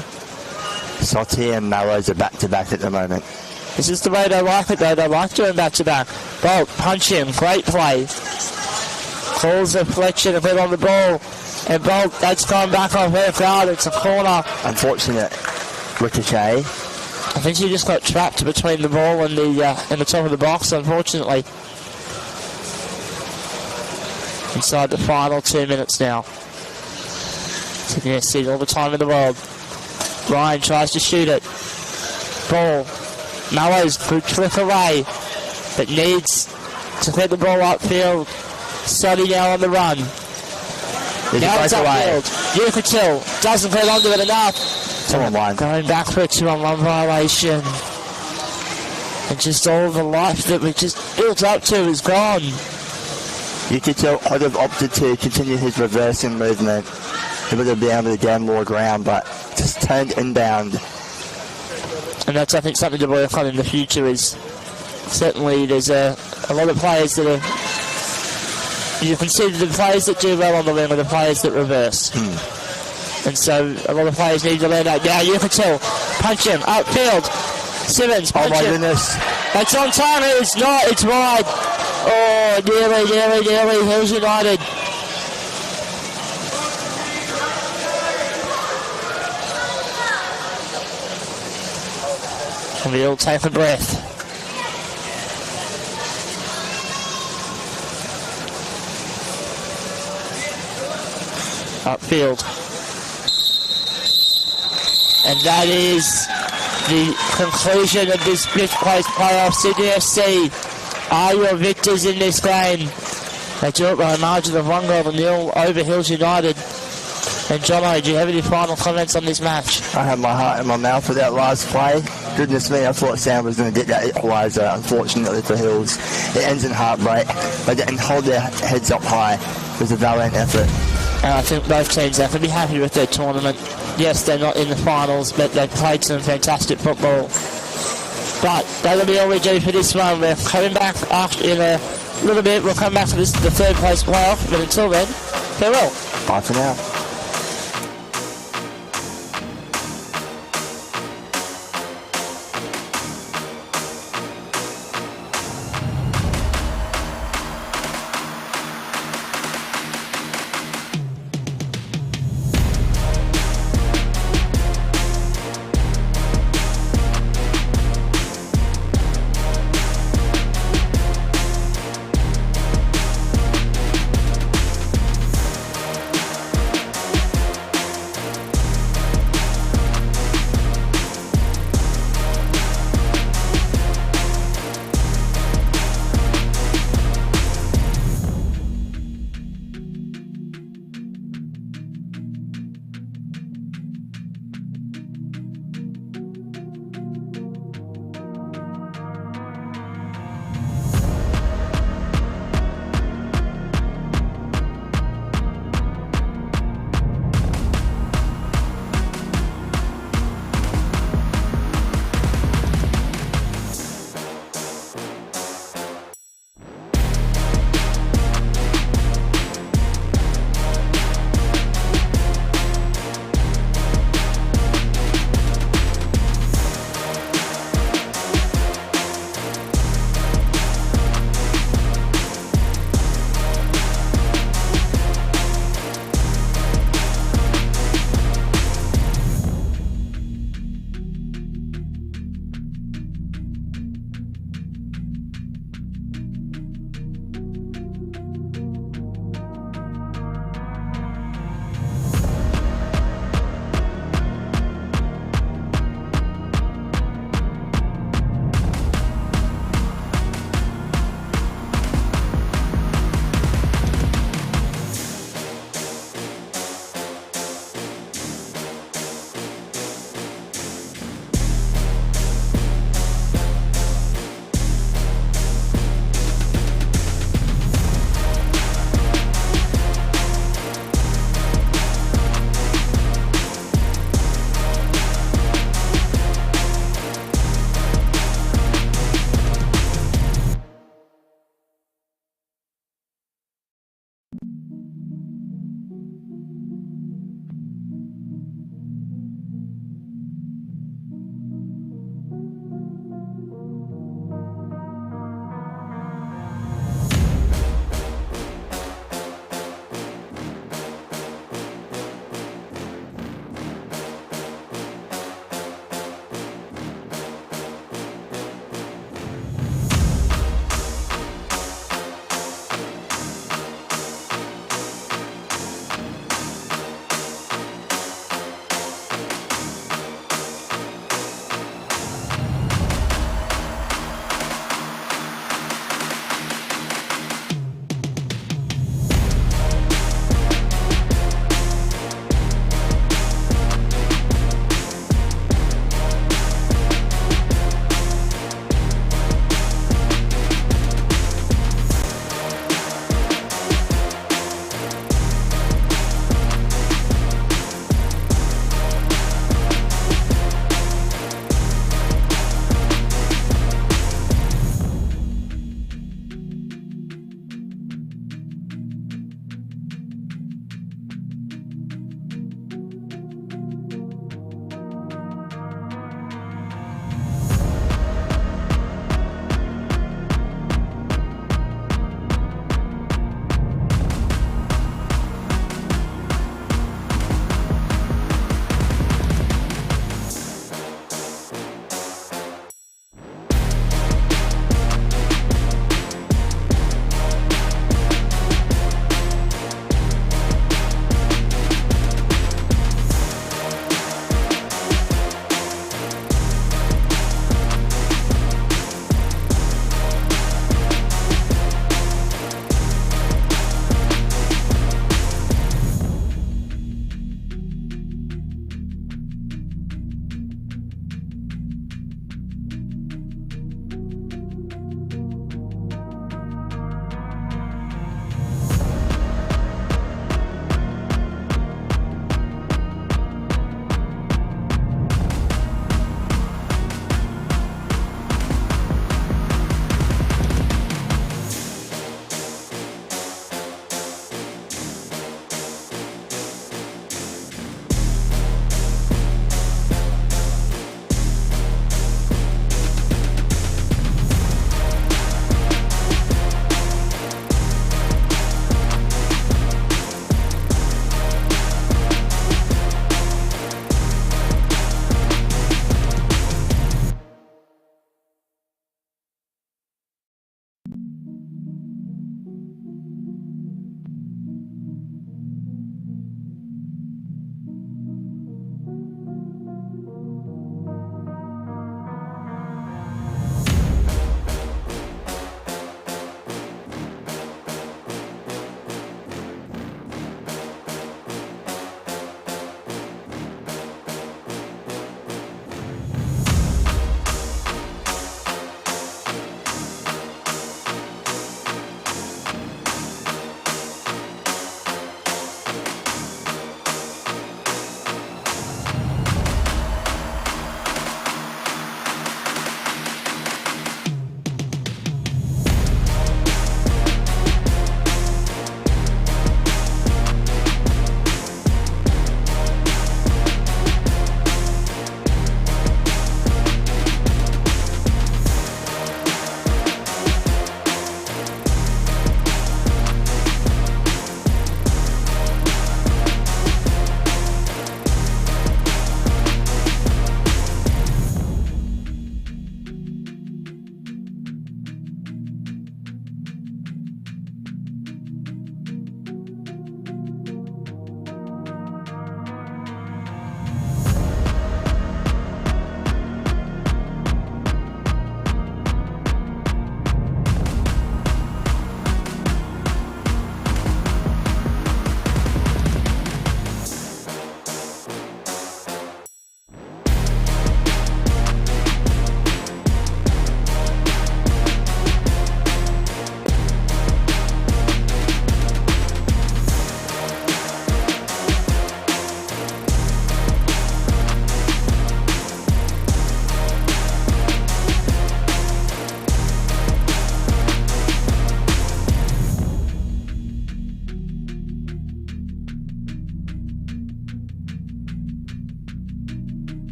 J: Soddy and Mallows are back-to-back at the moment.
D: This is the way they like it, though. They like doing back-to-back. Bolt, punch him. Great play. Calls a Fletcher to put on the ball. And Bolt, that's gone back off her guard. It's a corner.
J: Unfortunate ricochet.
D: I think she just got trapped between the ball and the top of the box, unfortunately. Inside the final 2 minutes now. Sydney FC all the time in the world. Ryan tries to shoot it. Ball. Mallows could click away, but needs to get the ball upfield. Soddy now on the run. Now it's upfield. Yukatil doesn't get onto it enough. Going back for a 2-on-1 violation. And just all the life that we just built up to is gone.
J: Yukatil could have opted to continue his reversing movement. He would have been able to gain more ground, but just turned inbound.
D: And that's, I think, something to work on in the future. Is certainly there's a lot of players that are you can see that the players that do well on the wing are the players that reverse. And so a lot of players need to learn that. Now you can tell. Punch him, upfield. Simmons, punch him.
J: Oh my goodness.
D: It's on target, it's not, it's wide. Oh, nearly, Hills United. Can we all take a breath? Upfield. And that is the conclusion of this fifth place playoff. Sydney FC are your victors in this game. They do it by a margin of 1-0 over Hills United. And Jono, do you have any final comments on this match?
J: I had my heart in my mouth for that last play. Goodness me, I thought Sam was going to get that equaliser. Unfortunately for Hills, it ends in heartbreak. But they didn't hold their heads up high. It was a valiant effort.
D: And I think both teams have to be happy with their tournament. Yes, they're not in the finals, but they've played some fantastic football. But that'll be all we do for this one. We're coming back after in a little bit. We'll come back for this, the third place playoff. But until then, farewell.
J: Bye for now.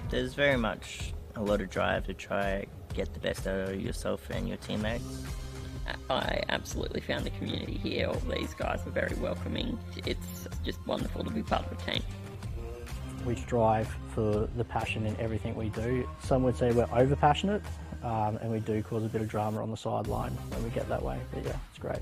A: There's very much a lot of drive to try get the best out of yourself and your teammates.
B: I absolutely found the community here. All these guys are very welcoming. It's just wonderful to be part of a team.
C: We strive for the passion in everything we do. Some would say we're over passionate, and we do cause a bit of drama on the sideline when we get that way. But yeah, it's great.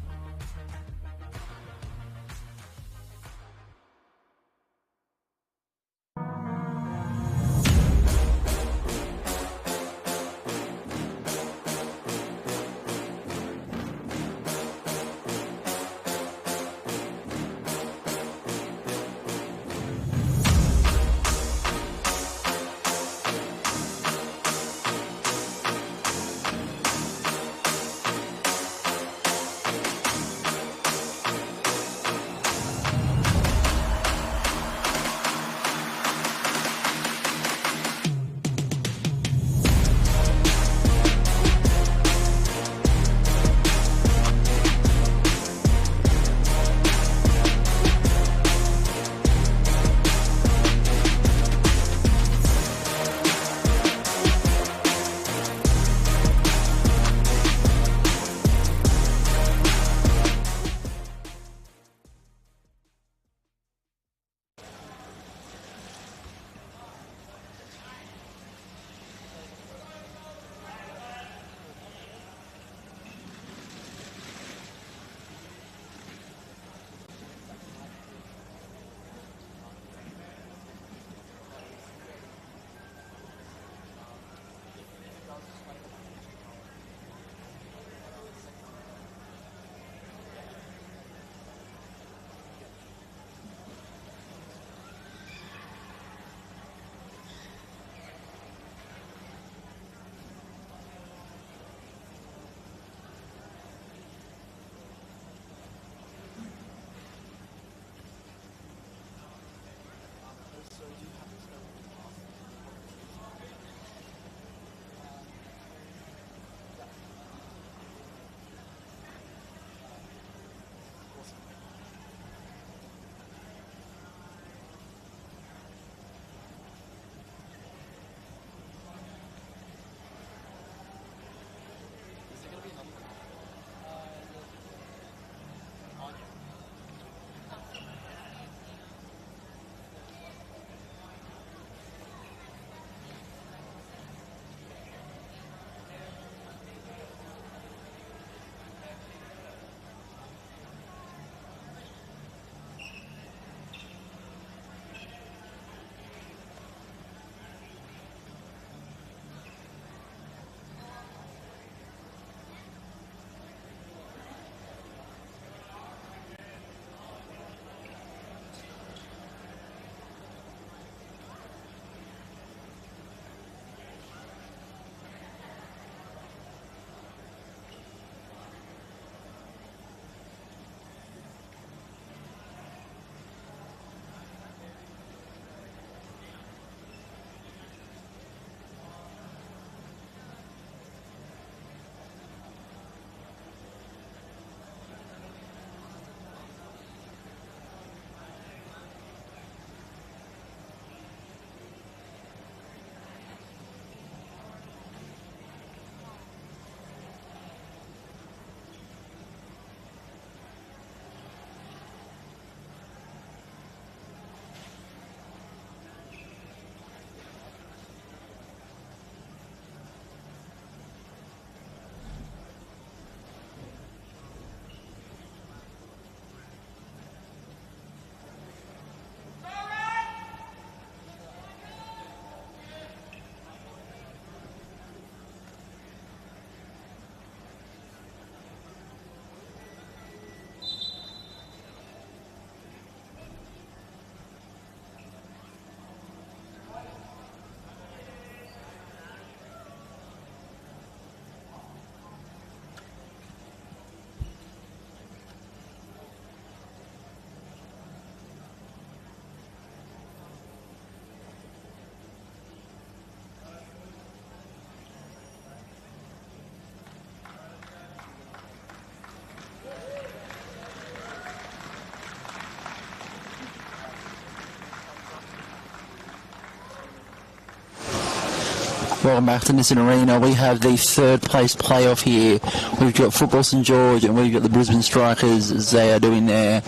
E: Welcome back to Nissan Arena. We have the third place playoff here. We've got Football St George and we've got the Brisbane Strikers as they are doing their,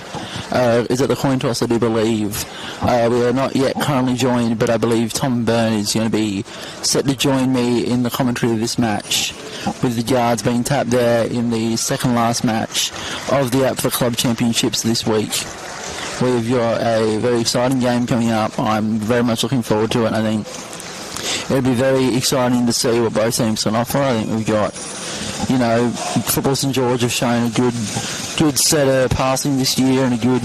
E: is it the coin toss, I do believe. We are not yet currently joined, but I believe Tom Byrne is going to be set to join me in the commentary of this match, with the yards being tapped there in the second last match of the APFA Club Championships this week. We've got a very exciting game coming up. I'm very much looking forward to it. I think it'll be very exciting to see what both teams can offer. I think we've got, Football St George have shown a good set of passing this year and a good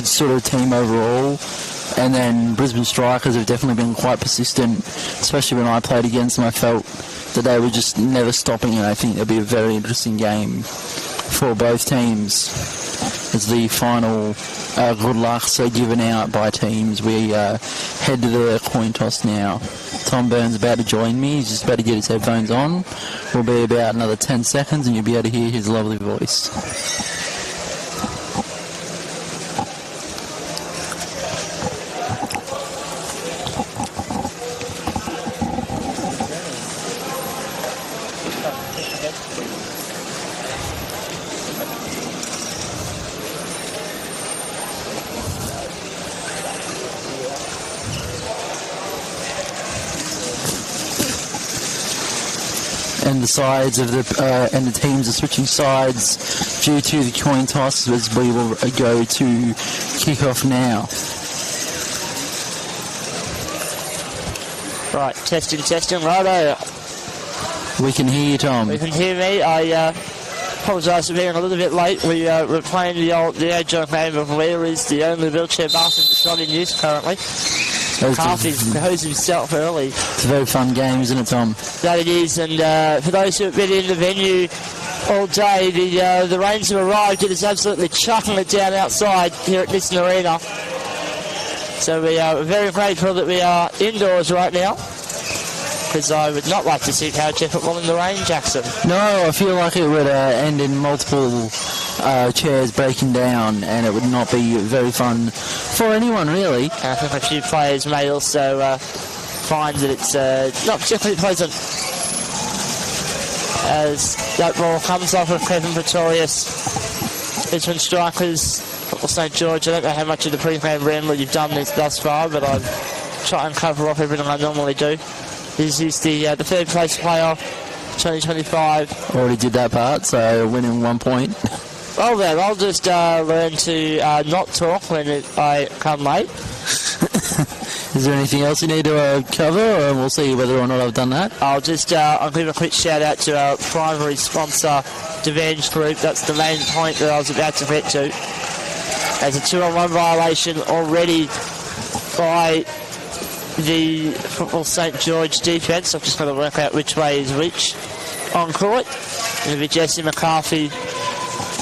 E: sort of team overall. And then Brisbane Strikers have definitely been quite persistent, especially when I played against them. I felt that they were just never stopping, and I think it'll be a very interesting game for both teams. As the final good lucks are given out by teams, we head to the coin toss now. Tom Byrne's about to join me. He's just about to get his headphones on. We'll be about another 10 seconds and you'll be able to hear his lovely voice. And the sides of and the teams are switching sides due to the coin toss, as we will go to kick off now.
D: Right, testing, righto.
E: We can hear you, Tom.
D: You can hear me. I apologise for being a little bit late. We're playing the adjunct game of where is the only wheelchair bathroom that's not in use currently. McCarthy goes himself early.
E: It's a very fun game, isn't it, Tom?
D: That it is, and for those who have been in the venue all day, the rains have arrived. It is absolutely chucking it down outside here at Nissan Arena. So we are very grateful that we are indoors right now, because I would not like to see Powerchair football in the rain, Jackson.
E: No, I feel like it would end in multiple chairs breaking down, and it would not be very fun for anyone, really.
D: I think a few players may also find that it's not particularly pleasant, as that ball comes off of Kevin Pretorius. Brisbane Strikers, Football St George. I don't know how much of the pre-game ramble you've done this thus far, but I'll try and cover off everything I normally do. This is the third place playoff 2025.
E: Already did that part, so winning 1 point.
D: Well then, I'll just learn to not talk when I come late.
E: Is there anything else you need to cover, or we'll see whether or not I've done that?
D: I'll give a quick shout out to our primary sponsor, Devenge Group. That's the main point that I was about to get to. As a 2-on-1 violation already by the Football St George defence. I've just got to work out which way is which on court. It'll be Jesse McCarthy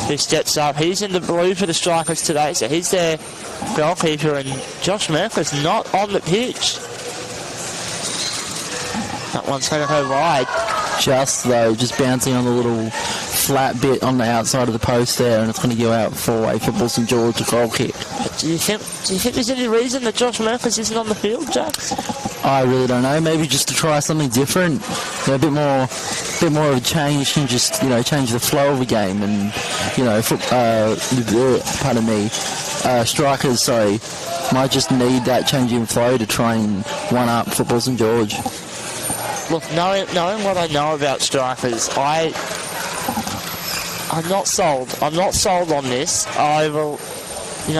D: who steps up. He's in the blue for the Strikers today, so he's their goalkeeper, and Josh Merker's not on the pitch. That one's going to go wide.
E: Just bouncing on the little flat bit on the outside of the post there, and it's going to go out for a Football St George goal kick.
D: Do you think there's any reason that Josh Merkers isn't on the field, Jax?
E: I really don't know. Maybe just to try something different, a bit more of a change, and just change the flow of the game, and Strikers, might just need that change in flow to try and one up Football St George.
D: Look, knowing what I know about Strikers, I'm not sold. I'm not sold on this. I will, we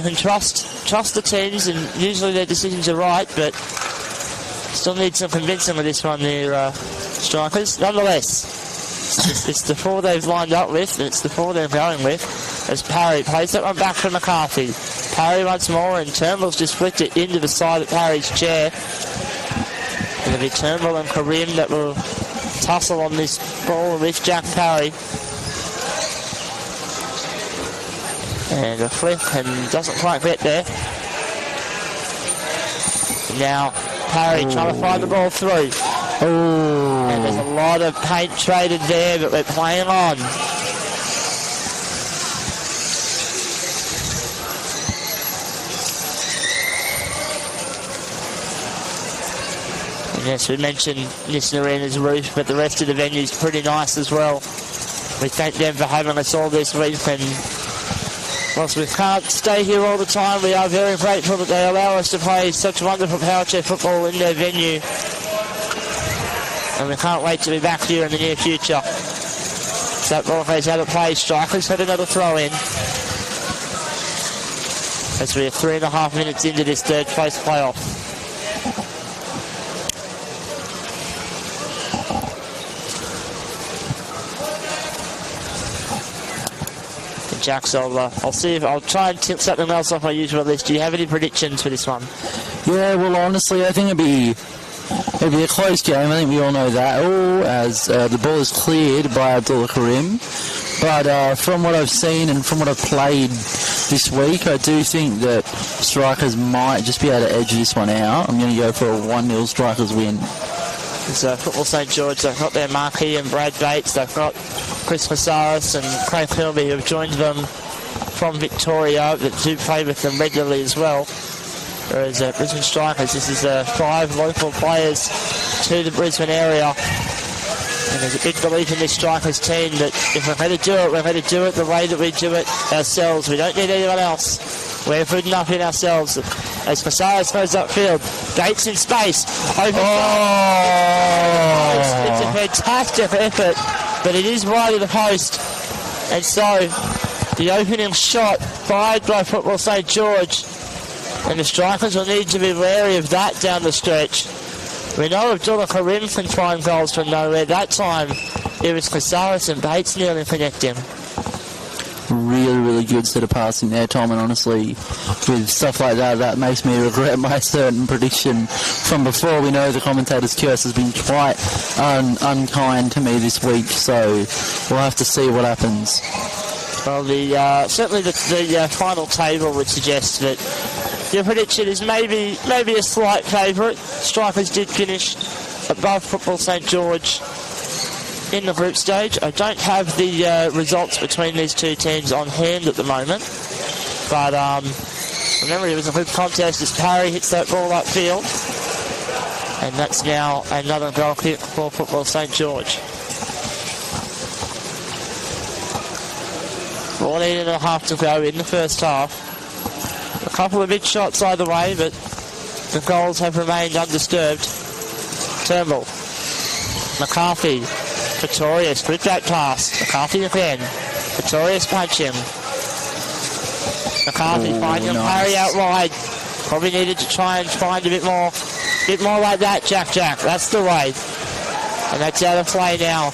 D: can trust the teams, and usually their decisions are right, but still need some convincing with this one there, Strikers. Nonetheless, it's the four they've lined up with, and it's the four they're going with, as Parry plays that one back for McCarthy. Parry once more, and Turnbull's just flicked it into the side of Parry's chair. It'll be Turnbull and Karim that will tussle on this ball with Jack Parry. And a flick, and doesn't quite get there. Now Parry trying to find the ball through.
E: Oh.
D: And there's a lot of paint traded there, but we're playing on. yes, we mentioned this arena's roof, but the rest of the venue's pretty nice as well. We thank them for having us all this week, and whilst we can't stay here all the time, we are very grateful that they allow us to play such wonderful Powerchair football in their venue. And we can't wait to be back here in the near future. So that ball goes out of play. Strikers had another throw in. As we are 3.5 minutes into this third place playoff. Jack Silver. I'll try and tip something else off my usual list. Do you have any predictions for this one?
E: Yeah, well, honestly, I think it'd be a close game. I think we all know that. As the ball is cleared by Abdullah Karim. But from what I've seen and from what I've played this week, I do think that Strikers might just be able to edge this one out. I'm going to go for a 1-0 Strikers win.
D: It's Football St George. They've got their Marquis and Brad Bates. They've got Chris Casares and Craig Philby, who have joined them from Victoria, that do play with them regularly as well. Whereas Brisbane Strikers, this is 5 local players to the Brisbane area. And there's a big belief in this Strikers team that if we're going to do it, we're going to do it the way that we do it ourselves. We don't need anyone else. We're good enough in ourselves. As Casares goes upfield, Gates in space. Open It's a fantastic effort, but it is wide of the post. And so the opening shot fired by Football St George. And the Strikers will need to be wary of that down the stretch. We know Abdullah Karim can find goals from nowhere. That time, it was Casares and Bates nearly connecting.
E: Really, really good set of passing there, Tom, and honestly, with stuff like that, that makes me regret my certain prediction from before. We know the commentator's curse has been quite unkind to me this week, so we'll have to see what happens.
D: Well, certainly the final table would suggest that your prediction is maybe a slight favourite. Strikers did finish above Football St George in the group stage. I don't have the results between these two teams on hand at the moment, but remember, it was a good contest as Parry hits that ball upfield, and that's now another goal kick for Football St George. 14.5 to go in the first half. A couple of big shots either way, but the goals have remained undisturbed. Turnbull, McCarthy, Pretorius, split that pass. McCarthy again. Pretorius punching. McCarthy finding Parry out wide. Probably needed to try and find a bit more like that. Jack. That's the way. And that's out of play now.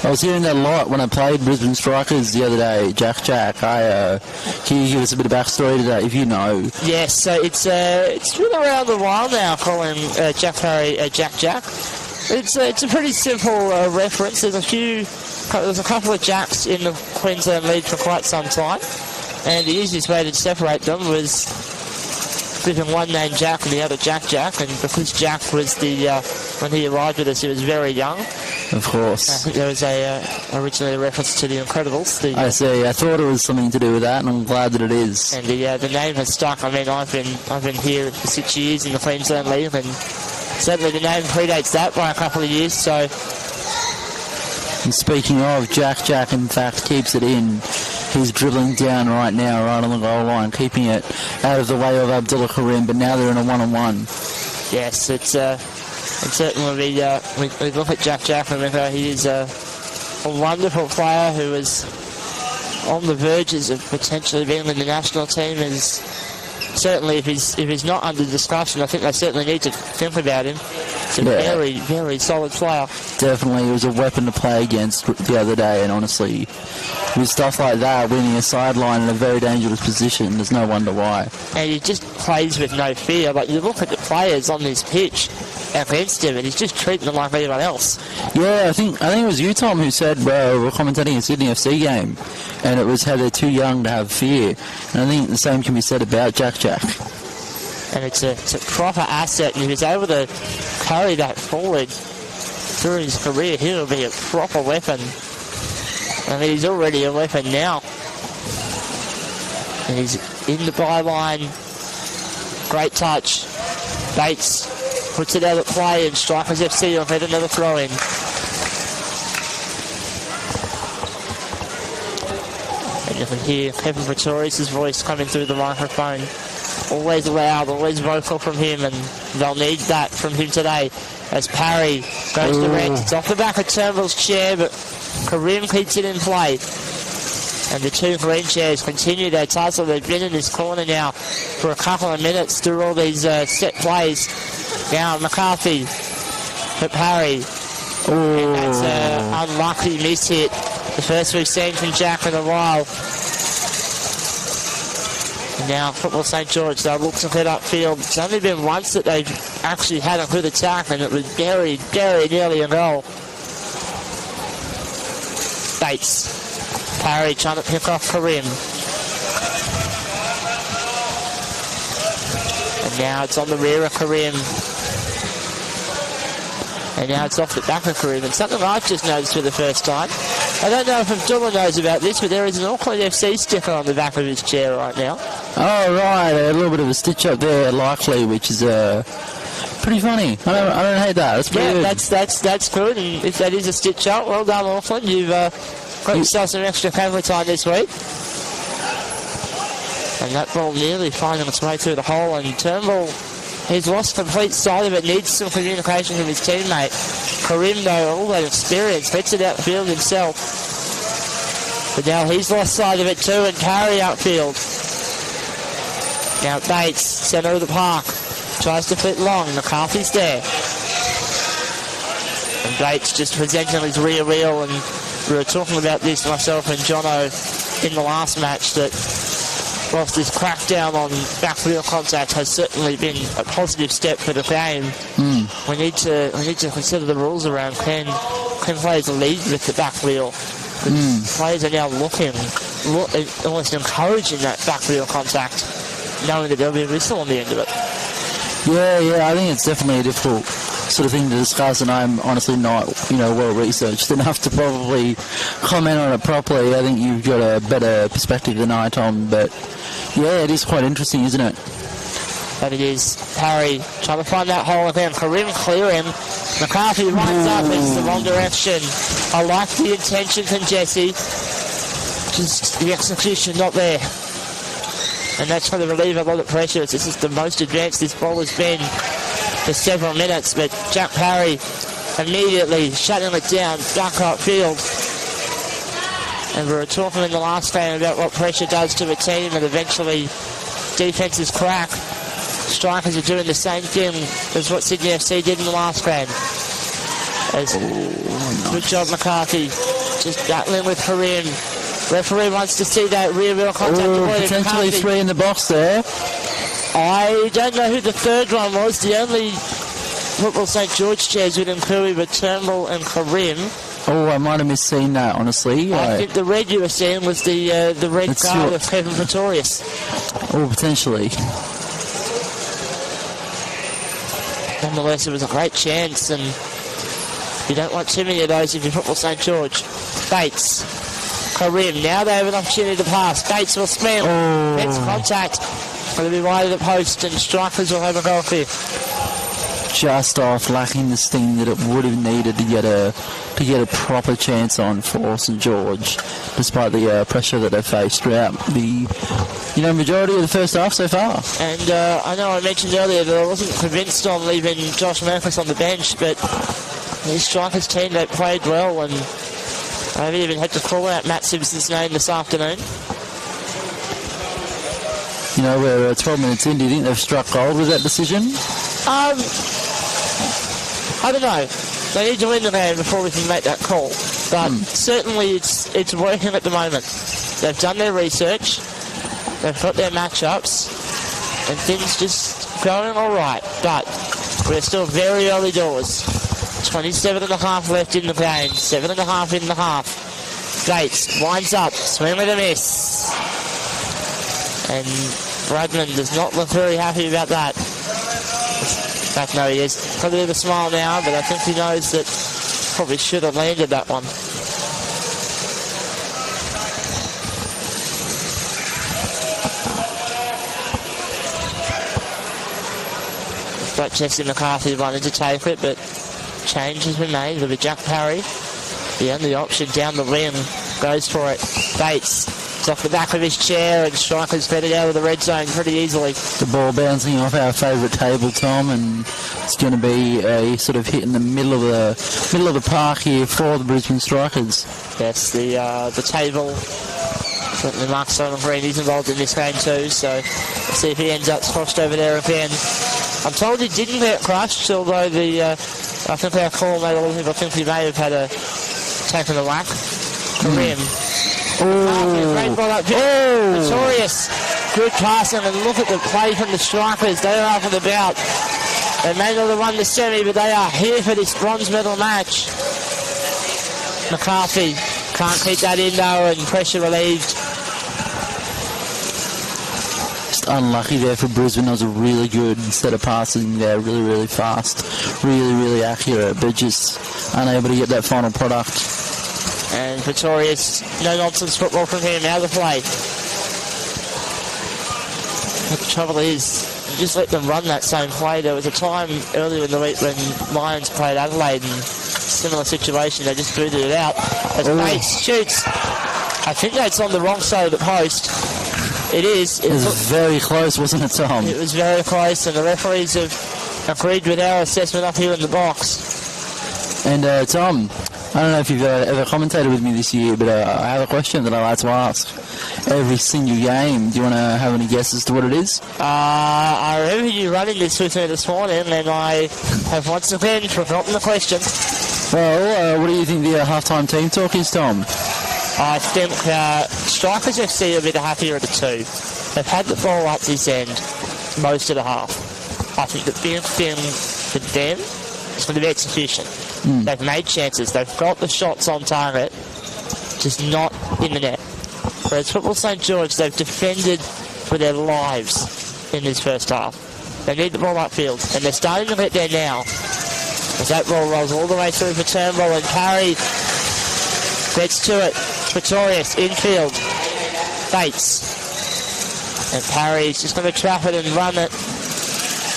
E: I was hearing that a lot when I played Brisbane Strikers the other day. Jack. Can you give us a bit of backstory to that, if you know?
D: Yes, so it's been around a while now, calling Jack Parry Jack. It's a pretty simple reference. There's a couple of Jacks in the Queensland League for quite some time, and the easiest way to separate them was flipping one named Jack and the other Jack, and because Jack was when he arrived with us, he was very young.
E: Of course.
D: I think there was originally a reference to The Incredibles.
E: I see. I thought it was something to do with that, and I'm glad that it is.
D: And the name has stuck. I mean, I've been here for 6 years in the Queensland League, and certainly the name predates that by a couple of years. So.
E: And speaking of, Jack in fact keeps it in. He's dribbling down right now, right on the goal line, keeping it out of the way of Abdullah Karim. But now they're in a 1-on-1.
D: Yes, it's. And certainly we look at Jack, remember he is a wonderful player who is on the verges of potentially being in the national team. Is certainly, if he's not under discussion, I think they certainly need to think about him. He's a very, very solid player.
E: Definitely, he was a weapon to play against the other day, and honestly, with stuff like that, winning a sideline in a very dangerous position, there's no wonder why.
D: And he just plays with no fear. Like, you look at the players on this pitch against him, and he's just treating them like anyone else.
E: Yeah, I think it was you, Tom, who said we were commentating a Sydney FC game, and it was how they're too young to have fear. And I think the same can be said about Jack.
D: And it's a proper asset, and if he's able to carry that forward through his career, he'll be a proper weapon. I mean, he's already a weapon now. And he's in the byline. Great touch. Bates puts it out at play, and Strikers FC will get another throw in. And you can hear Kevin Pretorius' voice coming through the microphone. Always loud, always vocal from him, and they'll need that from him today. As Parry goes direct, it's off the back of Turnbull's chair, but Karim keeps it in play. And the two green chairs continue their tussle. They've been in this corner now for a couple of minutes through all these set plays. Now McCarthy for Parry. And that's an unlucky miss hit. The first we've seen from Jack in a while. And now Football St George, they'll look to head upfield. It's only been once that they've actually had a good attack, and it was very, very nearly a goal. Bates. Parry trying to pick off Karim. And now it's on the rear of Karim. And now it's off the back of Karim. And something I've just noticed for the first time. I don't know if Abdullah knows about this, but there is an Auckland FC sticker on the back of his chair right now.
E: Oh, right. A little bit of a stitch up there, likely, which is pretty funny. I don't hate that. That's pretty good.
D: That's good. And if that is a stitch up, well done, Auckland. You've got yourself some extra camera time this week. And that ball nearly finding its way through the hole. And Turnbull, he's lost complete sight of it, needs some communication with his teammate. Karim, though, all that experience, gets it outfield himself. But now he's lost sight of it too, and Parry outfield. Now Bates, centre of the park, tries to flit long. McCarthy's there. And Bates just presenting his rear wheel, and we were talking about this, myself and Jono, in the last match, that whilst this crackdown on back wheel contact has certainly been a positive step for the game, we need to consider the rules around can players lead with the back wheel. Players are now almost encouraging that back wheel contact, knowing that there'll be a whistle on the end of it.
E: Yeah, I think it's definitely a difficult sort of thing to discuss, and I'm honestly not, well researched enough to probably comment on it properly. I think you've got a better perspective than I, Tom, but yeah, it is quite interesting, isn't it?
D: But it is. Parry trying to find that hole again. Karim clear him. McCarthy runs up into the wrong direction. I like the intention from Jesse. Just the execution not there. And that's going to relieve a lot of pressure. This is the most advanced this ball has been for several minutes. But Jack Parry immediately shutting it down back upfield. And we were talking in the last game about what pressure does to a team, and eventually defenses crack. Strikers are doing the same thing as what Sydney FC did in the last game. Good job, McCarthy. Just battling with Karim. Referee wants to see that rear wheel contact.
E: Potentially three in the box there.
D: I don't know who the third one was. The only Football St George chairs with Nkui were Turnbull and Karim.
E: Oh, I might have misseen that, honestly.
D: I think the red you were seeing was the red card of Kevin Pretorius.
E: Oh, potentially.
D: Nonetheless, it was a great chance, and you don't want too many of those if you're Football St George. Bates, Karim, now they have an opportunity to pass. Bates will spin. Gets contact. Going to be wide of the post, and Strikers will have a goal here.
E: Just off, lacking the sting that it would have needed to get a proper chance on for St George, despite the pressure that they've faced throughout the majority of the first half so far.
D: And I know I mentioned earlier that I wasn't convinced on leaving Josh Merkus on the bench, but his Strikers team, they played well, and I even had to call out Matt Simpson's name this afternoon.
E: We're 12 minutes in. Do you think they've struck gold with that decision?
D: I don't know. They need to win the game before we can make that call. But certainly it's working at the moment. They've done their research. They've got their matchups. And things just going all right. But we're still very early doors. 27.5 left in the game. 7.5 in the half. Gates winds up. Swing with a miss. And Bradman does not look very happy about that. In fact, no, he is. Got a bit of a smile now, but I think he knows that probably should have landed that one. But Jesse McCarthy wanted to take it, but change has been made with a Jack Parry. The only option down the rim, goes for it. Bates is off the back of his chair, and Strikers fed it out of the red zone pretty easily.
E: The ball bouncing off our favourite table, Tom, and it's going to be a sort of hit in the middle of the park here for the Brisbane Strikers.
D: Yes, the table. Certainly Mark Green is involved in this game too, so let's see if he ends up squashed over there again. I'm told he didn't get crushed, although I think our call made a lot of people think he may have had taken a whack. Karim. Great ball up. Victorious. Good passing, and look at the play from the Strikers. They are up and about. They may not have won the semi, but they are here for this bronze medal match. McCarthy can't keep that in though, and pressure relieved.
E: Just unlucky there for Brisbane. That was a really good set of passing there, really, really fast, really, really accurate, but just unable to get that final product.
D: And Victoria's no-nonsense football from him, out of the play. But the trouble is, you just let them run that same play. There was a time earlier in the week when Lions played Adelaide in a similar situation, they just booted it out. As Bates shoots, I think that's on the wrong side of the post. It is.
E: It was very close, wasn't it, Tom?
D: It was very close, and the referees have agreed with our assessment up here in the box.
E: And Tom, I don't know if you've ever commentated with me this year, but I have a question that I like to ask. Every single game, do you want to have any guesses as to what it is?
D: I remember you running this with me this morning, and I have once again forgotten the question.
E: Well, what do you think the half-time team talk is, Tom?
D: I think Strikers FC are a bit happier at the 2. They've had the ball up this end most of the half. I think the big thing for them is going to be execution. They've made chances. They've got the shots on target, just not in the net. Whereas Football St George, they've defended for their lives in this first half. They need the ball upfield, and they're starting to get there now. As that ball rolls all the way through for Turnbull, and Parry gets to it. Pretorius, infield. Bates. And Parry's just going to trap it and run it.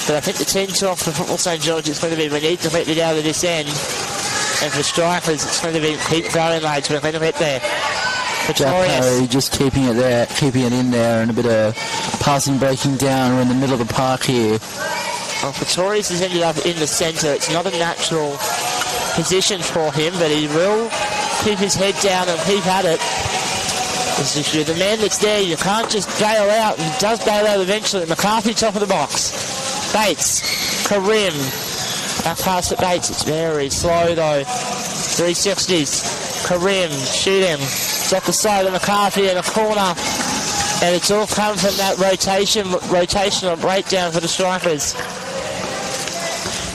D: But I think the team talk for Football St George is going to be, we need to get it out of this end. And for Strikers, it's going to be keep going, lads. We're going to get there.
E: Parry just keeping it in there, and a bit of passing breaking down. We're in the middle of the park here.
D: Well, Pretorius has ended up in the centre. It's not a natural position for him, but he will keep his head down and keep at it. If you're the man that's there, you can't just bail out, and does bail out eventually. McCarthy, top of the box. Bates, Karim. That pass at Bates, it's very slow though. 360s. Karim, shoot him. It's off the side of McCarthy in a corner. And it's all come from that rotational breakdown for the Strikers.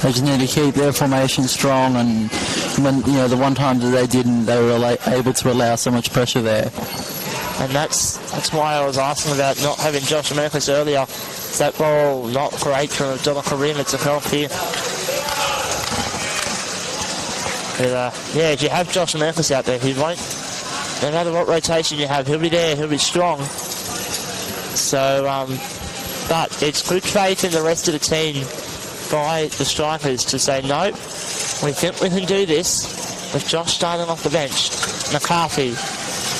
E: They just need to keep their formation strong, and when the one time that they didn't, they were able to allow so much pressure there.
D: And that's why I was asking about not having Josh Merkis earlier. That ball not great from Abdullah Karim. It's a help here. But, if you have Josh Merkis out there, he won't. No matter what rotation you have, he'll be there. He'll be strong. So, but it's good faith in the rest of the team by the Strikers to say, no, we think we can do this with Josh starting off the bench. McCarthy,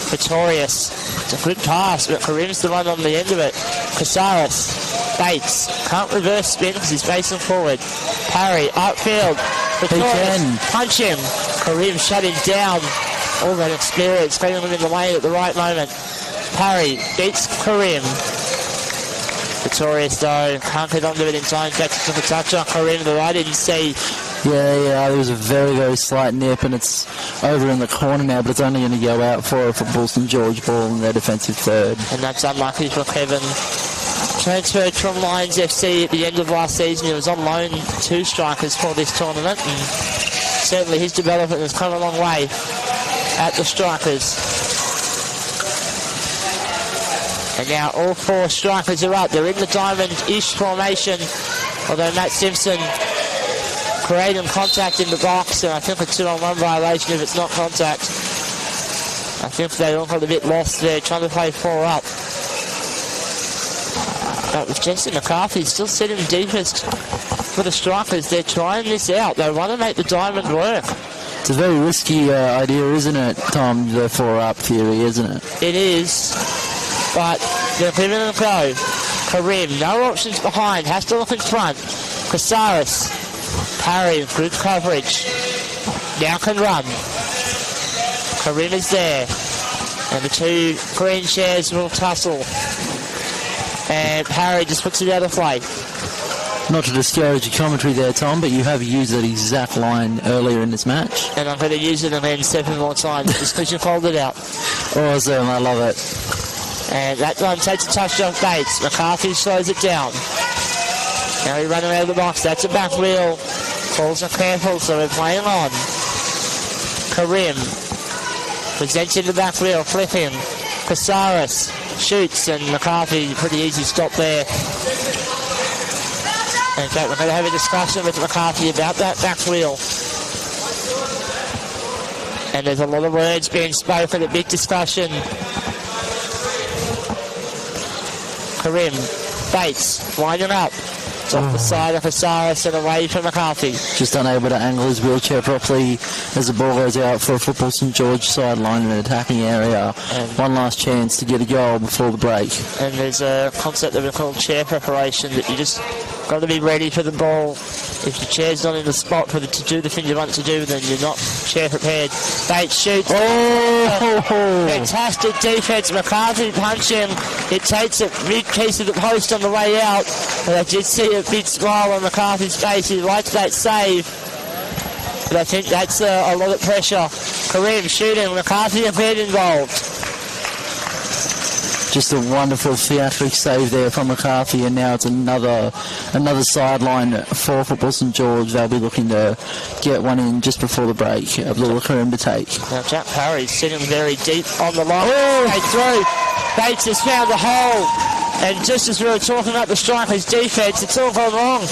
D: Pretorius, it's a good pass, but Karim's the one on the end of it. Casares, Bates, can't reverse spin because he's facing forward. Parry, upfield, Pretorius, punch him. Karim shut him down. All that experience, getting him in the lane at the right moment. Parry beats Karim. Pretorius though can't get onto it in time. Catches the touch on Karim that I didn't see.
E: Yeah, there was a very, very slight nip, and it's over in the corner now, but it's only going to go out for a Football St George ball in their defensive third.
D: And that's unlucky for Kevin. Transferred from Lions FC at the end of last season. He was on loan to Strikers for this tournament, and certainly his development has come a long way at the Strikers. And now all 4 Strikers are up. They're in the diamond-ish formation, although Matt Simpson creating contact in the box, and I think a 2-on-1 violation if it's not contact. I think they all got a bit lost there, trying to play 4 up. But with Jesse McCarthy still sitting deepest for the Strikers. They're trying this out. They want to make the diamond work.
E: It's a very risky idea, isn't it, Tom, the 4-up theory, isn't it?
D: It is, but they're giving it a go. Karim, no options behind, has to look in front. Casares, Parry, good coverage. Now can run. Karim is there. And the two green chairs will tussle. And Parry just puts it out of play.
E: Not to discourage your commentary there, Tom, but you have used that exact line earlier in this match.
D: And I'm going to use it again 7 more times just because you called it out.
E: Awesome, I love it.
D: And that one takes a touch off Bates. McCarthy slows it down. Now he runs around the box. That's a back wheel. Calls are careful, so we're playing on. Karim presents in the back wheel, flipping. Casares shoots, and McCarthy, pretty easy stop there. In fact, we're going to have a discussion with McCarthy about that back wheel. And there's a lot of words being spoken, a big discussion. Karim, Bates, winding up. It's off the side of Casares and away from McCarthy.
E: Just unable to angle his wheelchair properly as the ball goes out for a football St George sideline in an attacking area. And one last chance to get a goal before the break. And
D: there's a concept that we call chair preparation, that you just got to be ready for the ball. If your chair's not in the spot for to do the thing you want to do, then you're not chair prepared. Bates shoots. Fantastic defense. McCarthy punching. It takes a big piece of the post on the way out. And I did see a big smile on McCarthy's face. He likes that save. But I think that's a lot of pressure. Karim shooting. McCarthy a bit involved.
E: Just a wonderful theatric save there from McCarthy, and now it's another sideline for football St George. They'll be looking to get one in just before the break. A little Karim to take.
D: Now Jack Parry's sitting very deep on the line. Through. Bates has found the hole, and just as we were talking about the Strikers' defence, it's all gone wrong.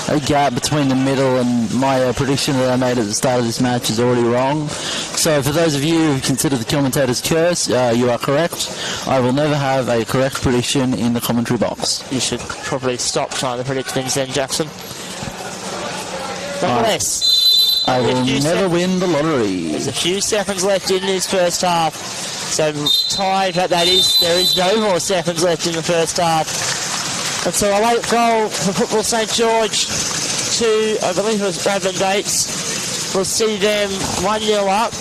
E: A gap between the middle and my prediction that I made at the start of this match is already wrong. So for those of you who consider the commentator's curse, you are correct. I will never have a correct prediction in the commentary box.
D: You should probably stop trying to predict things then, Jackson. Nonetheless,
E: I will never win the lottery.
D: There's a few seconds left in this first half. So tied, but there is no more seconds left in the first half. And so a late goal for football St George to, I believe it was Bradman Bates. We'll see them 1-0 up,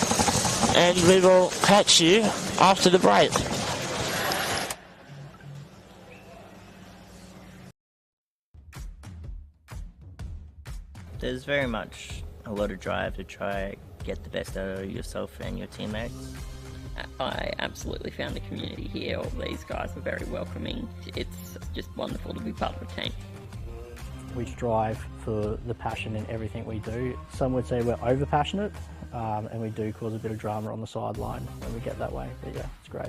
D: and we will catch you after the break.
A: There's very much a lot of drive to try get the best out of yourself and your teammates.
B: I absolutely found the community here. All these guys are very welcoming. It's just wonderful to be part of a team.
C: We strive for the passion in everything we do. Some would say we're over passionate, and we do cause a bit of drama on the sideline when we get that way. But yeah, it's great.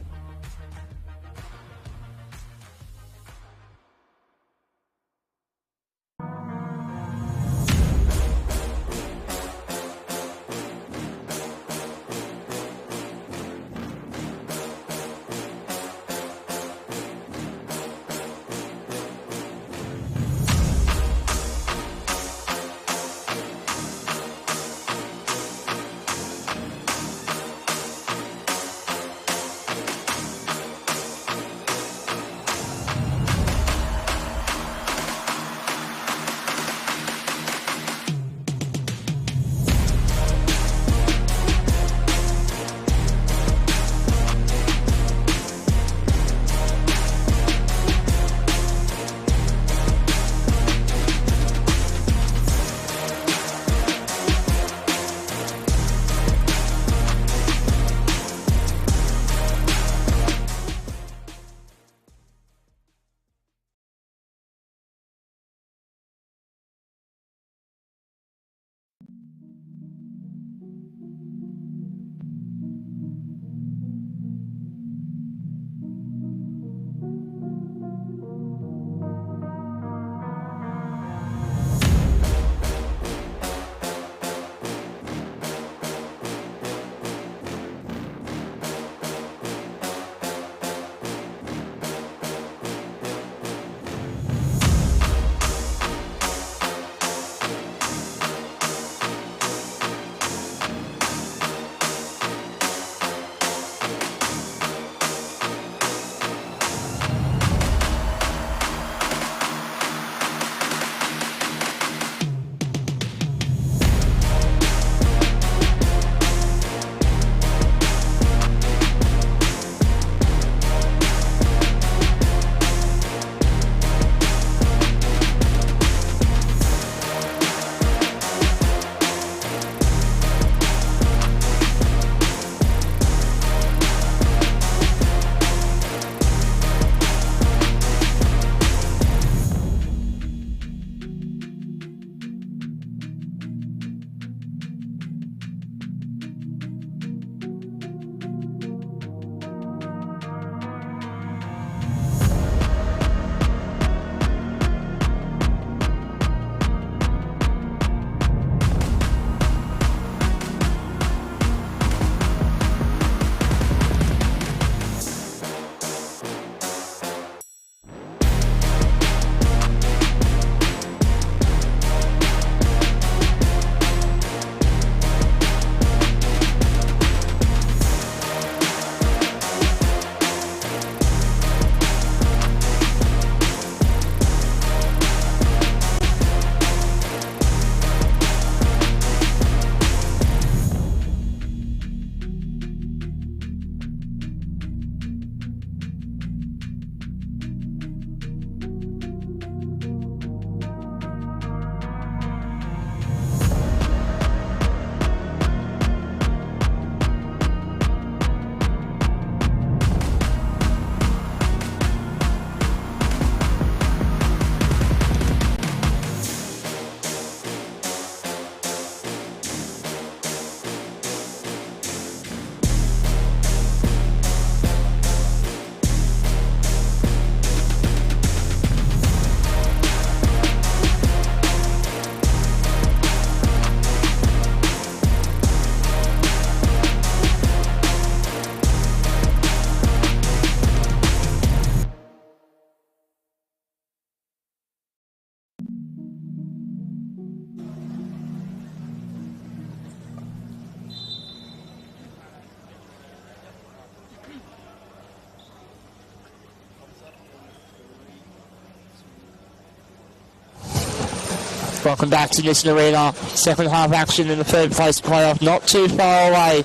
D: Welcome back to Nissan Arena. Second half action in the third place playoff. Not too far away.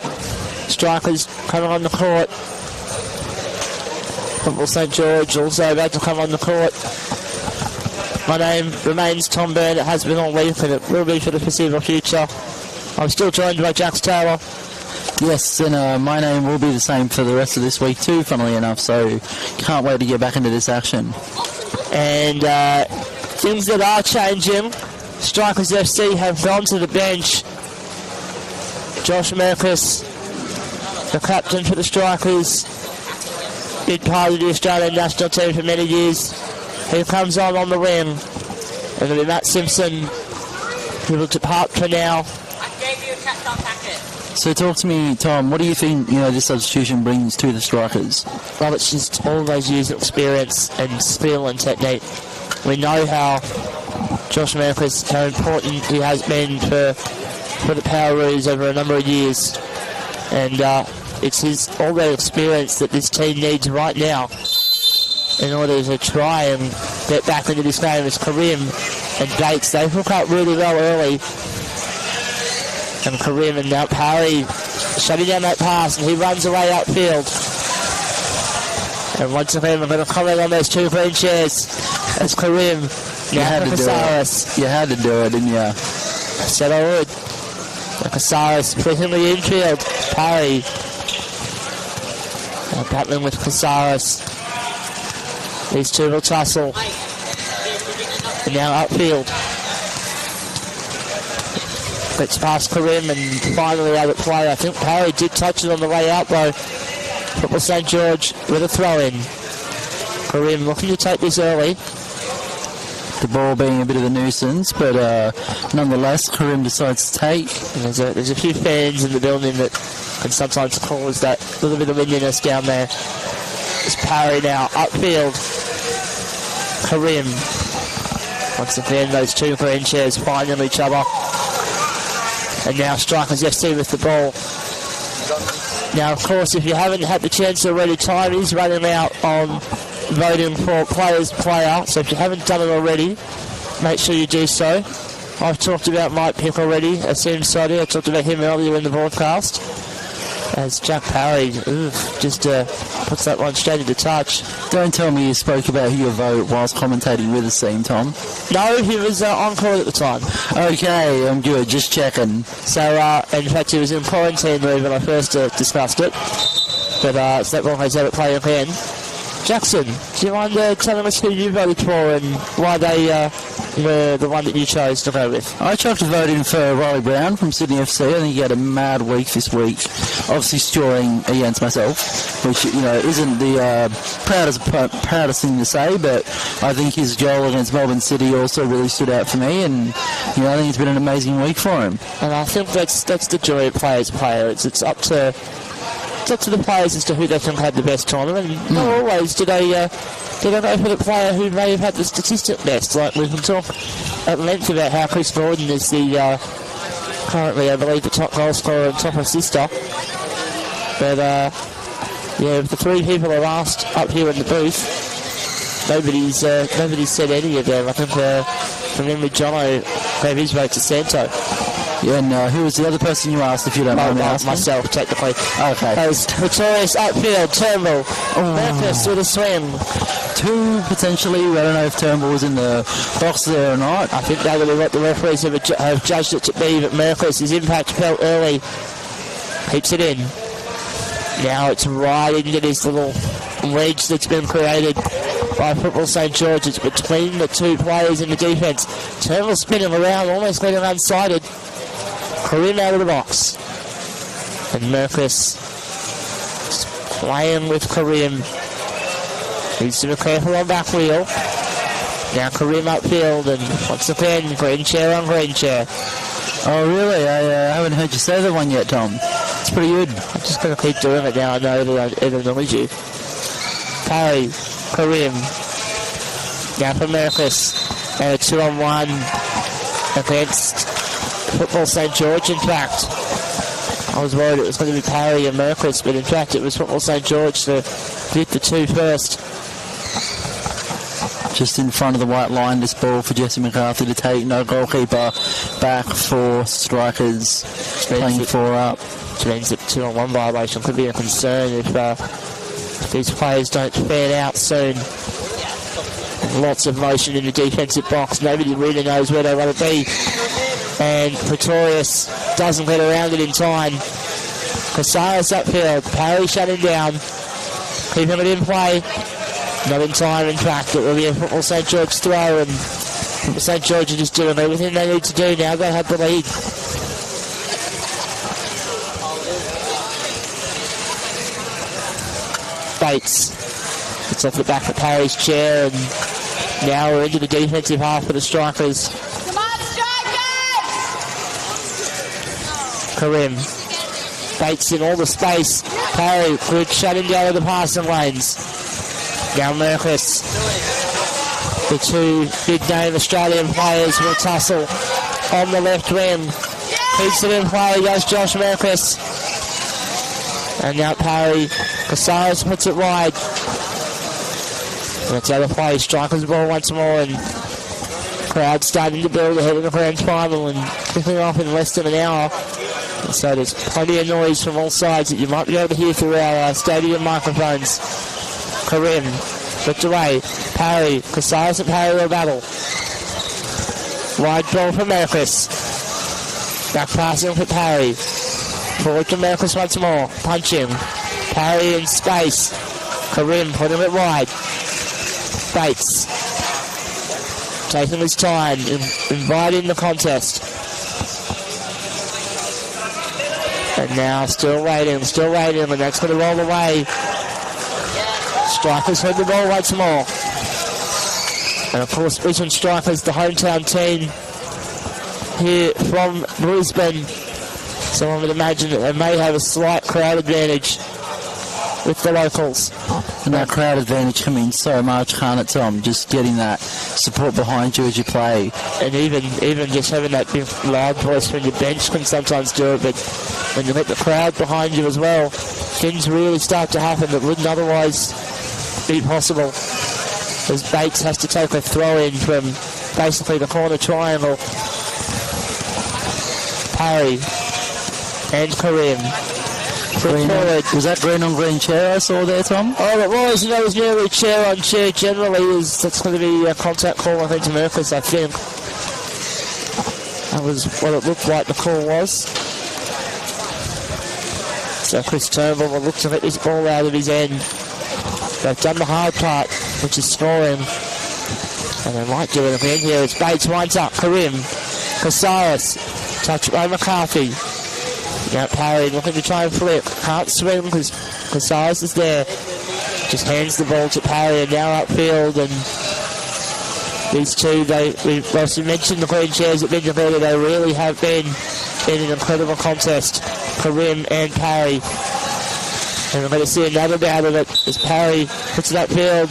D: Strikers coming on the court. Football St George also about to come on the court. My name remains Tom Byrne. It has been all week and it will be for the foreseeable future. I'm still joined by Jax Taylor.
E: Yes, and my name will be the same for the rest of this week too, funnily enough, so can't wait to get back into this action.
D: And things that are changing. Strikers FC have gone to the bench. Josh Merkus, the captain for the Strikers, been part of the Australian national team for many years. He comes on the wing. And it'll be Matt Simpson, who will depart for now.
E: So talk to me, Tom, what do you think, this substitution brings to the Strikers?
D: Well, it's just all those years of experience and skill and technique. We know how Josh Merkus, how important he has been for the Powerroos over a number of years. And it's all that experience that this team needs right now in order to try and get back into this game. As Karim and Gates, they hook up really well early. And Karim and now Parry shutting down that pass, and he runs away upfield. And once again, I'm going to comment on those two green chairs as Karim.
E: You had to do it. You had to do it, didn't you?
D: I said I would. Casares pushing the infield. Parry. Battling with Casares. These two will tussle. And now upfield. Gets past Karim and finally out of play. I think Parry did touch it on the way out though. Football St George with a throw in. Karim looking to take this early.
E: The ball being a bit of a nuisance, but nonetheless, Karim decides to take.
D: And there's a few fans in the building that can sometimes cause that little bit of windiness down there. It's Parry now, upfield. Karim. Once again, those two green chairs finding each other. And now Strikers FC with the ball. Now, of course, if you haven't had the chance already, time is running out on voting for Players Player, so if you haven't done it already, make sure you do so. I've talked about Mike Pick already, Asim Sodi. I talked about him earlier in the broadcast. As Jack Parry just puts that one straight into touch.
E: Don't tell me you spoke about your vote whilst commentating with the team, Tom.
D: No, he was on call at the time.
E: Okay, I'm good, just checking.
D: So, in fact, he was in quarantine leave when I first discussed it. But it's that one has had it play again. Jackson, do you mind telling us who you voted for and why they were the one that you chose to go with?
E: I chose to vote in for Riley Brown from Sydney FC. I think he had a mad week this week. Obviously scoring against myself, which, isn't the proudest thing to say, but I think his goal against Melbourne City also really stood out for me, and, I think it's been an amazing week for him.
D: And I think that's the joy of Players Player. It's up to the players as to who they think had the best tournament, and not always do they go for the player who may have had the statistic best. Like, we can talk at length about how Chris Gordon is the currently, I believe, the top goal scorer and top assister. But if the three people are asked up here in the booth, nobody's said any of them. I think from memory, Jono gave his vote to Santo.
E: Yeah, and who was the other person you asked, if you don't mind me asking?
D: Myself, technically.
E: Okay.
D: That was Pretorius upfield, Turnbull. Memphis with a swim.
E: Two, potentially. I don't know if Turnbull was in the box there or not.
D: I think that will be what the referees have judged it to be, but Merkus, his impact felt early. Keeps it in. Now it's right into this little wedge that's been created by Football St George. It's between the two players in the defence. Turnbull spinning around, almost getting unsighted. Karim out of the box. And Merkus playing with Karim. Needs to be careful on back wheel. Now Karim upfield, and once again, green chair on green chair.
E: Oh, really? I haven't heard you say that one yet, Tom. It's pretty good.
D: I'm just going to keep doing it now. I know that it annoys you. Parry, Karim. Now for Merkus. And a 2-on-1 against Football St George, in fact. I was worried it was going to be Parry and Merkus, but in fact it was Football St George to hit the two first.
E: just in front of the white line. This ball for Jesse McCarthy to take. No goalkeeper. Back for strikers. Playing 4 up.
D: Which means that 2-on-1 violation could be a concern if these players don't fan out soon. Lots of motion in the defensive box. Nobody really knows where they want to be. And Pretorius doesn't get around it in time. Casares upfield. Parry shutting down. Keeping it in play. Not in time, in fact. It will be a Football St George throw, and Football St George are just doing everything they need to do now. They have the lead. Bates. It's off the back of Parry's chair, and now we're into the defensive half for the strikers.
K: Come on, strikers!
D: Karim. Bates in all the space. Parry good shutting down of the passing lanes. Now Merkis. The two big-name Australian players will tussle on the left wing. Keeps it in play, goes Josh Merkis. And now Parry. Casares puts it wide. And it's out of play. Strikers ball once more, and crowd starting to build ahead of the grand final and kicking off in less than an hour. And so there's plenty of noise from all sides that you might be able to hear through our stadium microphones. Karim flicked away. Parry. Casares and Parry will battle. Wide ball for Merkis. Back passing for Parry. Forward to Merkis once more. Punching. Parry in space. Karim putting it wide. Bates taking his time, inviting the contest. And now still waiting, and that's going to roll away. Strikers win the ball once more. And of course, Brisbane Strikers, the hometown team here from Brisbane. So I would imagine that they may have a slight crowd advantage with the locals.
E: And that crowd advantage can mean so much, can't it, Tom? Just getting that support behind you as you play.
D: And even just having that big loud voice from your bench can sometimes do it, but when you get the crowd behind you as well, things really start to happen that wouldn't otherwise be possible. As Bates has to take a throw in from basically the corner triangle. Parry and Karim.
E: Was that green on green chair I saw there, Tom?
D: Oh, it was. It was nearly chair on chair. Generally, that's going to be a contact call, I think, to Merkis, I think. That was what it looked like the call was. So Chris Turnbull will look to get this ball out of his end. They've done the hard part, which is scoring. And they might do it again here. It's Bates winds up. Karim. Casares. Touched by McCarthy. Now Parry looking to try and flip. Can't swing because Casares is there. Just hands the ball to Parry, and now upfield. And these two, we've also mentioned the green chairs that have been together. They really have been in an incredible contest. Karim and Parry. And we're going to see another bout of it as Parry puts it upfield.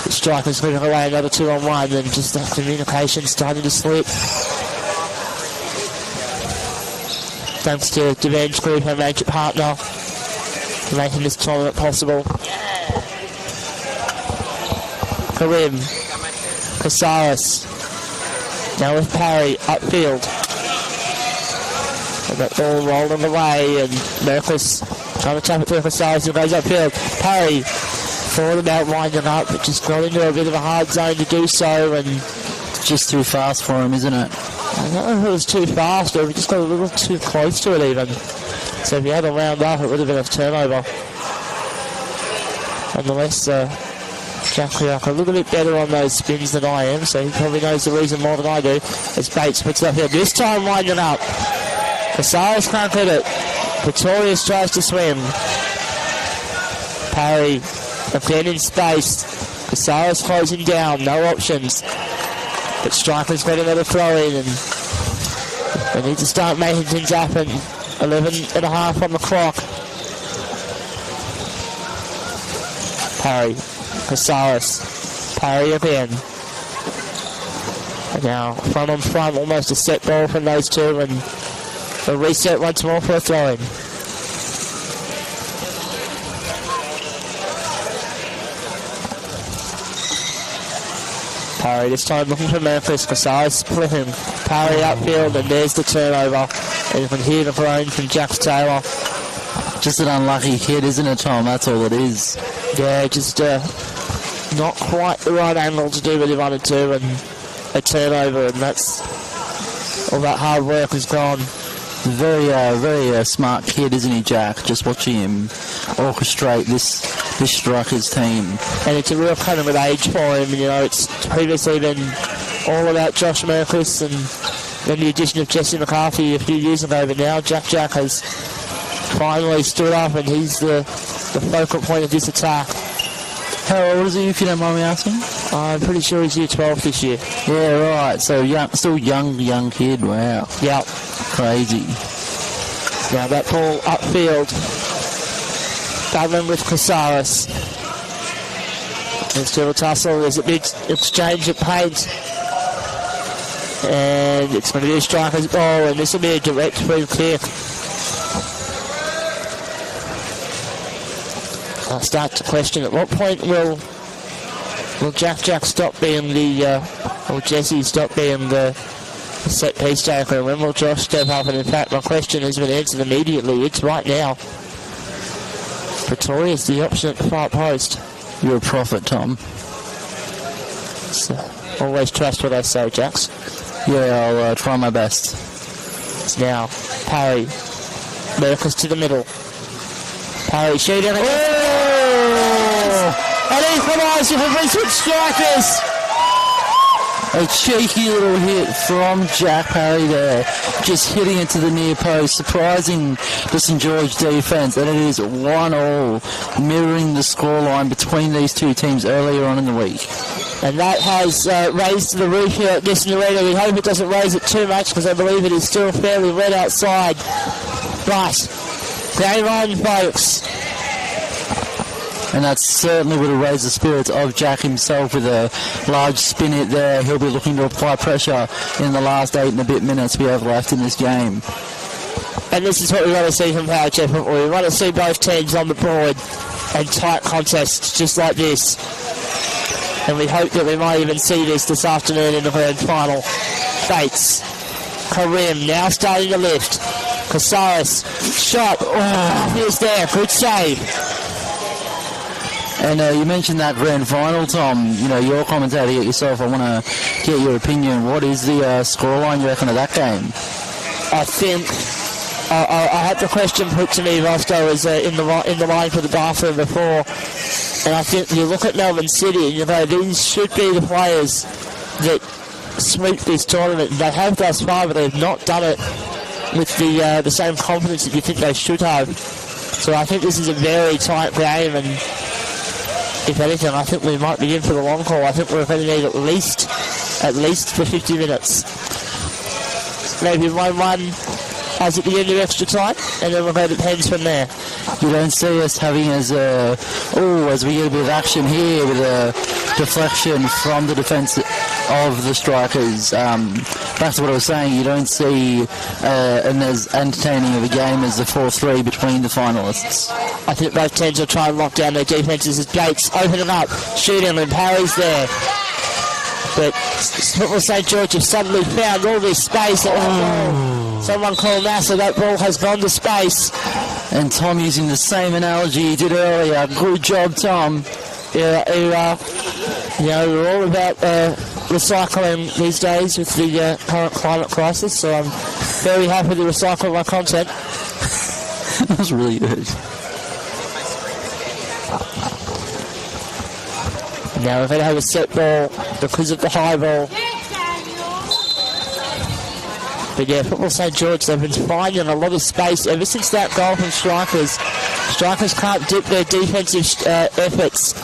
D: The striker's moving away another 2-on-1, and just that communication starting to slip. Thanks to Devan's Group, our major partner, for making this tournament possible. Karim. Casares. Now with Parry upfield. And that ball rolling away, and Merkis trying to tap it through Casares, who goes upfield. Parry thought about winding up, but just got into a bit of a hard zone to do so, and
E: just too fast for him, isn't it?
D: I don't know if it was too fast or if he just got a little too close to it even. So if he had a round up, it would have been a turnover. Nonetheless, Jack Leak a little bit better on those spins than I am, so he probably knows the reason more than I do. As Bates puts it up here, this time winding up. Casares can't hit it. Pretorius tries to swim. Parry again in space. Casares closing down, no options. But Striker's got another throw in, and they need to start making things happen. 11.5 on the clock. Parry. Casares. Parry again. And now front on front, almost a set ball from those two, and a reset once more for a throw in. Parry this time looking for Memphis. Casares splitting. Parry upfield, and there's the turnover. And you can hear the groan from Jax Taylor.
E: Just an unlucky kid, isn't it, Tom? That's all it is.
D: Yeah, just not quite the right angle to do what he wanted to, and a turnover, and that's all that hard work is gone.
E: Very smart kid, isn't he, Jack? Just watching him orchestrate this Strikers team.
D: And it's a real coming of age for him. You know, it's previously been all about Josh Merkis and then the addition of Jesse McCarthy a few years ago, but now Jack has finally stood up and he's the focal point of this attack.
E: How old is he, if you don't mind me asking?
D: I'm pretty sure he's year 12 this year.
E: Yeah, right. So still young kid. Wow.
D: Yeah.
E: Crazy.
D: Now that ball upfield. Battling with Casares. There's still a tussle. There's a big exchange of paint. And it's going to be a striker's ball, and this will be a direct free kick. I start to question at what point will Jack stop being or Jesse stop being the set piece taker, and when will Josh step up? And in fact, my question has been answered immediately. It's right now. Pretoria's the option at the far post.
E: You're a prophet, Tom.
D: So, always trust what I say, Jax.
E: Yeah, I'll try my best.
D: It's now Parry. Merkis to the middle. Parry shooting. An equaliser for Brisbane Strikers.
E: A cheeky little hit from Jack Parry there, just hitting it to the near post, surprising the St George defence, and it is 1-1, mirroring the scoreline between these two teams earlier on in the week.
D: And that has raised the roof here at Nissan Arena. We hope it doesn't raise it too much because I believe it is still fairly wet outside. But, game on, folks.
E: And that certainly would have raised the spirits of Jack himself with a large spin hit there. He'll be looking to apply pressure in the last 8 and a bit minutes we have left in this game.
D: And this is what we want to see from Powerchair football. We want to see both teams on the board and tight contests just like this. And we hope that we might even see this afternoon in the grand final. Bates, Karim now starting to lift. Casares, shot. Oh, here's there, good save.
E: And you mentioned that grand final, Tom. You know, you're commentating it yourself. I want to get your opinion. What is the scoreline, you reckon, of that game?
D: I think I had the question put to me whilst I was in the line for the bathroom before, and I think you look at Melbourne City and you go, these should be the players that sweep this tournament. They have thus far, but they've not done it with the same confidence that you think they should have. So I think this is a very tight game, and if anything, I think we might be in for the long haul. I think we're going to need at least for 50 minutes. Maybe 1-1 as at the end of extra time, and then we'll go to pens from there.
E: You don't see us having as we get a bit of action here with a deflection from the defence of the Strikers. Back to what I was saying, you don't see and as entertaining of a game as the 4-3 between the finalists.
D: I think both teams will try and lock down their defences as Gates opening up, shooting, and Parry's there. But Football St George have suddenly found all this space. Someone called NASA, that ball has gone to space.
E: And Tom using the same analogy he did earlier. Good job, Tom.
D: Yeah, we're all about recycling these days with the current climate crisis, so I'm very happy to recycle my content.
E: That was really good.
D: Now we're going to have a set ball because of the high ball. But yeah, Football St George, they've been finding a lot of space ever since that goal from Strikers. Strikers can't dip their defensive efforts.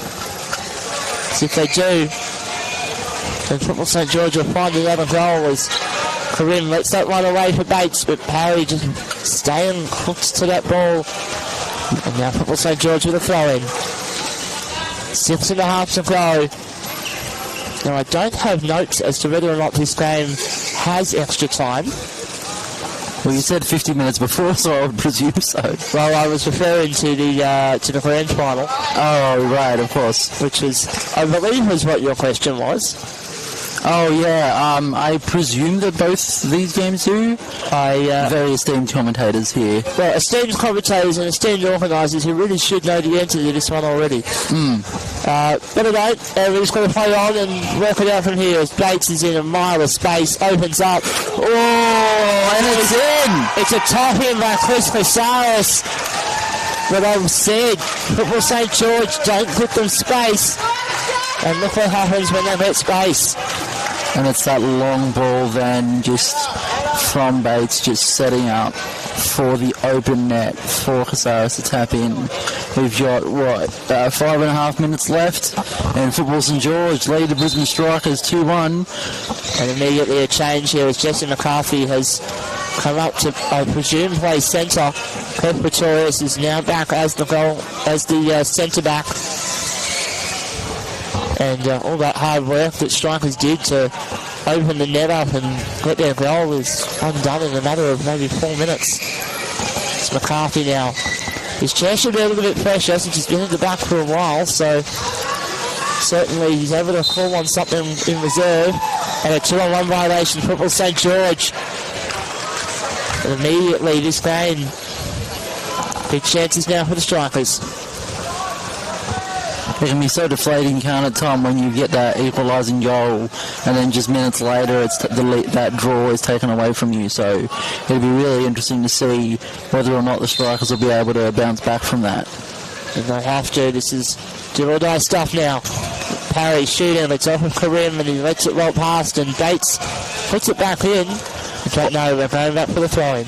D: So if they do, then Football St George will find another goal as Karim lets that run away for Bates, but Parry just staying hooked to that ball. And now Football St George with a throw-in. 6.5 to go. Now I don't have notes as to whether or not this game has extra time.
E: Well, you said 50 minutes before, so I would presume so.
D: Well, I was referring to the grand final.
E: Oh, right, of course.
D: Which was, I believe, was what your question was.
E: Oh, yeah. I presume that both these games do. Very esteemed commentators here.
D: Well, esteemed commentators and esteemed organisers who really should know the answer to this one already. But again, we're just going to play on and work it out from here as Bates is in a mile of space, opens up.
E: Oh, and it's in!
D: It's a top in by Chris Casares. But I've said, Football St George don't put them space. And look what happens when they get space.
E: And it's that long ball then just from Bates, just setting up for the open net for Casares to tap in. We've got, 5.5 minutes left, and Football St George lead the Brisbane Strikers 2-1.
D: And immediately a change here as Jesse McCarthy has come up to, I presume, play centre. Pep Pretorius is now back as the centre back. And all that hard work that Strikers did to open the net up and get their goal is undone in a matter of maybe 4 minutes. It's McCarthy now. His chair should be a little bit fresher since he's been in the back for a while, so certainly he's able to call on something in reserve. And a 2-on-1 violation, Football St George. And immediately this game, big chances now for the Strikers.
E: It can be so deflating, can't it, Tom, when you get that equalising goal and then just minutes later it's that draw is taken away from you. So it'll be really interesting to see whether or not the Strikers will be able to bounce back from that.
D: And they have to. This is do or die stuff now. Parry shooting, it's off of Karim and he lets it roll past and Bates puts it back in. Okay, no, we're going back for the throw-in.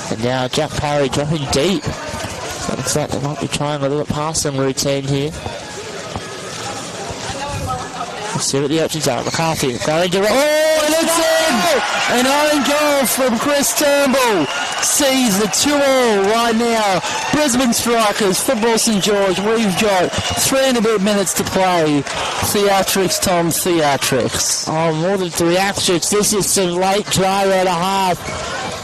D: And now Jack Parry dropping deep. So it looks like they might be trying a little passing routine here. Let's see what the options are. McCarthy going to...
E: Oh, and it's in! An own goal from Chris Turnbull. Sees the 2-all right now. Brisbane Strikers, Football St George. We've got 3.5 minutes to play. Theatrics, Tom, theatrics.
D: Oh, more than theatrics. This is some late drive and a half.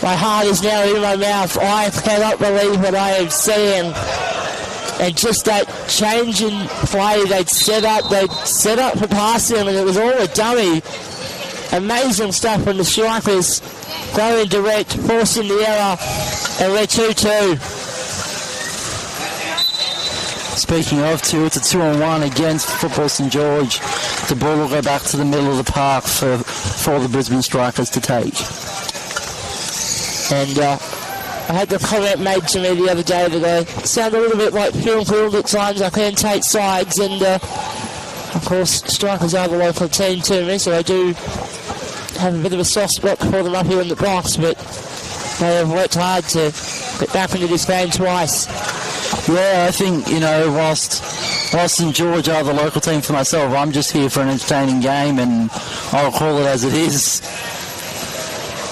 D: My heart is now in my mouth. I cannot believe what I am seeing. And just that change in play, they'd set up for passing and it was all a dummy. Amazing stuff from the Strikers. Going direct, forcing the error, and we're 2-2.
E: Speaking of two, it's a 2-on-1 against Football St George. The ball will go back to the middle of the park for the Brisbane Strikers to take.
D: And I had the comment made to me the other day that I sound a little bit like Phil Gould at times. I can take sides, and of course Strikers are the local team to me, so I do have a bit of a soft spot for them up here in the box, but they have worked hard to get back into this game twice.
E: Yeah, I think, whilst St George are the local team for myself, I'm just here for an entertaining game, and I'll call it as it is.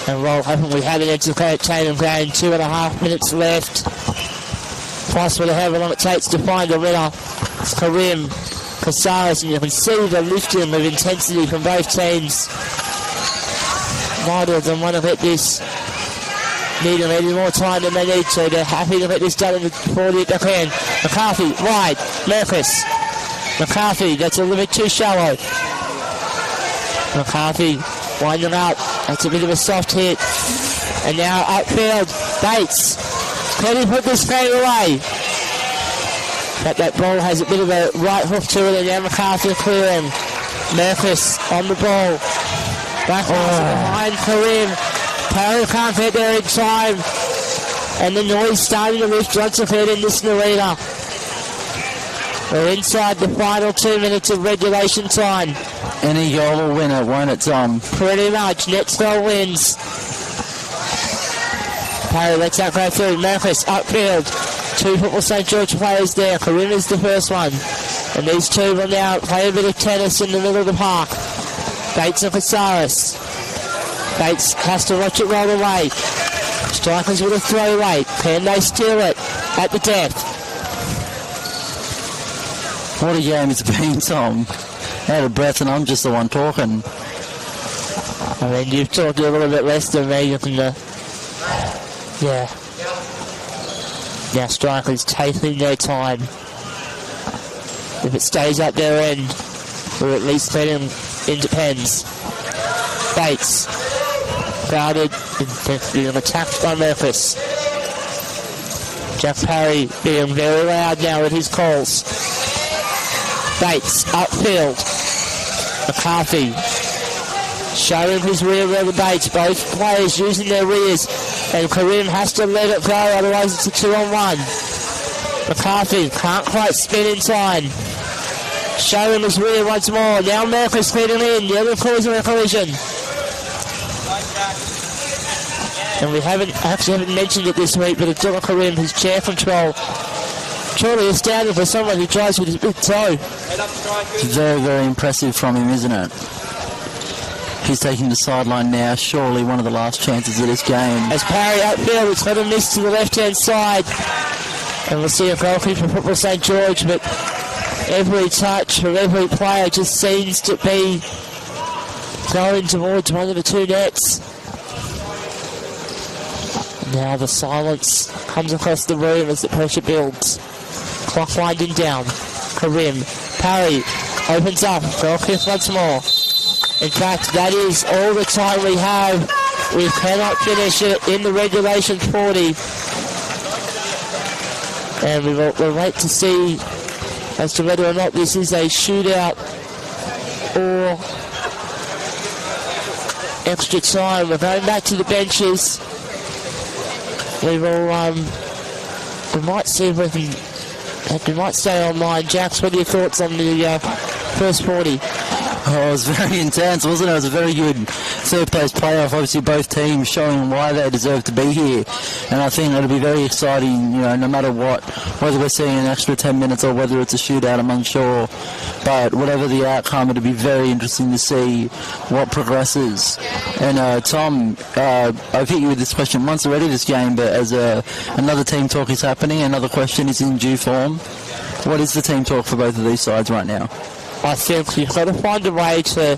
D: And well, haven't we had an entertaining game? 2.5 minutes left. Plus we'll have how long it takes to find a winner. It's Karim, Casares, and you can see the lifting of intensity from both teams. Neither of them want to let this need any more time than they need to. They're happy to let this done before they can. McCarthy, wide, Merkus. McCarthy, that's a little bit too shallow. McCarthy winding up. That's a bit of a soft hit. And now upfield, Bates. Can he put this game away? But that ball has a bit of a right hook to it, and now McCarthy clearing. Merkus on the ball. Back behind Karim. Parry can't get there in time. And the noise starting to lift once again in this arena. We're inside the final 2 minutes of regulation time.
E: Any goal will win it, won't it, Tom?
D: Pretty much. Next goal wins. Parry lets that go through. Merkus upfield. 2 Football St George players there. Karim is the first one. And these two will now play a bit of tennis in the middle of the park. Bates and Casares. Bates has to watch it roll away. Strikers with a throw away. Can they steal it at the depth?
E: What a game it's been, Tom. Out of breath, and I'm just the one talking.
D: I mean, you've talked a little bit less than me. You can, yeah. Now strikers taking their time. If it stays at their end, we're at least letting into pens. Bates. Guarded and being attacked by Memphis. Jack Parry being very loud now with his calls. Bates upfield. McCarthy showing his rear level Bates. Both players using their rears, and Karim has to let it go, otherwise it's a 2-on-1. McCarthy can't quite spin in time. Showing his rear once more. Now Memphis feeding in. The other causing a collision. And we haven't mentioned it this week, but Abdullah Karim, his chair control, truly astounding for someone who tries with his big toe.
E: It's very, very impressive from him, isn't it? He's taking the sideline now, surely one of the last chances of this game.
D: As Parry outfield, it's got a miss to the left-hand side. And we'll see a goalkeeper for Football St George, but every touch from every player just seems to be going towards one of the two nets. Now the silence comes across the room as the pressure builds. Clock winding down. Karim. Parry opens up. Goal kick once more. In fact, that is all the time we have. We cannot finish it in the regulation 40. And we'll wait to see as to whether or not this is a shootout or extra time. We're going back to the benches. We will, we might see if we might stay online. Jax, what are your thoughts on the first 40?
E: Oh, it was very intense, wasn't it? It was a very good third place playoff. Obviously, both teams showing why they deserve to be here. And I think it'll be very exciting, you know, no matter what, whether we're seeing an extra 10 minutes or whether it's a shootout, I'm unsure. But whatever the outcome, it'll be very interesting to see what progresses. And Tom, I've hit you with this question once already this game, but as another team talk is happening, another question is in due form. What is the team talk for both of these sides right now?
D: I think you've got to find a way to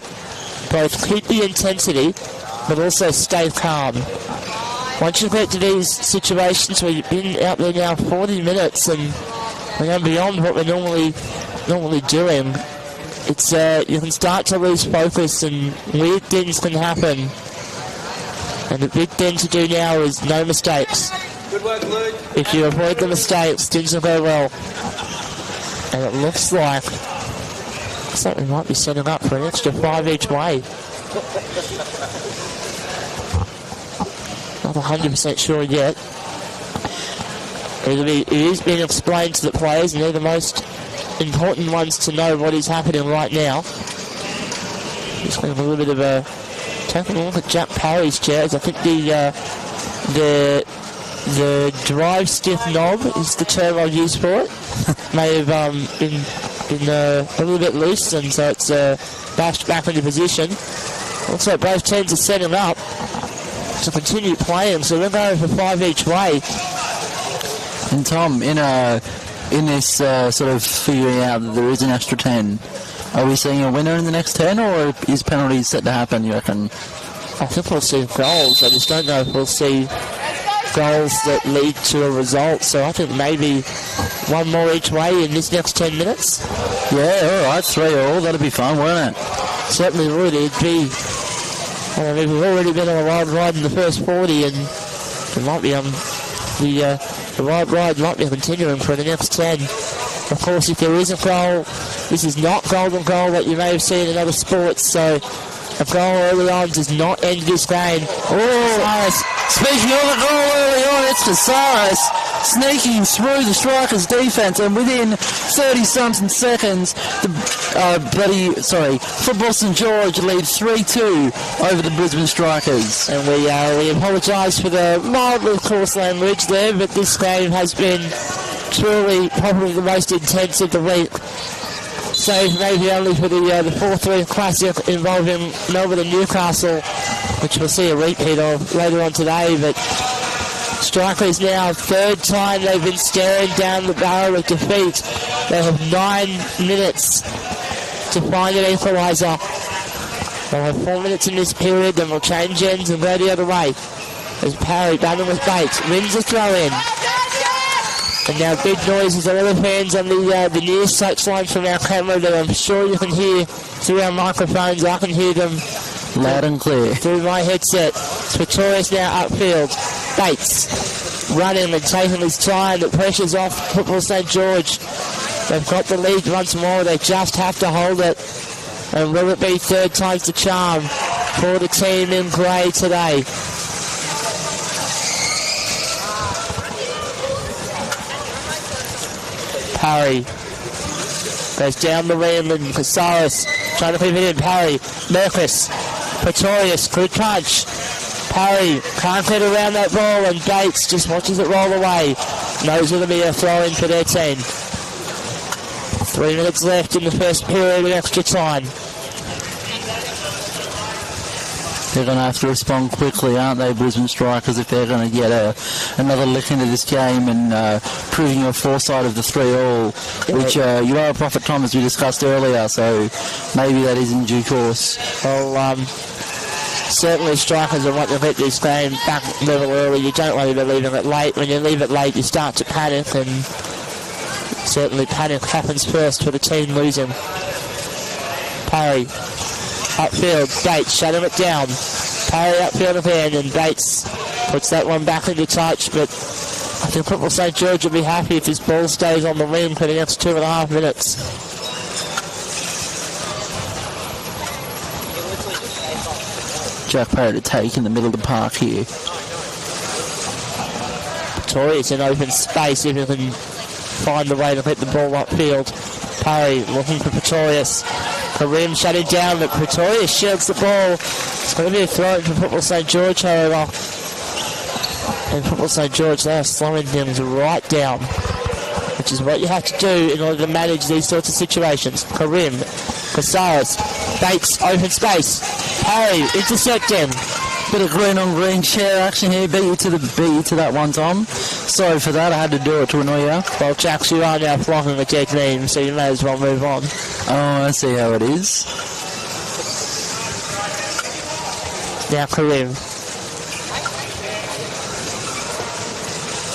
D: both keep the intensity but also stay calm. Once you get to these situations where you've been out there now 40 minutes and we're going beyond what we're normally doing, it's you can start to lose focus and weird things can happen. And the big thing to do now is no mistakes.
K: Good work, Luke.
D: If you avoid the mistakes, things will go well. And it looks like we might be setting up for an extra 5 each way. Not 100% sure yet. It is being explained to the players, and they're the most important ones to know what is happening right now. Just going to have a little bit of taking a look at Jack Parry's chairs. I think the drive stiff knob is the term I'll use for it. May have been a little bit loose, and so it's bashed back into position. Looks like both teams are setting up to continue playing, so we're going for 5 each way.
E: And Tom, in this sort of figuring out that there is an extra 10, are we seeing a winner in the next 10, or is penalties set to happen, you reckon?
D: I think we'll see goals. I just don't know if we'll see goals that lead to a result, so I think maybe one more each way in this next 10 minutes.
E: Yeah, alright, 3-3, that'd be fun, wouldn't it?
D: Certainly would. It'd be, I mean, we've already been on a wild ride in the first 40, and it might be the wild ride might be continuing for the next 10. Of course, if there is a goal, this is not golden goal that you may have seen in other sports, so a goal early on does not end this game.
E: Oh, speaking of a goal early on, it's Casares sneaking through the Strikers' defence, and within 30-something seconds, Football St George lead 3-2 over the Brisbane Strikers.
D: And we apologise for the mildly coarse language there, but this game has been truly probably the most intense of the week. Save maybe only for the 4-3 Classic involving Melbourne and Newcastle, which we'll see a repeat of later on today. But Strikers now, third time they've been staring down the barrel of defeat. They have 9 minutes to find an equaliser. They'll have 4 minutes in this period, then we'll change ends and go the other way. As Parry battling with Bates, wins the throw in. And now big noises, a lot of hands on the nearest touchline from our camera that I'm sure you can hear through our microphones. I can hear them
E: loud and clear
D: through my headset. Pretorius now upfield. Bates running and taking his time. The pressure's off Football St George. They've got the lead once more. They just have to hold it. And will it be third time's the charm for the team in grey today? Parry goes down the rim and Casares trying to keep it in. Parry, Merkus, Pretorius, good punch. Parry can't get around that ball and Bates just watches it roll away. Knows it'll be a throw in for their team. 3 minutes left in the first period of extra time.
E: They're going to have to respond quickly, aren't they, Brisbane Strikers, if they're going to get another lick into this game and proving your foresight of the 3-all, which you are a profit, Tom, as we discussed earlier, so maybe that is in due course.
D: Well, certainly Strikers will want to get this game back a little early. You don't want to be leaving it late. When you leave it late, you start to panic, and certainly panic happens first for the team losing. Parry. Upfield, Bates shutting it down. Parry upfield again, and Bates puts that one back into touch, but I think Football St George will be happy if this ball stays on the rim for the next 2.5 minutes.
E: Jack Parry to take in the middle of the park here.
D: Pretorius in open space if he can find the way to hit the ball upfield. Parry looking for Pretorius. Karim shutting down, but Pretorius shields the ball. It's going to be a throw for Football St George, however. And Football St George, they are slowing things right down, which is what you have to do in order to manage these sorts of situations. Karim, Casares, Bates, open space. Parry, intercepting.
E: Bit of green on green share action here. Beat you to that one, Tom. Sorry for that. I had to do it to annoy you.
D: Well, Jacks, you are now flocking the technique, so you may as well move on.
E: Oh, I see how it is.
D: Now Karim.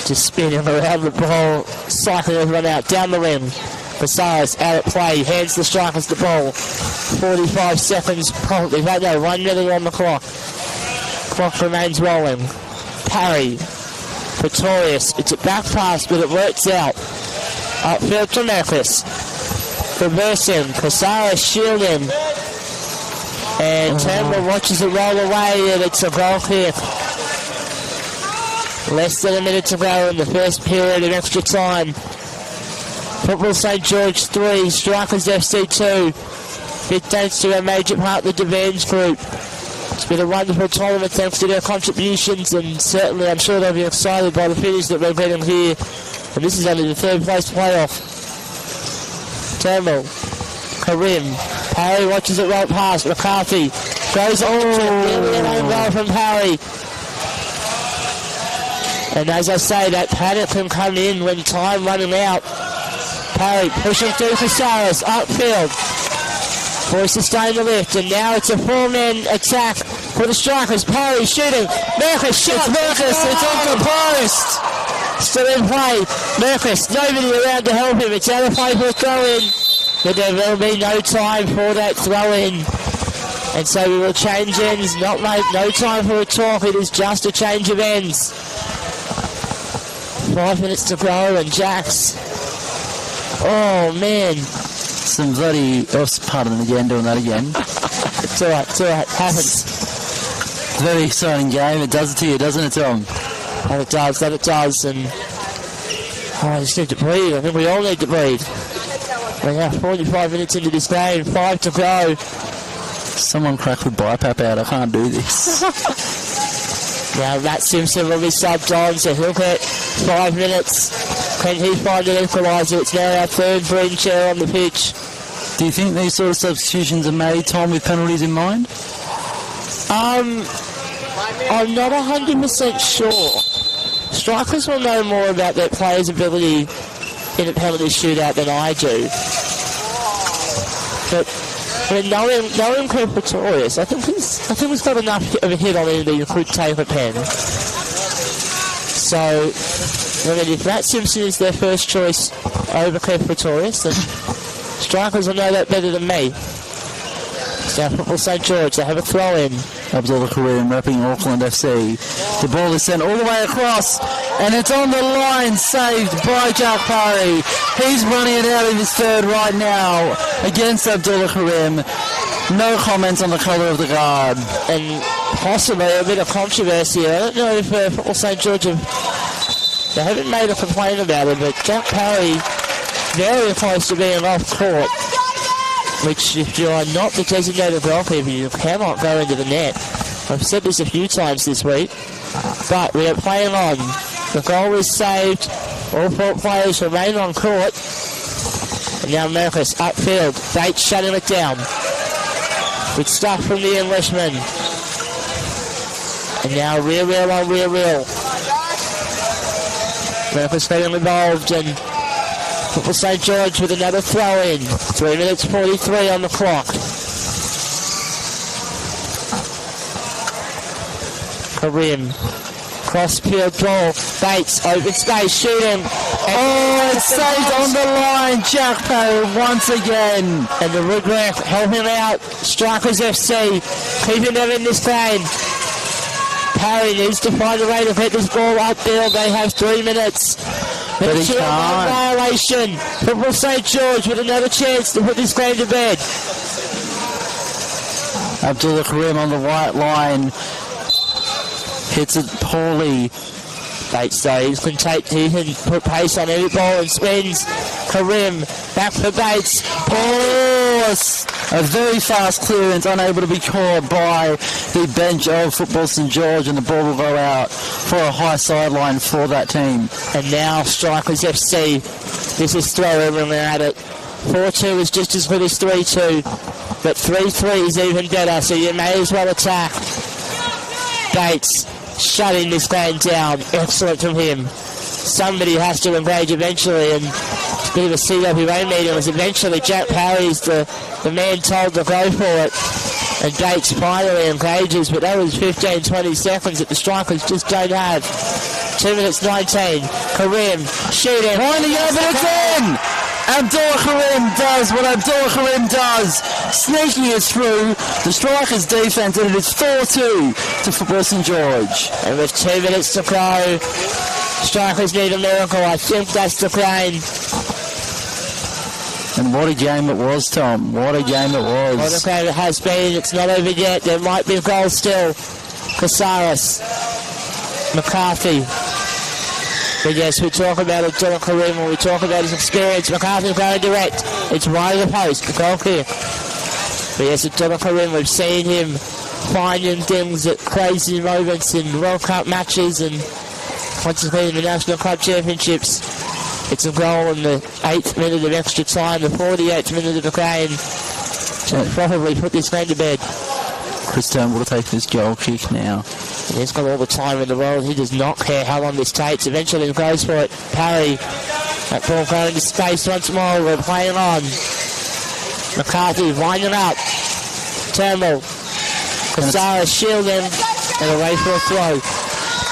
D: Just spinning around the ball, cycling everyone out, down the rim. Casares out at play, hands the Strikers the ball. 45 seconds, probably, right now, 1 minute on the clock. Clock remains rolling. Parry, Pretorius, it's a back pass, but it works out. Upfield to Merkus. Reversing, Casares shielding. And Turnbull watches it roll away, and it's a goal kick. Less than a minute to go in the first period of extra time. Football St George 3, Strikers FC 2. Big thanks to our major partner, the Vans Group. It's been a wonderful tournament thanks to their contributions, and certainly I'm sure they'll be excited by the finish that we're getting here. And this is only the third place playoff. Turnbull, Karim, Parry watches it roll past. McCarthy goes on to nearly an own goal from Parry. And as I say, that panic can come in when time running out. Parry pushing through Casares, upfield. For a sustained the lift, and now it's a 4-man attack for the Strikers. Parry shooting. Merkus shot. Merkus, it's off the post. Still in play. Merkus, nobody around to help him. It's out of play for a throw-in. But there will be no time for that throw-in. And so we will change ends. No time for a talk. It is just a change of ends. 5 minutes to go, and Jacks. Oh, man.
E: Some bloody... Oh, pardon again, doing that again.
D: It's alright, happens.
E: Very exciting game. It does it to you, doesn't it, Tom?
D: And it does, and I just need to breathe. I think we all need to breathe. We're now 45 minutes into this game, 5 to go.
E: Someone crack the BiPAP out, I can't do this.
D: Now Matt Simpson will be subbed on, so he'll get 5 minutes. Can he find an equaliser? It's now our third green chair on the pitch.
E: Do you think these sort of substitutions are made, Tom, with penalties in mind?
D: I'm not 100% sure. Strikers will know more about their players' ability in a penalty shootout than I do. But knowing Chris Pretorius, I think he's got enough of a hit on him that you could take a pen. So And if Matt Simpson is their first choice over Cliff Pretorius, then strikers will know that better than me. So Football St George, they have a throw in.
E: Abdullah Karim repping Auckland FC. The ball is sent all the way across, and it's on the line, saved by Jack Parry. He's running it out in his third right now against Abdullah Karim. No comments on the colour of the guard.
D: And possibly a bit of controversy. I don't know if Football St George they haven't made a complaint about it, but Jack Parry very close to being off court, which if you are not the designated goalkeeper, you cannot go into the net. I've said this a few times this week, but we are playing on. The goal is saved. All 4 players remain on court. And now Merkus upfield. Bates shutting it down. Good stuff from the Englishman. And now rear wheel on rear wheel. Merkus getting involved, and Football St George with another throw in. 3 minutes 43 on the clock. Karim. Cross-field ball. Bates, open space, shooting.
E: Oh, it's saved on the line. Jack Parry once again.
D: And the Woodwork helping out Strikers FC, keeping them in this game. Parry needs to find a way to hit this ball upfield. They have 3 minutes.
E: But he can't.
D: Violation. Football St George with another chance to put this game to bed.
E: Abdullah Karim on the right line. Hits it poorly.
D: Bates though, he can put pace on every ball and spins. Karim, back for Bates.
E: Oh, a very fast clearance, unable to be caught by the bench of Football St George, and the ball will go out for a high sideline for that team.
D: And now Strikers FC, this is throw everyone at it. 4-2 is just as good as 3-2, but 3-3 is even better, so you may as well attack. Bates shutting this game down. Excellent from him. Somebody has to engage eventually, and it's a bit of a CWA meeting as eventually Jack Parry is the man told to go for it, and Bates finally engages, but that was 15-20 seconds that the Strikers just don't have. 2 minutes 19. Karim shooting.
E: Winding up, and it's in! Abdullah Karim does what Abdullah Karim does, sneaking it through the Strikers' defence, and it is 4-2 to Football St George.
D: And with 2 minutes to go, Strikers need a miracle. I think that's the claim.
E: And what a game it was, Tom. What a game it was.
D: What a game it has been. It's not over yet. There might be a goal still. Casares. McCarthy. But yes, we talk about Abdullah Karim when we talk about his experience. McCarthy's going direct. It's right of the post. The goal kick. But yes, Abdullah Karim, we've seen him finding things at crazy moments in World Cup matches, and once it's been in the National Club Championships. It's a goal in the 8th minute of extra time, the 48th minute of the game. So probably put this game to bed.
E: Chris Turnbull will take this goal kick now.
D: He's got all the time in the world. He does not care how long this takes. Eventually he goes for it. Parry. That ball going to space once more. We're playing on. McCarthy winding up. Turnbull. Casares shielding. And away for a throw.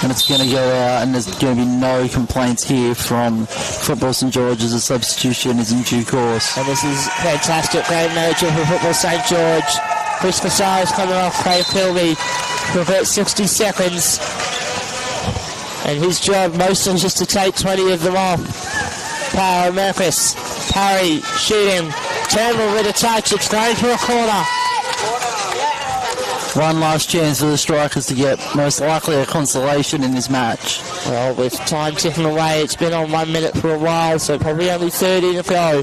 E: And it's going to go out, and there's going to be no complaints here from Football St George as a substitution is in due course.
D: And this is fantastic game manager for Football St George. Chris Casares coming off Craig Kilby for about 60 seconds. And his job mostly is just to take 20 of them off. Power, Merkus. Parry, shooting. Turnbull with a touch. It's going for a corner.
E: One last chance for the Strikers to get most likely a consolation in this match.
D: Well, with time ticking away, it's been on 1 minute for a while, so probably only 30 to go.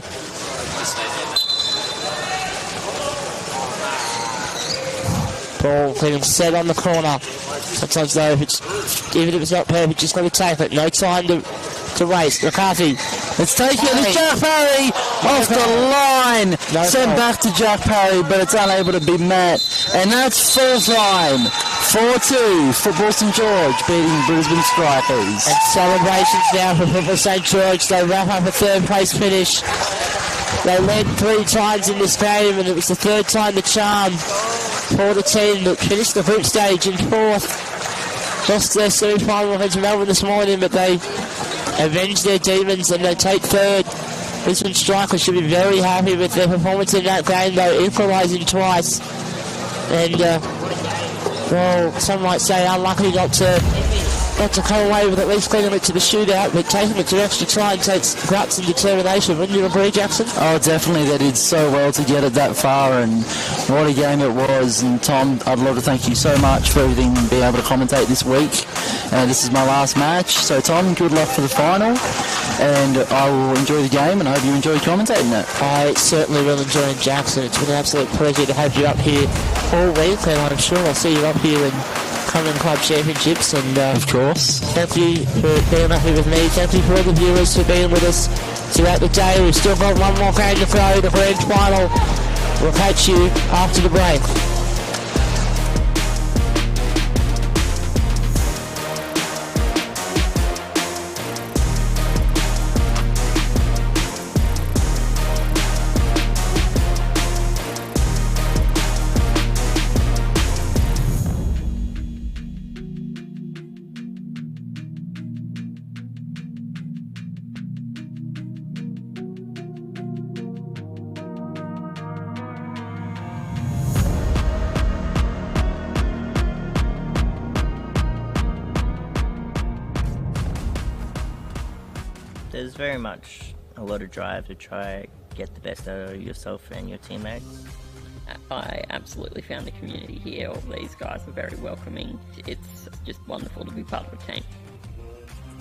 D: Ball getting set on the corner. Sometimes though, even if it's not perfect, just got to take it. No time to race. McCarthy.
E: It's taken. It's Jack Parry off the line.
D: No
E: Sent back to Jack Parry, but it's unable to be met. And that's full time. 4-2. Football St George beating Brisbane Strikers.
D: And celebrations now for Football St George. They wrap up a third place finish. They led 3 times in this game, and it was the third time the charm for the team that finished the group stage in 4th. Lost their semi-final against Melbourne this morning, but they avenge their demons and they take third. Brisbane Strikers should be very happy with their performance in that game, though, equalising twice. And, well, some might say unlucky not to come away with at least cleaning it to the shootout, but taking it to extra time takes guts and determination. Wouldn't you agree, Jackson?
E: Oh, definitely. They did so well to get it that far, and what a game it was. And Tom, I'd love to thank you so much for everything and being able to commentate this week. This is my last match, so Tom, good luck for the final, and I will enjoy the game, and I hope you enjoy commentating it.
D: I certainly will enjoy it, Jackson. It's been an absolute pleasure to have you up here all week, and I'm sure I'll see you up here in coming club championships. And
E: of course,
D: thank you for being up here with me. Thank you for all the viewers for being with us throughout the day. We've still got one more game to go, the grand final. We'll catch you after the break.
A: There's very much a lot of drive to try get the best out of yourself and your teammates.
B: I absolutely found the community here. All these guys are very welcoming. It's just wonderful to be part of a team.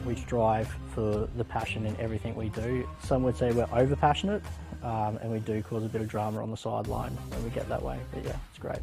C: We strive for the passion in everything we do. Some would say we're over passionate, and we do cause a bit of drama on the sideline when we get that way. But yeah, it's great.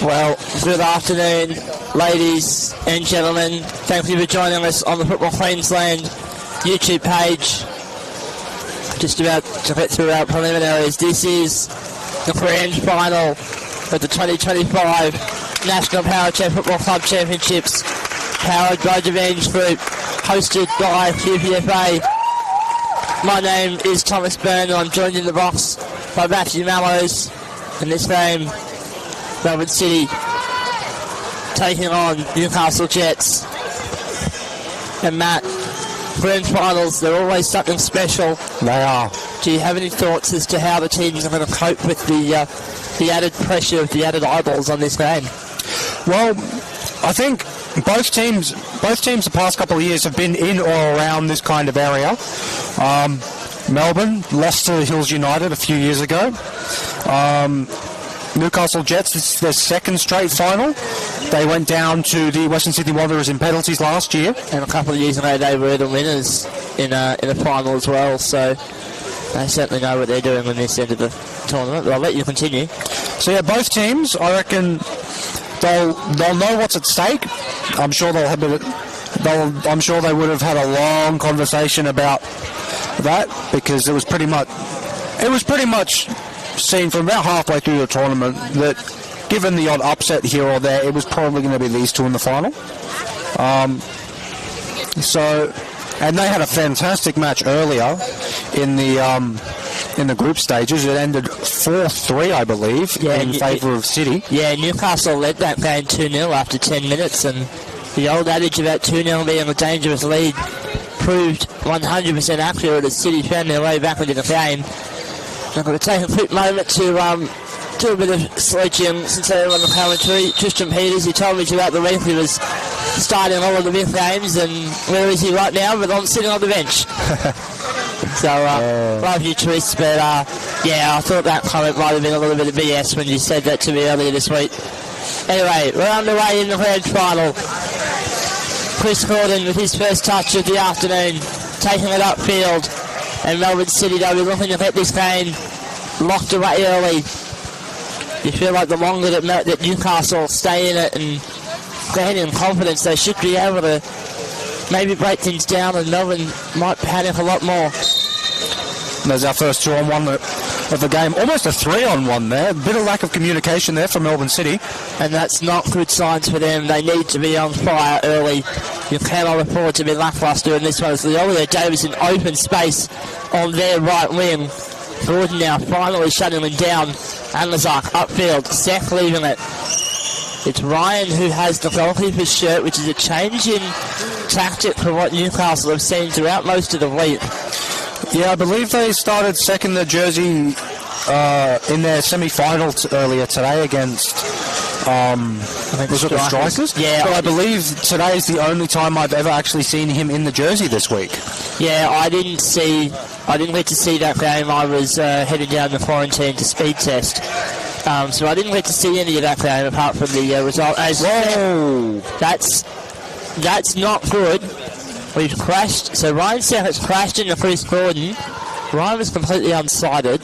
D: Well, good afternoon, ladies and gentlemen. Thank you for joining us on the Football Queensland YouTube page. Just about to get through our preliminaries. This is the grand final of the 2025 National Powerchair Football Club Championships, powered by Revenge Group, hosted by QPFA. My name is Thomas Byrne, and I'm joined in the box by Matthew Mallows. In this game, Melbourne City taking on Newcastle Jets. And Matt, grand finals, they're always something special.
H: They are.
D: Do you have any thoughts as to how the teams are going to cope with the added pressure of the added eyeballs on this game?
H: Well, I think both teams the past couple of years have been in or around this kind of area. Melbourne lost to Hills United a few years ago. Newcastle Jets, this is their second straight final. They went down to the Western Sydney Wanderers in penalties last year.
D: And a couple of years ago they were the winners in a final as well, so they certainly know what they're doing in this end of the tournament. But I'll let you continue.
H: So yeah, both teams, I reckon they'll know what's at stake. I'm sure they would have had a long conversation about that, because it was pretty much seen from about halfway through the tournament that, given the odd upset here or there, it was probably going to be these two in the final. And they had a fantastic match earlier in the group stages. It ended 4-3, I believe, in favour of City.
D: Yeah, Newcastle led that game 2-0 after 10 minutes, and the old adage about 2-0 being a dangerous lead proved 100% accurate as City found their way back into the game. I'm going to take a quick moment to do a bit of sledging since they were on the commentary. Tristan Peters, he told me throughout the week he was starting all of the big games, and where is he right now? But I'm sitting on the bench. So, love you, Tris, but yeah, I thought that comment might have been a little bit of BS when you said that to me earlier this week. Anyway, we're underway in the grand final. Chris Gordon with his first touch of the afternoon, taking it upfield. And Melbourne City, they'll be looking to get this game locked away early. You feel like the longer that Newcastle stay in it and gain in confidence, they should be able to maybe break things down, and Melbourne might panic a lot more.
H: There's our first 2-on-1 of the game. Almost a 3-on-1 there. A bit of lack of communication there for Melbourne City.
D: And that's not good signs for them. They need to be on fire early. You cannot afford to be lacklustre in this one. As Leolio Davis in open space on their right wing. Gordon now finally shutting them down. And Lazark upfield. Seth leaving it. It's Ryan who has the goalkeeper's shirt, which is a change in tactic for what Newcastle have seen throughout most of the week.
H: Yeah, I believe they started second the jersey in their semi-final earlier today against was it the Strikers?
D: Yeah.
H: But I believe today is the only time I've ever actually seen him in the jersey this week.
D: Yeah, I didn't get to see that game. I was heading down to quarantine to speed test. So I didn't get to see any of that game apart from the result.
H: Whoa!
D: That's not good. We've crashed. So Ryan Seth has crashed into Chris Gordon. Ryan was completely unsighted.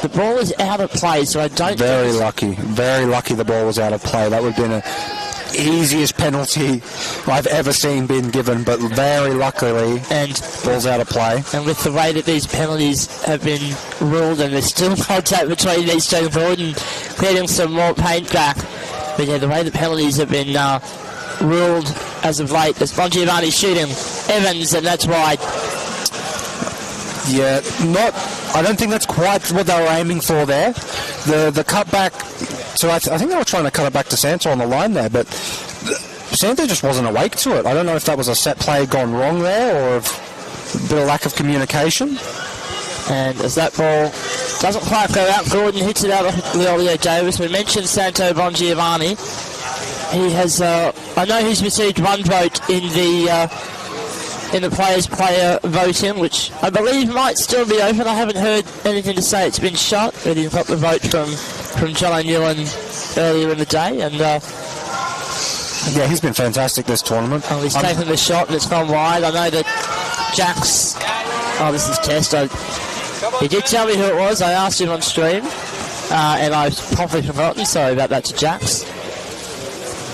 D: The ball is out of play, so I don't...
H: Very lucky the ball was out of play. That would have been the easiest penalty I've ever seen being given, but very luckily,
D: and
H: ball's out of play.
D: And with the way that these penalties have been ruled, and there's still contact between these two, Gordon getting some more paint back. But yeah, the way the penalties have been ruled as of late, there's Bongiovanni shooting Evans, and that's wide.
H: Yeah, I don't think that's quite what they were aiming for there. The cutback, so I think they were trying to cut it back to Santo on the line there, but Santo just wasn't awake to it. I don't know if that was a set play gone wrong there, or if a bit of lack of communication.
D: And as that ball doesn't quite go out, Gordon hits it out of Leolio Davis. We mentioned Santo Bongiovanni. He has, I know he's received one vote in the players-player voting, which I believe might still be open. I haven't heard anything to say it's been shut, but he got the vote from John O'Neill earlier in the day, and
H: yeah, he's been fantastic this tournament.
D: Oh, he's taken the shot and it's gone wide. I know that Jack's... Oh, this is Test. He did tell me who it was. I asked him on stream. and I've promptly forgotten, sorry about that to Jax.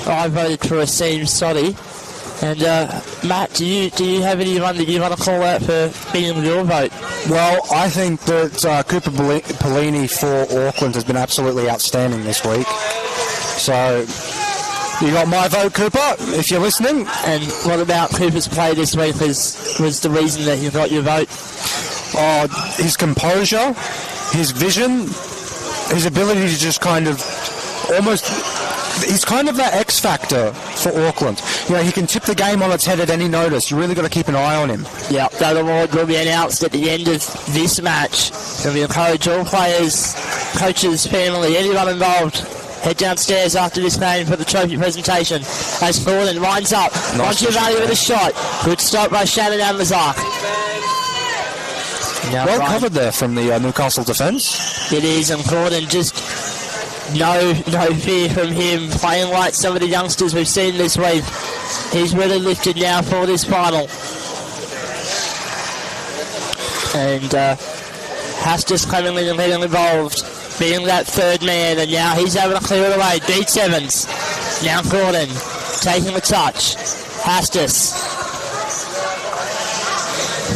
D: I voted for Asim Soddy. And Matt, do you have anyone that you want to call out for being your vote?
H: Well, I think that Cooper Pellini for Auckland has been absolutely outstanding this week. So you got my vote, Cooper, if you're listening.
D: And what about Cooper's play this week was the reason that you got your vote?
H: His composure, his vision, his ability to just kind of almost... He's kind of that X factor for Auckland. You know, he can tip the game on its head at any notice. You really got to keep an eye on him.
D: Yeah, that award will be announced at the end of this match. So we encourage all players, coaches, family, anyone involved, head downstairs after this game for the trophy presentation. As Gordon winds up, Bongiovanni with a shot. Good stop by Shannon Amazar.
H: Well covered there from the Newcastle defence.
D: It is, and Gordon just... No fear from him, playing like some of the youngsters we've seen this week. He's really lifted now for this final. And Hastis coming in and getting involved, being that third man, and now he's able to clear it away. Beats Evans. Now Gordon taking the touch. Hastis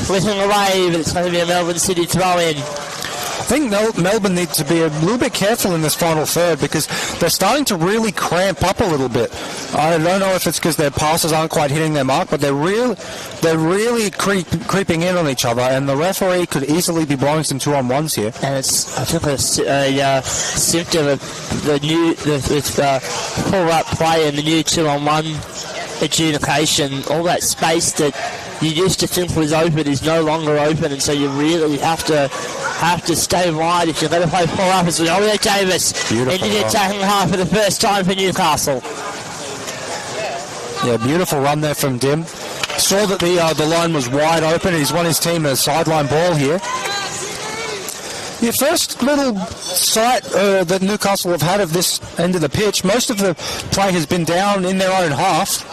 D: flipping away, but it's going to be a Melbourne City throw-in.
H: I think Melbourne need to be a little bit careful in this final third because they're starting to really cramp up a little bit. I don't know if it's because their passes aren't quite hitting their mark, but they're really creeping in on each other, and the referee could easily be blowing some 2-on-1s here.
D: And it's, I think, a symptom of the pull-up play and the new 2-on-1 adjudication. All that space that you used to think was open is no longer open, and so you really have to stay wide if you're going to play pull-up. As Ollie Davis into the attacking half for the first time for Newcastle.
H: Yeah, beautiful run there from Dim. Saw that the line was wide open. He's won his team a sideline ball here. Your first little sight that Newcastle have had of this end of the pitch, most of the play has been down in their own half.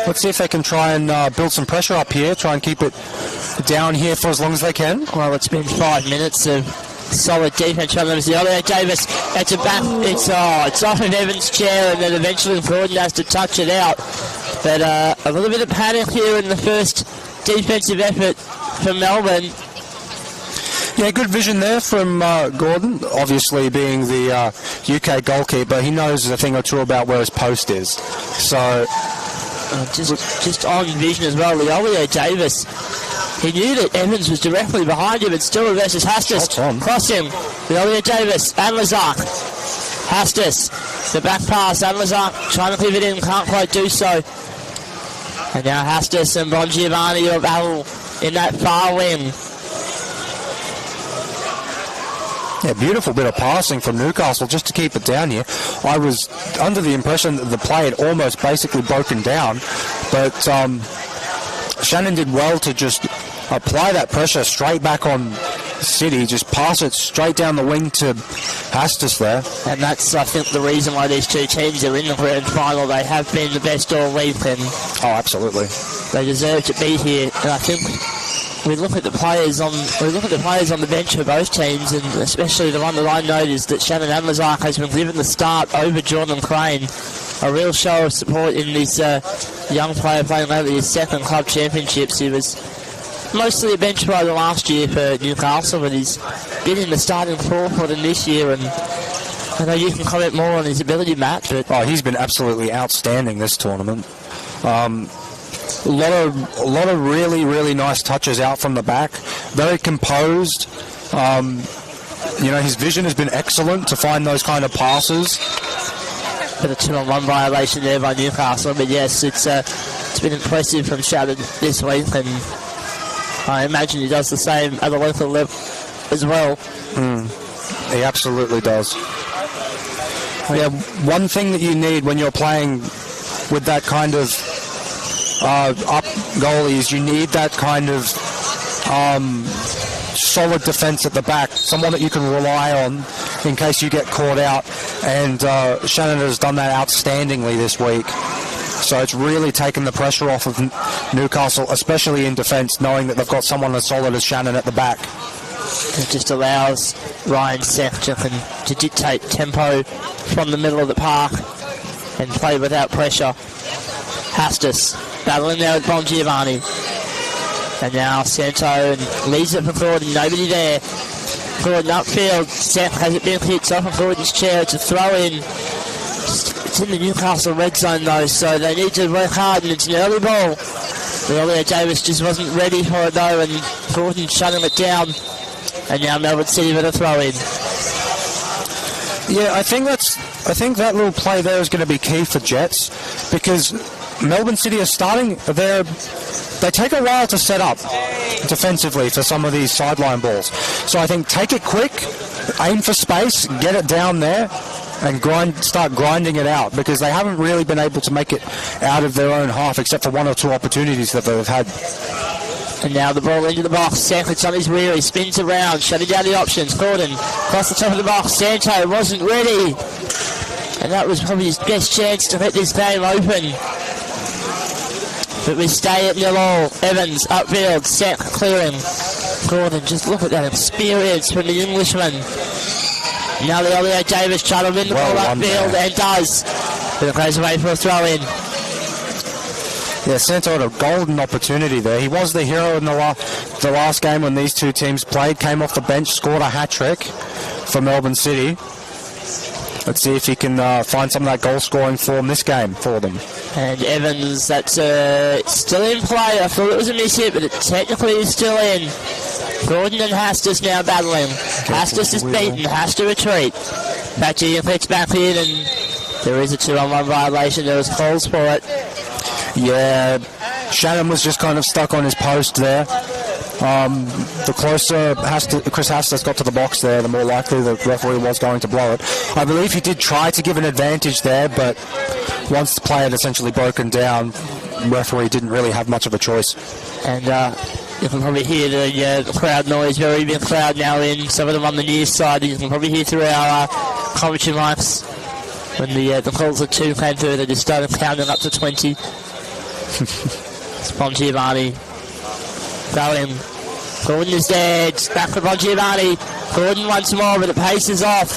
H: Let's see if they can try and build some pressure up here, try and keep it down here for as long as they can.
D: Well, it's been 5 minutes of solid defense from them. Davis, it's a back, it's off of Evans' chair, and then eventually Gordon has to touch it out. But a little bit of panic here in the first defensive effort for Melbourne.
H: Yeah, good vision there from Gordon, obviously being the UK goalkeeper. He knows a thing or two about where his post is. So...
D: just on vision as well. Leolio Davis, he knew that Evans was directly behind him, but still versus Hastis. Cross him. Leolio Davis and Lazark. Hastis, the back pass, and Lazark trying to cleave it in, can't quite do so. And now Hastis and Bongiovanni are battle in that far wing.
H: Yeah, beautiful bit of passing from Newcastle just to keep it down here. I was under the impression that the play had almost basically broken down, but Shannon did well to just apply that pressure straight back on City, just pass it straight down the wing to Hastis there.
D: And that's, I think, the reason why these two teams are in the grand final. They have been the best all week, and
H: absolutely,
D: they deserve to be here. And I think we look at the players on the bench for both teams, and especially the one that I noticed that Shannon Amazar has been given the start over Jordan Crane. A real show of support in this young player playing lately his second club championships. He was mostly a bench player last year for Newcastle, but he's been in the starting forward in this year, and I know you can comment more on his ability, Matt. But
H: he's been absolutely outstanding this tournament. A lot of really, really nice touches out from the back. Very composed. His vision has been excellent to find those kind of passes.
D: Bit of 2-on-1 violation there by Newcastle, but yes, it's been impressive from Shannon this week, and I imagine he does the same at the local level as well.
H: He absolutely does. Yeah, one thing that you need when you're playing with that kind of up goalies, you need that kind of solid defence at the back, someone that you can rely on in case you get caught out, and Shannon has done that outstandingly this week. So it's really taken the pressure off of Newcastle, especially in defence, knowing that they've got someone as solid as Shannon at the back.
D: It just allows Ryan Seth to dictate tempo from the middle of the park and play without pressure. Hastis battling there with Bongiovanni. And now Santo leads it for Gordon. Nobody there. Gordon upfield. Seth has it been hit off of Gordon's chair. It's a throw in. It's in the Newcastle red zone though, so they need to work hard, and it's an early ball. Earlier Davis just wasn't ready for it though, and Gordon shutting it down. And now Melbourne City with a throw in.
H: Yeah, I think that little play there is going to be key for Jets, because Melbourne City are starting. They take a while to set up defensively for some of these sideline balls. So I think take it quick, aim for space, get it down there, and start grinding it out, because they haven't really been able to make it out of their own half except for one or two opportunities that they've had.
D: And now the ball into the box. Sanford's on his rear. He spins around, shutting down the options. Gordon across the top of the box. Santo wasn't ready. And that was probably his best chance to hit this game open. But we stay at 0-0. Evans upfield. Set clearing. Gordon, just look at that experience from the Englishman. Now the Elio Davis trying to win the ball upfield, and does. But it goes away for a throw in.
H: Yeah, Santo had a golden opportunity there. He was the hero in the last game when these two teams played. Came off the bench, scored a hat-trick for Melbourne City. Let's see if he can find some of that goal-scoring form this game for them.
D: And Evans, that's still in play. I thought it was a miss hit, but it technically is still in. Gordon and Hastis now battling. Hastis is beaten, has to retreat. Patchy gets back in, and there is a 2-on-1 violation. There was calls for it.
H: Yeah, Shannon was just kind of stuck on his post there. The closer Chris Hastis got to the box there, the more likely the referee was going to blow it. I believe he did try to give an advantage there, but once the play had essentially broken down, the referee didn't really have much of a choice.
D: And you can probably hear the crowd noise, very big crowd now in, some of them on the near side. You can probably hear through our commentary mics when the calls of 2 came through. They just started counting up to 20. It's Bongiovanni going. Gordon is there. It's back for Bongiovanni. Gordon once more, but the pace is off.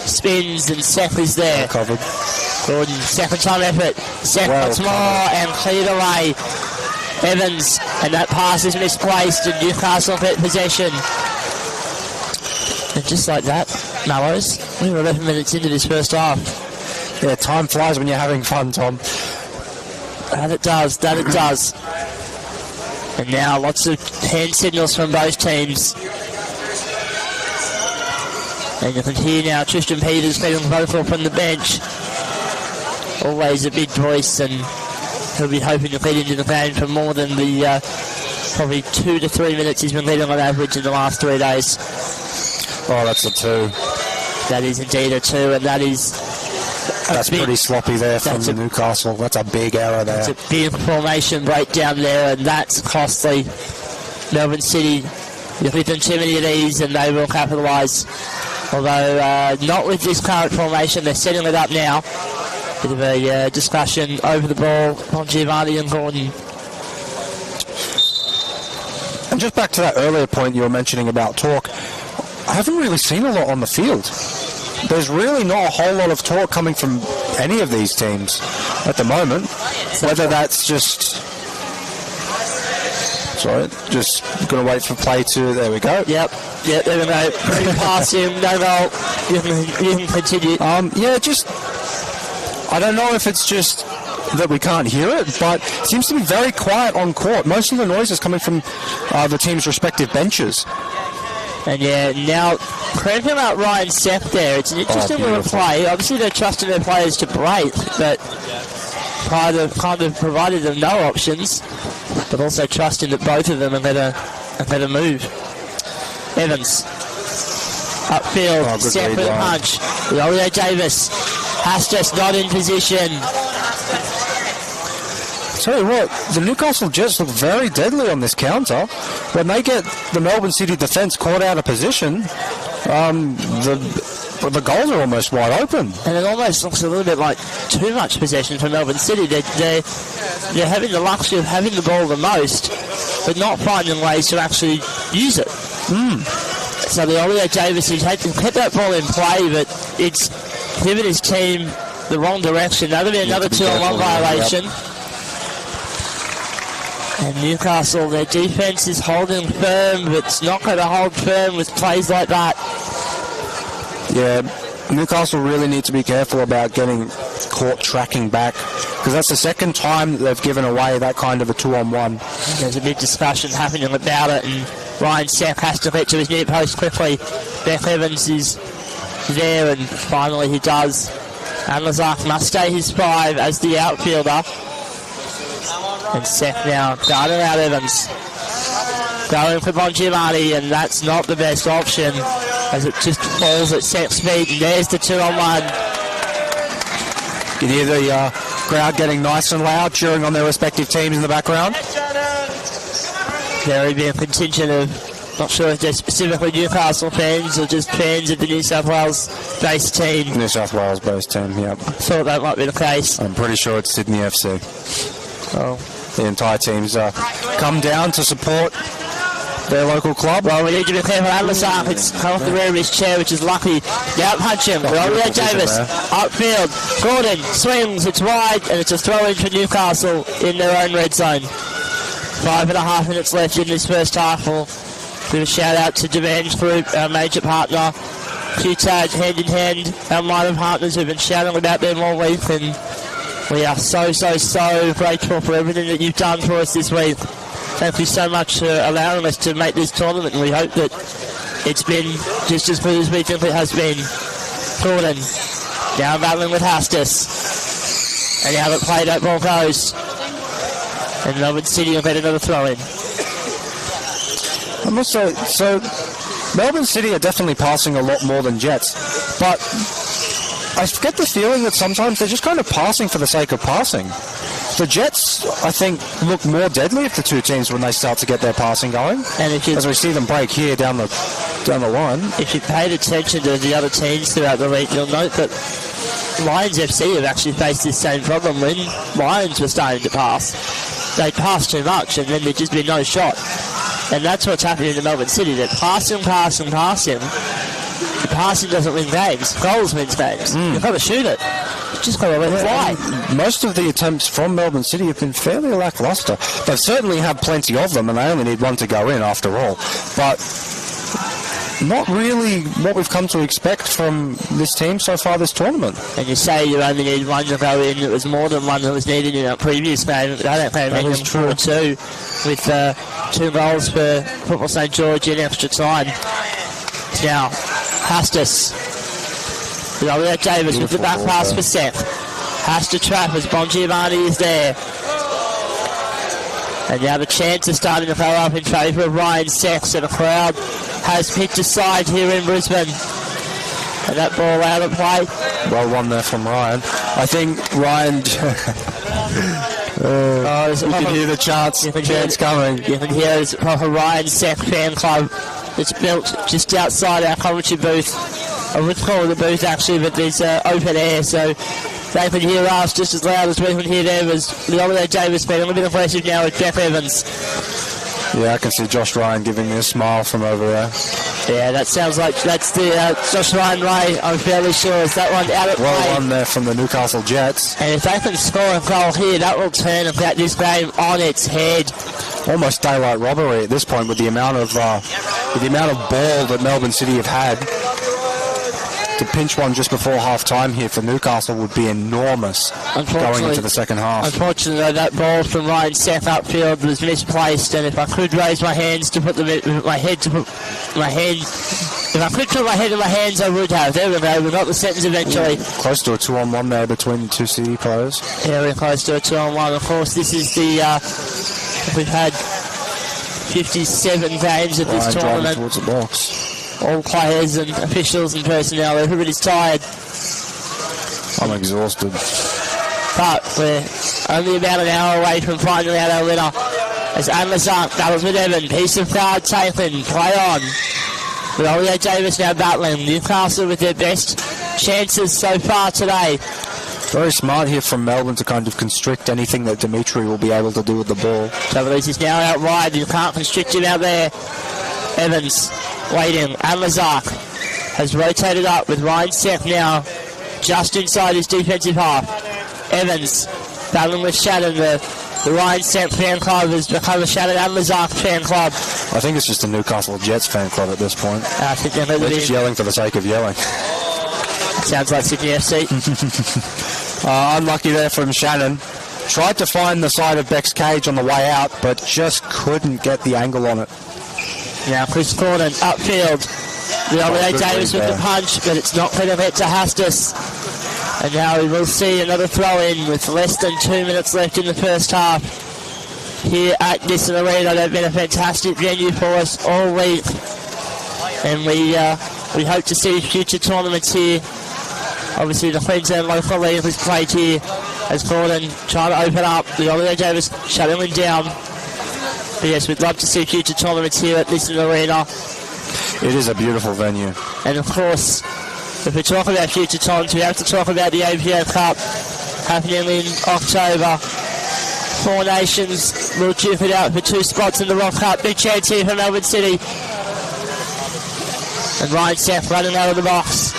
D: Spins, and Seth is there.
H: Covered.
D: Gordon, second time effort. Seth once more, and cleared away. Evans, and that pass is misplaced, and Newcastle get possession. And just like that, Mallows, we were 11 minutes into this first half.
H: Yeah, time flies when you're having fun, Tom.
D: That it does. And now lots of hand signals from both teams. And you can hear now Tristan Peters feeling vocal from the bench. Always a big voice, and he'll be hoping to get into the game for more than the probably 2 to 3 minutes he's been leading on average in the last 3 days.
H: Oh, that's a 2.
D: That is indeed a 2, and that is...
H: That's pretty sloppy there from Newcastle. That's a big error there.
D: That's a big formation breakdown there, and that's costly. Melbourne City, you give them too many of these and they will capitalise. Although not with this current formation, they're setting it up now. Bit of a discussion over the ball on Giovanni and Gordon.
H: And just back to that earlier point you were mentioning about talk, I haven't really seen a lot on the field. There's really not a whole lot of talk coming from any of these teams at the moment. Whether that's just... Sorry, just going to wait for play to... There we go.
D: Yep, there we go. Pass him, no goal. You can continue.
H: Yeah, just... I don't know if it's just that we can't hear it, but it seems to be very quiet on court. Most of the noise is coming from the team's respective benches.
D: And yeah, now cranking out Ryan Seth there. It's an interesting little play. Obviously they're trusting their players to break, but kind of provided them no options, but also trusting that both of them are going to move. Evans upfield, Seth with a punch. Elio Davis has just not in position.
H: Tell you what, the Newcastle Jets look very deadly on this counter. When they get the Melbourne City defence caught out of position, the goals are almost wide open.
D: And it almost looks a little bit like too much possession for Melbourne City. They're having the luxury of having the ball the most, but not finding ways to actually use it. So the Ollie Davis has kept that ball in play, but it's given his team the wrong direction. That'll be another 2-on-1 violation. And Newcastle, their defence is holding firm, but it's not going to hold firm with plays like that.
H: Yeah, Newcastle really need to be careful about getting caught tracking back, because that's the second time that they've given away that kind of a 2-on-1.
D: There's a big discussion happening about it, and Ryan Seck has to get to his near post quickly. Beth Evans is there, and finally he does. And Lazark must stay his 5 as the outfielder. And Seck now guarding out Evans. Going for Bongiovanni, and that's not the best option as it just falls at Seck's feet. And there's the 2-on-1.
H: You can hear the crowd getting nice and loud, cheering on their respective teams in the background.
D: Very big contingent of, not sure if they're specifically Newcastle fans or just fans of the New South Wales-based team.
H: New South Wales-based team, yep.
D: I thought that might be the case.
H: I'm pretty sure it's Sydney FC.
D: Oh.
H: The entire team's come down to support their local club.
D: Well, we need to be careful. Atlasark, it's come off the rear of his chair, which is lucky. Now punch him. Rolando Davis, upfield. Gordon swings, it's wide, and it's a throw-in for Newcastle in their own red zone. 5.5 minutes left in this first half. We'll give a shout-out to Demand's Group, our major partner. QTAG, hand in hand, our minor partners who've been shouting about them all week, and we are so grateful for everything that you've done for us this week. Thank you so much for allowing us to make this tournament, and we hope that it's been just as good as we think it has been. Gordon down battling with Hastis, and now the play that ball goes, and Melbourne City will get another throw in.
H: I must say, so Melbourne City are definitely passing a lot more than Jets, but I get the feeling that sometimes they're just kind of passing for the sake of passing. The Jets, I think, look more deadly of the two teams when they start to get their passing going. And as we see them break here down the line.
D: If you paid attention to the other teams throughout the week, you'll note that Lions FC have actually faced this same problem when Lions were starting to pass. They passed too much, and then there'd just be no shot. And that's what's happening in Melbourne City. They're passing. The passing doesn't win games. Goals wins games. You've got to shoot it. Just got to let it fly.
H: Most of the attempts from Melbourne City have been fairly lacklustre. They certainly have plenty of them, and they only need one to go in after all. But not really what we've come to expect from this team so far this tournament.
D: And you say you only need one to go in. It was more than one that was needed in our previous game. I don't think they made them 4-2 with 2 goals for Football St George in extra time. Now, Hastis. Davis with the back pass for Seth. Has to trap as Bongiovanni is there. And now the chance is starting to throw up in favour of Ryan Seth, so the crowd has picked a side here in Brisbane. And that ball out of play.
H: Well won there from Ryan. I think Ryan... you can hear the chants coming.
D: You can hear it's a proper Ryan Seth fan club that's built just outside our commentary booth. I would call it a booth actually, but there's open air, so they can hear us just as loud as we can hear them. As Leonardo Davis being a little bit aggressive now with Beth Evans.
H: Yeah, I can see Josh Ryan giving me a smile from over there.
D: Yeah, that sounds like that's the Josh Ryan Ray, I'm fairly sure. Is that one out at play?
H: Well won there from the Newcastle Jets.
D: And if they can score a goal here, that will turn this game on its head.
H: Almost daylight robbery at this point with the amount of ball that Melbourne City have had. To pinch one just before half-time here for Newcastle would be enormous going into the second half.
D: Unfortunately, that ball from Ryan Seth upfield was misplaced, and if I could raise my hands to put if I could put my head in my hands, I would have. There we go, we got the sentence eventually.
H: Close to a 2-on-1 there between the two City players.
D: Yeah, we're close to a 2-on-1. Of course, this is we've had 57 games of this tournament.
H: Towards the box.
D: All players and officials and personnel, everybody's tired.
H: I'm exhausted.
D: But we're only about an hour away from finding out our winner. As Anlazak doubles with Evan, piece of card taken, play on. With Ollie Davis now battling. Newcastle with their best chances so far today.
H: Very smart here from Melbourne to kind of constrict anything that Dimitri will be able to do with the ball.
D: Tavares is now out wide. You can't constrict him out there. Evans waiting. And Lazark has rotated up with Ryan Seck now just inside his defensive half. Evans battling with Shannon. The Ryan Seck fan club has become the Shannon and Lazark fan club.
H: I think it's just a Newcastle Jets fan club at this point.
D: I think they're
H: just yelling for the sake of yelling.
D: Sounds like Sydney FC.
H: Unlucky there from Shannon. Tried to find the side of Beck's cage on the way out, but just couldn't get the angle on it.
D: Now Chris Corden upfield. Leone Davis with the punch, but it's not going to get to Hastis. And now we will see another throw-in with less than 2 minutes left in the first half. Here at Nissan Arena, they've been a fantastic venue for us all week. And we hope to see future tournaments here. Obviously the Queensland local league has played here as Corden trying to open up. Leone Davis shutting him down. But yes, we'd love to see future tournaments here at Nissan Arena.
H: It is a beautiful venue.
D: And of course, if we talk about future times, we have to talk about the APO Cup happening in October. 4 nations will duke it out for 2 spots in the Rock Cup. Big chance here for Melbourne City. And Ryan Seck running out of the box.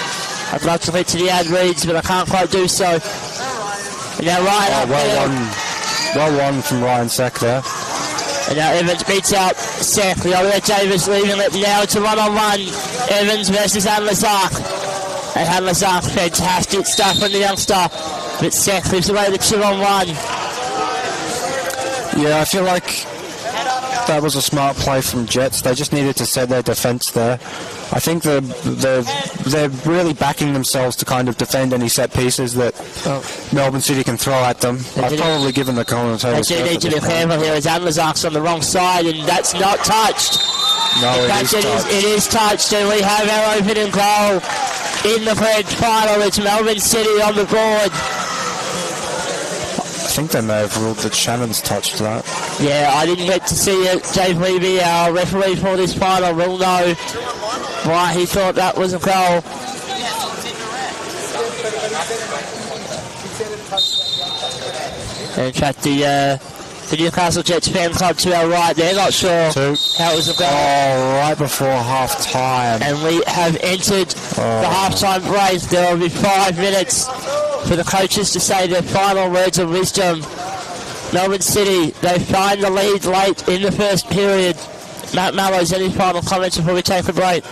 D: I'd love to hit to the ad reads, but I can't quite do so. And now Ryan
H: well won from Ryan Seck there.
D: And now Evans beats out Seck. Leone Davis leaving it now to 1-on-1. Evans versus Lazark. And Lazark, fantastic stuff from the youngster. But Seck leaves away the 2-on-1.
H: Yeah, I feel like that was a smart play from Jets. They just needed to set their defence there. I think they're really backing themselves to kind of defend any set pieces that Melbourne City can throw at them. I've probably given the commentators.
D: They do need to be careful here as Lazark's on the wrong side, and that's not touched.
H: No,
D: in fact, it is touched, and we have our opening goal in the grand final. It's Melbourne City on the board.
H: I think they may have ruled that Shannon's touched that.
D: Yeah, I didn't get to see it. Dave Levy, our referee for this final, will know why he thought that was a goal. And in fact, the Newcastle Jets fan club to our right, they're not sure how it was a goal.
H: Oh, right before half-time.
D: And we have entered the half-time break. There will be 5 minutes for the coaches to say their final words of wisdom. Melbourne City, they find the lead late in the first period. Matt Mallows, any final comments before we take a break?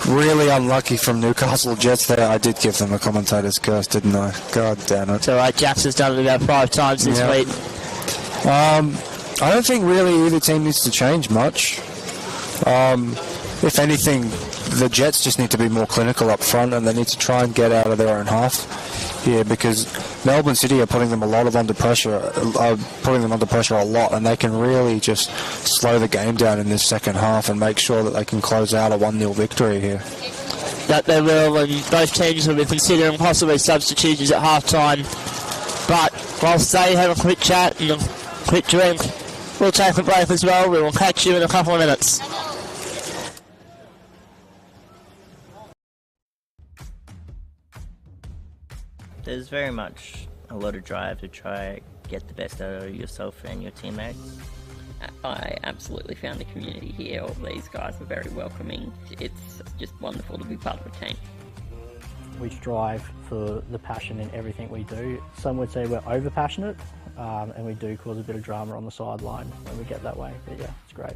H: Really unlucky from Newcastle Jets there. I did give them a commentator's curse, didn't I? God damn it.
D: It's alright, Jax has done it about 5 times this week.
H: I don't think really either team needs to change much. If anything, the Jets just need to be more clinical up front, and they need to try and get out of their own half here, because Melbourne City are putting them under pressure a lot, and they can really just slow the game down in this second half and make sure that they can close out a 1-0 victory here.
D: That they will, and both teams will be considering possibly substitutions at half-time. But whilst they have a quick chat and a quick drink, we'll take a break as well. We will catch you in a couple of minutes.
A: There's very much a lot of drive to try get the best out of yourself and your teammates.
B: I absolutely found the community here. All these guys are very welcoming. It's just wonderful to be part of a team.
C: We strive for the passion in everything we do. Some would say we're over-passionate, and we do cause a bit of drama on the sideline when we get that way. But yeah, it's great.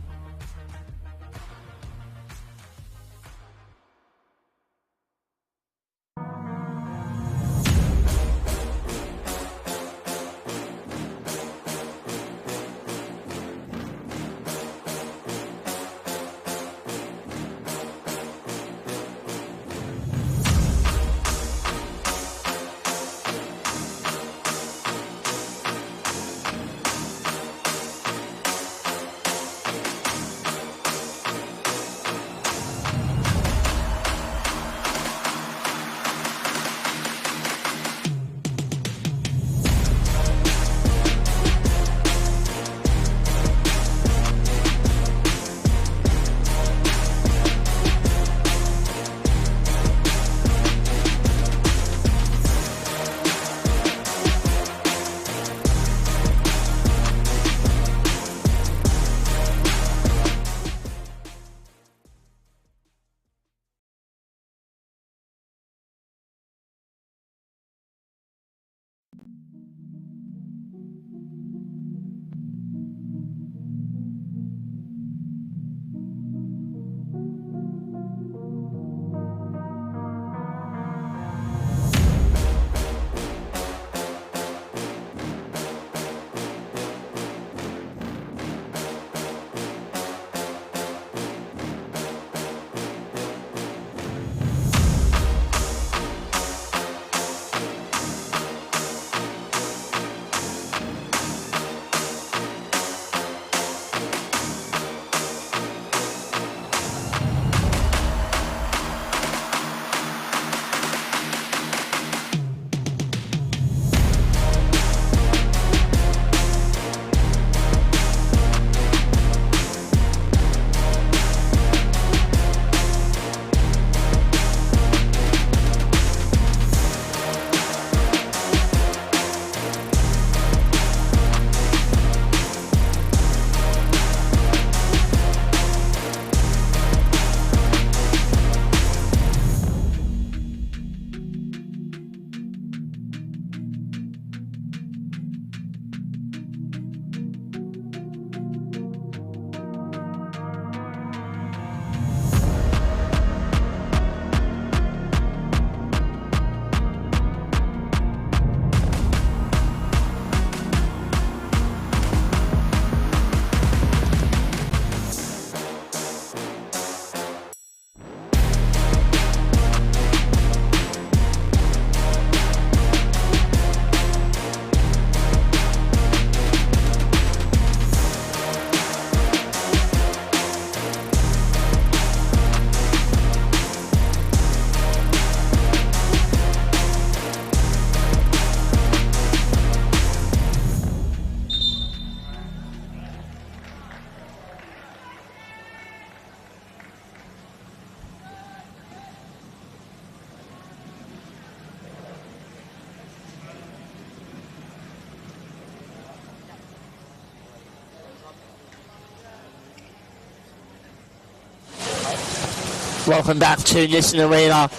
D: Welcome back to Nissan Arena.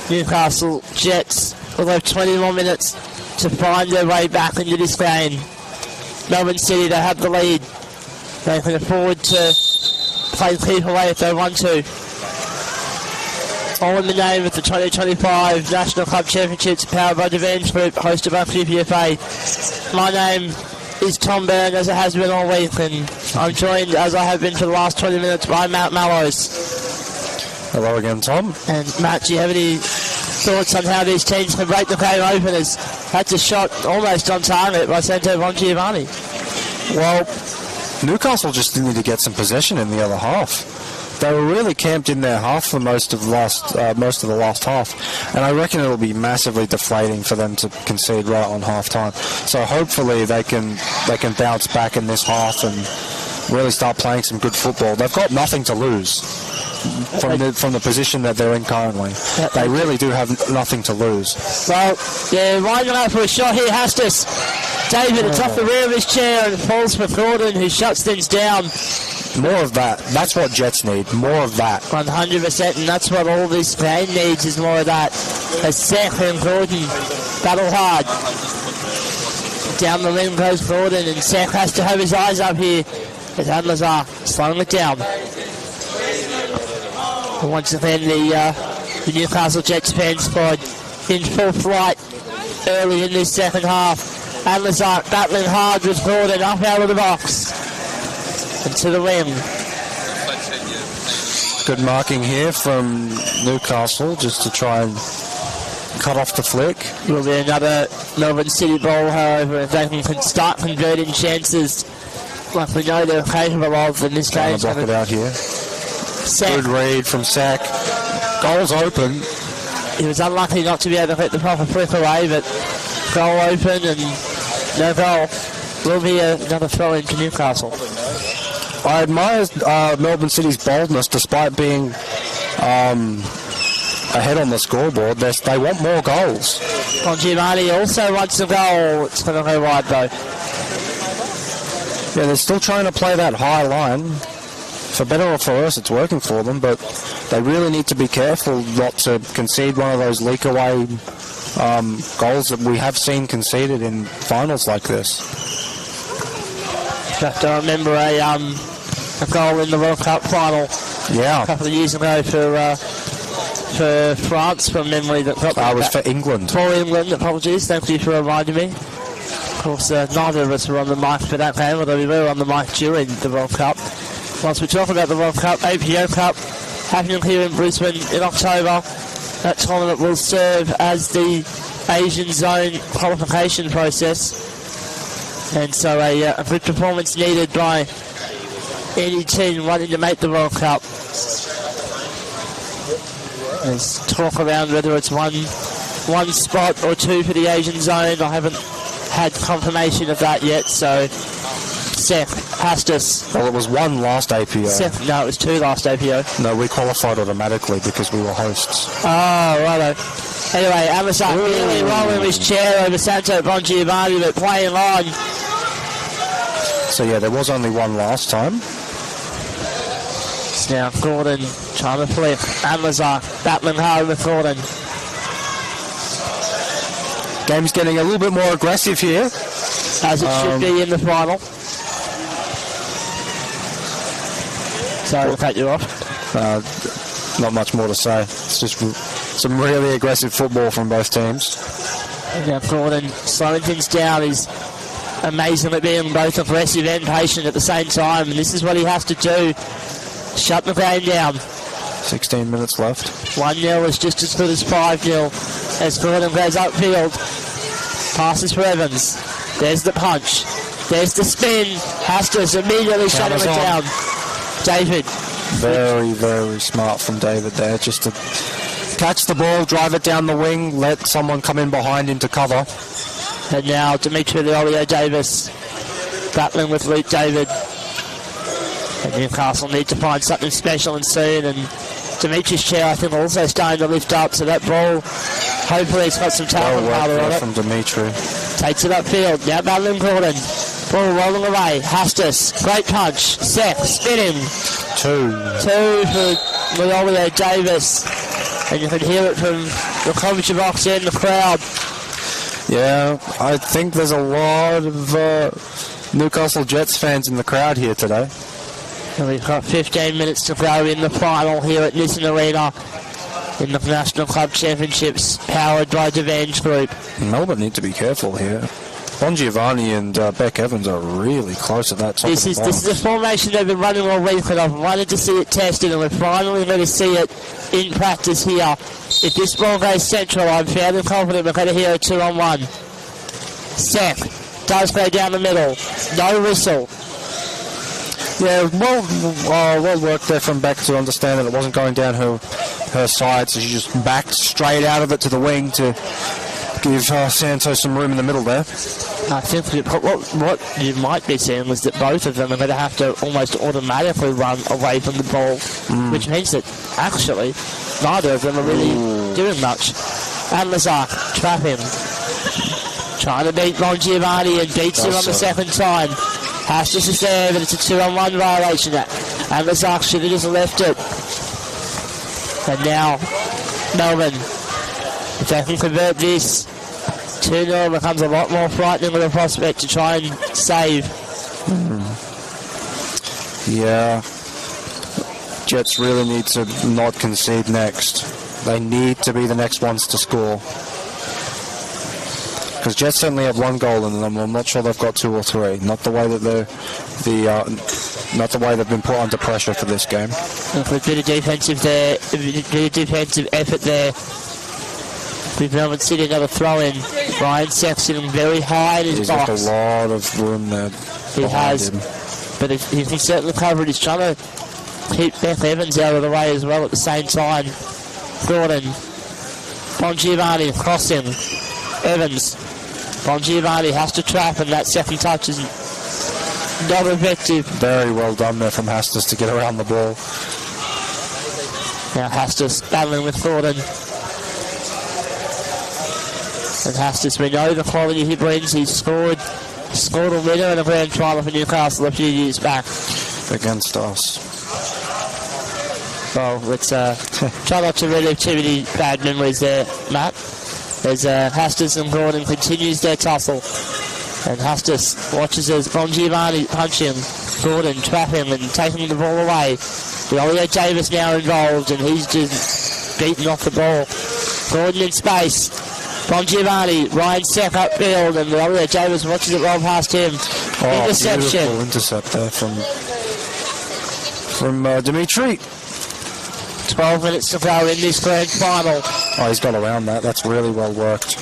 D: Newcastle Jets will have 20 more minutes to find their way back into this game. Melbourne City, they have the lead. They can afford to play keep away if they want to. All in the name of the 2025 National Club Championships powered by Devans Group, hosted by QPFA. My name is Tom Byrne, as it has been all week, and I'm joined, as I have been for the last 20 minutes, by Matt Mallows.
H: Hello again, Tom.
D: And Matt, do you have any thoughts on how these teams can break the game open? As that's a shot almost on target by Santo Bongiovanni.
H: Well, Newcastle just need to get some possession in the other half. They were really camped in their half for most of the last half, and I reckon it'll be massively deflating for them to concede right on half time. So hopefully they can bounce back in this half and really start playing some good football. They've got nothing to lose from the position that they're in currently. They really do have nothing to lose.
D: Well, yeah, lining up for a shot here, Hastis. David, it's off the rear of his chair and falls for Gordon, who shuts things down.
H: More of that. That's what Jets need. More of that.
D: 100%, and that's what all this game needs, is more of that. As Seth and Gordon battle hard. Down the rim goes Gordon, and Seth has to have his eyes up here as Adlers are slowing it down. And once again, the Newcastle Jets fan squad in full flight early in this second half. Adlers are battling hard with Gordon up out of the box. And to the rim.
H: Good marking here from Newcastle just to try and cut off the flick.
D: Will be another Melbourne City ball, however, if they can start converting chances like we know they're capable of in this game.
H: Block it out here. Good read from Sack. Goal's open.
D: He was unlucky not to be able to hit the proper flick away, but goal open and no goal. Will be another throw in to Newcastle.
H: I admire Melbourne City's boldness despite being ahead on the scoreboard. They want more goals.
D: Giovanni also wants a goal. It's going to go wide though.
H: Yeah, they're still trying to play that high line. For better or for worse, it's working for them, but they really need to be careful not to concede one of those leak away goals that we have seen conceded in finals like this.
D: You have to remember a goal in the World Cup final a couple of years ago for France from memory. That
H: was for England.
D: For England, apologies. Thank you for reminding me. Of course, neither of us were on the mic for that game, although we were on the mic during the World Cup. Once we talk about the World Cup, APO Cup, happening here in Brisbane in October. That tournament will serve as the Asian zone qualification process. And so a good performance needed by any team wanting to make the World Cup. There's talk around whether it's one spot or two for the Asian zone. I haven't had confirmation of that yet, so Seth Hastis.
H: Well, it was one last APO.
D: No, it was two last APO.
H: No, we qualified automatically because we were hosts.
D: Oh, righto. Anyway, Amazon really rolling his chair over Santo Bongiovanni, but playing on.
H: So yeah, there was only one last time.
D: Now Gordon trying to flip. Amazon battling hard with Gordon.
H: Game's getting a little bit more aggressive here.
D: As it should be in the final. Sorry to cut you off.
H: Not much more to say. It's just some really aggressive football from both teams.
D: Now Gordon slowing things down. He's amazing at being both aggressive and patient at the same time, and this is what he has to do. Shut the game down.
H: 16 minutes left.
D: 1-0 is just as good as 5-0 as Gordon goes upfield. Passes for Evans. There's the punch. There's the spin. Hastis immediately shutting it down. David.
H: Very, very smart from David there, just to catch the ball, drive it down the wing, let someone come in behind into cover.
D: And now Dimitri Leolio Davis battling with Luke David. And Newcastle need to find something special and soon. And Dimitri's chair, I think, also starting to lift up. So that ball, hopefully, it's got some talent power on it.
H: From Dimitri.
D: Takes it upfield. Now battling Gordon. Ball rolling away. Hastis. Great punch. Seth spinning.
H: Two
D: for Leolio Davis. And you can hear it from the commentary box and the crowd.
H: Yeah, I think there's a lot of Newcastle Jets fans in the crowd here today.
D: And we've got 15 minutes to go in the final here at Nissan Arena in the National Club Championships, powered by Devenge Group.
H: Melbourne need to be careful here. Bon Giovanni and Beck Evans are really close to that top
D: This is a formation they've been running all week, and I've wanted to see it tested, and we're finally going to see it in practice here. If this ball goes central, I'm fairly confident we're going to hear a 2-on-1. Seth does go down the middle. No whistle.
H: Yeah, well worked there from Beck to understand that it wasn't going down her side, so she just backed straight out of it to the wing to give Santos some room in the middle there.
D: I think what you might be seeing is that both of them are going to have to almost automatically run away from the ball, which means that actually neither of them are really doing much. And Lazar trapping, trying to beat Bon Giovanni, and beats him on the second time. Hastis is there, but it's a 2-on-1 violation. And Lazar should have just left it. And now Melbourne, if they can convert this, 2-0 becomes a lot more frightening with a prospect to try and save.
H: Yeah. Jets really need to not concede next. They need to be the next ones to score. Because Jets certainly have one goal in them. I'm not sure they've got 2 or 3. Not the way that not the way they've been put under pressure for this game.
D: A bit of defensive there, a bit of defensive effort there. With Melbourne City, another throw in. Ryan Seth sitting very high in his box.
H: He's got a lot of room there.
D: He has, but he can certainly cover it. He's trying to keep Beck Evans out of the way as well at the same time. Gordon, Bon Giovanni crossing. Evans, Bon Giovanni has to trap, and that second touch is not effective.
H: Very well done there from Hastis to get around the ball.
D: Now Hastis battling with Gordon. And Hastis, we know the quality he brings. He scored a winner in a grand final for Newcastle a few years back.
H: Against us.
D: Well, let's try not to relive too many bad memories there, Matt. As Hastis and Gordon continues their tussle. And Hastis watches as Bon Giovanni punch him. Gordon trap him and taking the ball away. Leolio Davis now involved, and he's just beaten off the ball. Gordon in space. Bon Giovanni, Ryan Seck upfield, and Leolio Davis watches it roll past him. Interception.
H: Beautiful intercept there from Dimitri.
D: 12 minutes to go in this grand final.
H: Oh, he's got around that. That's really well worked.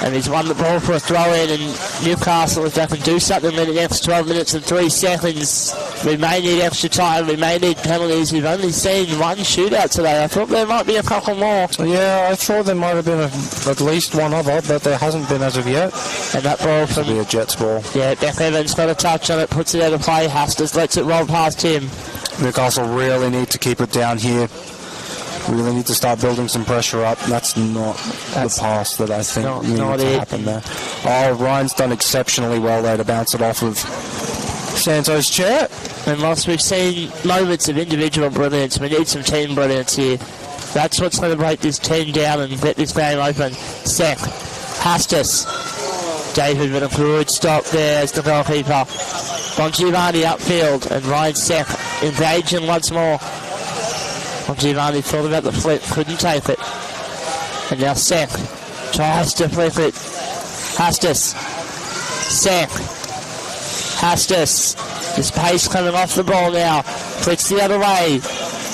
D: And he's won the ball for a throw-in, and Newcastle, if they can do something in the next 12 minutes and 3 seconds, we may need extra time, we may need penalties. We've only seen one shootout today. I thought there might be a couple more.
H: Yeah, I thought there might have been at least one other, but there hasn't been as of yet.
D: And that ball from...
H: be a Jets ball.
D: Yeah, Beck Evans got a touch on it, puts it out of play. Hastis lets it roll past him.
H: Newcastle really need to keep it down here. Really need to start building some pressure up. That's not the pass that I think needed to happen there. Oh, Ryan's done exceptionally well there to bounce it off of Santos' chair.
D: And whilst we've seen moments of individual brilliance, we need some team brilliance here. That's what's going to break this team down and get this game open. Sek, Hastis, David with a good stop there as the goalkeeper. Bon Giovanni upfield, and Ryan Sek engaging once more. Bon Giovanni thought about the flip, couldn't take it. And now Sek tries to flip it. Hastis. Sek. Hastis. His pace coming off the ball now. Flicks the other way.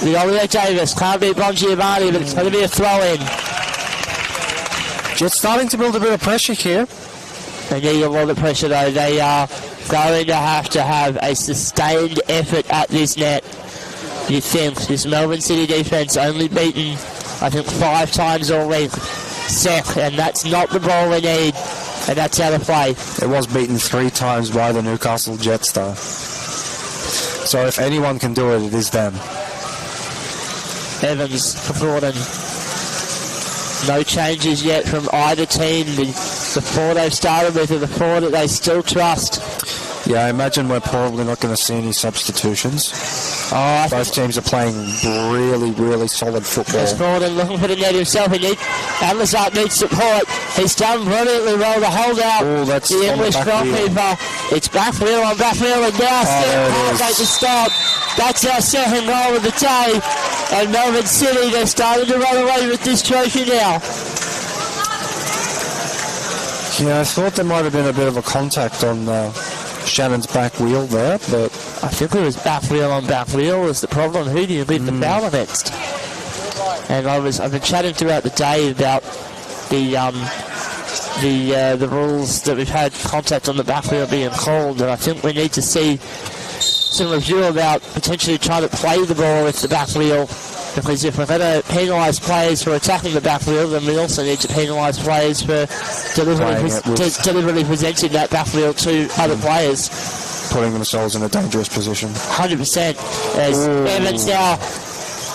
D: Leolio Davis can't beat Bon Giovanni, but it's going to be a throw-in.
H: Jets starting to build a bit of pressure here.
D: They need a lot of pressure though. They are going to have a sustained effort at this net. You think this Melbourne City defence only beaten, I think, 5 times all week. Sek, and that's not the ball we need, and that's out of play.
H: It was beaten 3 times by the Newcastle Jets though. So if anyone can do it, it is them.
D: Evans for Gordon. No changes yet from either team. The 4 they've started with are the 4 that they still trust.
H: Yeah, I imagine we're probably not going to see any substitutions. Both teams are playing really, really solid football.
D: Gordon looking for the net himself. Amazon needs support. He's done brilliantly well to hold out
H: that's
D: the English goalkeeper. It's back wheel on back wheel, and now still can't make the stop. That's our second goal of the day. And Melbourne City, they're starting to run away with this trophy now.
H: Yeah, I thought there might have been a bit of a contact on Shannon's back wheel there, but
D: I think it was back wheel on back wheel was the problem. Who do you leave the foul against? And I've been chatting throughout the day about the rules that we've had contact on the back wheel being called, and I think we need to see some review about potentially trying to play the ball with the back wheel, because if we're going to penalise players for attacking the back wheel, then we also need to penalise players for deliberately presenting that back wheel to other players.
H: Putting themselves in a dangerous position.
D: 100%. As Evans now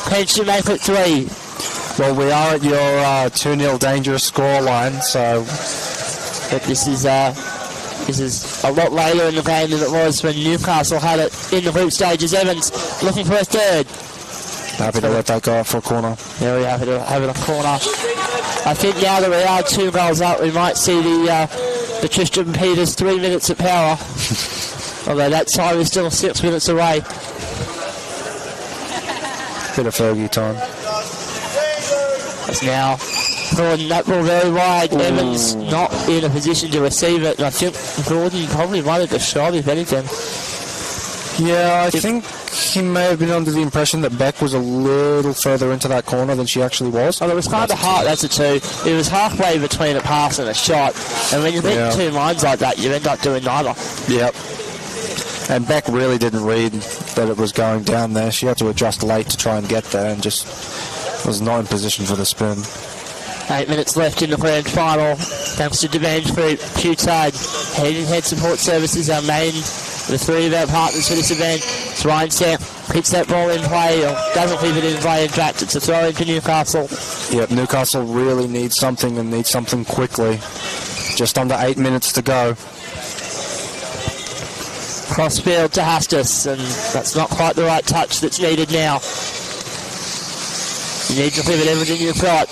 D: can to make it 3.
H: Well, we are at your 2-0 dangerous score line, so...
D: But this is a lot later in the game than it was when Newcastle had it in the group stages. Evans looking for a third.
H: Happy to let that go up for a corner.
D: Yeah, we're happy to have it a corner. I think now that we are 2 goals up, we might see the Tristan Peters 3 minutes of power. Although that time is still 6 minutes away.
H: Bit of Fergie time.
D: That's now Gordon, that ball very wide. Evans not in a position to receive it. And I think Gordon probably might have just shot, if anything.
H: Yeah, I think he may have been under the impression that Beck was a little further into that corner than she actually was.
D: Oh, it was kind of hard. That's a 2. It was halfway between a pass and a shot. And when you think 2 lines like that, you end up doing neither.
H: Yep. And Beck really didn't read that it was going down there. She had to adjust late to try and get there and just was not in position for the spin.
D: 8 minutes left in the grand final. Thanks to Devange Group, Q-Tide, Head Support Services, our main, the 3 of our partners for this event. It's Ryan Sack, hits that ball in play, or doesn't keep it in play. In fact, it's a throw into Newcastle.
H: Yep, Newcastle really needs something and needs something quickly. Just under 8 minutes to go.
D: Crossfield to Hastis, and that's not quite the right touch that's needed now. You need to pivot everything you've got.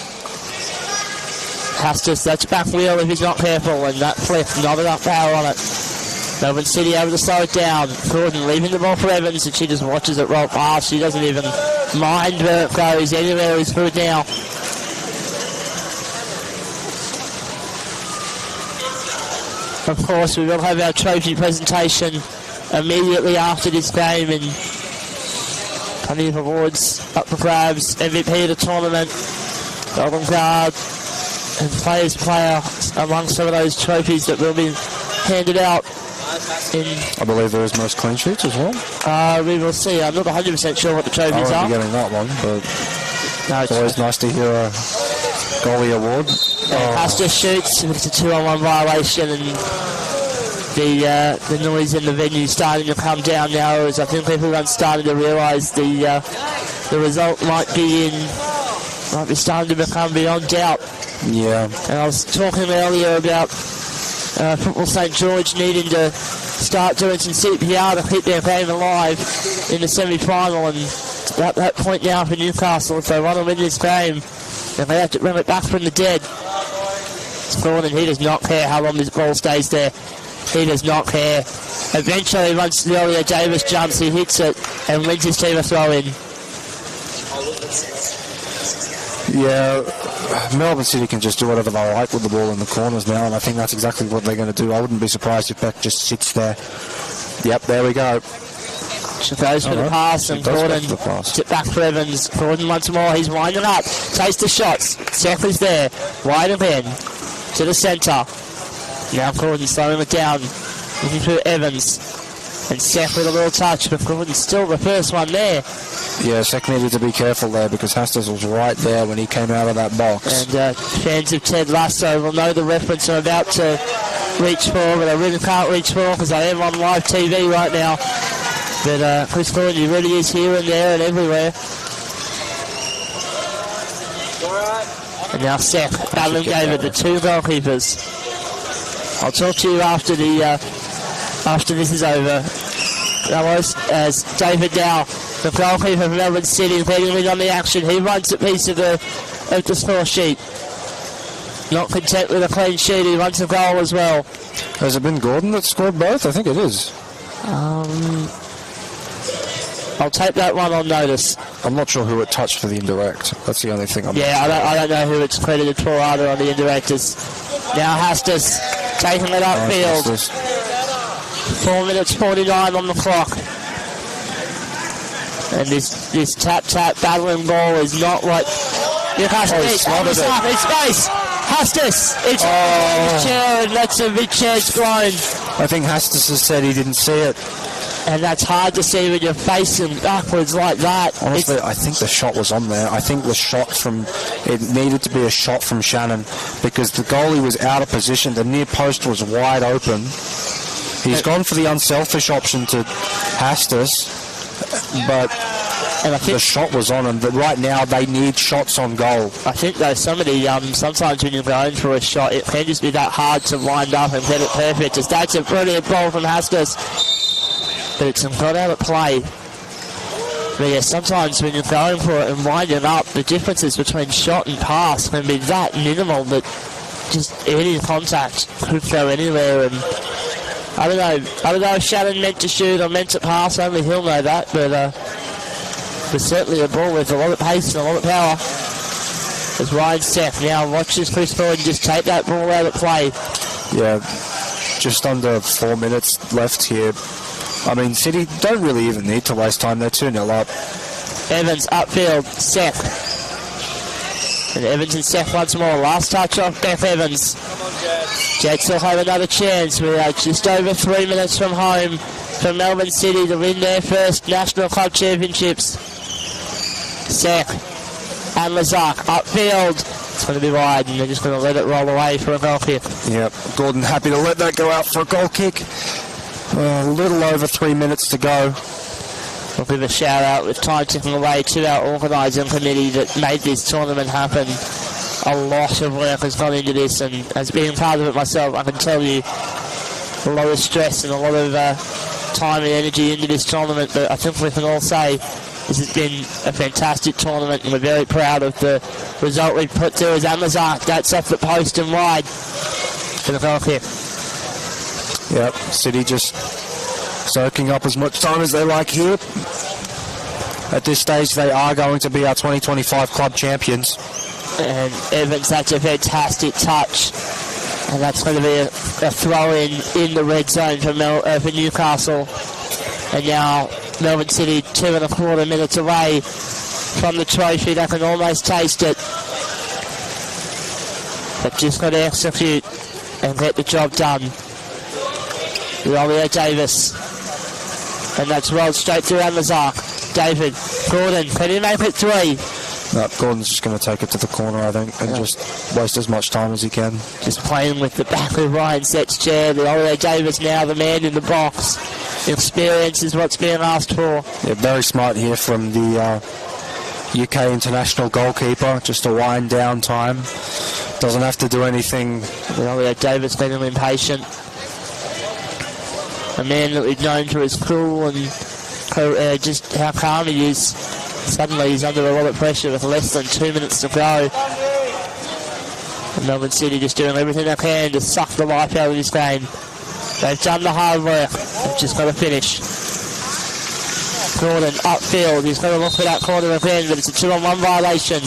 D: Hastis, that's back wheel if he's not careful, and that flip, not enough power on it. Melbourne City able to slow it down. Gordon leaving the ball for Evans, and she just watches it roll past. She doesn't even mind where it goes. Anywhere is good now. Of course, we will have our trophy presentation immediately after this game, and plenty of awards up for grabs. MVP of the tournament, Golden Guard, and Players Player among some of those trophies that will be handed out.
H: I believe there is most clean sheets as well.
D: We will see. I'm not 100% sure what the trophies are.
H: I won't be getting that one, but it's always nice to hear a goalie award.
D: Hastis shoots, it's a 2-on-1 violation, and the noise in the venue starting to come down now, as I think everyone's starting to realise the result might be starting to become beyond doubt.
H: Yeah.
D: And I was talking earlier about Football St George needing to start doing some CPR to keep their game alive in the semi-final, and at that point now for Newcastle, if they want to win this game, then they have to bring it back from the dead. Gordon, he does not care how long this ball stays there. He does not care. Eventually, once Lelia Davis jumps, he hits it and wins his team a throw-in.
H: Yeah, Melbourne City can just do whatever they like with the ball in the corners now, and I think that's exactly what they're going to do. I wouldn't be surprised if Beck just sits there. Yep, there we go.
D: She goes for the pass, and Gordon tip back for Evans. Gordon once more, he's winding up. Takes the shots. Seth there. Wide again to the centre. Now Gordon slowing it down. Looking for Evans. And Seth with a little touch, but Gordon still the first one there.
H: Yeah, Seth needed to be careful there because Hastis was right there when he came out of that box.
D: And fans of Ted Lasso will know the reference I'm about to reach for, but I really can't reach for because I am on live TV right now. But Chris Gordon really is here and there and everywhere. And now Seth battling over the 2 goalkeepers. I'll talk to you after the after this is over. Ramos as David now, the goalkeeper from Melbourne City, leading in on the action. He runs a piece of the score sheet. Not content with a clean sheet, he runs a goal as well.
H: Has it been Gordon that scored both? I think it is.
D: I'll take that one on notice.
H: I'm not sure who it touched for the indirect. That's the only thing I'm
D: I don't know who it's credited for either on the indirectors. Now Hastis taking it upfield. 4 minutes 49 on the clock. And this tap battling ball is not what Newcastle needs. It's space. Hastis. It's his chair, and that's a big chance blown.
H: I think Hastis has said he didn't see it.
D: And that's hard to see when you're facing backwards like that.
H: Honestly, I think the shot was on there. I think it needed to be a shot from Shannon because the goalie was out of position. The near post was wide open. He's gone for the unselfish option to Hastis, but the shot was on, and right now they need shots on goal.
D: I think though sometimes when you're going for a shot, it can just be that hard to wind up and get it perfect. Just that's a brilliant ball from Hastis. But it's got out of play. But yeah, sometimes when you're going for it and winding up, the differences between shot and pass can be that minimal that just any contact could go anywhere. And I don't know if Shannon meant to shoot or meant to pass. Only he'll know that. But certainly a ball with a lot of pace and a lot of power. As Ryan Seth now watches Chris Ford just take that ball out of play.
H: Yeah, just under 4 minutes left here. I mean, City don't really even need to waste time. They're 2-0 up.
D: Evans upfield, Seth. And Evans and Seth once more. Last touch off Beth Evans. Jets will have another chance. We are just over 3 minutes from home for Melbourne City to win their first National Club Championships. Seth and Lazak upfield. It's going to be wide, and they're just going to let it roll away for a goal kick.
H: Yep, Gordon happy to let that go out for a goal kick. A little over 3 minutes to go.
D: We'll give a shout out with time ticking away to our organising committee that made this tournament happen. A lot of work has gone into this, and as being part of it myself, I can tell you a lot of stress and a lot of time and energy into this tournament. But I think we can all say this has been a fantastic tournament, and we're very proud of the result we've put to as Amazon. That's off the post and wide for the goal kick.
H: Yep, City just soaking up as much time as they like here. At this stage, they are going to be our 2025 club champions.
D: And Evans, that's a fantastic touch. And that's going to be a throw-in in the red zone for Newcastle. And now Melbourne City 2.25 minutes away from the trophy. They can almost taste it. They've just got to execute and get the job done. Romeo Davis. And that's rolled straight through Amazon. David, Gordon, can he make it 3?
H: No, Gordon's just going to take it to the corner, I think, and just waste as much time as he can.
D: Just playing with the back of Ryan Sett's chair. The Romeo Davis now the man in the box. Experience is what's being asked for.
H: Yeah, very smart here from the UK international goalkeeper, just to wind down time. Doesn't have to do anything.
D: Romeo Davis getting impatient. A man that we've known for his cool and just how calm he is. Suddenly he's under a lot of pressure with less than 2 minutes to go. And Melbourne City just doing everything they can to suck the life out of this game. They've done the hard work. They've just got to finish. Gordon upfield. He's got to look for that corner again, but it's a 2-on-1 violation.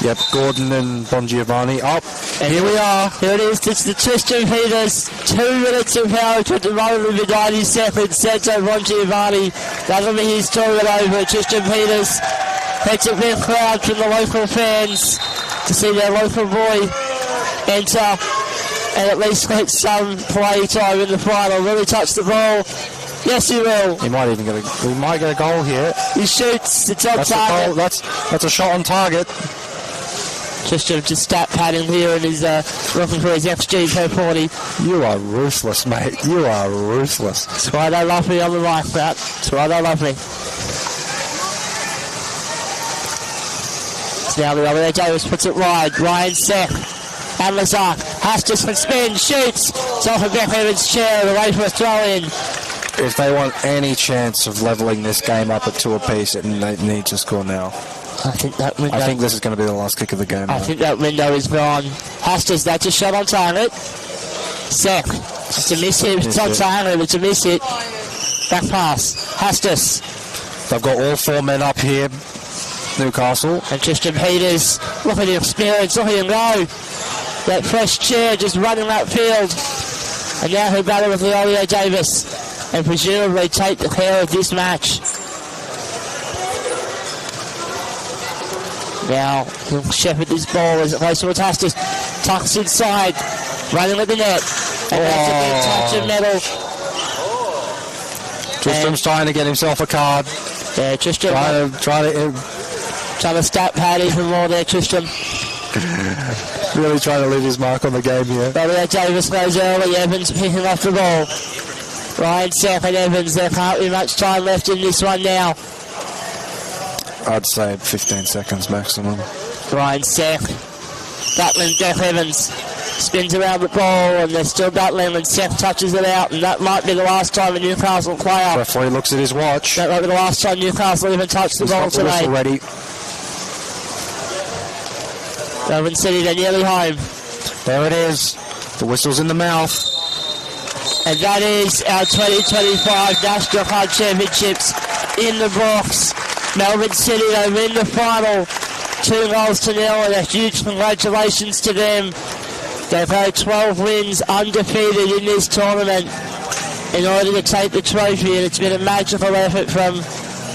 H: Yep, Gordon and Bongiovanni up.
D: And here we are. Here it is. It's the Tristan Peters. 2 minutes of power to the moment with 90 seconds. Santo Bongiovanni. That'll be his tournament over. Tristan Peters gets a big crowd from the local fans to see their local boy enter and at least get some play time in the final. Will he touch the ball? Yes, he will.
H: He might even get a goal here.
D: He shoots. It's on target.
H: That's a shot on target.
D: Just stat padding here and he's looking for his XG per 40.
H: You are ruthless, mate. You are ruthless.
D: That's why they love me on the right, Matt. That's why they love me. Now the Romeo Davis puts it wide. Ryan Seth and Lazak. Hastings can spin, shoots. It's off of Beck Evans' chair, away for a throw-in.
H: If they want any chance of levelling this game up at 2 apiece, they need to score now.
D: I think that window...
H: I think this is going to be the last kick of the game.
D: I think that window is gone. Hastings, that's a shot on target. Sek, it's a miss hit. It's on target, it's a miss hit. Back pass. Hastings.
H: They've got all 4 men up here, Newcastle.
D: And Tristan Peters, look at the experience, look at him go. That fresh chair just running that field. And now he'll battle with Leolio Davis and presumably take the care of this match. Now he'll shepherd this ball as it goes towards Hastings. Tucks inside, running with the net. And that's a big touch of metal.
H: Tristram's trying to get himself a card.
D: Yeah, Tristram
H: trying
D: to stat pad even more there, Tristram.
H: Really trying to leave his mark on the game here.
D: Leolio Davis goes early, Evans picking off the ball. Ryan Sek and Evans, there can't be much time left in this one now.
H: I'd say 15 seconds maximum.
D: Ryan Sek, battling Beck Evans, spins around the ball and they're still battling and Sek touches it out, and that might be the last time a Newcastle player.
H: Referee looks at his watch.
D: That might be the last time Newcastle even touched the ball today.
H: Ready.
D: Melbourne City, they're nearly home.
H: There it is. The whistle's in the mouth.
D: And that is our 2025 National Club Championships in the books. Melbourne City, they win the final 2-0, and a huge congratulations to them. They've had 12 wins undefeated in this tournament in order to take the trophy, and it's been a magical effort from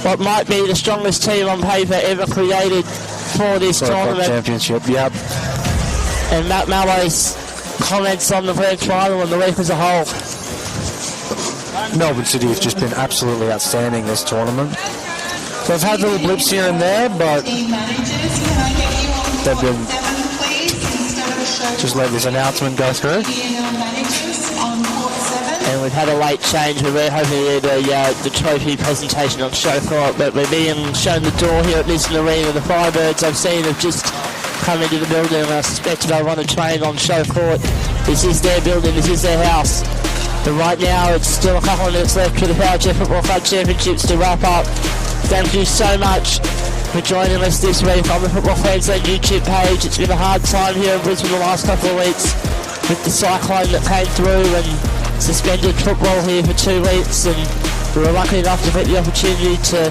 D: what might be the strongest team on paper ever created for this tournament.
H: Championship, yep.
D: And Matt Mallow's comments on the grand final and the week as a whole.
H: Melbourne City have just been absolutely outstanding this tournament. They've had little blips here and there, but they've been... Just let this announcement go through.
D: And we've had a late change. We're very hoping to the trophy presentation on Showcourt, but we're being shown the door here at Lisbon Arena. The Firebirds I've seen have just come into the building, and I suspect they want to train on Showcourt. This is their building, this is their house. But right now it's still a couple of minutes left for the Powerchair Football Club Championships to wrap up. Thank you so much for joining us this week on the Football Queensland YouTube page. It's been a hard time here in Brisbane the last couple of weeks with the cyclone that came through and suspended football here for 2 weeks, and we were lucky enough to get the opportunity to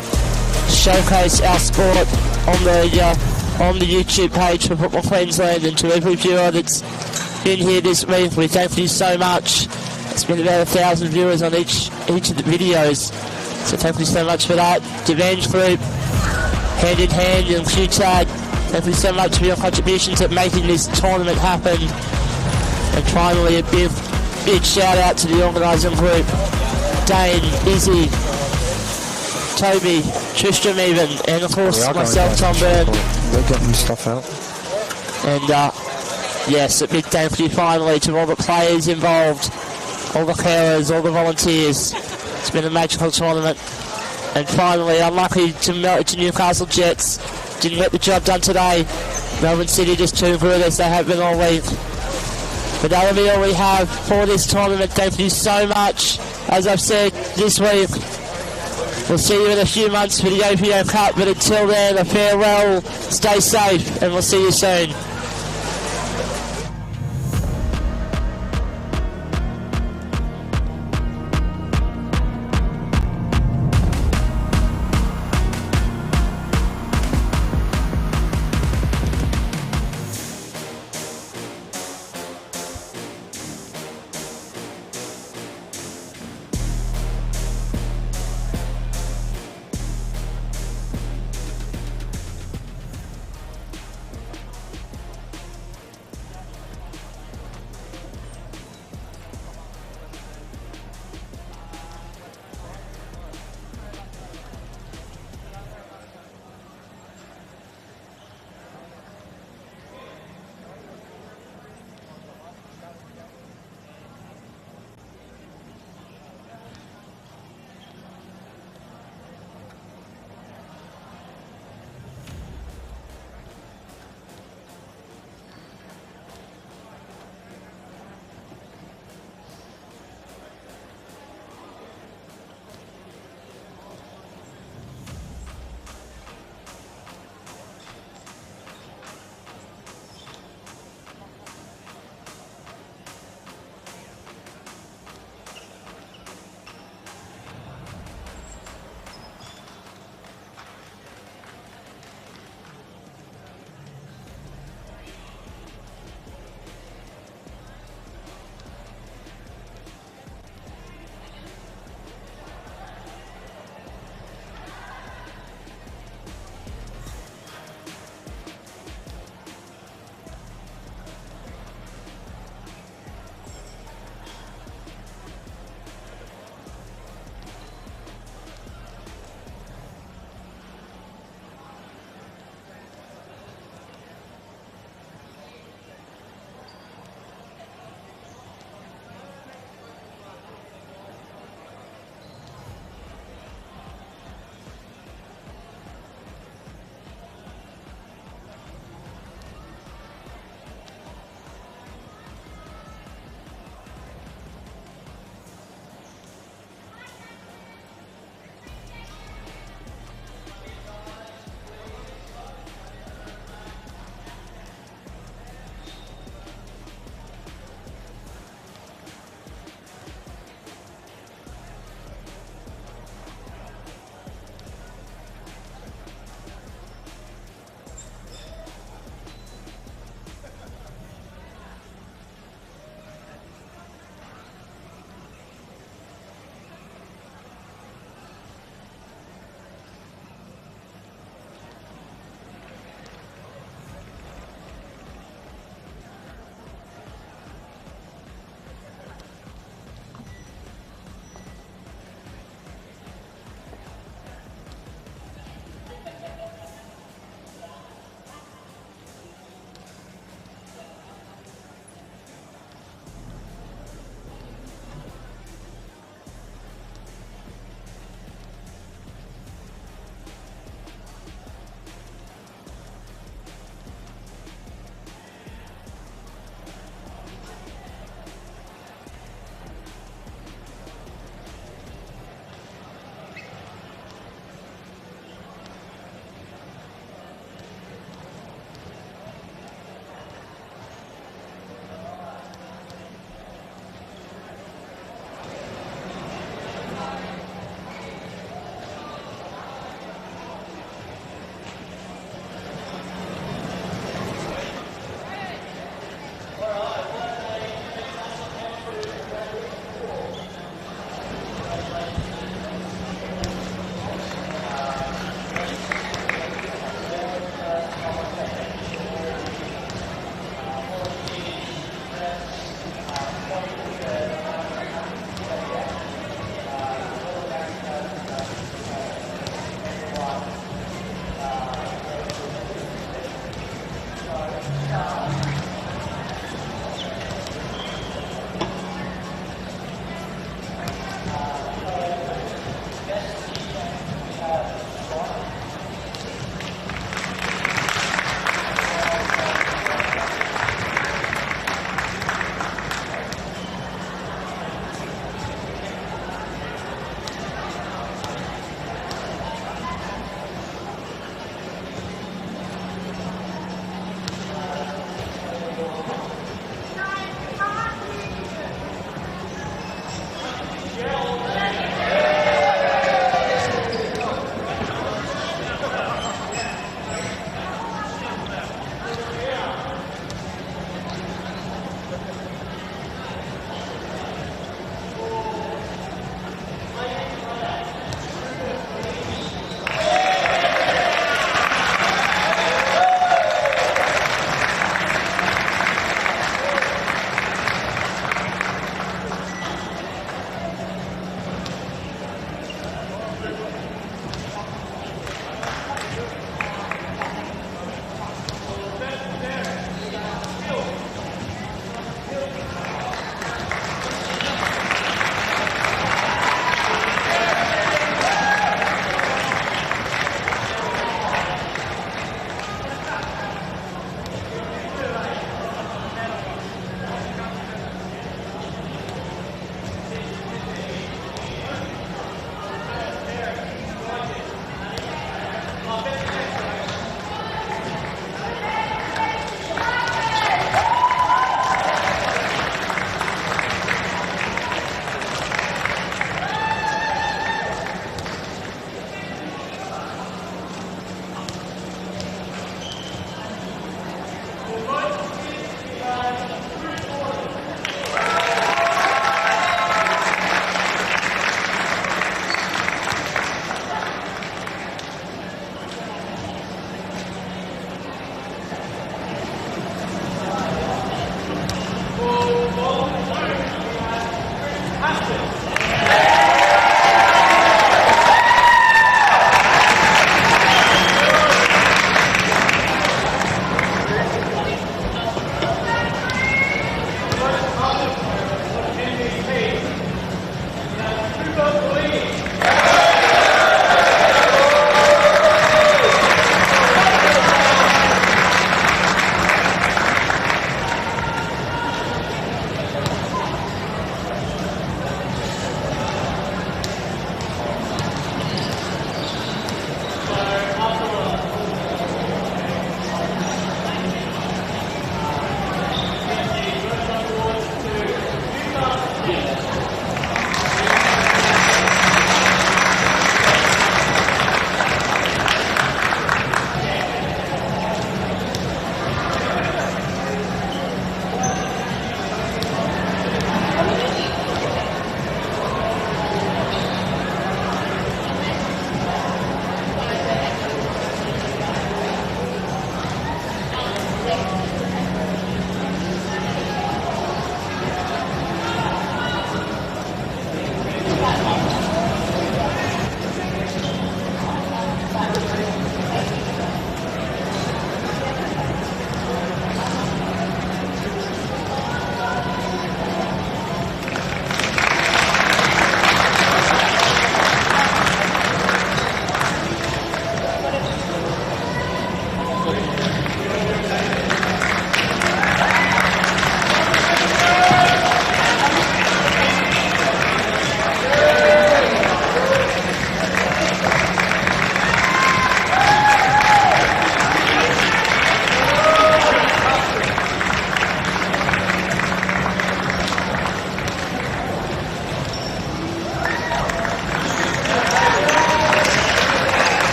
D: showcase our sport on the YouTube page for Football Queensland. And to every viewer that's been here this week, we thank you so much. It's been about 1,000 viewers on each of the videos, so thank you so much for that. Devenge Group, Hand in Hand and Q-Tag, thank you so much for your contributions at making this tournament happen. And finally, a big shout out to the organising group, Dane, Izzy, Toby, Tristram even, and of course myself, Tom Byrne.
H: They're getting stuff out.
D: And yes, a big thank you finally to all the players involved, all the carers, all the volunteers. It's been a magical tournament. And finally, unlucky to Newcastle Jets, didn't get the job done today. Melbourne City just too good as they have been all week. But that'll be all we have for this tournament. Thank you so much. As I've said, this week we'll see you in a few months for the APO Cup, but until then, a farewell, stay safe, and we'll see you soon.